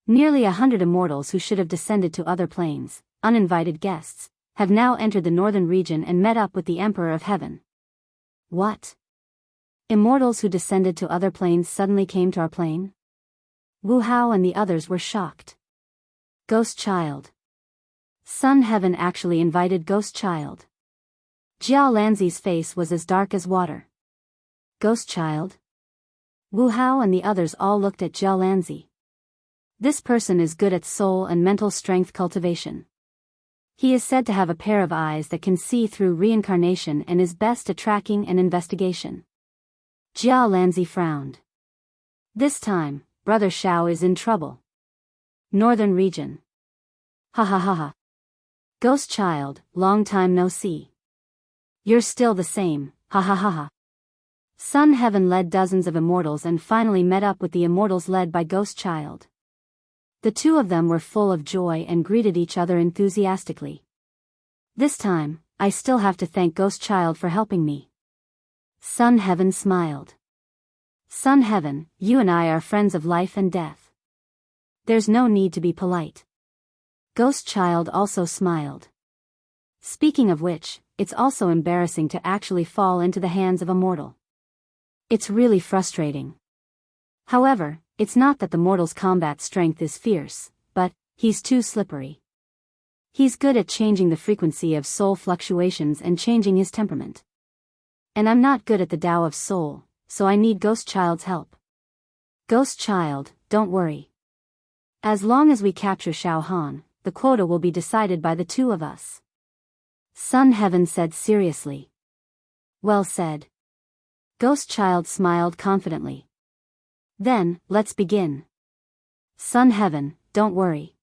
Nearly 100 immortals who should have descended to other planes, uninvited guests, have now entered the northern region and met up with the Emperor of Heaven. What? Immortals who descended to other planes suddenly came to our plane? Wu Hao and the others were shocked. Ghost Child. Sun Heaven actually invited Ghost Child. Jia Lanzi's face was as dark as water. Ghost Child? Wu Hao and the others all looked at Jia Lanzi. This person is good at soul and mental strength cultivation. He is said to have a pair of eyes that can see through reincarnation and is best at tracking and investigation. Jia Lanzi frowned. This time, Brother Xiao is in trouble. Northern region. Ha ha ha ha. Ghost Child, long time no see. You're still the same, ha ha ha ha. Sun Heaven led dozens of immortals and finally met up with the immortals led by Ghost Child. The two of them were full of joy and greeted each other enthusiastically. This time, I still have to thank Ghost Child for helping me. Sun Heaven smiled. Sun Heaven, you and I are friends of life and death. There's no need to be polite. Ghost Child also smiled. Speaking of which, it's also embarrassing to actually fall into the hands of a mortal. It's really frustrating. However, it's not that the mortal's combat strength is fierce, but he's too slippery. He's good at changing the frequency of soul fluctuations and changing his temperament. And I'm not good at the Tao of soul, so I need Ghost Child's help. Ghost Child, don't worry. As long as we capture Xiao Han, the quota will be decided by the two of us. Sun Heaven said seriously. Well said. Ghost Child smiled confidently. Then, let's begin. Sun Heaven, don't worry.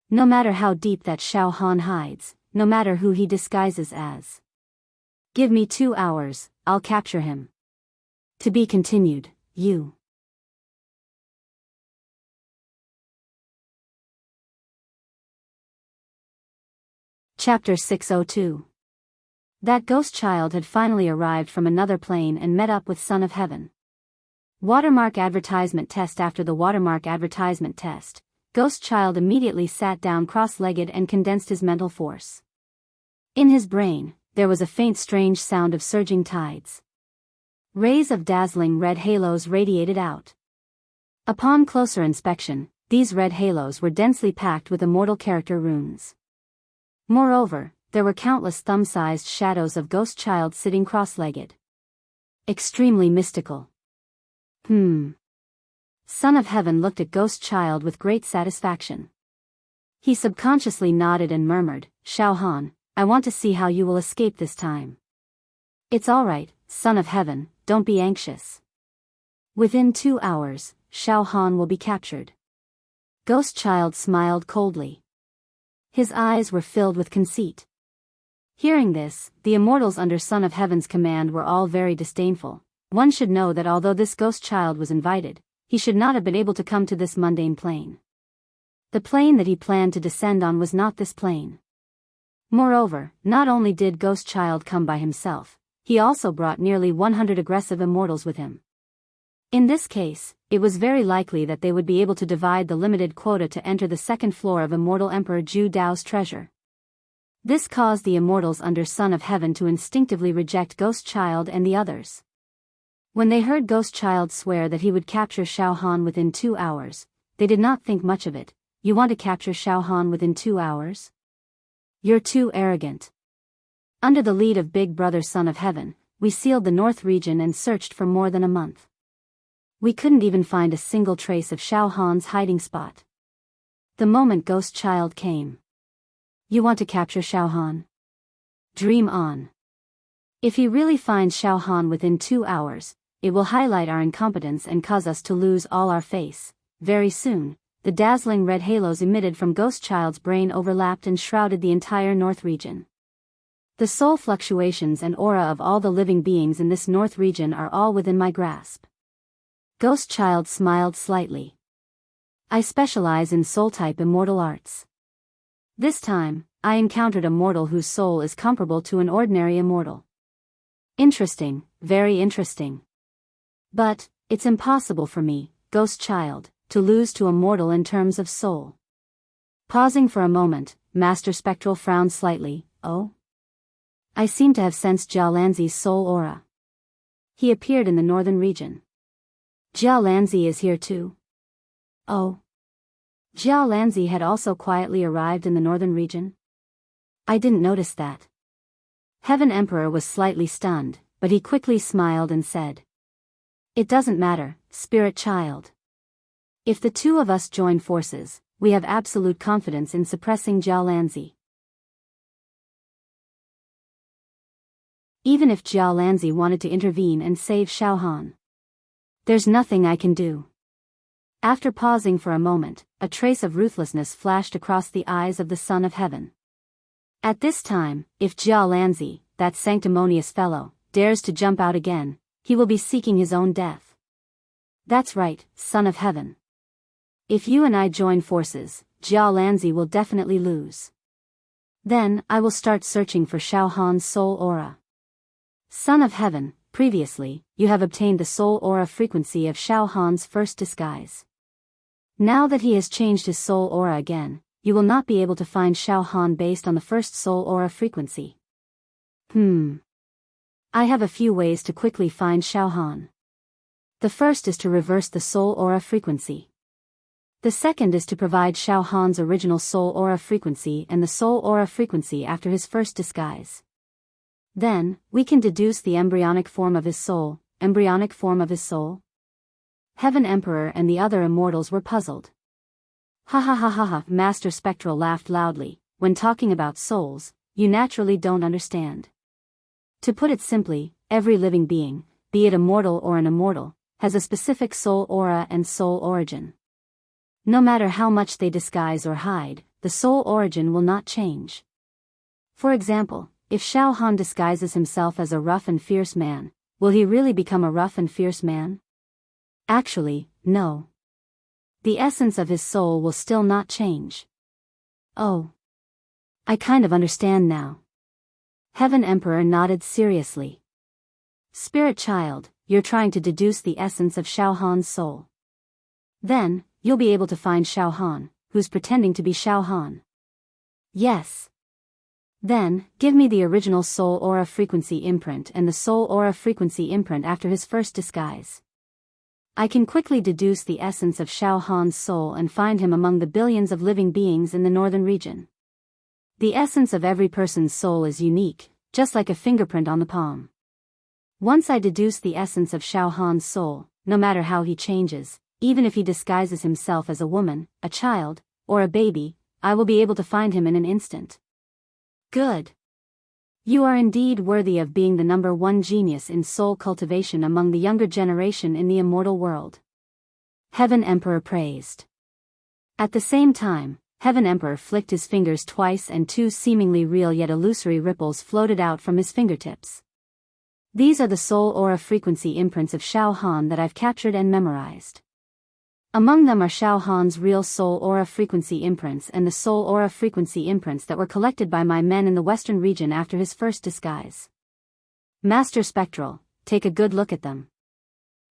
No matter how deep that Xiao Han hides, no matter who he disguises as. Give me 2 hours, I'll capture him. To be continued, you. Chapter 602. That Ghost Child had finally arrived from another plane and met up with Son of Heaven. Watermark advertisement test. After the watermark advertisement test, Ghost Child immediately sat down cross-legged and condensed his mental force. In his brain, there was a faint strange sound of surging tides. Rays of dazzling red halos radiated out. Upon closer inspection, these red halos were densely packed with immortal character runes. Moreover, there were countless thumb-sized shadows of Ghost Child sitting cross-legged. Extremely mystical. Son of Heaven looked at Ghost Child with great satisfaction. He subconsciously nodded and murmured, "Xiao Han, I want to see how you will escape this time." "It's all right, Son of Heaven, don't be anxious. Within 2 hours, Xiao Han will be captured." Ghost Child smiled coldly. His eyes were filled with conceit. Hearing this, the immortals under Son of Heaven's command were all very disdainful. One should know that although this Ghost Child was invited, he should not have been able to come to this mundane plane. The plane that he planned to descend on was not this plane. Moreover, not only did Ghost Child come by himself, he also brought nearly 100 aggressive immortals with him. In this case, it was very likely that they would be able to divide the limited quota to enter the second floor of Immortal Emperor Zhu Dao's treasure. This caused the immortals under Son of Heaven to instinctively reject Ghost Child and the others. When they heard Ghost Child swear that he would capture Xiao Han within 2 hours, they did not think much of it. "You want to capture Xiao Han within 2 hours? You're too arrogant." Under the lead of Big Brother Son of Heaven, we sealed the North region and searched for more than a month. We couldn't even find a single trace of Xiao Han's hiding spot. The moment Ghost Child came. "You want to capture Xiao Han? Dream on. If he really finds Xiao Han within 2 hours, it will highlight our incompetence and cause us to lose all our face." Very soon, the dazzling red halos emitted from Ghost Child's brain overlapped and shrouded the entire North region. The soul fluctuations and aura of all the living beings in this North region are all within my grasp. Ghost Child smiled slightly. "I specialize in soul-type immortal arts. This time, I encountered a mortal whose soul is comparable to an ordinary immortal. Interesting, very interesting. But, it's impossible for me, Ghost Child, to lose to a mortal in terms of soul." Pausing for a moment, Master Spectral frowned slightly. "Oh? I seem to have sensed Jiaolanzi's soul aura. He appeared in the northern region. Jiaolanzi is here too." "Oh. Jiaolanzi had also quietly arrived in the northern region? I didn't notice that." Heaven Emperor was slightly stunned, but he quickly smiled and said, "It doesn't matter, Spirit Child. If the two of us join forces, we have absolute confidence in suppressing Jiaolanzi. Even if Jiaolanzi wanted to intervene and save Xiao Han, there's nothing I can do." After pausing for a moment, a trace of ruthlessness flashed across the eyes of the Son of Heaven. "At this time, if Jiaolanzi, that sanctimonious fellow, dares to jump out again, he will be seeking his own death. That's right, Son of Heaven. If you and I join forces, Jiaolanzi will definitely lose. Then, I will start searching for Xiao Han's soul aura. Son of Heaven, previously, you have obtained the soul aura frequency of Xiao Han's first disguise. Now that he has changed his soul aura again, you will not be able to find Xiao Han based on the first soul aura frequency. I have a few ways to quickly find Xiao Han. The first is to reverse the soul aura frequency. The second is to provide Xiao Han's original soul aura frequency and the soul aura frequency after his first disguise. Then, we can deduce the embryonic form of his soul. Embryonic form of his soul? Heaven Emperor and the other immortals were puzzled. Ha ha ha ha ha, Master Spectral laughed loudly. When talking about souls, you naturally don't understand. To put it simply, every living being, be it a mortal or an immortal, has a specific soul aura and soul origin. No matter how much they disguise or hide, the soul origin will not change. For example, if Xiao Han disguises himself as a rough and fierce man, will he really become a rough and fierce man? Actually, no. The essence of his soul will still not change. Oh. I kind of understand now. Heaven Emperor nodded seriously. Spirit Child, you're trying to deduce the essence of Xiao Han's soul. Then, you'll be able to find Xiao Han, who's pretending to be Xiao Han. Yes. Then, give me the original soul aura frequency imprint and the soul aura frequency imprint after his first disguise. I can quickly deduce the essence of Xiao Han's soul and find him among the billions of living beings in the northern region. The essence of every person's soul is unique, just like a fingerprint on the palm. Once I deduce the essence of Xiao Han's soul, no matter how he changes, even if he disguises himself as a woman, a child, or a baby, I will be able to find him in an instant. Good. You are indeed worthy of being the #1 genius in soul cultivation among the younger generation in the immortal world. Heaven Emperor praised. At the same time, Heaven Emperor flicked his fingers twice and 2 seemingly real yet illusory ripples floated out from his fingertips. These are the soul aura frequency imprints of Xiao Han that I've captured and memorized. Among them are Xiao Han's real soul aura frequency imprints and the soul aura frequency imprints that were collected by my men in the western region after his first disguise. Master Spectral, take a good look at them.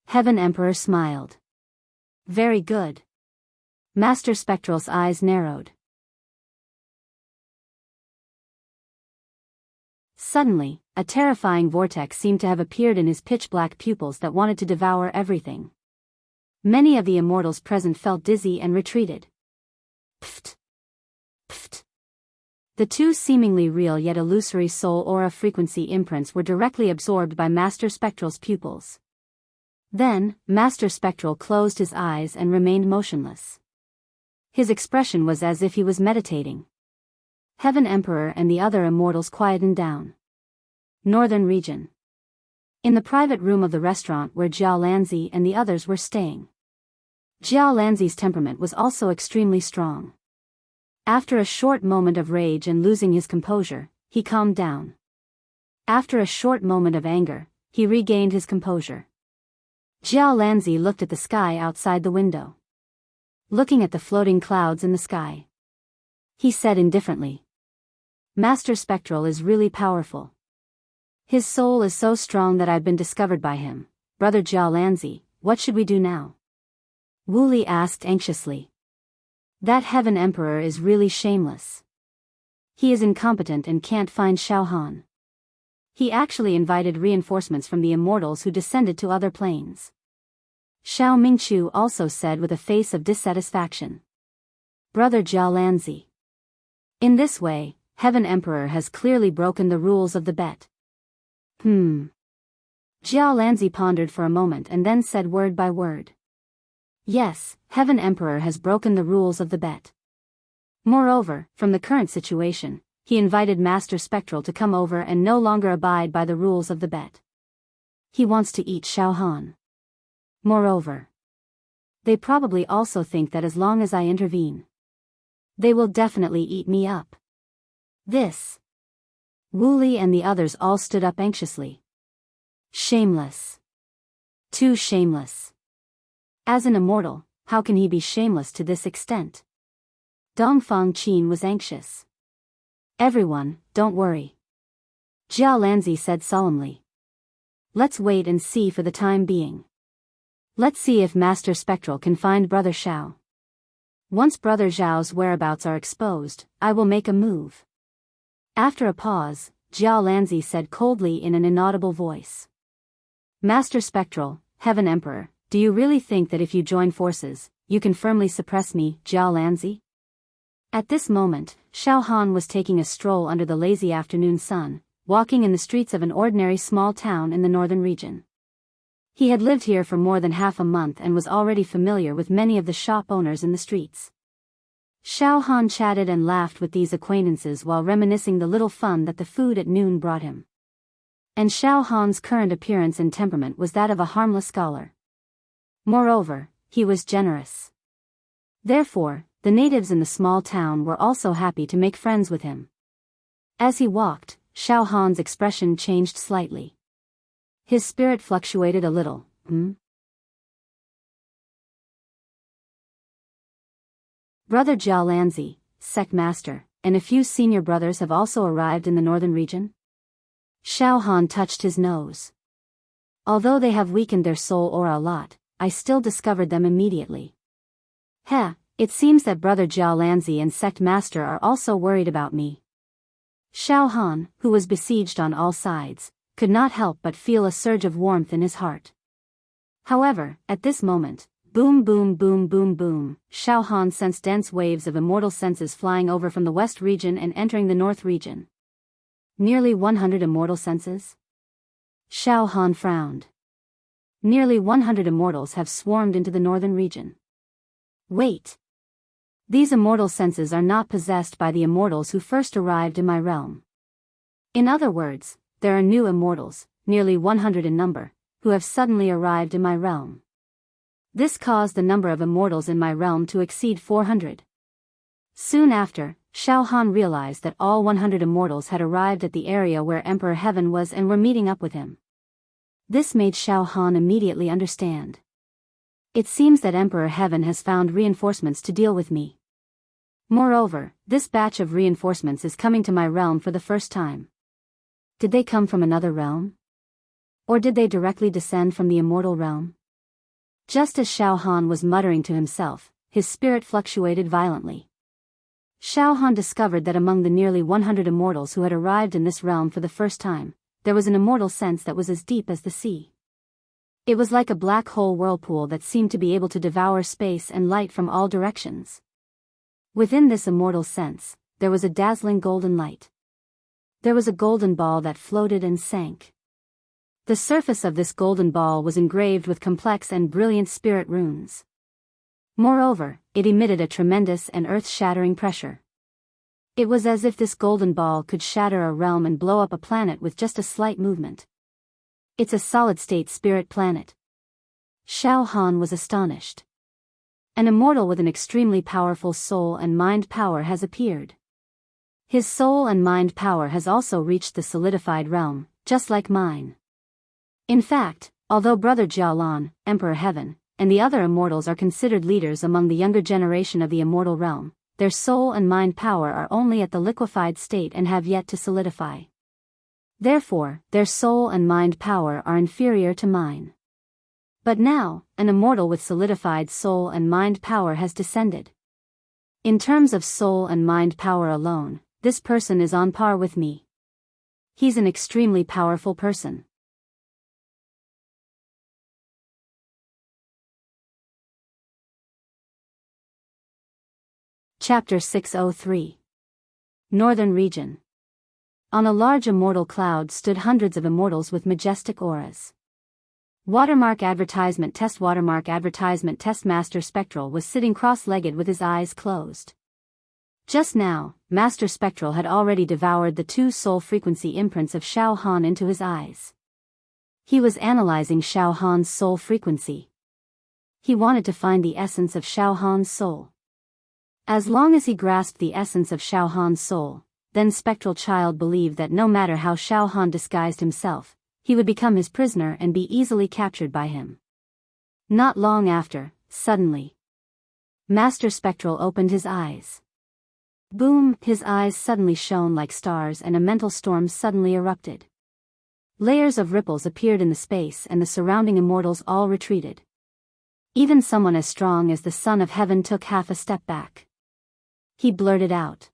Heaven Emperor smiled. Very good. Master Spectral's eyes narrowed. Suddenly, a terrifying vortex seemed to have appeared in his pitch-black pupils that wanted to devour everything. Many of the immortals present felt dizzy and retreated. Pfft. Pfft. The 2 seemingly real yet illusory soul aura frequency imprints were directly absorbed by Master Spectral's pupils. Then, Master Spectral closed his eyes and remained motionless. His expression was as if he was meditating. Heaven Emperor and the other immortals quietened down. Northern region. In the private room of the restaurant where Jiao Lanzi and the others were staying. Jiao Lanzi's temperament was also extremely strong. After a short moment of rage and losing his composure, he calmed down. After a short moment of anger, he regained his composure. Jiao Lanzi looked at the sky outside the window. Looking at the floating clouds in the sky, he said indifferently, Master Spectral is really powerful. His soul is so strong that I've been discovered by him. Brother Jiao Lanzi, what should we do now? Wu Li asked anxiously. That Heaven Emperor is really shameless. He is incompetent and can't find Xiao Han. He actually invited reinforcements from the immortals who descended to other planes. Xiao Mingchu also said with a face of dissatisfaction. Brother Jiao Lanzi. In this way, Heaven Emperor has clearly broken the rules of the bet. Jiao Lanzi pondered for a moment and then said word by word. Yes, Heaven Emperor has broken the rules of the bet. Moreover, from the current situation, he invited Master Spectral to come over and no longer abide by the rules of the bet. He wants to eat Xiao Han. Moreover, they probably also think that as long as I intervene, they will definitely eat me up. This. Wu Li and the others all stood up anxiously. Shameless. Too shameless. As an immortal, how can he be shameless to this extent? Dongfang Qin was anxious. Everyone, don't worry. Jiao Lanzi said solemnly. Let's wait and see for the time being. Let's see if Master Spectral can find Brother Xiao. Once Brother Zhao's whereabouts are exposed, I will make a move. After a pause, Jiao Lanzi said coldly in an inaudible voice. Master Spectral, Heaven Emperor, do you really think that if you join forces, you can firmly suppress me, Jiao Lanzi? At this moment, Xiao Han was taking a stroll under the lazy afternoon sun, walking in the streets of an ordinary small town in the northern region. He had lived here for more than half a month and was already familiar with many of the shop owners in the streets. Xiao Han chatted and laughed with these acquaintances while reminiscing the little fun that the food at noon brought him. And Xiao Han's current appearance and temperament was that of a harmless scholar. Moreover, he was generous. Therefore, the natives in the small town were also happy to make friends with him. As he walked, Xiao Han's expression changed slightly. His spirit fluctuated a little. Brother Jiao Lanzi, sect master, and a few senior brothers have also arrived in the northern region? Xiao Han touched his nose. Although they have weakened their soul aura a lot, I still discovered them immediately. It seems that Brother Jiao Lanzi and sect master are also worried about me. Xiao Han, who was besieged on all sides, could not help but feel a surge of warmth in his heart. However, at this moment, Boom boom boom boom boom. Xiao Han sensed dense waves of immortal senses flying over from the west region and entering the north region. Nearly 100 immortal senses? Xiao Han frowned. Nearly 100 immortals have swarmed into the northern region. Wait. These immortal senses are not possessed by the immortals who first arrived in my realm. In other words, there are new immortals, nearly 100 in number, who have suddenly arrived in my realm. This caused the number of immortals in my realm to exceed 400. Soon after, Xiao Han realized that all 100 immortals had arrived at the area where Emperor Heaven was and were meeting up with him. This made Xiao Han immediately understand. It seems that Emperor Heaven has found reinforcements to deal with me. Moreover, this batch of reinforcements is coming to my realm for the first time. Did they come from another realm? Or did they directly descend from the immortal realm? Just as Xiao Han was muttering to himself, his spirit fluctuated violently. Xiao Han discovered that among the nearly 100 immortals who had arrived in this realm for the first time, there was an immortal sense that was as deep as the sea. It was like a black hole whirlpool that seemed to be able to devour space and light from all directions. Within this immortal sense, there was a dazzling golden light. There was a golden ball that floated and sank. The surface of this golden ball was engraved with complex and brilliant spirit runes. Moreover, it emitted a tremendous and earth-shattering pressure. It was as if this golden ball could shatter a realm and blow up a planet with just a slight movement. It's a solid-state spirit planet. Xiao Han was astonished. An immortal with an extremely powerful soul and mind power has appeared. His soul and mind power has also reached the solidified realm, just like mine. In fact, although Brother Jialan, Emperor Heaven, and the other immortals are considered leaders among the younger generation of the immortal realm, their soul and mind power are only at the liquefied state and have yet to solidify. Therefore, their soul and mind power are inferior to mine. But now, an immortal with solidified soul and mind power has descended. In terms of soul and mind power alone, this person is on par with me. He's an extremely powerful person. Chapter 603. Northern Region. On a large immortal cloud stood hundreds of immortals with majestic auras. Watermark advertisement test Master Spectral was sitting cross-legged with his eyes closed. Just now, Master Spectral had already devoured the 2 soul frequency imprints of Xiao Han into his eyes. He was analyzing Xiao Han's soul frequency. He wanted to find the essence of Xiao Han's soul. As long as he grasped the essence of Xiao Han's soul, then Spectral Child believed that no matter how Xiao Han disguised himself, he would become his prisoner and be easily captured by him. Not long after, suddenly, Master Spectral opened his eyes. Boom! His eyes suddenly shone like stars and a mental storm suddenly erupted. Layers of ripples appeared in the space and the surrounding immortals all retreated. Even someone as strong as the Son of Heaven took half a step back. He blurted out,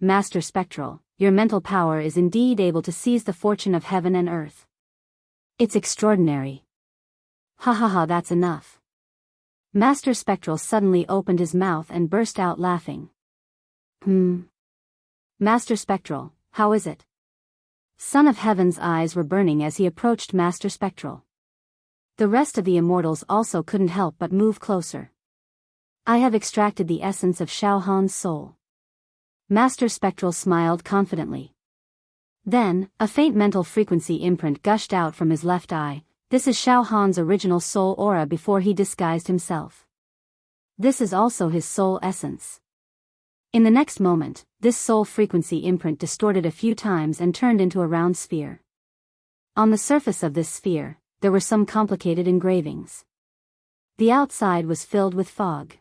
Master Spectral, your mental power is indeed able to seize the fortune of heaven and earth. It's extraordinary. Ha ha ha, that's enough. Master Spectral suddenly opened his mouth and burst out laughing. Master Spectral, how is it? Son of Heaven's eyes were burning as he approached Master Spectral. The rest of the immortals also couldn't help but move closer. I have extracted the essence of Xiao Han's soul. Master Spectral smiled confidently. Then, a faint mental frequency imprint gushed out from his left eye. This is Xiao Han's original soul aura before he disguised himself. This is also his soul essence. In the next moment, this soul frequency imprint distorted a few times and turned into a round sphere. On the surface of this sphere, there were some complicated engravings. The outside was filled with fog.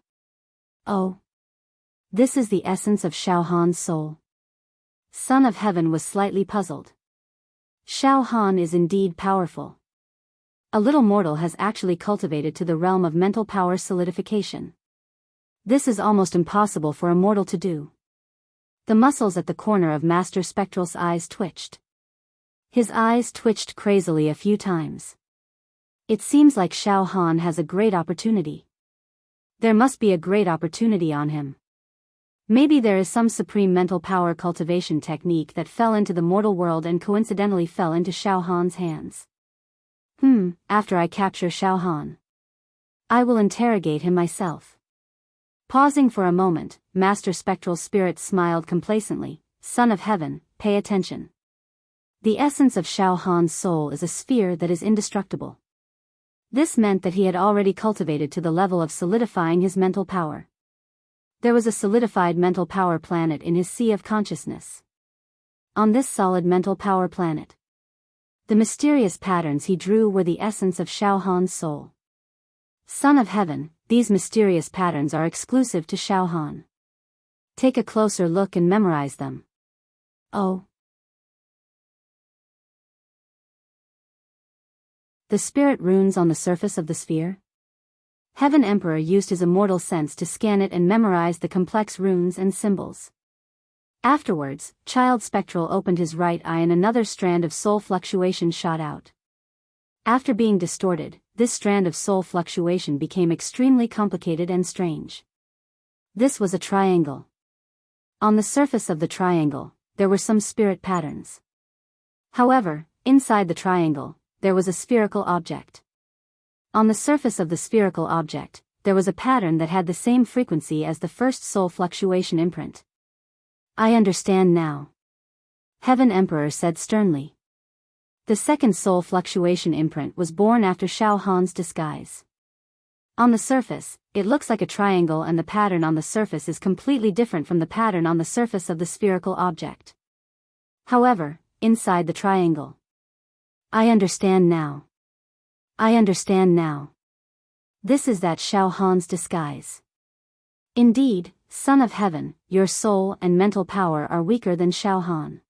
Oh. This is the essence of Xiao Han's soul. Son of Heaven was slightly puzzled. Xiao Han is indeed powerful. A little mortal has actually cultivated to the realm of mental power solidification. This is almost impossible for a mortal to do. The muscles at the corner of Master Spectral's eyes twitched. His eyes twitched crazily a few times. It seems like Xiao Han has a great opportunity. There must be a great opportunity on him. Maybe there is some supreme mental power cultivation technique that fell into the mortal world and coincidentally fell into Xiao Han's hands. After I capture Xiao Han, I will interrogate him myself. Pausing for a moment, Master Spectral Spirit smiled complacently. Son of Heaven, pay attention. The essence of Xiao Han's soul is a sphere that is indestructible. This meant that he had already cultivated to the level of solidifying his mental power. There was a solidified mental power planet in his sea of consciousness. On this solid mental power planet, the mysterious patterns he drew were the essence of Xiao Han's soul. Son of Heaven, these mysterious patterns are exclusive to Xiao Han. Take a closer look and memorize them. Oh. The spirit runes on the surface of the sphere? Heaven Emperor used his immortal sense to scan it and memorize the complex runes and symbols. Afterwards, Child Spectral opened his right eye and another strand of soul fluctuation shot out. After being distorted, this strand of soul fluctuation became extremely complicated and strange. This was a triangle. On the surface of the triangle, there were some spirit patterns. However, inside the triangle, there was a spherical object. On the surface of the spherical object, there was a pattern that had the same frequency as the first soul fluctuation imprint. I understand now. Heaven Emperor said sternly. The second soul fluctuation imprint was born after Xiao Han's disguise. On the surface, it looks like a triangle and the pattern on the surface is completely different from the pattern on the surface of the spherical object. However, inside the triangle. I understand now. I understand now. This is that Xiao Han's disguise. Indeed, Son of Heaven, your soul and mental power are weaker than Xiao Han.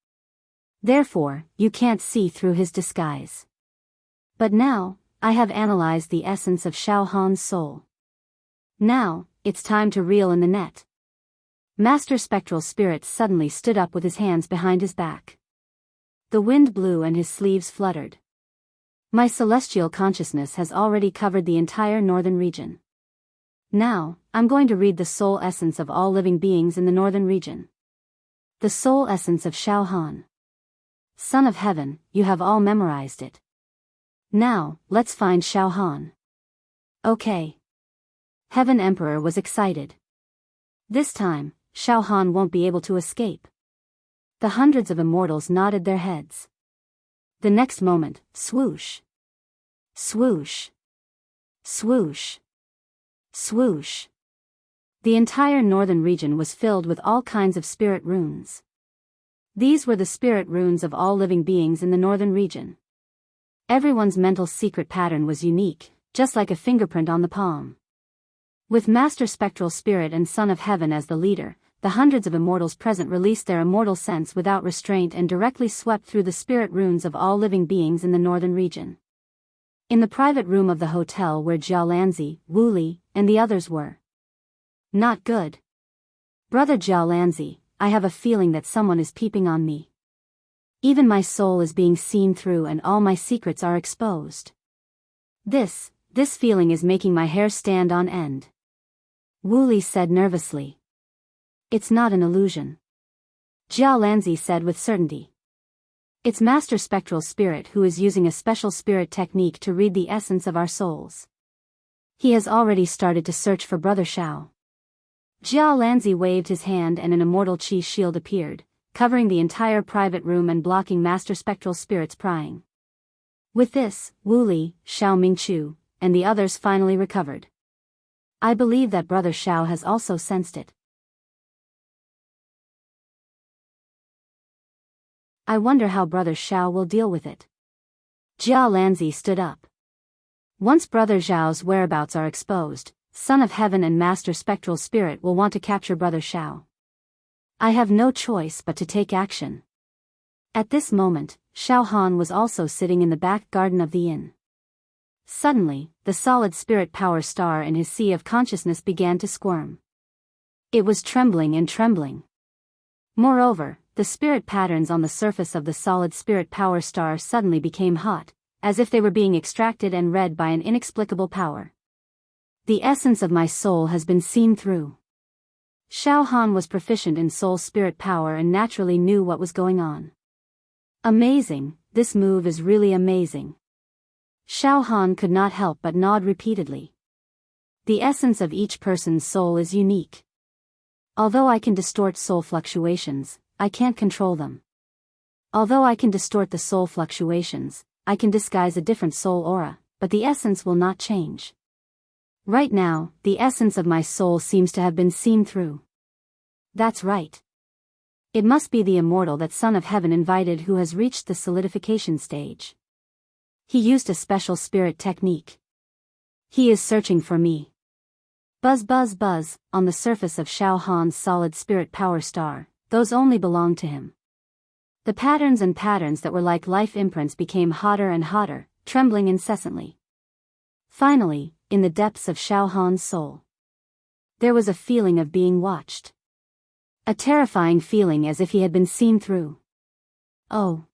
Therefore, you can't see through his disguise. But now, I have analyzed the essence of Xiao Han's soul. Now, it's time to reel in the net. Master Spectral Spirit suddenly stood up with his hands behind his back. The wind blew and his sleeves fluttered. My celestial consciousness has already covered the entire northern region. Now, I'm going to read the soul essence of all living beings in the northern region. The soul essence of Xiao Han. Son of Heaven, you have all memorized it. Now, let's find Xiao Han. Okay. Heaven Emperor was excited. This time, Xiao Han won't be able to escape. The hundreds of immortals nodded their heads. The next moment, swoosh. Swoosh. Swoosh. Swoosh. The entire northern region was filled with all kinds of spirit runes. These were the spirit runes of all living beings in the northern region. Everyone's mental secret pattern was unique, just like a fingerprint on the palm. With Master Spectral Spirit and Son of Heaven as the leader, the hundreds of immortals present released their immortal sense without restraint and directly swept through the spirit runes of all living beings in the northern region. In the private room of the hotel where Jiaolanzi, Wu Li, and the others were. Not good. Brother Jiaolanzi, I have a feeling that someone is peeping on me. Even my soul is being seen through and all my secrets are exposed. This feeling is making my hair stand on end. Wu Li said nervously. It's not an illusion. Jiaolanzi said with certainty. It's Master Spectral Spirit who is using a special spirit technique to read the essence of our souls. He has already started to search for Brother Xiao. Jiaolanzi waved his hand and an immortal qi shield appeared, covering the entire private room and blocking Master Spectral Spirit's prying. With this, Wu Li, Xiao Mingchu, and the others finally recovered. I believe that Brother Xiao has also sensed it. I wonder how Brother Xiao will deal with it. Jiaolanzi stood up. Once Brother Xiao's whereabouts are exposed, Son of Heaven and Master Spectral Spirit will want to capture Brother Xiao. I have no choice but to take action. At this moment, Xiao Han was also sitting in the back garden of the inn. Suddenly, the solid spirit power star in his sea of consciousness began to squirm. It was trembling and trembling. Moreover, the spirit patterns on the surface of the solid spirit power star suddenly became hot, as if they were being extracted and read by an inexplicable power. The essence of my soul has been seen through. Xiao Han was proficient in soul spirit power and naturally knew what was going on. Amazing, this move is really amazing. Xiao Han could not help but nod repeatedly. The essence of each person's soul is unique. Although I can distort soul fluctuations, I can't control them. Although I can distort the soul fluctuations, I can disguise a different soul aura, but the essence will not change. Right now, the essence of my soul seems to have been seen through. That's right. It must be the immortal that Son of Heaven invited who has reached the solidification stage. He used a special spirit technique. He is searching for me. Buzz buzz buzz, on the surface of Xiao Han's solid spirit power star, those only belonged to him. The patterns and patterns that were like life imprints became hotter and hotter, trembling incessantly. Finally, in the depths of Xiao Han's soul, there was a feeling of being watched. A terrifying feeling as if he had been seen through. Oh.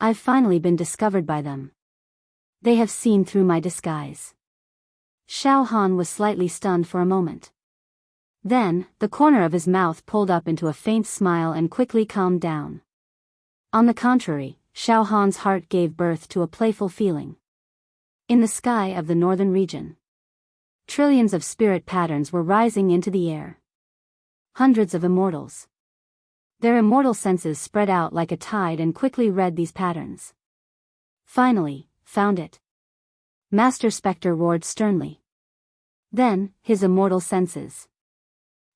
I've finally been discovered by them. They have seen through my disguise. Xiao Han was slightly stunned for a moment. Then, the corner of his mouth pulled up into a faint smile and quickly calmed down. On the contrary, Xiao Han's heart gave birth to a playful feeling. In the sky of the northern region, trillions of spirit patterns were rising into the air. Hundreds of immortals. Their immortal senses spread out like a tide and quickly read these patterns. Finally, found it. Master Spectre roared sternly. Then, his immortal senses.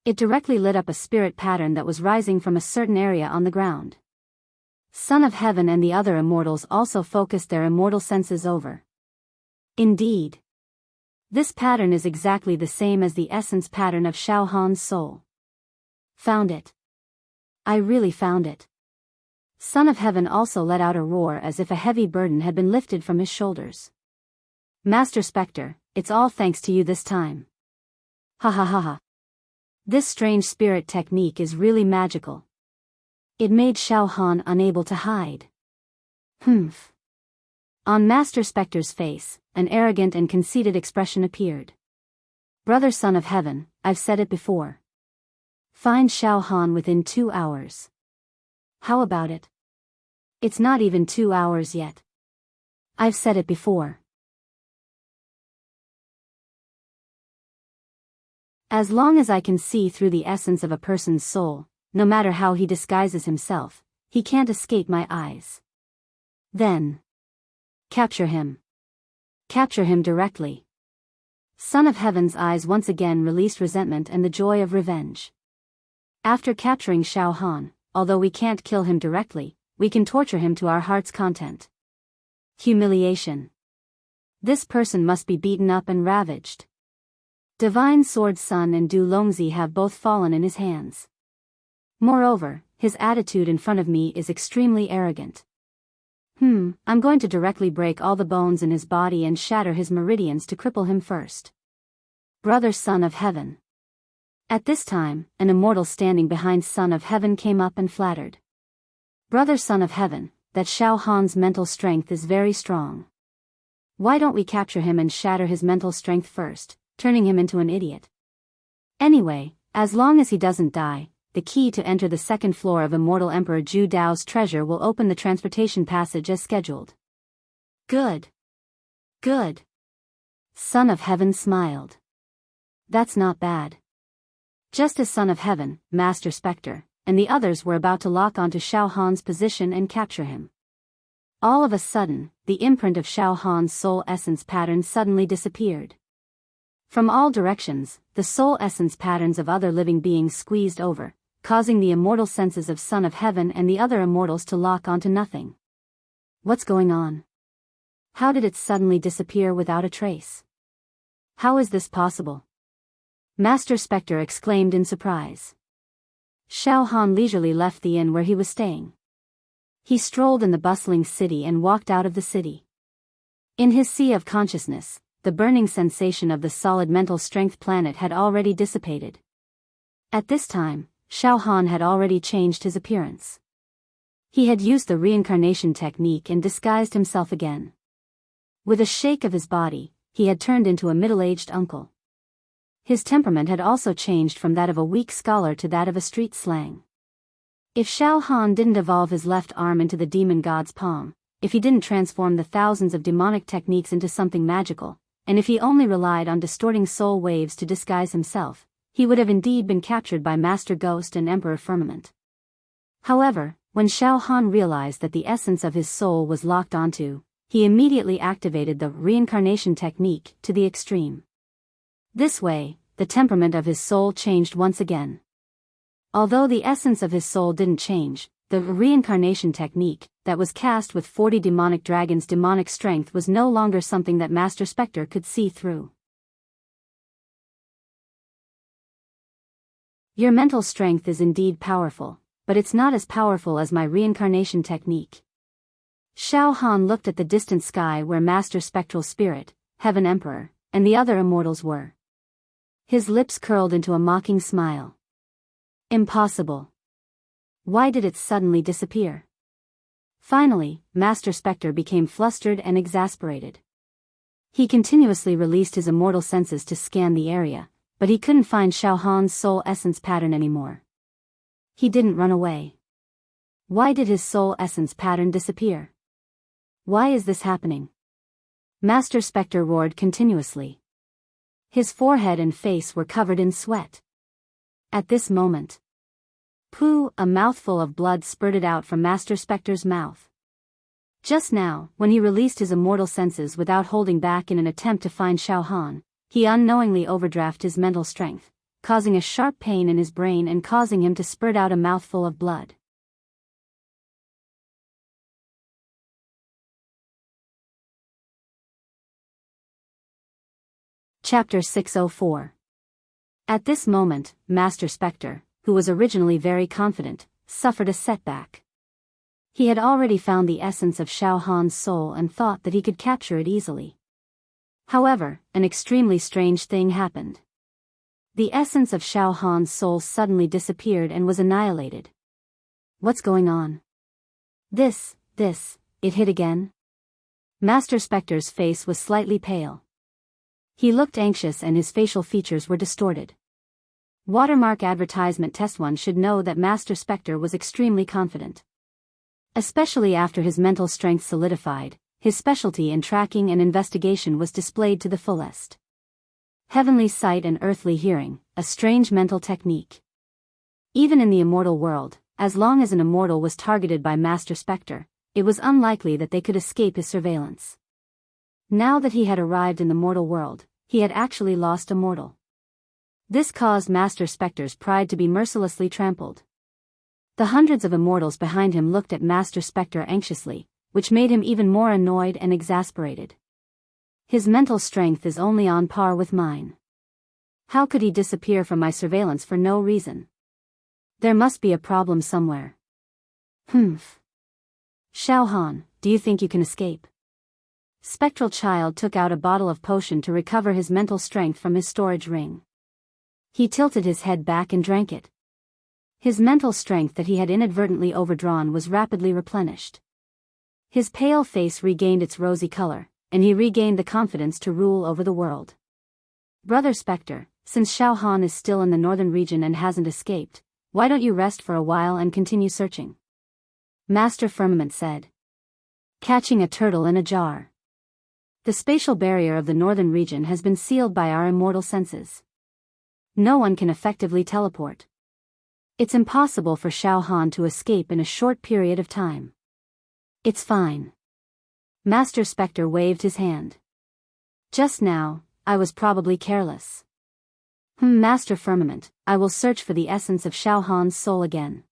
It directly lit up a spirit pattern that was rising from a certain area on the ground. Son of Heaven and the other immortals also focused their immortal senses over. Indeed. This pattern is exactly the same as the essence pattern of Xiao Han's soul. Found it. I really found it. Son of Heaven also let out a roar as if a heavy burden had been lifted from his shoulders. Master Spectre, it's all thanks to you this time. Ha ha ha ha. This strange spirit technique is really magical. It made Xiao Han unable to hide. Humph. On Master Spectre's face, an arrogant and conceited expression appeared. Brother Son of Heaven, I've said it before. Find Xiao Han within 2 hours. How about it? It's not even 2 hours yet. I've said it before. As long as I can see through the essence of a person's soul, no matter how he disguises himself, he can't escape my eyes. Then, capture him. Capture him directly. Son of Heaven's eyes once again released resentment and the joy of revenge. After capturing Xiao Han, although we can't kill him directly, we can torture him to our heart's content. Humiliation. This person must be beaten up and ravaged. Divine Sword Sun and Du Longzi have both fallen in his hands. Moreover, his attitude in front of me is extremely arrogant. I'm going to directly break all the bones in his body and shatter his meridians to cripple him first. Brother Son of Heaven. At this time, an immortal standing behind Son of Heaven came up and flattered. Brother Son of Heaven, that Xiao Han's mental strength is very strong. Why don't we capture him and shatter his mental strength first, turning him into an idiot? Anyway, as long as he doesn't die, the key to enter the second floor of Immortal Emperor Zhu Dao's treasure will open the transportation passage as scheduled. Good. Good. Son of Heaven smiled. That's not bad. Just as Son of Heaven, Master Spectre, and the others were about to lock onto Xiao Han's position and capture him, all of a sudden, the imprint of Xiao Han's soul essence pattern suddenly disappeared. From all directions, the soul essence patterns of other living beings squeezed over, causing the immortal senses of Son of Heaven and the other immortals to lock onto nothing. What's going on? How did it suddenly disappear without a trace? How is this possible? Master Spectre exclaimed in surprise. Xiao Han leisurely left the inn where he was staying. He strolled in the bustling city and walked out of the city. In his sea of consciousness, the burning sensation of the solid mental strength planet had already dissipated. At this time, Xiao Han had already changed his appearance. He had used the reincarnation technique and disguised himself again. With a shake of his body, he had turned into a middle-aged uncle. His temperament had also changed from that of a weak scholar to that of a street slang. If Xiao Han didn't evolve his left arm into the demon god's palm, if he didn't transform the thousands of demonic techniques into something magical, and if he only relied on distorting soul waves to disguise himself, he would have indeed been captured by Master Ghost and Emperor Firmament. However, when Xiao Han realized that the essence of his soul was locked onto, he immediately activated the reincarnation technique to the extreme. This way, the temperament of his soul changed once again. Although the essence of his soul didn't change, the reincarnation technique, that was cast with 40 demonic dragons' demonic strength, was no longer something that Master Spectre could see through. Your mental strength is indeed powerful, but it's not as powerful as my reincarnation technique. Xiao Han looked at the distant sky where Master Spectral Spirit, Heaven Emperor, and the other immortals were. His lips curled into a mocking smile. Impossible. Why did it suddenly disappear? Finally, Master Spectre became flustered and exasperated. He continuously released his immortal senses to scan the area, but he couldn't find Xiao Han's soul essence pattern anymore. He didn't run away. Why did his soul essence pattern disappear? Why is this happening? Master Spectre roared continuously. His forehead and face were covered in sweat. At this moment, poo, a mouthful of blood spurted out from Master Spectre's mouth. Just now, when he released his immortal senses without holding back in an attempt to find Xiao Han, he unknowingly overdrafted his mental strength, causing a sharp pain in his brain and causing him to spurt out a mouthful of blood. Chapter 604. At this moment, Master Spectre, who was originally very confident, suffered a setback. He had already found the essence of Xiao Han's soul and thought that he could capture it easily. However, an extremely strange thing happened. The essence of Xiao Han's soul suddenly disappeared and was annihilated. What's going on? It hit again? Master Spectre's face was slightly pale. He looked anxious and his facial features were distorted. Watermark advertisement test 1 should know that Master Spectre was extremely confident. Especially after his mental strength solidified, his specialty in tracking and investigation was displayed to the fullest. Heavenly sight and earthly hearing, a strange mental technique. Even in the immortal world, as long as an immortal was targeted by Master Spectre, it was unlikely that they could escape his surveillance. Now that he had arrived in the mortal world, he had actually lost a mortal. This caused Master Spectre's pride to be mercilessly trampled. The hundreds of immortals behind him looked at Master Spectre anxiously, which made him even more annoyed and exasperated. His mental strength is only on par with mine. How could he disappear from my surveillance for no reason? There must be a problem somewhere. Xiao Han, do you think you can escape? Spectral Child took out a bottle of potion to recover his mental strength from his storage ring. He tilted his head back and drank it. His mental strength that he had inadvertently overdrawn was rapidly replenished. His pale face regained its rosy color, and he regained the confidence to rule over the world. Brother Spectre, since Xiao Han is still in the northern region and hasn't escaped, why don't you rest for a while and continue searching? Master Firmament said. Catching a turtle in a jar. The spatial barrier of the northern region has been sealed by our immortal senses. No one can effectively teleport. It's impossible for Xiao Han to escape in a short period of time. It's fine. Master Spectre waved his hand. Just now, I was probably careless. Master Firmament, I will search for the essence of Xiao Han's soul again.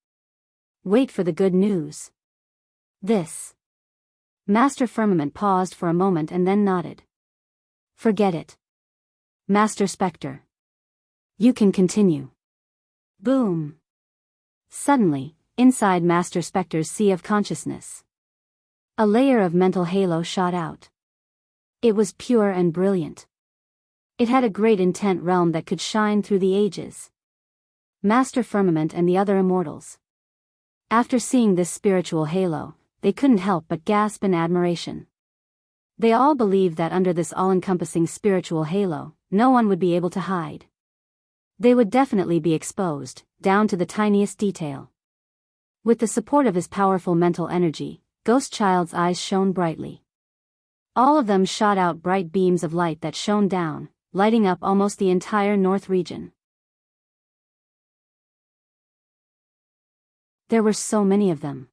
Wait for the good news. Master Firmament paused for a moment and then nodded. Forget it. Master Spectre. You can continue. Boom. Suddenly, inside Master Spectre's sea of consciousness, a layer of mental halo shot out. It was pure and brilliant. It had a great intent realm that could shine through the ages. Master Firmament and the other immortals. After seeing this spiritual halo, they couldn't help but gasp in admiration. They all believed that under this all-encompassing spiritual halo, no one would be able to hide. They would definitely be exposed, down to the tiniest detail. With the support of his powerful mental energy, Ghost Child's eyes shone brightly. All of them shot out bright beams of light that shone down, lighting up almost the entire north region. There were so many of them.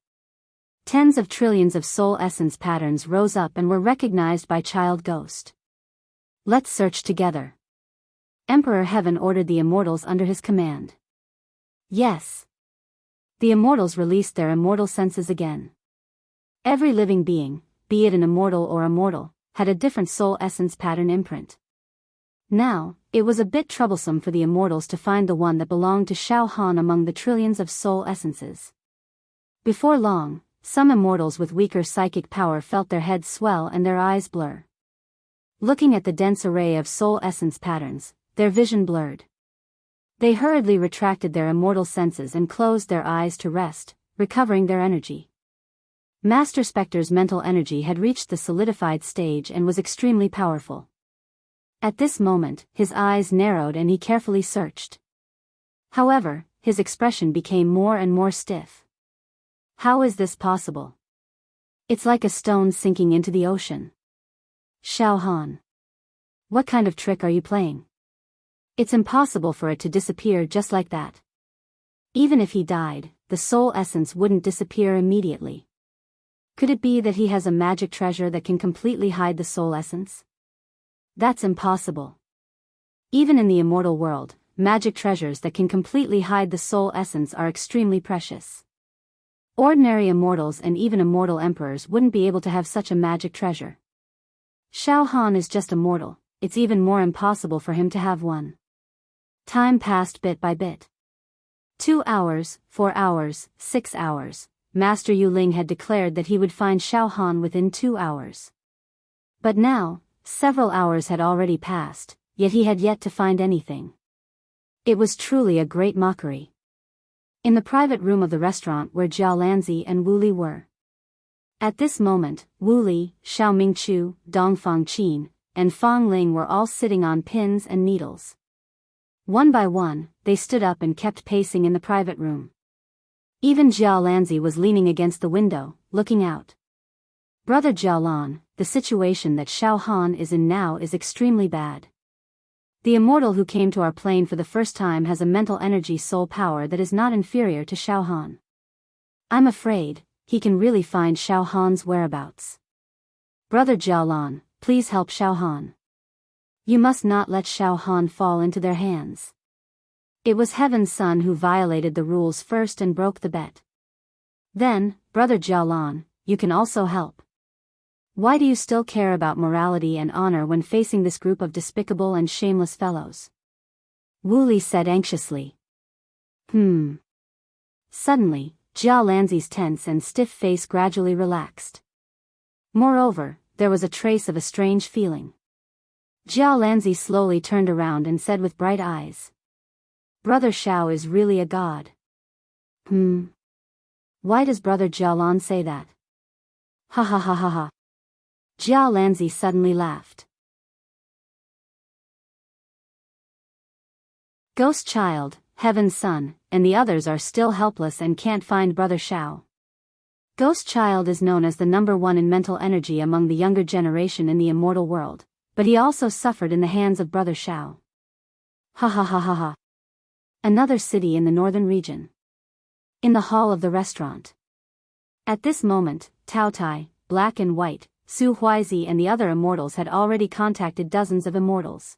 Tens of trillions of soul essence patterns rose up and were recognized by Child Ghost. Let's search together. Emperor Heaven ordered the immortals under his command. Yes. The immortals released their immortal senses again. Every living being, be it an immortal or a mortal, had a different soul essence pattern imprint. Now, it was a bit troublesome for the immortals to find the one that belonged to Xiao Han among the trillions of soul essences. Before long, some immortals with weaker psychic power felt their heads swell and their eyes blur. Looking at the dense array of soul essence patterns, their vision blurred. They hurriedly retracted their immortal senses and closed their eyes to rest, recovering their energy. Master Spectre's mental energy had reached the solidified stage and was extremely powerful. At this moment, his eyes narrowed and he carefully searched. However, his expression became more and more stiff. How is this possible? It's like a stone sinking into the ocean. Xiao Han. What kind of trick are you playing? It's impossible for it to disappear just like that. Even if he died, the soul essence wouldn't disappear immediately. Could it be that he has a magic treasure that can completely hide the soul essence? That's impossible. Even in the immortal world, magic treasures that can completely hide the soul essence are extremely precious. Ordinary immortals and even immortal emperors wouldn't be able to have such a magic treasure. Xiao Han is just a mortal, it's even more impossible for him to have one. Time passed bit by bit. 2 hours, 4 hours, 6 hours. Master Yu Ling had declared that he would find Xiao Han within 2 hours. But now, several hours had already passed, yet he had yet to find anything. It was truly a great mockery. In the private room of the restaurant where Jia Lanzi and Wu Li were. At this moment, Wu Li, Xiao Mingchu, Dong Fangqin, and Fang Ling were all sitting on pins and needles. One by one, they stood up and kept pacing in the private room. Even Jia Lanzi was leaning against the window, looking out. Brother Jialan, the situation that Xiao Han is in now is extremely bad. The immortal who came to our plane for the first time has a mental energy soul power that is not inferior to Xiao Han. I'm afraid, he can really find Xiao Han's whereabouts. Brother Jialan, please help Xiao Han. You must not let Xiao Han fall into their hands. It was Heaven's Son who violated the rules first and broke the bet. Then, Brother Jialan, you can also help. Why do you still care about morality and honor when facing this group of despicable and shameless fellows? Wu Li said anxiously. Suddenly, Jia Lanzi's tense and stiff face gradually relaxed. Moreover, there was a trace of a strange feeling. Jia Lanzi slowly turned around and said with bright eyes. Brother Xiao is really a god. Why does Brother Jialan say that? Ha ha ha ha ha. Jia Lanzi suddenly laughed. Ghost Child, Heaven's Son, and the others are still helpless and can't find Brother Xiao. Ghost Child is known as the #1 in mental energy among the younger generation in the immortal world, but he also suffered in the hands of Brother Xiao. Ha ha ha ha ha. Another city in the northern region. In the hall of the restaurant. At this moment, Tao Tai, Black and White, Su Huizi and the other immortals had already contacted dozens of immortals.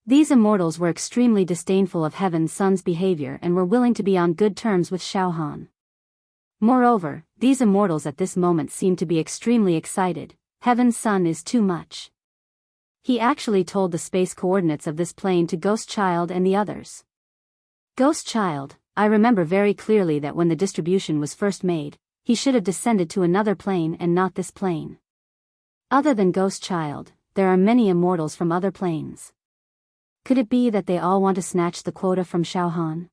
These immortals were extremely disdainful of Heaven's Son's behavior and were willing to be on good terms with Xiao Han. Moreover, these immortals at this moment seemed to be extremely excited. Heaven's Son is too much. He actually told the space coordinates of this plane to Ghost Child and the others. Ghost Child, I remember very clearly that when the distribution was first made, he should have descended to another plane and not this plane. Other than Ghost Child, there are many immortals from other planes. Could it be that they all want to snatch the quota from Xiao Han?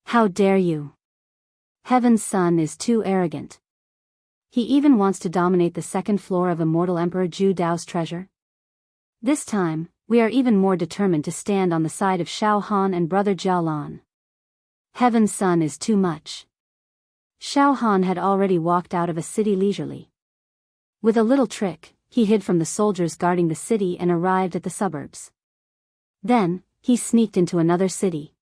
How dare you! Heaven's Son is too arrogant. He even wants to dominate the second floor of Immortal Emperor Zhu Dao's treasure. This time, we are even more determined to stand on the side of Xiao Han and brother Jialan. Heaven's Son is too much. Xiao Han had already walked out of a city leisurely. With a little trick, he hid from the soldiers guarding the city and arrived at the suburbs. Then, he sneaked into another city.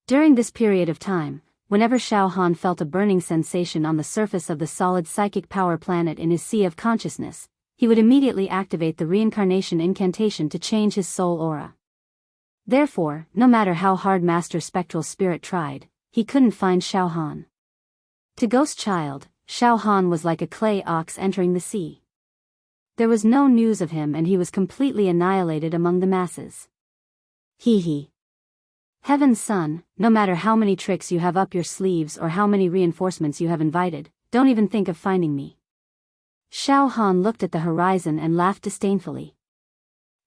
During this period of time, whenever Xiao Han felt a burning sensation on the surface of the solid psychic power planet in his sea of consciousness, he would immediately activate the reincarnation incantation to change his soul aura. Therefore, no matter how hard Master Spectral Spirit tried, he couldn't find Xiao Han. To Ghost Child, Xiao Han was like a clay ox entering the sea. There was no news of him and he was completely annihilated among the masses. Hee hee. Heaven's Son, no matter how many tricks you have up your sleeves or how many reinforcements you have invited, don't even think of finding me. Xiao Han looked at the horizon and laughed disdainfully.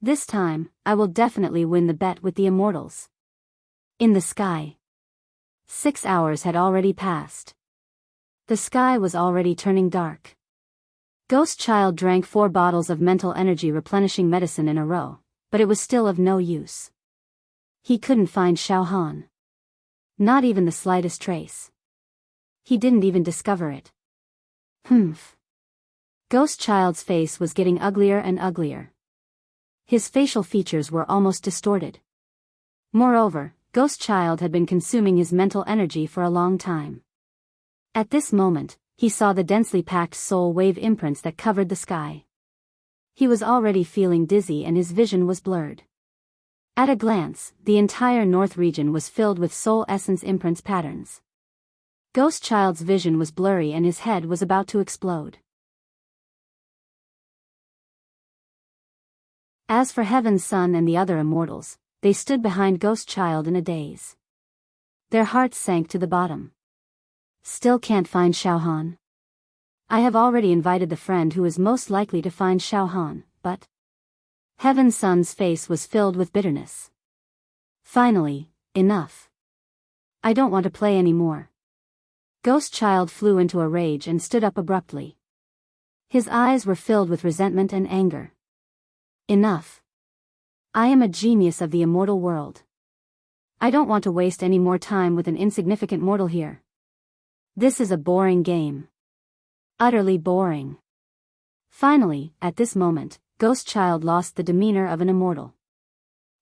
This time, I will definitely win the bet with the immortals. In the sky. 6 hours had already passed. The sky was already turning dark. Ghost Child drank 4 bottles of mental energy replenishing medicine in a row, but it was still of no use. He couldn't find Xiao Han. Not even the slightest trace. He didn't even discover it. Humph. Ghost Child's face was getting uglier and uglier. His facial features were almost distorted. Moreover, Ghost Child had been consuming his mental energy for a long time. At this moment, he saw the densely packed soul wave imprints that covered the sky. He was already feeling dizzy and his vision was blurred. At a glance, the entire north region was filled with soul essence imprints patterns. Ghost Child's vision was blurry and his head was about to explode. As for Heaven's Son and the other immortals, they stood behind Ghost Child in a daze. Their hearts sank to the bottom. Still can't find Xiao Han. I have already invited the friend who is most likely to find Xiao Han, but... Heaven's Son's face was filled with bitterness. Finally, enough. I don't want to play anymore. Ghost Child flew into a rage and stood up abruptly. His eyes were filled with resentment and anger. Enough. I am a genius of the immortal world. I don't want to waste any more time with an insignificant mortal here. This is a boring game. Utterly boring. Finally, at this moment, Ghost Child lost the demeanor of an immortal.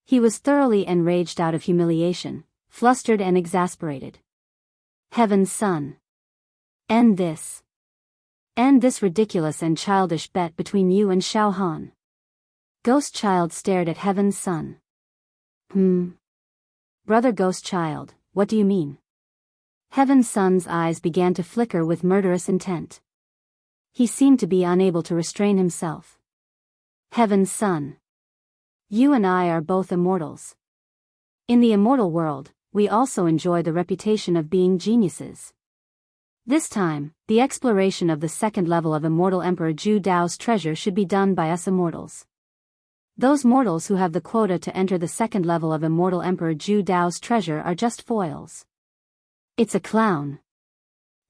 He was thoroughly enraged out of humiliation, flustered and exasperated. Heaven's Son. End this. End this ridiculous and childish bet between you and Xiao Han. Ghost Child stared at Heaven's Son. Brother Ghost Child, what do you mean? Heaven's Son's eyes began to flicker with murderous intent. He seemed to be unable to restrain himself. Heaven's Son. You and I are both immortals. In the immortal world, we also enjoy the reputation of being geniuses. This time, the exploration of the second level of Immortal Emperor Zhu Dao's treasure should be done by us immortals. Those mortals who have the quota to enter the second level of Immortal Emperor Zhu Dao's treasure are just foils. It's a clown.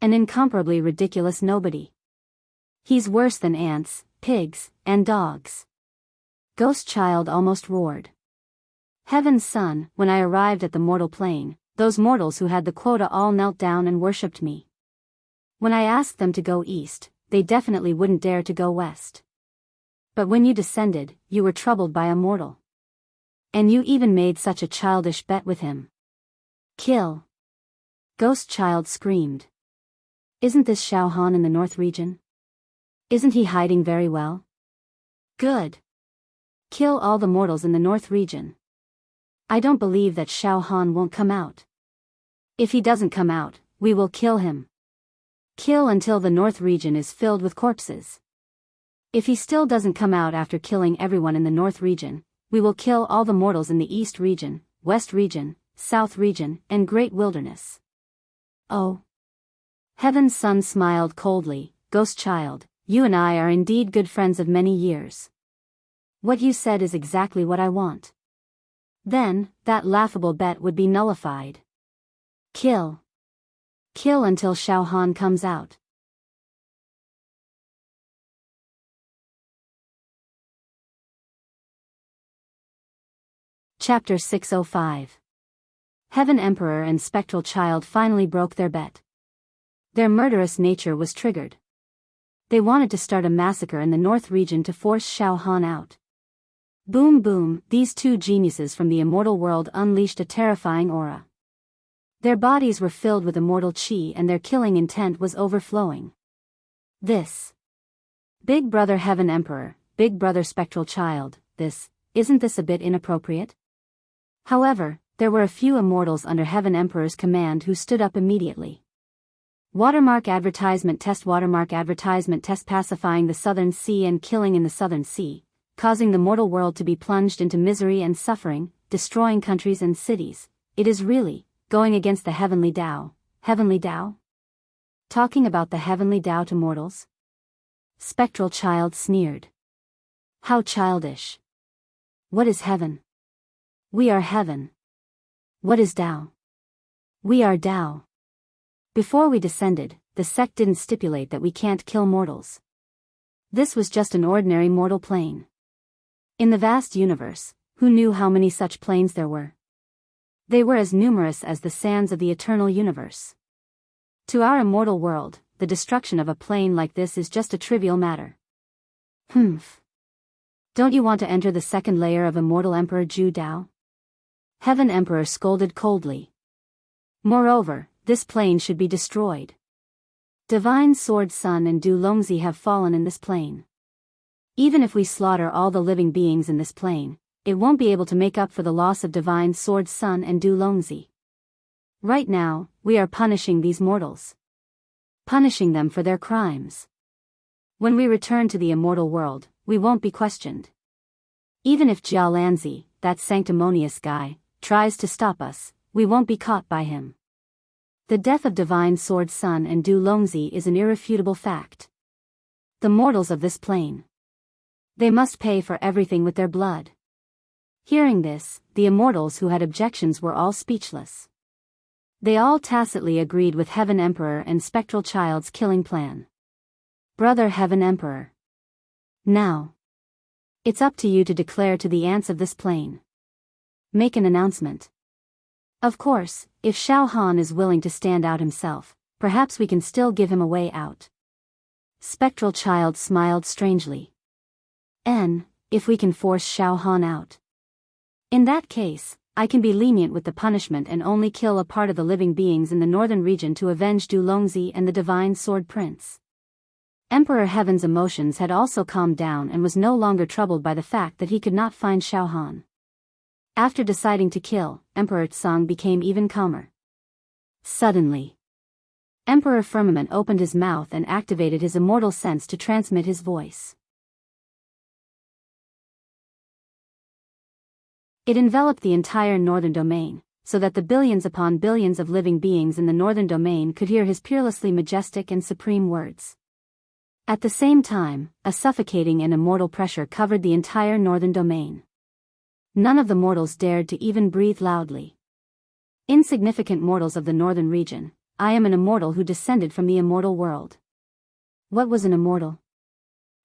An incomparably ridiculous nobody. He's worse than ants, pigs, and dogs. Ghost Child almost roared. Heaven's Son, when I arrived at the mortal plane, those mortals who had the quota all knelt down and worshipped me. When I asked them to go east, they definitely wouldn't dare to go west. But when you descended, you were troubled by a mortal. And you even made such a childish bet with him. Kill. Ghost Child screamed. Isn't this Xiao Han in the north region? Isn't he hiding very well? Good. Kill all the mortals in the north region. I don't believe that Xiao Han won't come out. If he doesn't come out, we will kill him. Kill until the north region is filled with corpses. If he still doesn't come out after killing everyone in the north region, we will kill all the mortals in the east region, west region, south region, and great wilderness. Oh. Heaven's Son smiled coldly. Ghost Child, you and I are indeed good friends of many years. What you said is exactly what I want. Then, that laughable bet would be nullified. Kill. Kill until Xiao Han comes out. Chapter 605. Heaven Emperor and Spectral Child finally broke their bet. Their murderous nature was triggered. They wanted to start a massacre in the North region to force Xiao Han out. Boom boom, these two geniuses from the immortal world unleashed a terrifying aura. Their bodies were filled with immortal chi and their killing intent was overflowing. This. Big Brother Heaven Emperor, Big Brother Spectral Child, isn't this a bit inappropriate? However, there were a few immortals under Heaven Emperor's command who stood up immediately. Watermark advertisement test pacifying the Southern Sea and killing in the Southern Sea, causing the mortal world to be plunged into misery and suffering, destroying countries and cities. It is really going against the heavenly Tao. Heavenly Tao? Talking about the heavenly Tao to mortals? Spectral Child sneered. How childish. What is heaven? We are heaven. What is Tao? We are Tao. Before we descended, the sect didn't stipulate that we can't kill mortals. This was just an ordinary mortal plane. In the vast universe, who knew how many such planes there were? They were as numerous as the sands of the eternal universe. To our immortal world, the destruction of a plane like this is just a trivial matter. Humph. Don't you want to enter the second layer of Immortal Emperor Zhu Dao? Heaven Emperor scolded coldly. Moreover, this plane should be destroyed. Divine Sword Sun and Du Longzi have fallen in this plane. Even if we slaughter all the living beings in this plane, it won't be able to make up for the loss of Divine Sword Sun and Du Longzi. Right now, we are punishing these mortals. Punishing them for their crimes. When we return to the immortal world, we won't be questioned. Even if Jia Lanzi, that sanctimonious guy, tries to stop us, we won't be caught by him. The death of Divine Sword Sun and Du Longzi is an irrefutable fact. The mortals of this plane. They must pay for everything with their blood. Hearing this, the immortals who had objections were all speechless. They all tacitly agreed with Heaven Emperor and Spectral Child's killing plan. Brother Heaven Emperor. Now. It's up to you to declare to the ants of this plane. Make an announcement. Of course, if Xiao Han is willing to stand out himself, perhaps we can still give him a way out. Spectral Child smiled strangely. If we can force Xiao Han out. In that case, I can be lenient with the punishment and only kill a part of the living beings in the northern region to avenge Du Longzi and the Divine Sword Prince. Emperor Heaven's emotions had also calmed down and was no longer troubled by the fact that he could not find Xiao Han. After deciding to kill, Emperor Tsang became even calmer. Suddenly, Emperor Firmament opened his mouth and activated his immortal sense to transmit his voice. It enveloped the entire northern domain, so that the billions upon billions of living beings in the northern domain could hear his peerlessly majestic and supreme words. At the same time, a suffocating and immortal pressure covered the entire northern domain. None of the mortals dared to even breathe loudly. Insignificant mortals of the northern region, I am an immortal who descended from the immortal world. What was an immortal?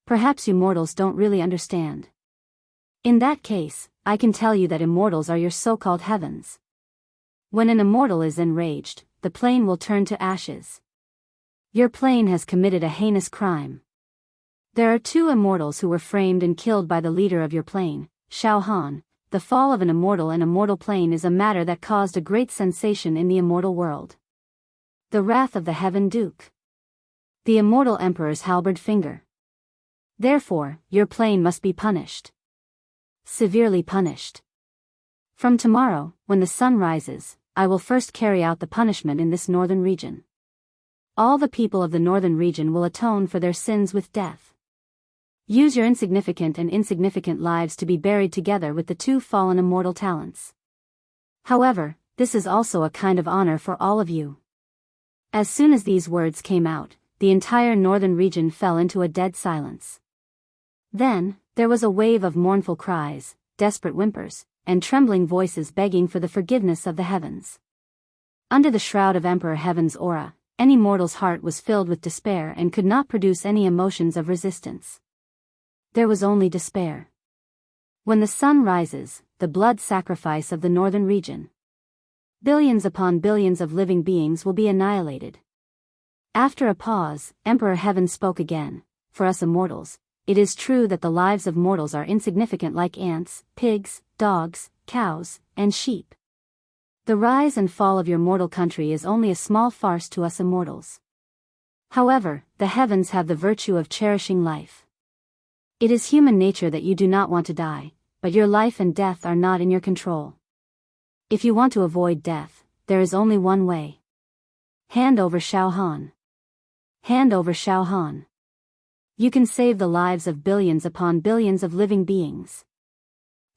Perhaps you mortals don't really understand. In that case, I can tell you that immortals are your so-called heavens. When an immortal is enraged, the plane will turn to ashes. Your plane has committed a heinous crime. There are two immortals who were framed and killed by the leader of your plane, Xiao Han. The fall of an immortal and immortal plane is a matter that caused a great sensation in the immortal world. The wrath of the Heaven Duke. The immortal emperor's halberd finger. Therefore, your plane must be punished. Severely punished. From tomorrow, when the sun rises, I will first carry out the punishment in this northern region. All the people of the northern region will atone for their sins with death. Use your insignificant and insignificant lives to be buried together with the two fallen immortal talents. However, this is also a kind of honor for all of you. As soon as these words came out, the entire northern region fell into a dead silence. Then, there was a wave of mournful cries, desperate whimpers, and trembling voices begging for the forgiveness of the heavens. Under the shroud of Emperor Heaven's aura, any mortal's heart was filled with despair and could not produce any emotions of resistance. There was only despair. When the sun rises, the blood sacrifice of the northern region. Billions upon billions of living beings will be annihilated. After a pause, Emperor Heaven spoke again. For us immortals, it is true that the lives of mortals are insignificant like ants, pigs, dogs, cows, and sheep. The rise and fall of your mortal country is only a small farce to us immortals. However, the heavens have the virtue of cherishing life. It is human nature that you do not want to die, but your life and death are not in your control. If you want to avoid death, there is only one way. Hand over Xiao Han. Hand over Xiao Han. You can save the lives of billions upon billions of living beings.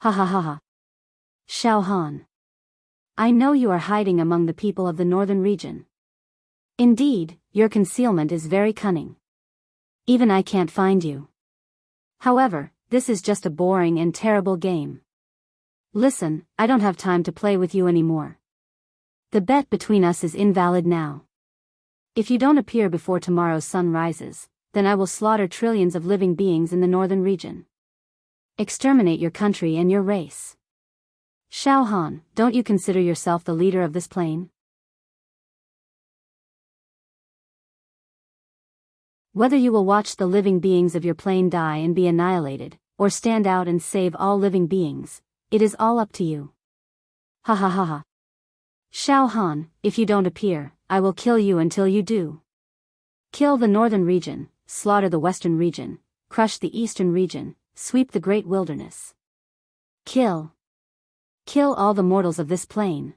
Ha ha ha ha. Xiao Han. I know you are hiding among the people of the northern region. Indeed, your concealment is very cunning. Even I can't find you. However, this is just a boring and terrible game. Listen, I don't have time to play with you anymore. The bet between us is invalid now. If you don't appear before tomorrow's sun rises, then I will slaughter trillions of living beings in the northern region. Exterminate your country and your race. Xiao Han, don't you consider yourself the leader of this plane? Whether you will watch the living beings of your plane die and be annihilated, or stand out and save all living beings, it is all up to you. Ha ha ha ha. Xiao Han, if you don't appear, I will kill you until you do. Kill the northern region, slaughter the western region, crush the eastern region, sweep the great wilderness. Kill. Kill all the mortals of this plane.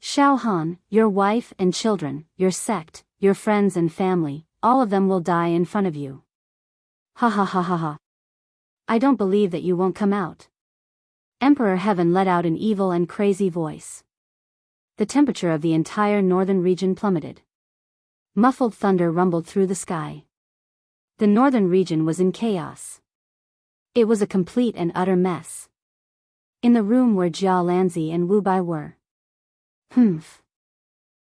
Xiao Han, your wife and children, your sect, your friends and family, all of them will die in front of you. Ha ha ha ha ha. I don't believe that you won't come out. Emperor Heaven let out an evil and crazy voice. The temperature of the entire northern region plummeted. Muffled thunder rumbled through the sky. The northern region was in chaos. It was a complete and utter mess. In the room where Jia Lanzi and Wu Bai were. Humph.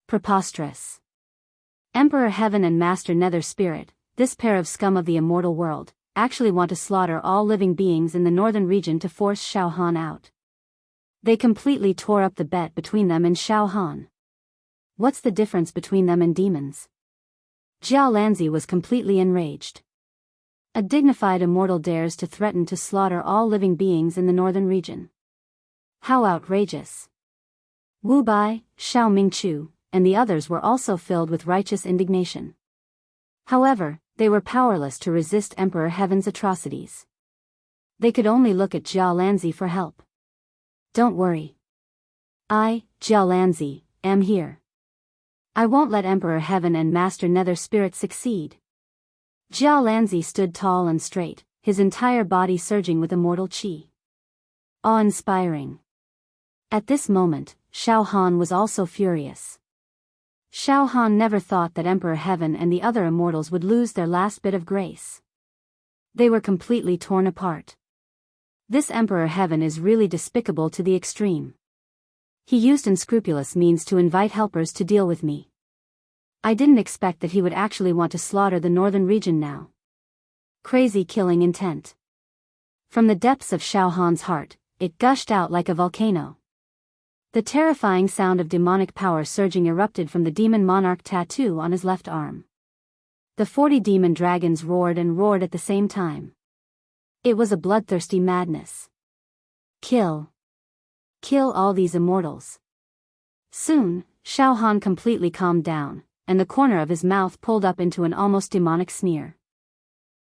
Preposterous. Emperor Heaven and Master Nether Spirit, this pair of scum of the immortal world, actually want to slaughter all living beings in the northern region to force Xiao Han out. They completely tore up the bet between them and Xiao Han. What's the difference between them and demons? Jia Lanzi was completely enraged. A dignified immortal dares to threaten to slaughter all living beings in the northern region. How outrageous. Wu Bai, Xiao Mingchu, and the others were also filled with righteous indignation. However, they were powerless to resist Emperor Heaven's atrocities. They could only look at Jia Lanzi for help. Don't worry. I, Jia Lanzi, am here. I won't let Emperor Heaven and Master Nether Spirit succeed. Jia Lanzi stood tall and straight, his entire body surging with immortal qi. Awe-inspiring. At this moment, Xiao Han was also furious. Xiao Han never thought that Emperor Heaven and the other immortals would lose their last bit of grace. They were completely torn apart. This Emperor Heaven is really despicable to the extreme. He used unscrupulous means to invite helpers to deal with me. I didn't expect that he would actually want to slaughter the northern region now. Crazy killing intent. From the depths of Xiao Han's heart, it gushed out like a volcano. The terrifying sound of demonic power surging erupted from the demon monarch tattoo on his left arm. The 40 demon dragons roared and roared at the same time. It was a bloodthirsty madness. Kill. Kill all these immortals. Soon, Xiao Han completely calmed down, and the corner of his mouth pulled up into an almost demonic sneer.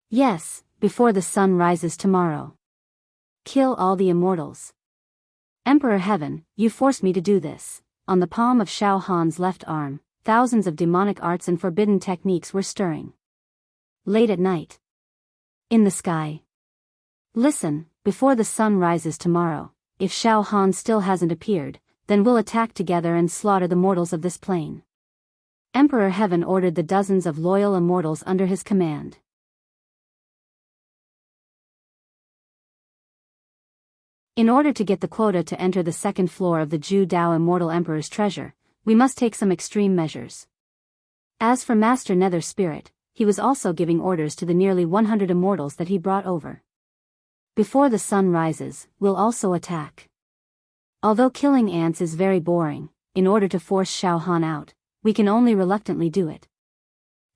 Yes, before the sun rises tomorrow. Kill all the immortals. Emperor Heaven, you forced me to do this. On the palm of Xiao Han's left arm, thousands of demonic arts and forbidden techniques were stirring. Late at night. In the sky. Listen, before the sun rises tomorrow, if Xiao Han still hasn't appeared, then we'll attack together and slaughter the mortals of this plane. Emperor Heaven ordered the dozens of loyal immortals under his command. In order to get the quota to enter the second floor of the Zhu Dao Immortal Emperor's treasure, we must take some extreme measures. As for Master Nether Spirit, he was also giving orders to the nearly 100 immortals that he brought over. Before the sun rises, we'll also attack. Although killing ants is very boring, in order to force Xiao Han out, we can only reluctantly do it.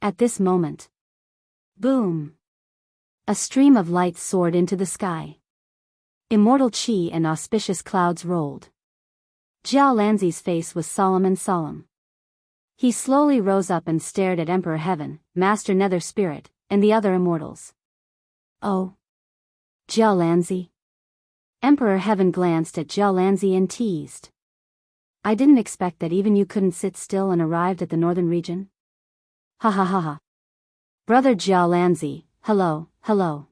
At this moment. Boom! A stream of light soared into the sky. Immortal chi and auspicious clouds rolled. Jiao Lanzi's face was solemn and solemn. He slowly rose up and stared at Emperor Heaven, Master Nether Spirit, and the other immortals. Oh! Jiao Lanzi? Emperor Heaven glanced at Jiao Lanzi and teased. I didn't expect that even you couldn't sit still and arrived at the northern region. Ha ha ha ha. Brother Jiao Lanzi, hello, hello.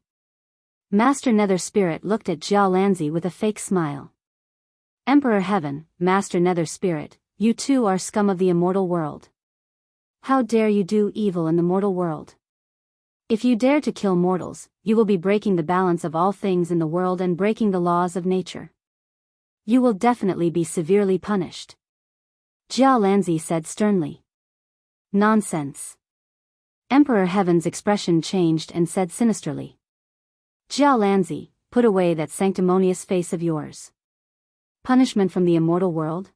Master Nether Spirit looked at Jiao Lanzi with a fake smile. Emperor Heaven, Master Nether Spirit, you too are scum of the immortal world. How dare you do evil in the mortal world? If you dare to kill mortals, you will be breaking the balance of all things in the world and breaking the laws of nature. You will definitely be severely punished. Jiao Lanzi said sternly. Nonsense. Emperor Heaven's expression changed and said sinisterly. Jiao Lanzi, put away that sanctimonious face of yours. Punishment from the immortal world?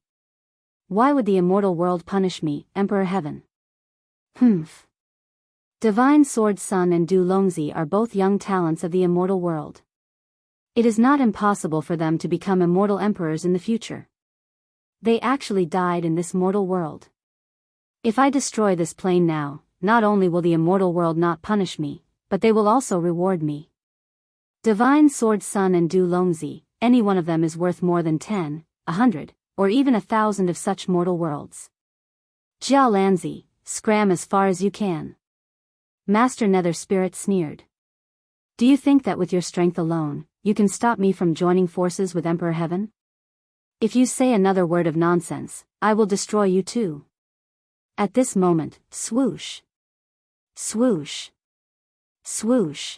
Why would the immortal world punish me, Emperor Heaven? Humph. Divine Sword Sun and Du Longzi are both young talents of the immortal world. It is not impossible for them to become immortal emperors in the future. They actually died in this mortal world. If I destroy this plane now, not only will the immortal world not punish me, but they will also reward me. Divine Sword Sun and Du Longzi, any one of them is worth more than 10, 100, or even 1,000 of such mortal worlds. Jiao Lanzi, scram as far as you can. Master Nether Spirit sneered. Do you think that with your strength alone, you can stop me from joining forces with Emperor Heaven? If you say another word of nonsense, I will destroy you too. At this moment, swoosh. Swoosh. Swoosh.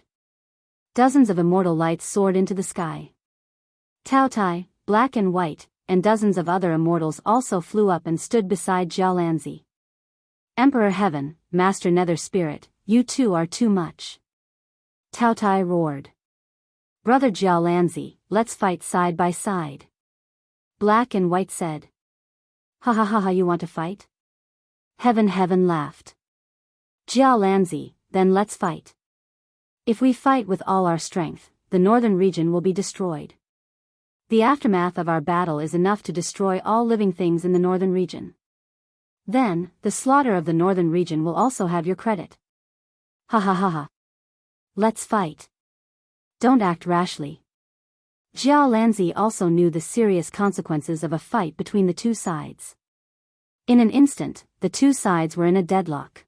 Dozens of immortal lights soared into the sky. Tao Tai, black and white, and dozens of other immortals also flew up and stood beside Jiao Lanzi. Emperor Heaven, Master Nether Spirit, you two are too much. Tao Tai roared. Brother Jiao Lanzi, let's fight side by side. Black and white said. Ha ha ha ha, you want to fight? Heaven laughed. Jiao Lanzi, then let's fight. If we fight with all our strength, the northern region will be destroyed. The aftermath of our battle is enough to destroy all living things in the northern region. Then, the slaughter of the northern region will also have your credit. Ha ha ha ha. Let's fight. Don't act rashly. Jiao Lanzi also knew the serious consequences of a fight between the two sides. In an instant, the two sides were in a deadlock.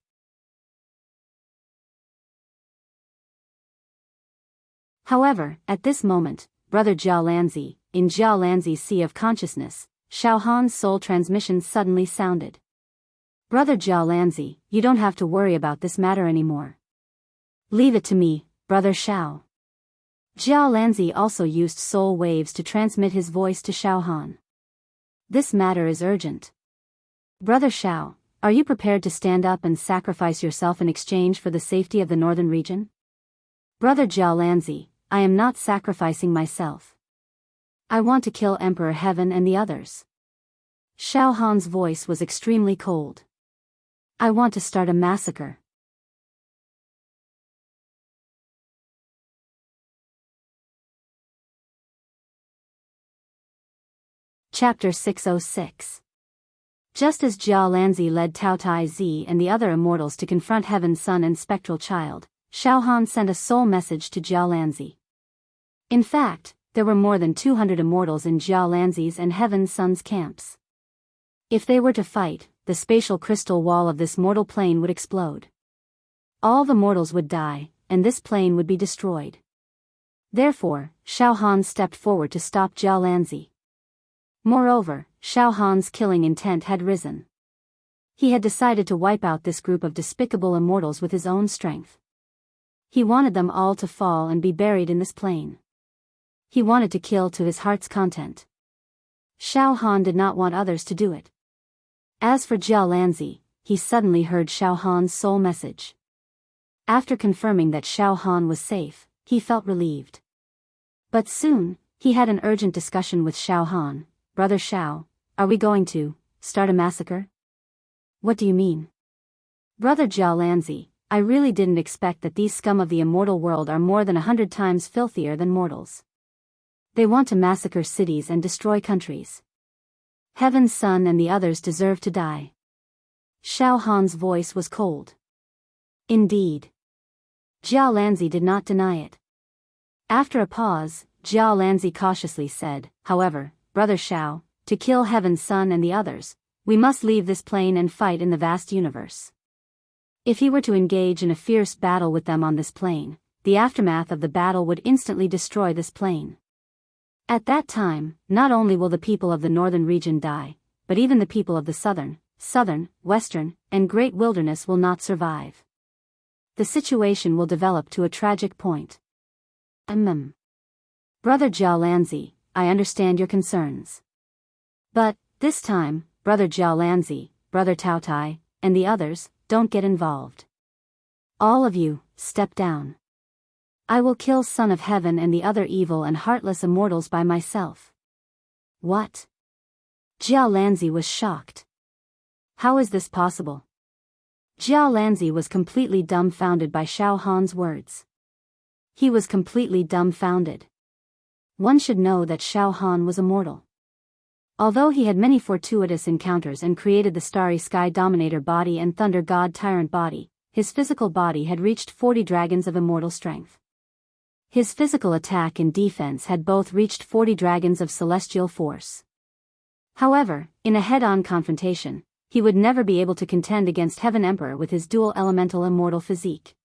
However, at this moment, Brother Jiao Lanzi, in Jiao Lanzi's sea of consciousness, Xiao Han's soul transmission suddenly sounded. Brother Jiao Lanzi, you don't have to worry about this matter anymore. Leave it to me, Brother Xiao. Jiao Lanzi also used soul waves to transmit his voice to Xiao Han. This matter is urgent. Brother Xiao, are you prepared to stand up and sacrifice yourself in exchange for the safety of the northern region? Brother Jiao Lanzi, I am not sacrificing myself. I want to kill Emperor Heaven and the others. Xiao Han's voice was extremely cold. I want to start a massacre. Chapter 606. Just as Jiao Lanzi led Tao Tai Zi and the other immortals to confront Heaven's Son and Spectral Child, Xiao Han sent a soul message to Jiao Lanzi. In fact, there were more than 200 immortals in Jiao Lanzi's and Heaven's Son's camps. If they were to fight, the spatial crystal wall of this mortal plane would explode. All the mortals would die, and this plane would be destroyed. Therefore, Xiao Han stepped forward to stop Jiao Lanzi. Moreover, Xiao Han's killing intent had risen. He had decided to wipe out this group of despicable immortals with his own strength. He wanted them all to fall and be buried in this plane. He wanted to kill to his heart's content. Xiao Han did not want others to do it. As for Jiao Lanzi, he suddenly heard Xiao Han's soul message. After confirming that Xiao Han was safe, he felt relieved. But soon, he had an urgent discussion with Xiao Han, Brother Xiao, are we going to start a massacre? What do you mean? Brother Jianghu, I really didn't expect that these scum of the immortal world are more than 100 times filthier than mortals. They want to massacre cities and destroy countries. Heaven's Son and the others deserve to die. Xiao Han's voice was cold. Indeed. Jianghu did not deny it. After a pause, Jianghu cautiously said, however, Brother Xiao, to kill Heaven's Son and the others, we must leave this plane and fight in the vast universe. If he were to engage in a fierce battle with them on this plane, the aftermath of the battle would instantly destroy this plane. At that time, not only will the people of the northern region die, but even the people of the southern, western, and great wilderness will not survive. The situation will develop to a tragic point. Brother Jianghu, I understand your concerns. But, this time, Brother Jianghu, Brother Taotai, and the others, don't get involved. All of you, step down. I will kill Son of Heaven and the other evil and heartless immortals by myself. What? Jianghu was shocked. How is this possible? Jianghu was completely dumbfounded by Xiao Han's words. He was completely dumbfounded. One should know that Xiao Han was immortal. Although he had many fortuitous encounters and created the Starry Sky Dominator body and Thunder God Tyrant body, his physical body had reached 40 dragons of immortal strength. His physical attack and defense had both reached 40 dragons of celestial force. However, in a head-on confrontation, he would never be able to contend against Heaven Emperor with his dual elemental immortal physique.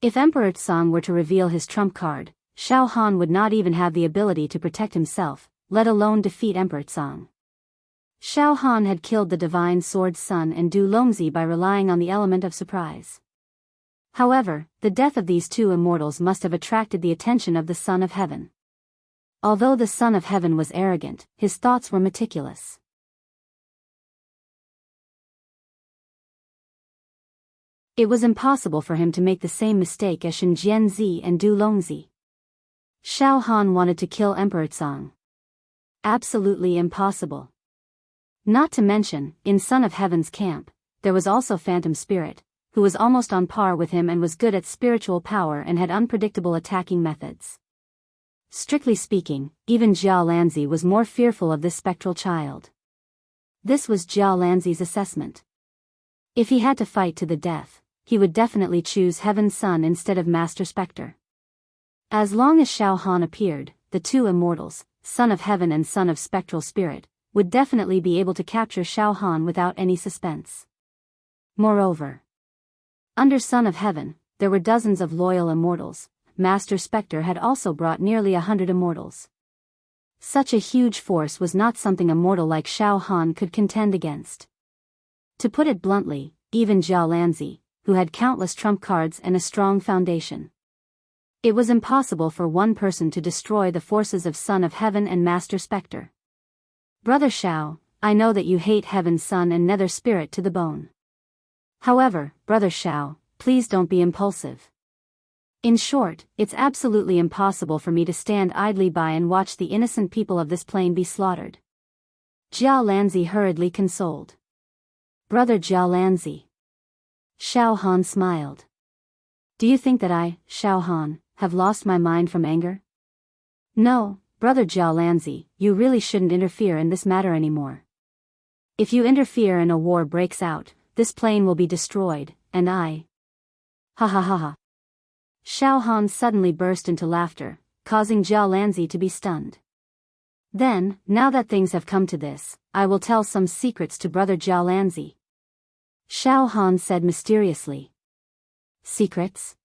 If Emperor Tsang were to reveal his trump card, Xiao Han would not even have the ability to protect himself, let alone defeat Emperor Tsang. Xiao Han had killed the divine sword Sun and Du Longzi by relying on the element of surprise. However, the death of these two immortals must have attracted the attention of the Son of Heaven. Although the Son of Heaven was arrogant, his thoughts were meticulous. It was impossible for him to make the same mistake as Shen Jianzi and Du Longzi. Xiao Han wanted to kill Emperor Tsang. Absolutely impossible. Not to mention, in Son of Heaven's camp, there was also Phantom Spirit, who was almost on par with him and was good at spiritual power and had unpredictable attacking methods. Strictly speaking, even Jianghu was more fearful of this spectral child. This was Jianghu's assessment. If he had to fight to the death, he would definitely choose Heaven's Son instead of Master Spectre. As long as Xiao Han appeared, the two immortals, Son of Heaven and Son of Spectral Spirit, would definitely be able to capture Xiao Han without any suspense. Moreover, under Son of Heaven, there were dozens of loyal immortals. Master Spectre had also brought nearly 100 immortals. Such a huge force was not something a mortal like Xiao Han could contend against. To put it bluntly, even Jianghu, who had countless trump cards and a strong foundation. It was impossible for one person to destroy the forces of Son of Heaven and Master Spectre. Brother Xiao, I know that you hate Heaven's Son and Nether Spirit to the bone. However, Brother Xiao, please don't be impulsive. In short, it's absolutely impossible for me to stand idly by and watch the innocent people of this plane be slaughtered. Jianghu hurriedly consoled. Brother Jianghu. Xiao Han smiled. Do you think that I, Xiao Han, have lost my mind from anger? No, Brother Jianghu, you really shouldn't interfere in this matter anymore. If you interfere and a war breaks out, this plane will be destroyed, and I... Ha ha ha ha. Xiao Han suddenly burst into laughter, causing Jianghu to be stunned. Then, now that things have come to this, I will tell some secrets to Brother Jianghu. Xiao Han said mysteriously. Secrets?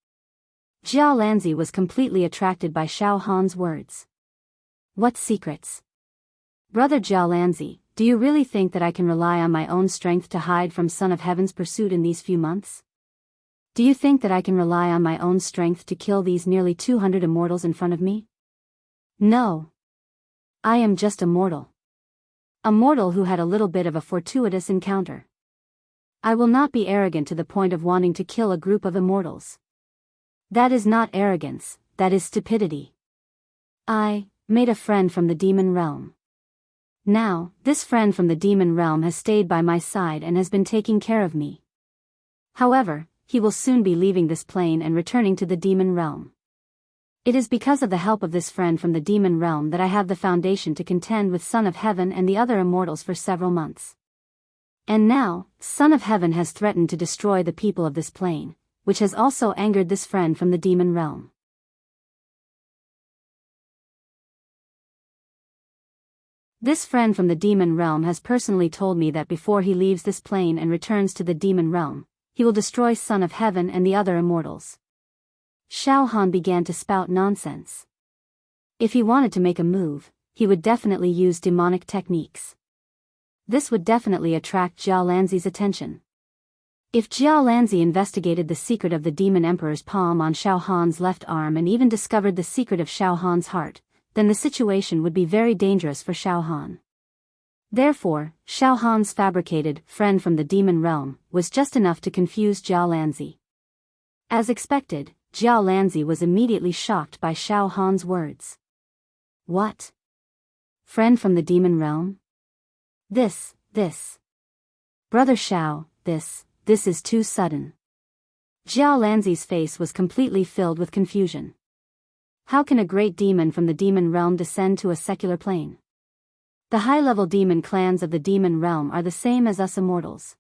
Jianghu was completely attracted by Xiao Han's words. What secrets? Brother Jianghu, do you really think that I can rely on my own strength to hide from Son of Heaven's pursuit in these few months? Do you think that I can rely on my own strength to kill these nearly 200 immortals in front of me? No. I am just a mortal. A mortal who had a little bit of a fortuitous encounter. I will not be arrogant to the point of wanting to kill a group of immortals. That is not arrogance, that is stupidity. I made a friend from the demon realm. Now, this friend from the demon realm has stayed by my side and has been taking care of me. However, he will soon be leaving this plane and returning to the demon realm. It is because of the help of this friend from the demon realm that I have the foundation to contend with Son of Heaven and the other immortals for several months. And now, Son of Heaven has threatened to destroy the people of this plane, which has also angered this friend from the demon realm. This friend from the demon realm has personally told me that before he leaves this plane and returns to the demon realm, he will destroy Son of Heaven and the other immortals. Xiao Han began to spout nonsense. If he wanted to make a move, he would definitely use demonic techniques. This would definitely attract Jiao Lanzi's attention. If Jiao Lanzi investigated the secret of the Demon Emperor's palm on Xiao Han's left arm and even discovered the secret of Xiao Han's heart, then the situation would be very dangerous for Xiao Han. Therefore, Xiao Han's fabricated friend from the demon realm was just enough to confuse Jiao Lanzi. As expected, Jiao Lanzi was immediately shocked by Xiao Han's words. What? Friend from the demon realm? This. Brother Xiao, this is too sudden. Jiao Lanzi's face was completely filled with confusion. How can a great demon from the demon realm descend to a secular plane? The high-level demon clans of the demon realm are the same as us immortals.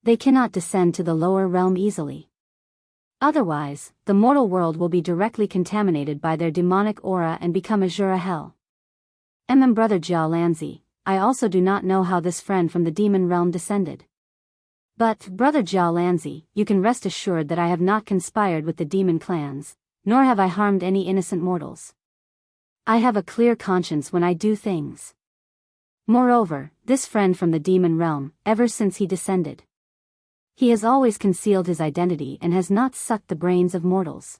They cannot descend to the lower realm easily. Otherwise, the mortal world will be directly contaminated by their demonic aura and become Azura hell. Brother Jiao Lanzi, I also do not know how this friend from the demon realm descended. But, Brother Jiao Lanzi, you can rest assured that I have not conspired with the demon clans, nor have I harmed any innocent mortals. I have a clear conscience when I do things. Moreover, this friend from the demon realm, ever since he descended, he has always concealed his identity and has not sucked the brains of mortals.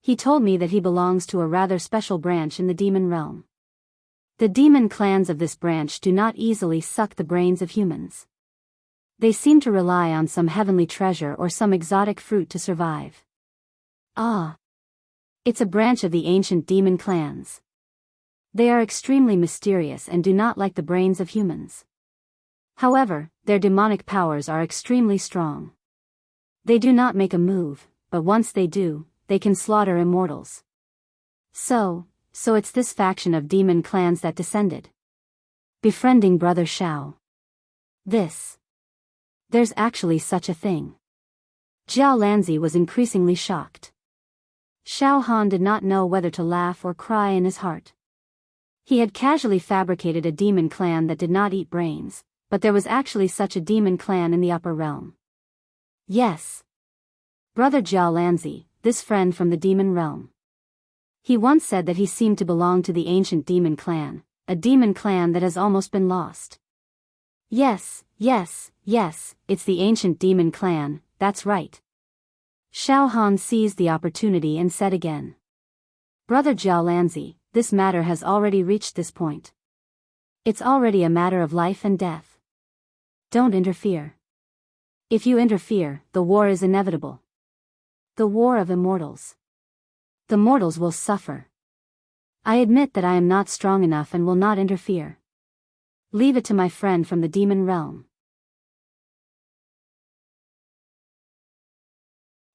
He told me that he belongs to a rather special branch in the demon realm. The demon clans of this branch do not easily suck the brains of humans. They seem to rely on some heavenly treasure or some exotic fruit to survive. Ah! It's a branch of the ancient demon clans. They are extremely mysterious and do not like the brains of humans. However, their demonic powers are extremely strong. They do not make a move, but once they do, they can slaughter immortals. So it's this faction of demon clans that descended. Befriending Brother Xiao. There's actually such a thing. Jiao Lanzi was increasingly shocked. Xiao Han did not know whether to laugh or cry in his heart. He had casually fabricated a demon clan that did not eat brains, but there was actually such a demon clan in the upper realm. Yes. Brother Jiao Lanzi, this friend from the demon realm. He once said that he seemed to belong to the ancient demon clan, a demon clan that has almost been lost. Yes, it's the ancient demon clan, that's right. Xiao Han seized the opportunity and said again. Brother Jiao Lanzi, this matter has already reached this point. It's already a matter of life and death. Don't interfere. If you interfere, the war is inevitable. The war of immortals. The mortals will suffer. I admit that I am not strong enough and will not interfere. Leave it to my friend from the demon realm.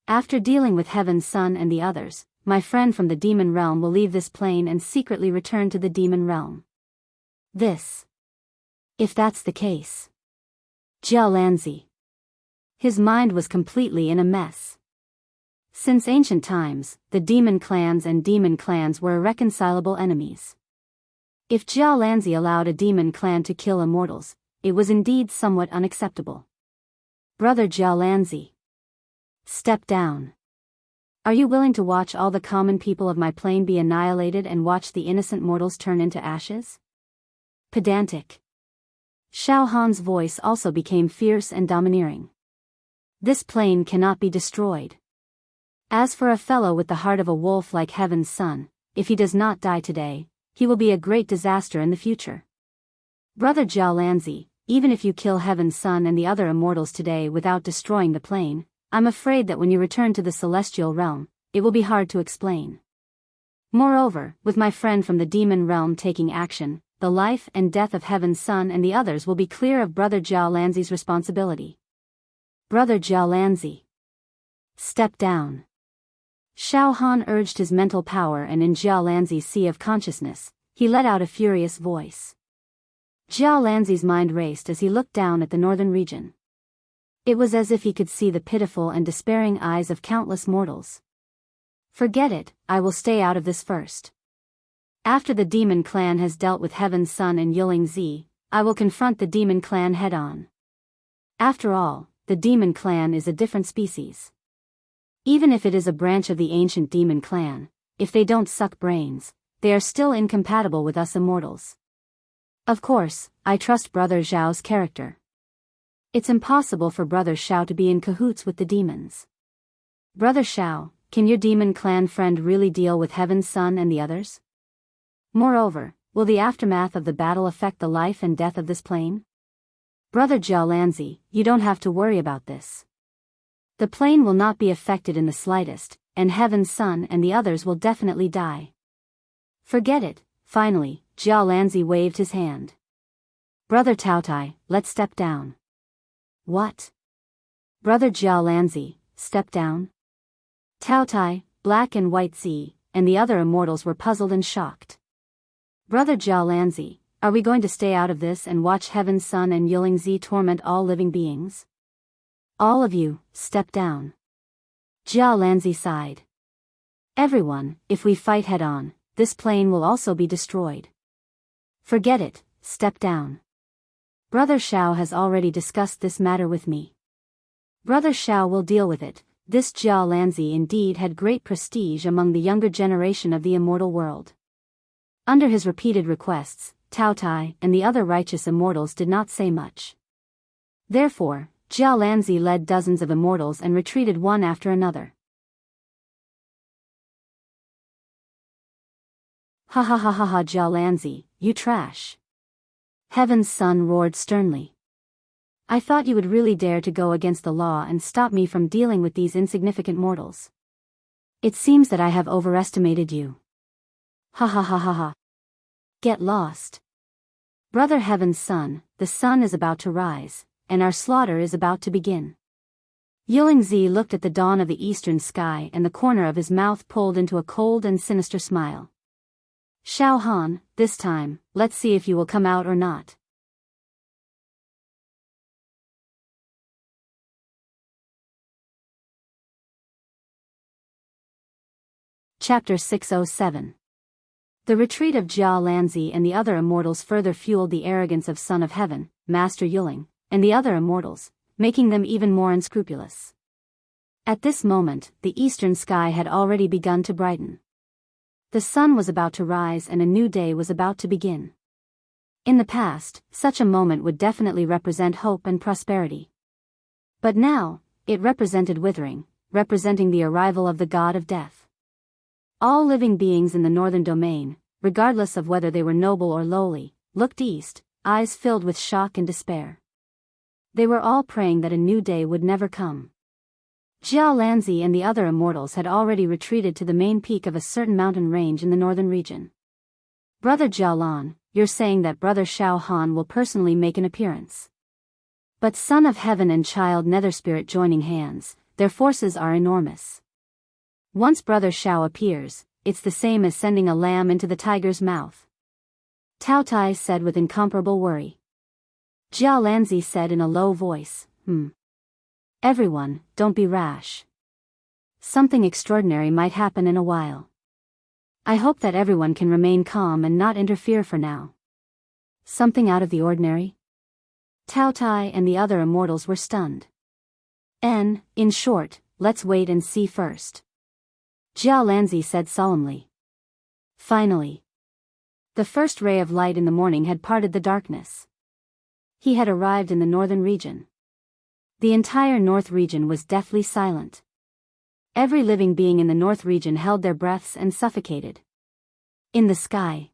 After dealing with Heaven's Son and the others, my friend from the demon realm will leave this plane and secretly return to the demon realm. If that's the case. Jiao Lanzi. His mind was completely in a mess. Since ancient times, the demon clans and demon clans were irreconcilable enemies. If Jiao Lanzi allowed a demon clan to kill immortals, it was indeed somewhat unacceptable. Brother Jiao Lanzi. Step down. Are you willing to watch all the common people of my plane be annihilated and watch the innocent mortals turn into ashes? Pedantic. Xiao Han's voice also became fierce and domineering. This plane cannot be destroyed. As for a fellow with the heart of a wolf like Heaven's Son, if he does not die today, he will be a great disaster in the future. Brother Jiao Lanzi, even if you kill Heaven's Son and the other immortals today without destroying the plane, I'm afraid that when you return to the celestial realm, it will be hard to explain. Moreover, with my friend from the demon realm taking action, the life and death of Heaven's Son and the others will be clear of Brother Jiao Lanzi's responsibility. Brother Jiao Lanzi, step down. Xiao Han urged his mental power, and in Jiao Lanzi's sea of consciousness, he let out a furious voice. Jiao Lanzi's mind raced as he looked down at the northern region. It was as if he could see the pitiful and despairing eyes of countless mortals. Forget it, I will stay out of this first. After the demon clan has dealt with Heaven's Son and Yuling Zi, I will confront the demon clan head-on. After all, the demon clan is a different species. Even if it is a branch of the ancient demon clan, if they don't suck brains, they are still incompatible with us immortals. Of course, I trust Brother Zhao's character. It's impossible for Brother Xiao to be in cahoots with the demons. Brother Xiao, can your demon clan friend really deal with Heaven's Son and the others? Moreover, will the aftermath of the battle affect the life and death of this plane? Brother Jiao Lanzi, you don't have to worry about this. The plane will not be affected in the slightest, and Heaven's Son and the others will definitely die. Forget it. Finally, Jiao Lanzi waved his hand. Brother Taotai, let's step down. What? Brother Jiao Lanzi, step down? Taotai, Black and White Zi, and the other immortals were puzzled and shocked. Brother Jiao Lanzi, are we going to stay out of this and watch Heaven's Son and Yuling Zi torment all living beings? All of you, step down. Jiao Lanzi sighed. Everyone, if we fight head-on, this plane will also be destroyed. Forget it, step down. Brother Xiao has already discussed this matter with me. Brother Xiao will deal with it. This Jiao Lanzi indeed had great prestige among the younger generation of the immortal world. Under his repeated requests, Taotai and the other righteous immortals did not say much. Therefore, Jiao Lanzi led dozens of immortals and retreated one after another. Ha ha ha ha ha, Jiao Lanzi, you trash. Heaven's Son roared sternly. I thought you would really dare to go against the law and stop me from dealing with these insignificant mortals. It seems that I have overestimated you. Ha ha ha ha ha. Get lost. Brother Heaven's Son, the sun is about to rise, and our slaughter is about to begin. Yuling Zi looked at the dawn of the eastern sky, and the corner of his mouth pulled into a cold and sinister smile. Xiao Han, this time, let's see if you will come out or not. Chapter 607. The retreat of Jiao Lanzi and the other immortals further fueled the arrogance of Son of Heaven, Master Yuling, and the other immortals, making them even more unscrupulous. At this moment, the eastern sky had already begun to brighten. The sun was about to rise and a new day was about to begin. In the past, such a moment would definitely represent hope and prosperity. But now, it represented withering, representing the arrival of the god of death. All living beings in the northern domain, regardless of whether they were noble or lowly, looked east, eyes filled with shock and despair. They were all praying that a new day would never come. Jiao Lanzi and the other immortals had already retreated to the main peak of a certain mountain range in the northern region. Brother Jiaolan, you're saying that Brother Xiao Han will personally make an appearance. But Son of Heaven and Child Netherspirit joining hands, their forces are enormous. Once Brother Xiao appears, it's the same as sending a lamb into the tiger's mouth. Taotai said with incomparable worry. Jiao Lanzi said in a low voice, Everyone, don't be rash. Something extraordinary might happen in a while. I hope that everyone can remain calm and not interfere for now. Something out of the ordinary? Taotai and the other immortals were stunned. In short, let's wait and see first. Jiao Lanzi said solemnly. Finally. The first ray of light in the morning had parted the darkness. He had arrived in the northern region. The entire north region was deathly silent. Every living being in the north region held their breaths and suffocated. In the sky.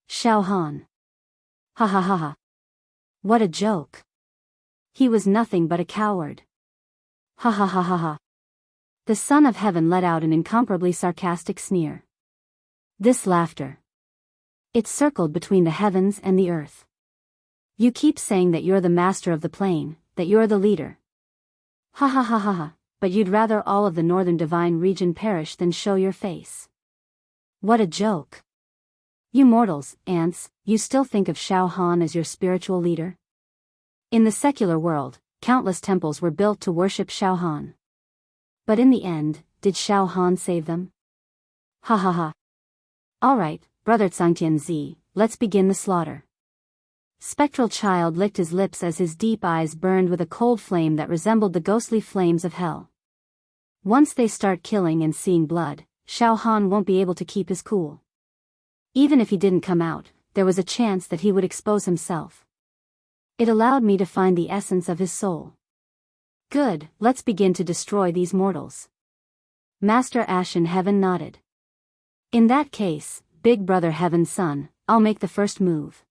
Xiao Han. Ha ha ha ha. What a joke. He was nothing but a coward. Ha ha ha ha ha. The Son of Heaven let out an incomparably sarcastic sneer. This laughter. It circled between the heavens and the earth. You keep saying that you're the master of the plane, that you're the leader. Ha ha ha ha ha, but you'd rather all of the northern divine region perish than show your face. What a joke. You mortals, ants, you still think of Xiao Han as your spiritual leader? In the secular world, countless temples were built to worship Xiao Han. But in the end, did Xiao Han save them? Ha ha ha. Alright, brother Xianxia, let's begin the slaughter. Spectral child licked his lips as his deep eyes burned with a cold flame that resembled the ghostly flames of hell. Once they start killing and seeing blood, Xiao Han won't be able to keep his cool. Even if he didn't come out, there was a chance that he would expose himself. It allowed me to find the essence of his soul. Good, let's begin to destroy these mortals. Master Ashen Heaven nodded. In that case, Big Brother Heaven's son, I'll make the first move.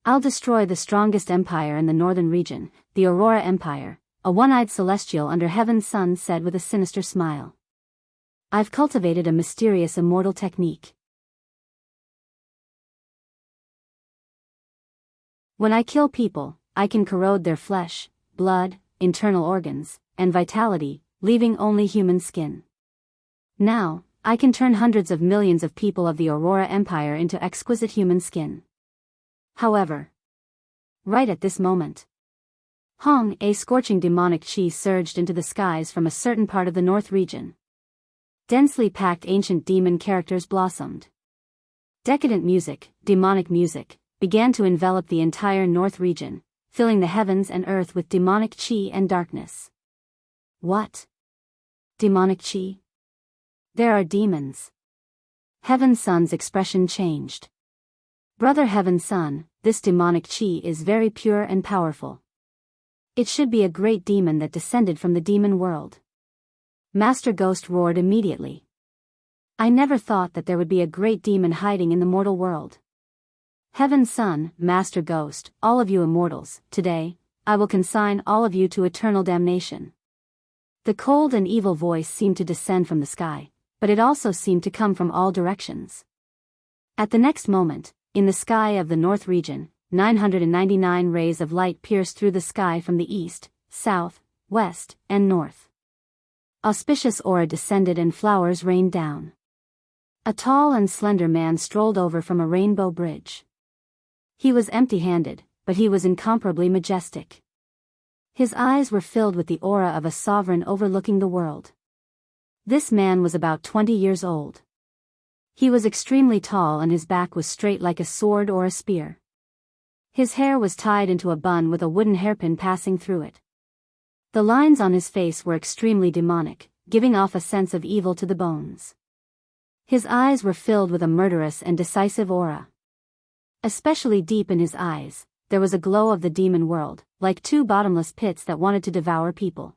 I'll destroy the strongest empire in the northern region, the Aurora Empire, a one-eyed celestial under Heaven's son said with a sinister smile. I've cultivated a mysterious immortal technique. When I kill people, I can corrode their flesh, blood, internal organs, and vitality, leaving only human skin. Now, I can turn hundreds of millions of people of the Aurora Empire into exquisite human skin. However, right at this moment, a scorching demonic chi surged into the skies from a certain part of the north region. Densely packed ancient demon characters blossomed. Decadent music, demonic music, began to envelop the entire north region, filling the heavens and earth with demonic chi and darkness. What? Demonic chi? There are demons. Heaven's son's expression changed. Brother Heaven's son, this demonic chi is very pure and powerful. It should be a great demon that descended from the demon world. Master Ghost roared immediately. I never thought that there would be a great demon hiding in the mortal world. Heaven's son, Master Ghost, all of you immortals, today, I will consign all of you to eternal damnation. The cold and evil voice seemed to descend from the sky, but it also seemed to come from all directions. At the next moment, in the sky of the north region, 999 rays of light pierced through the sky from the east, south, west, and north. Auspicious aura descended and flowers rained down. A tall and slender man strolled over from a rainbow bridge. He was empty-handed, but he was incomparably majestic. His eyes were filled with the aura of a sovereign overlooking the world. This man was about 20 years old. He was extremely tall and his back was straight like a sword or a spear. His hair was tied into a bun with a wooden hairpin passing through it. The lines on his face were extremely demonic, giving off a sense of evil to the bones. His eyes were filled with a murderous and decisive aura. Especially deep in his eyes, there was a glow of the demon world, like two bottomless pits that wanted to devour people.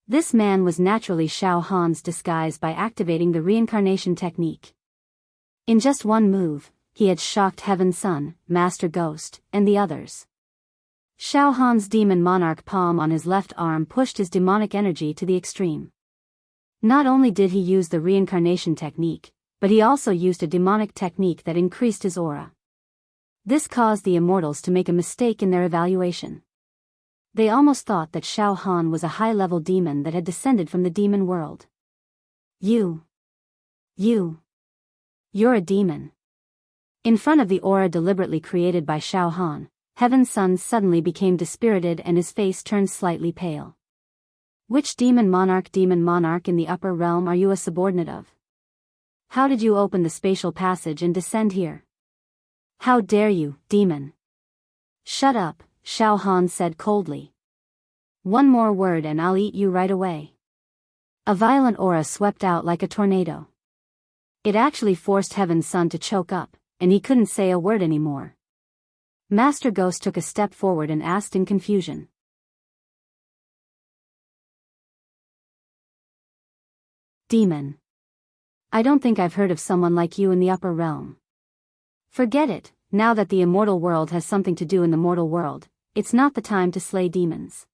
This man was naturally Xiao Han's disguise by activating the reincarnation technique. In just one move, he had shocked Heaven's son, Master Ghost, and the others. Xiao Han's demon monarch palm on his left arm pushed his demonic energy to the extreme. Not only did he use the reincarnation technique, but he also used a demonic technique that increased his aura. This caused the immortals to make a mistake in their evaluation. They almost thought that Xiao Han was a high-level demon that had descended from the demon world. You're a demon. In front of the aura deliberately created by Xiao Han, Heaven's son suddenly became dispirited and his face turned slightly pale. Which demon monarch in the upper realm are you a subordinate of? How did you open the spatial passage and descend here? How dare you, demon? Shut up, Xiao Han said coldly. One more word and I'll eat you right away. A violent aura swept out like a tornado. It actually forced Heaven's son to choke up, and he couldn't say a word anymore. Master Ghost took a step forward and asked in confusion. Demon. I don't think I've heard of someone like you in the upper realm. Forget it, now that the immortal world has something to do in the mortal world, it's not the time to slay demons.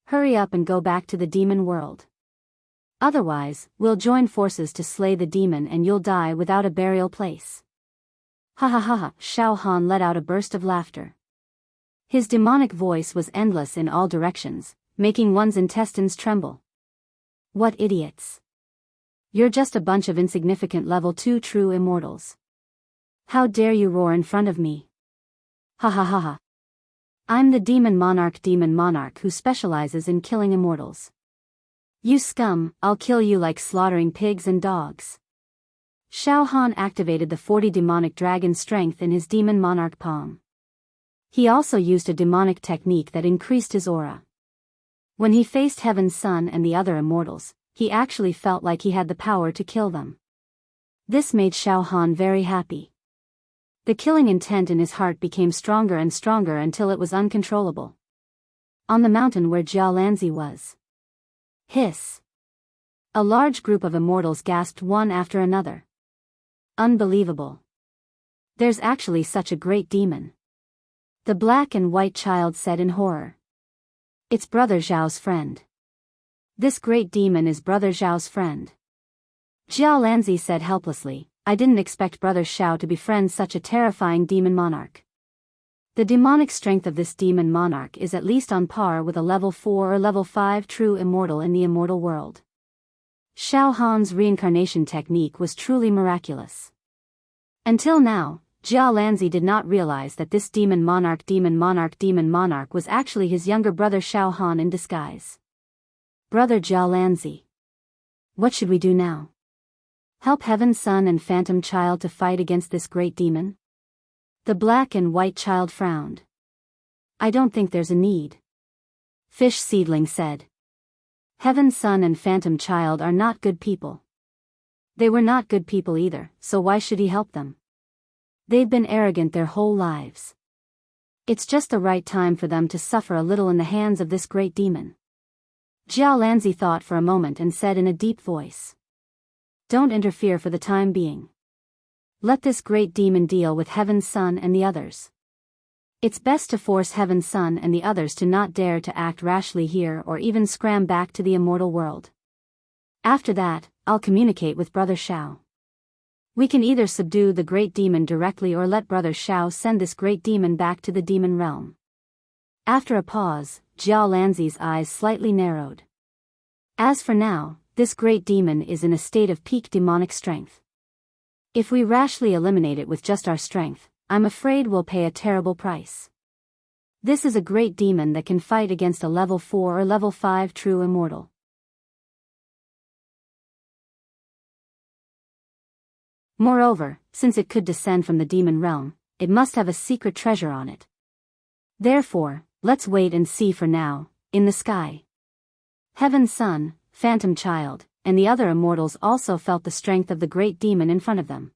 Hurry up and go back to the demon world. Otherwise, we'll join forces to slay the demon and you'll die without a burial place. Ha ha ha ha, Xiao Han let out a burst of laughter. His demonic voice was endless in all directions, making one's intestines tremble. What idiots. You're just a bunch of insignificant level 2 true immortals. How dare you roar in front of me? Ha ha ha ha. I'm the demon monarch who specializes in killing immortals. You scum, I'll kill you like slaughtering pigs and dogs. Xiao Han activated the 40 demonic dragon strength in his demon monarch palm. He also used a demonic technique that increased his aura. When he faced Heaven's Son and the other immortals, he actually felt like he had the power to kill them. This made Xiao Han very happy. The killing intent in his heart became stronger and stronger until it was uncontrollable. On the mountain where Jianghu was. Hiss. A large group of immortals gasped one after another. Unbelievable. There's actually such a great demon. The black and white child said in horror. It's Brother Zhao's friend. This great demon is Brother Zhao's friend. Jianghu said helplessly, I didn't expect Brother Xiao to befriend such a terrifying demon monarch. The demonic strength of this demon monarch is at least on par with a level 4 or level 5 true immortal in the immortal world. Xiao Han's reincarnation technique was truly miraculous. Until now, Jianghu did not realize that this demon monarch was actually his younger brother Xiao Han in disguise. Brother Jianghu. What should we do now? Help Heaven's Son and Phantom Child to fight against this great demon? The black and white child frowned. I don't think there's a need. Fish Seedling said. Heaven's Son and Phantom Child are not good people. They were not good people either, so why should he help them? They've been arrogant their whole lives. It's just the right time for them to suffer a little in the hands of this great demon. Jianghu thought for a moment and said in a deep voice. Don't interfere for the time being. Let this great demon deal with Heaven's Son and the others. It's best to force Heaven's Son and the others to not dare to act rashly here or even scram back to the immortal world. After that, I'll communicate with Brother Xiao. We can either subdue the great demon directly or let Brother Xiao send this great demon back to the demon realm. After a pause, Jianghu's eyes slightly narrowed. As for now, this great demon is in a state of peak demonic strength. If we rashly eliminate it with just our strength, I'm afraid we'll pay a terrible price. This is a great demon that can fight against a level 4 or level 5 true immortal. Moreover, since it could descend from the demon realm, it must have a secret treasure on it. Therefore, let's wait and see for now, in the sky. Heaven's Son, Phantom Child, and the other immortals also felt the strength of the great demon in front of them.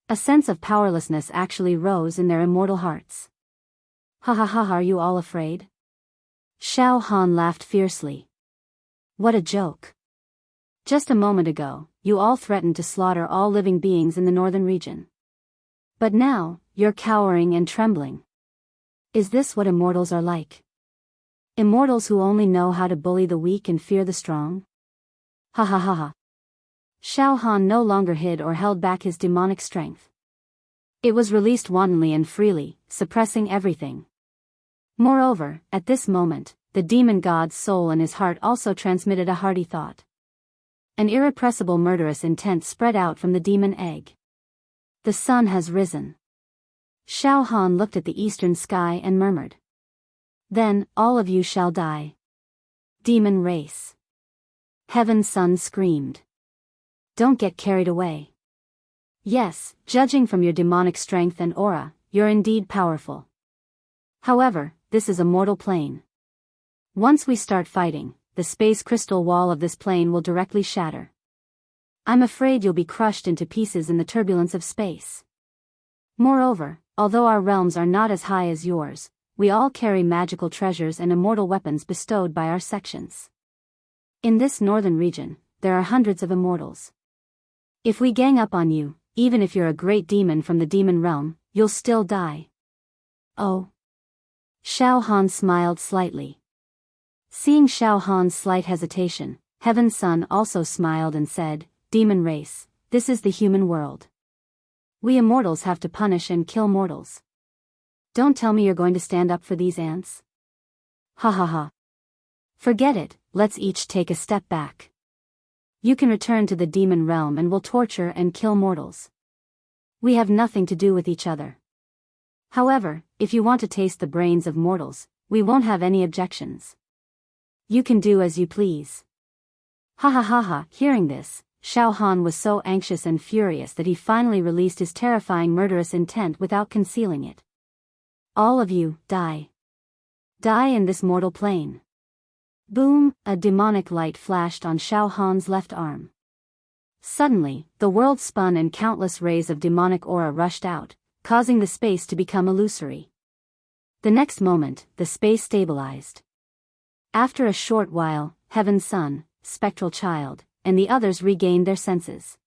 A sense of powerlessness actually rose in their immortal hearts. Ha ha ha, are you all afraid? Xiao Han laughed fiercely. What a joke. Just a moment ago, you all threatened to slaughter all living beings in the northern region. But now, you're cowering and trembling. Is this what immortals are like? Immortals who only know how to bully the weak and fear the strong? Ha ha ha ha. Xiao Han no longer hid or held back his demonic strength. It was released wantonly and freely, suppressing everything. Moreover, at this moment, the demon god's soul in his heart also transmitted a hearty thought. An irrepressible murderous intent spread out from the demon egg. The sun has risen. Xiao Han looked at the eastern sky and murmured. Then, all of you shall die. Demon race. Heaven's Son screamed. Don't get carried away. Yes, judging from your demonic strength and aura, you're indeed powerful. However, this is a mortal plane. Once we start fighting, the space crystal wall of this plane will directly shatter. I'm afraid you'll be crushed into pieces in the turbulence of space. Moreover, although our realms are not as high as yours, we all carry magical treasures and immortal weapons bestowed by our sections. In this northern region, there are hundreds of immortals. If we gang up on you, even if you're a great demon from the demon realm, you'll still die. Oh. Xiao Han smiled slightly. Seeing Xiao Han's slight hesitation, Heaven's Son also smiled and said, Demon race, this is the human world. We immortals have to punish and kill mortals. Don't tell me you're going to stand up for these ants. Ha ha ha. Forget it, let's each take a step back. You can return to the demon realm and will torture and kill mortals. We have nothing to do with each other. However, if you want to taste the brains of mortals, we won't have any objections. You can do as you please. Ha ha ha ha. Hearing this, Xiao Han was so anxious and furious that he finally released his terrifying murderous intent without concealing it. All of you, die. Die in this mortal plane. Boom, a demonic light flashed on Xiao Han's left arm. Suddenly, the world spun and countless rays of demonic aura rushed out, causing the space to become illusory. The next moment, the space stabilized. After a short while, Heaven's Son, Spectral Child, and the others regained their senses.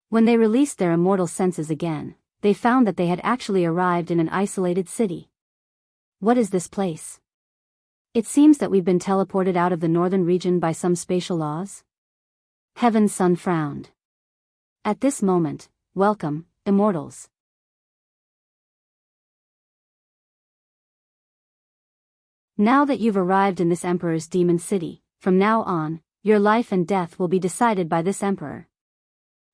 When they released their immortal senses again, they found that they had actually arrived in an isolated city. What is this place? It seems that we've been teleported out of the northern region by some spatial laws? Heaven's Son frowned. At this moment, welcome, immortals. Now that you've arrived in this Emperor's demon city, from now on, your life and death will be decided by this Emperor.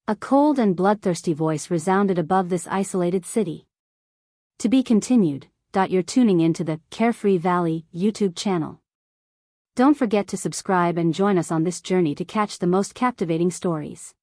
A cold and bloodthirsty voice resounded above this isolated city. To be continued. You're tuning into the Carefree Valley YouTube channel. Don't forget to subscribe and join us on this journey to catch the most captivating stories.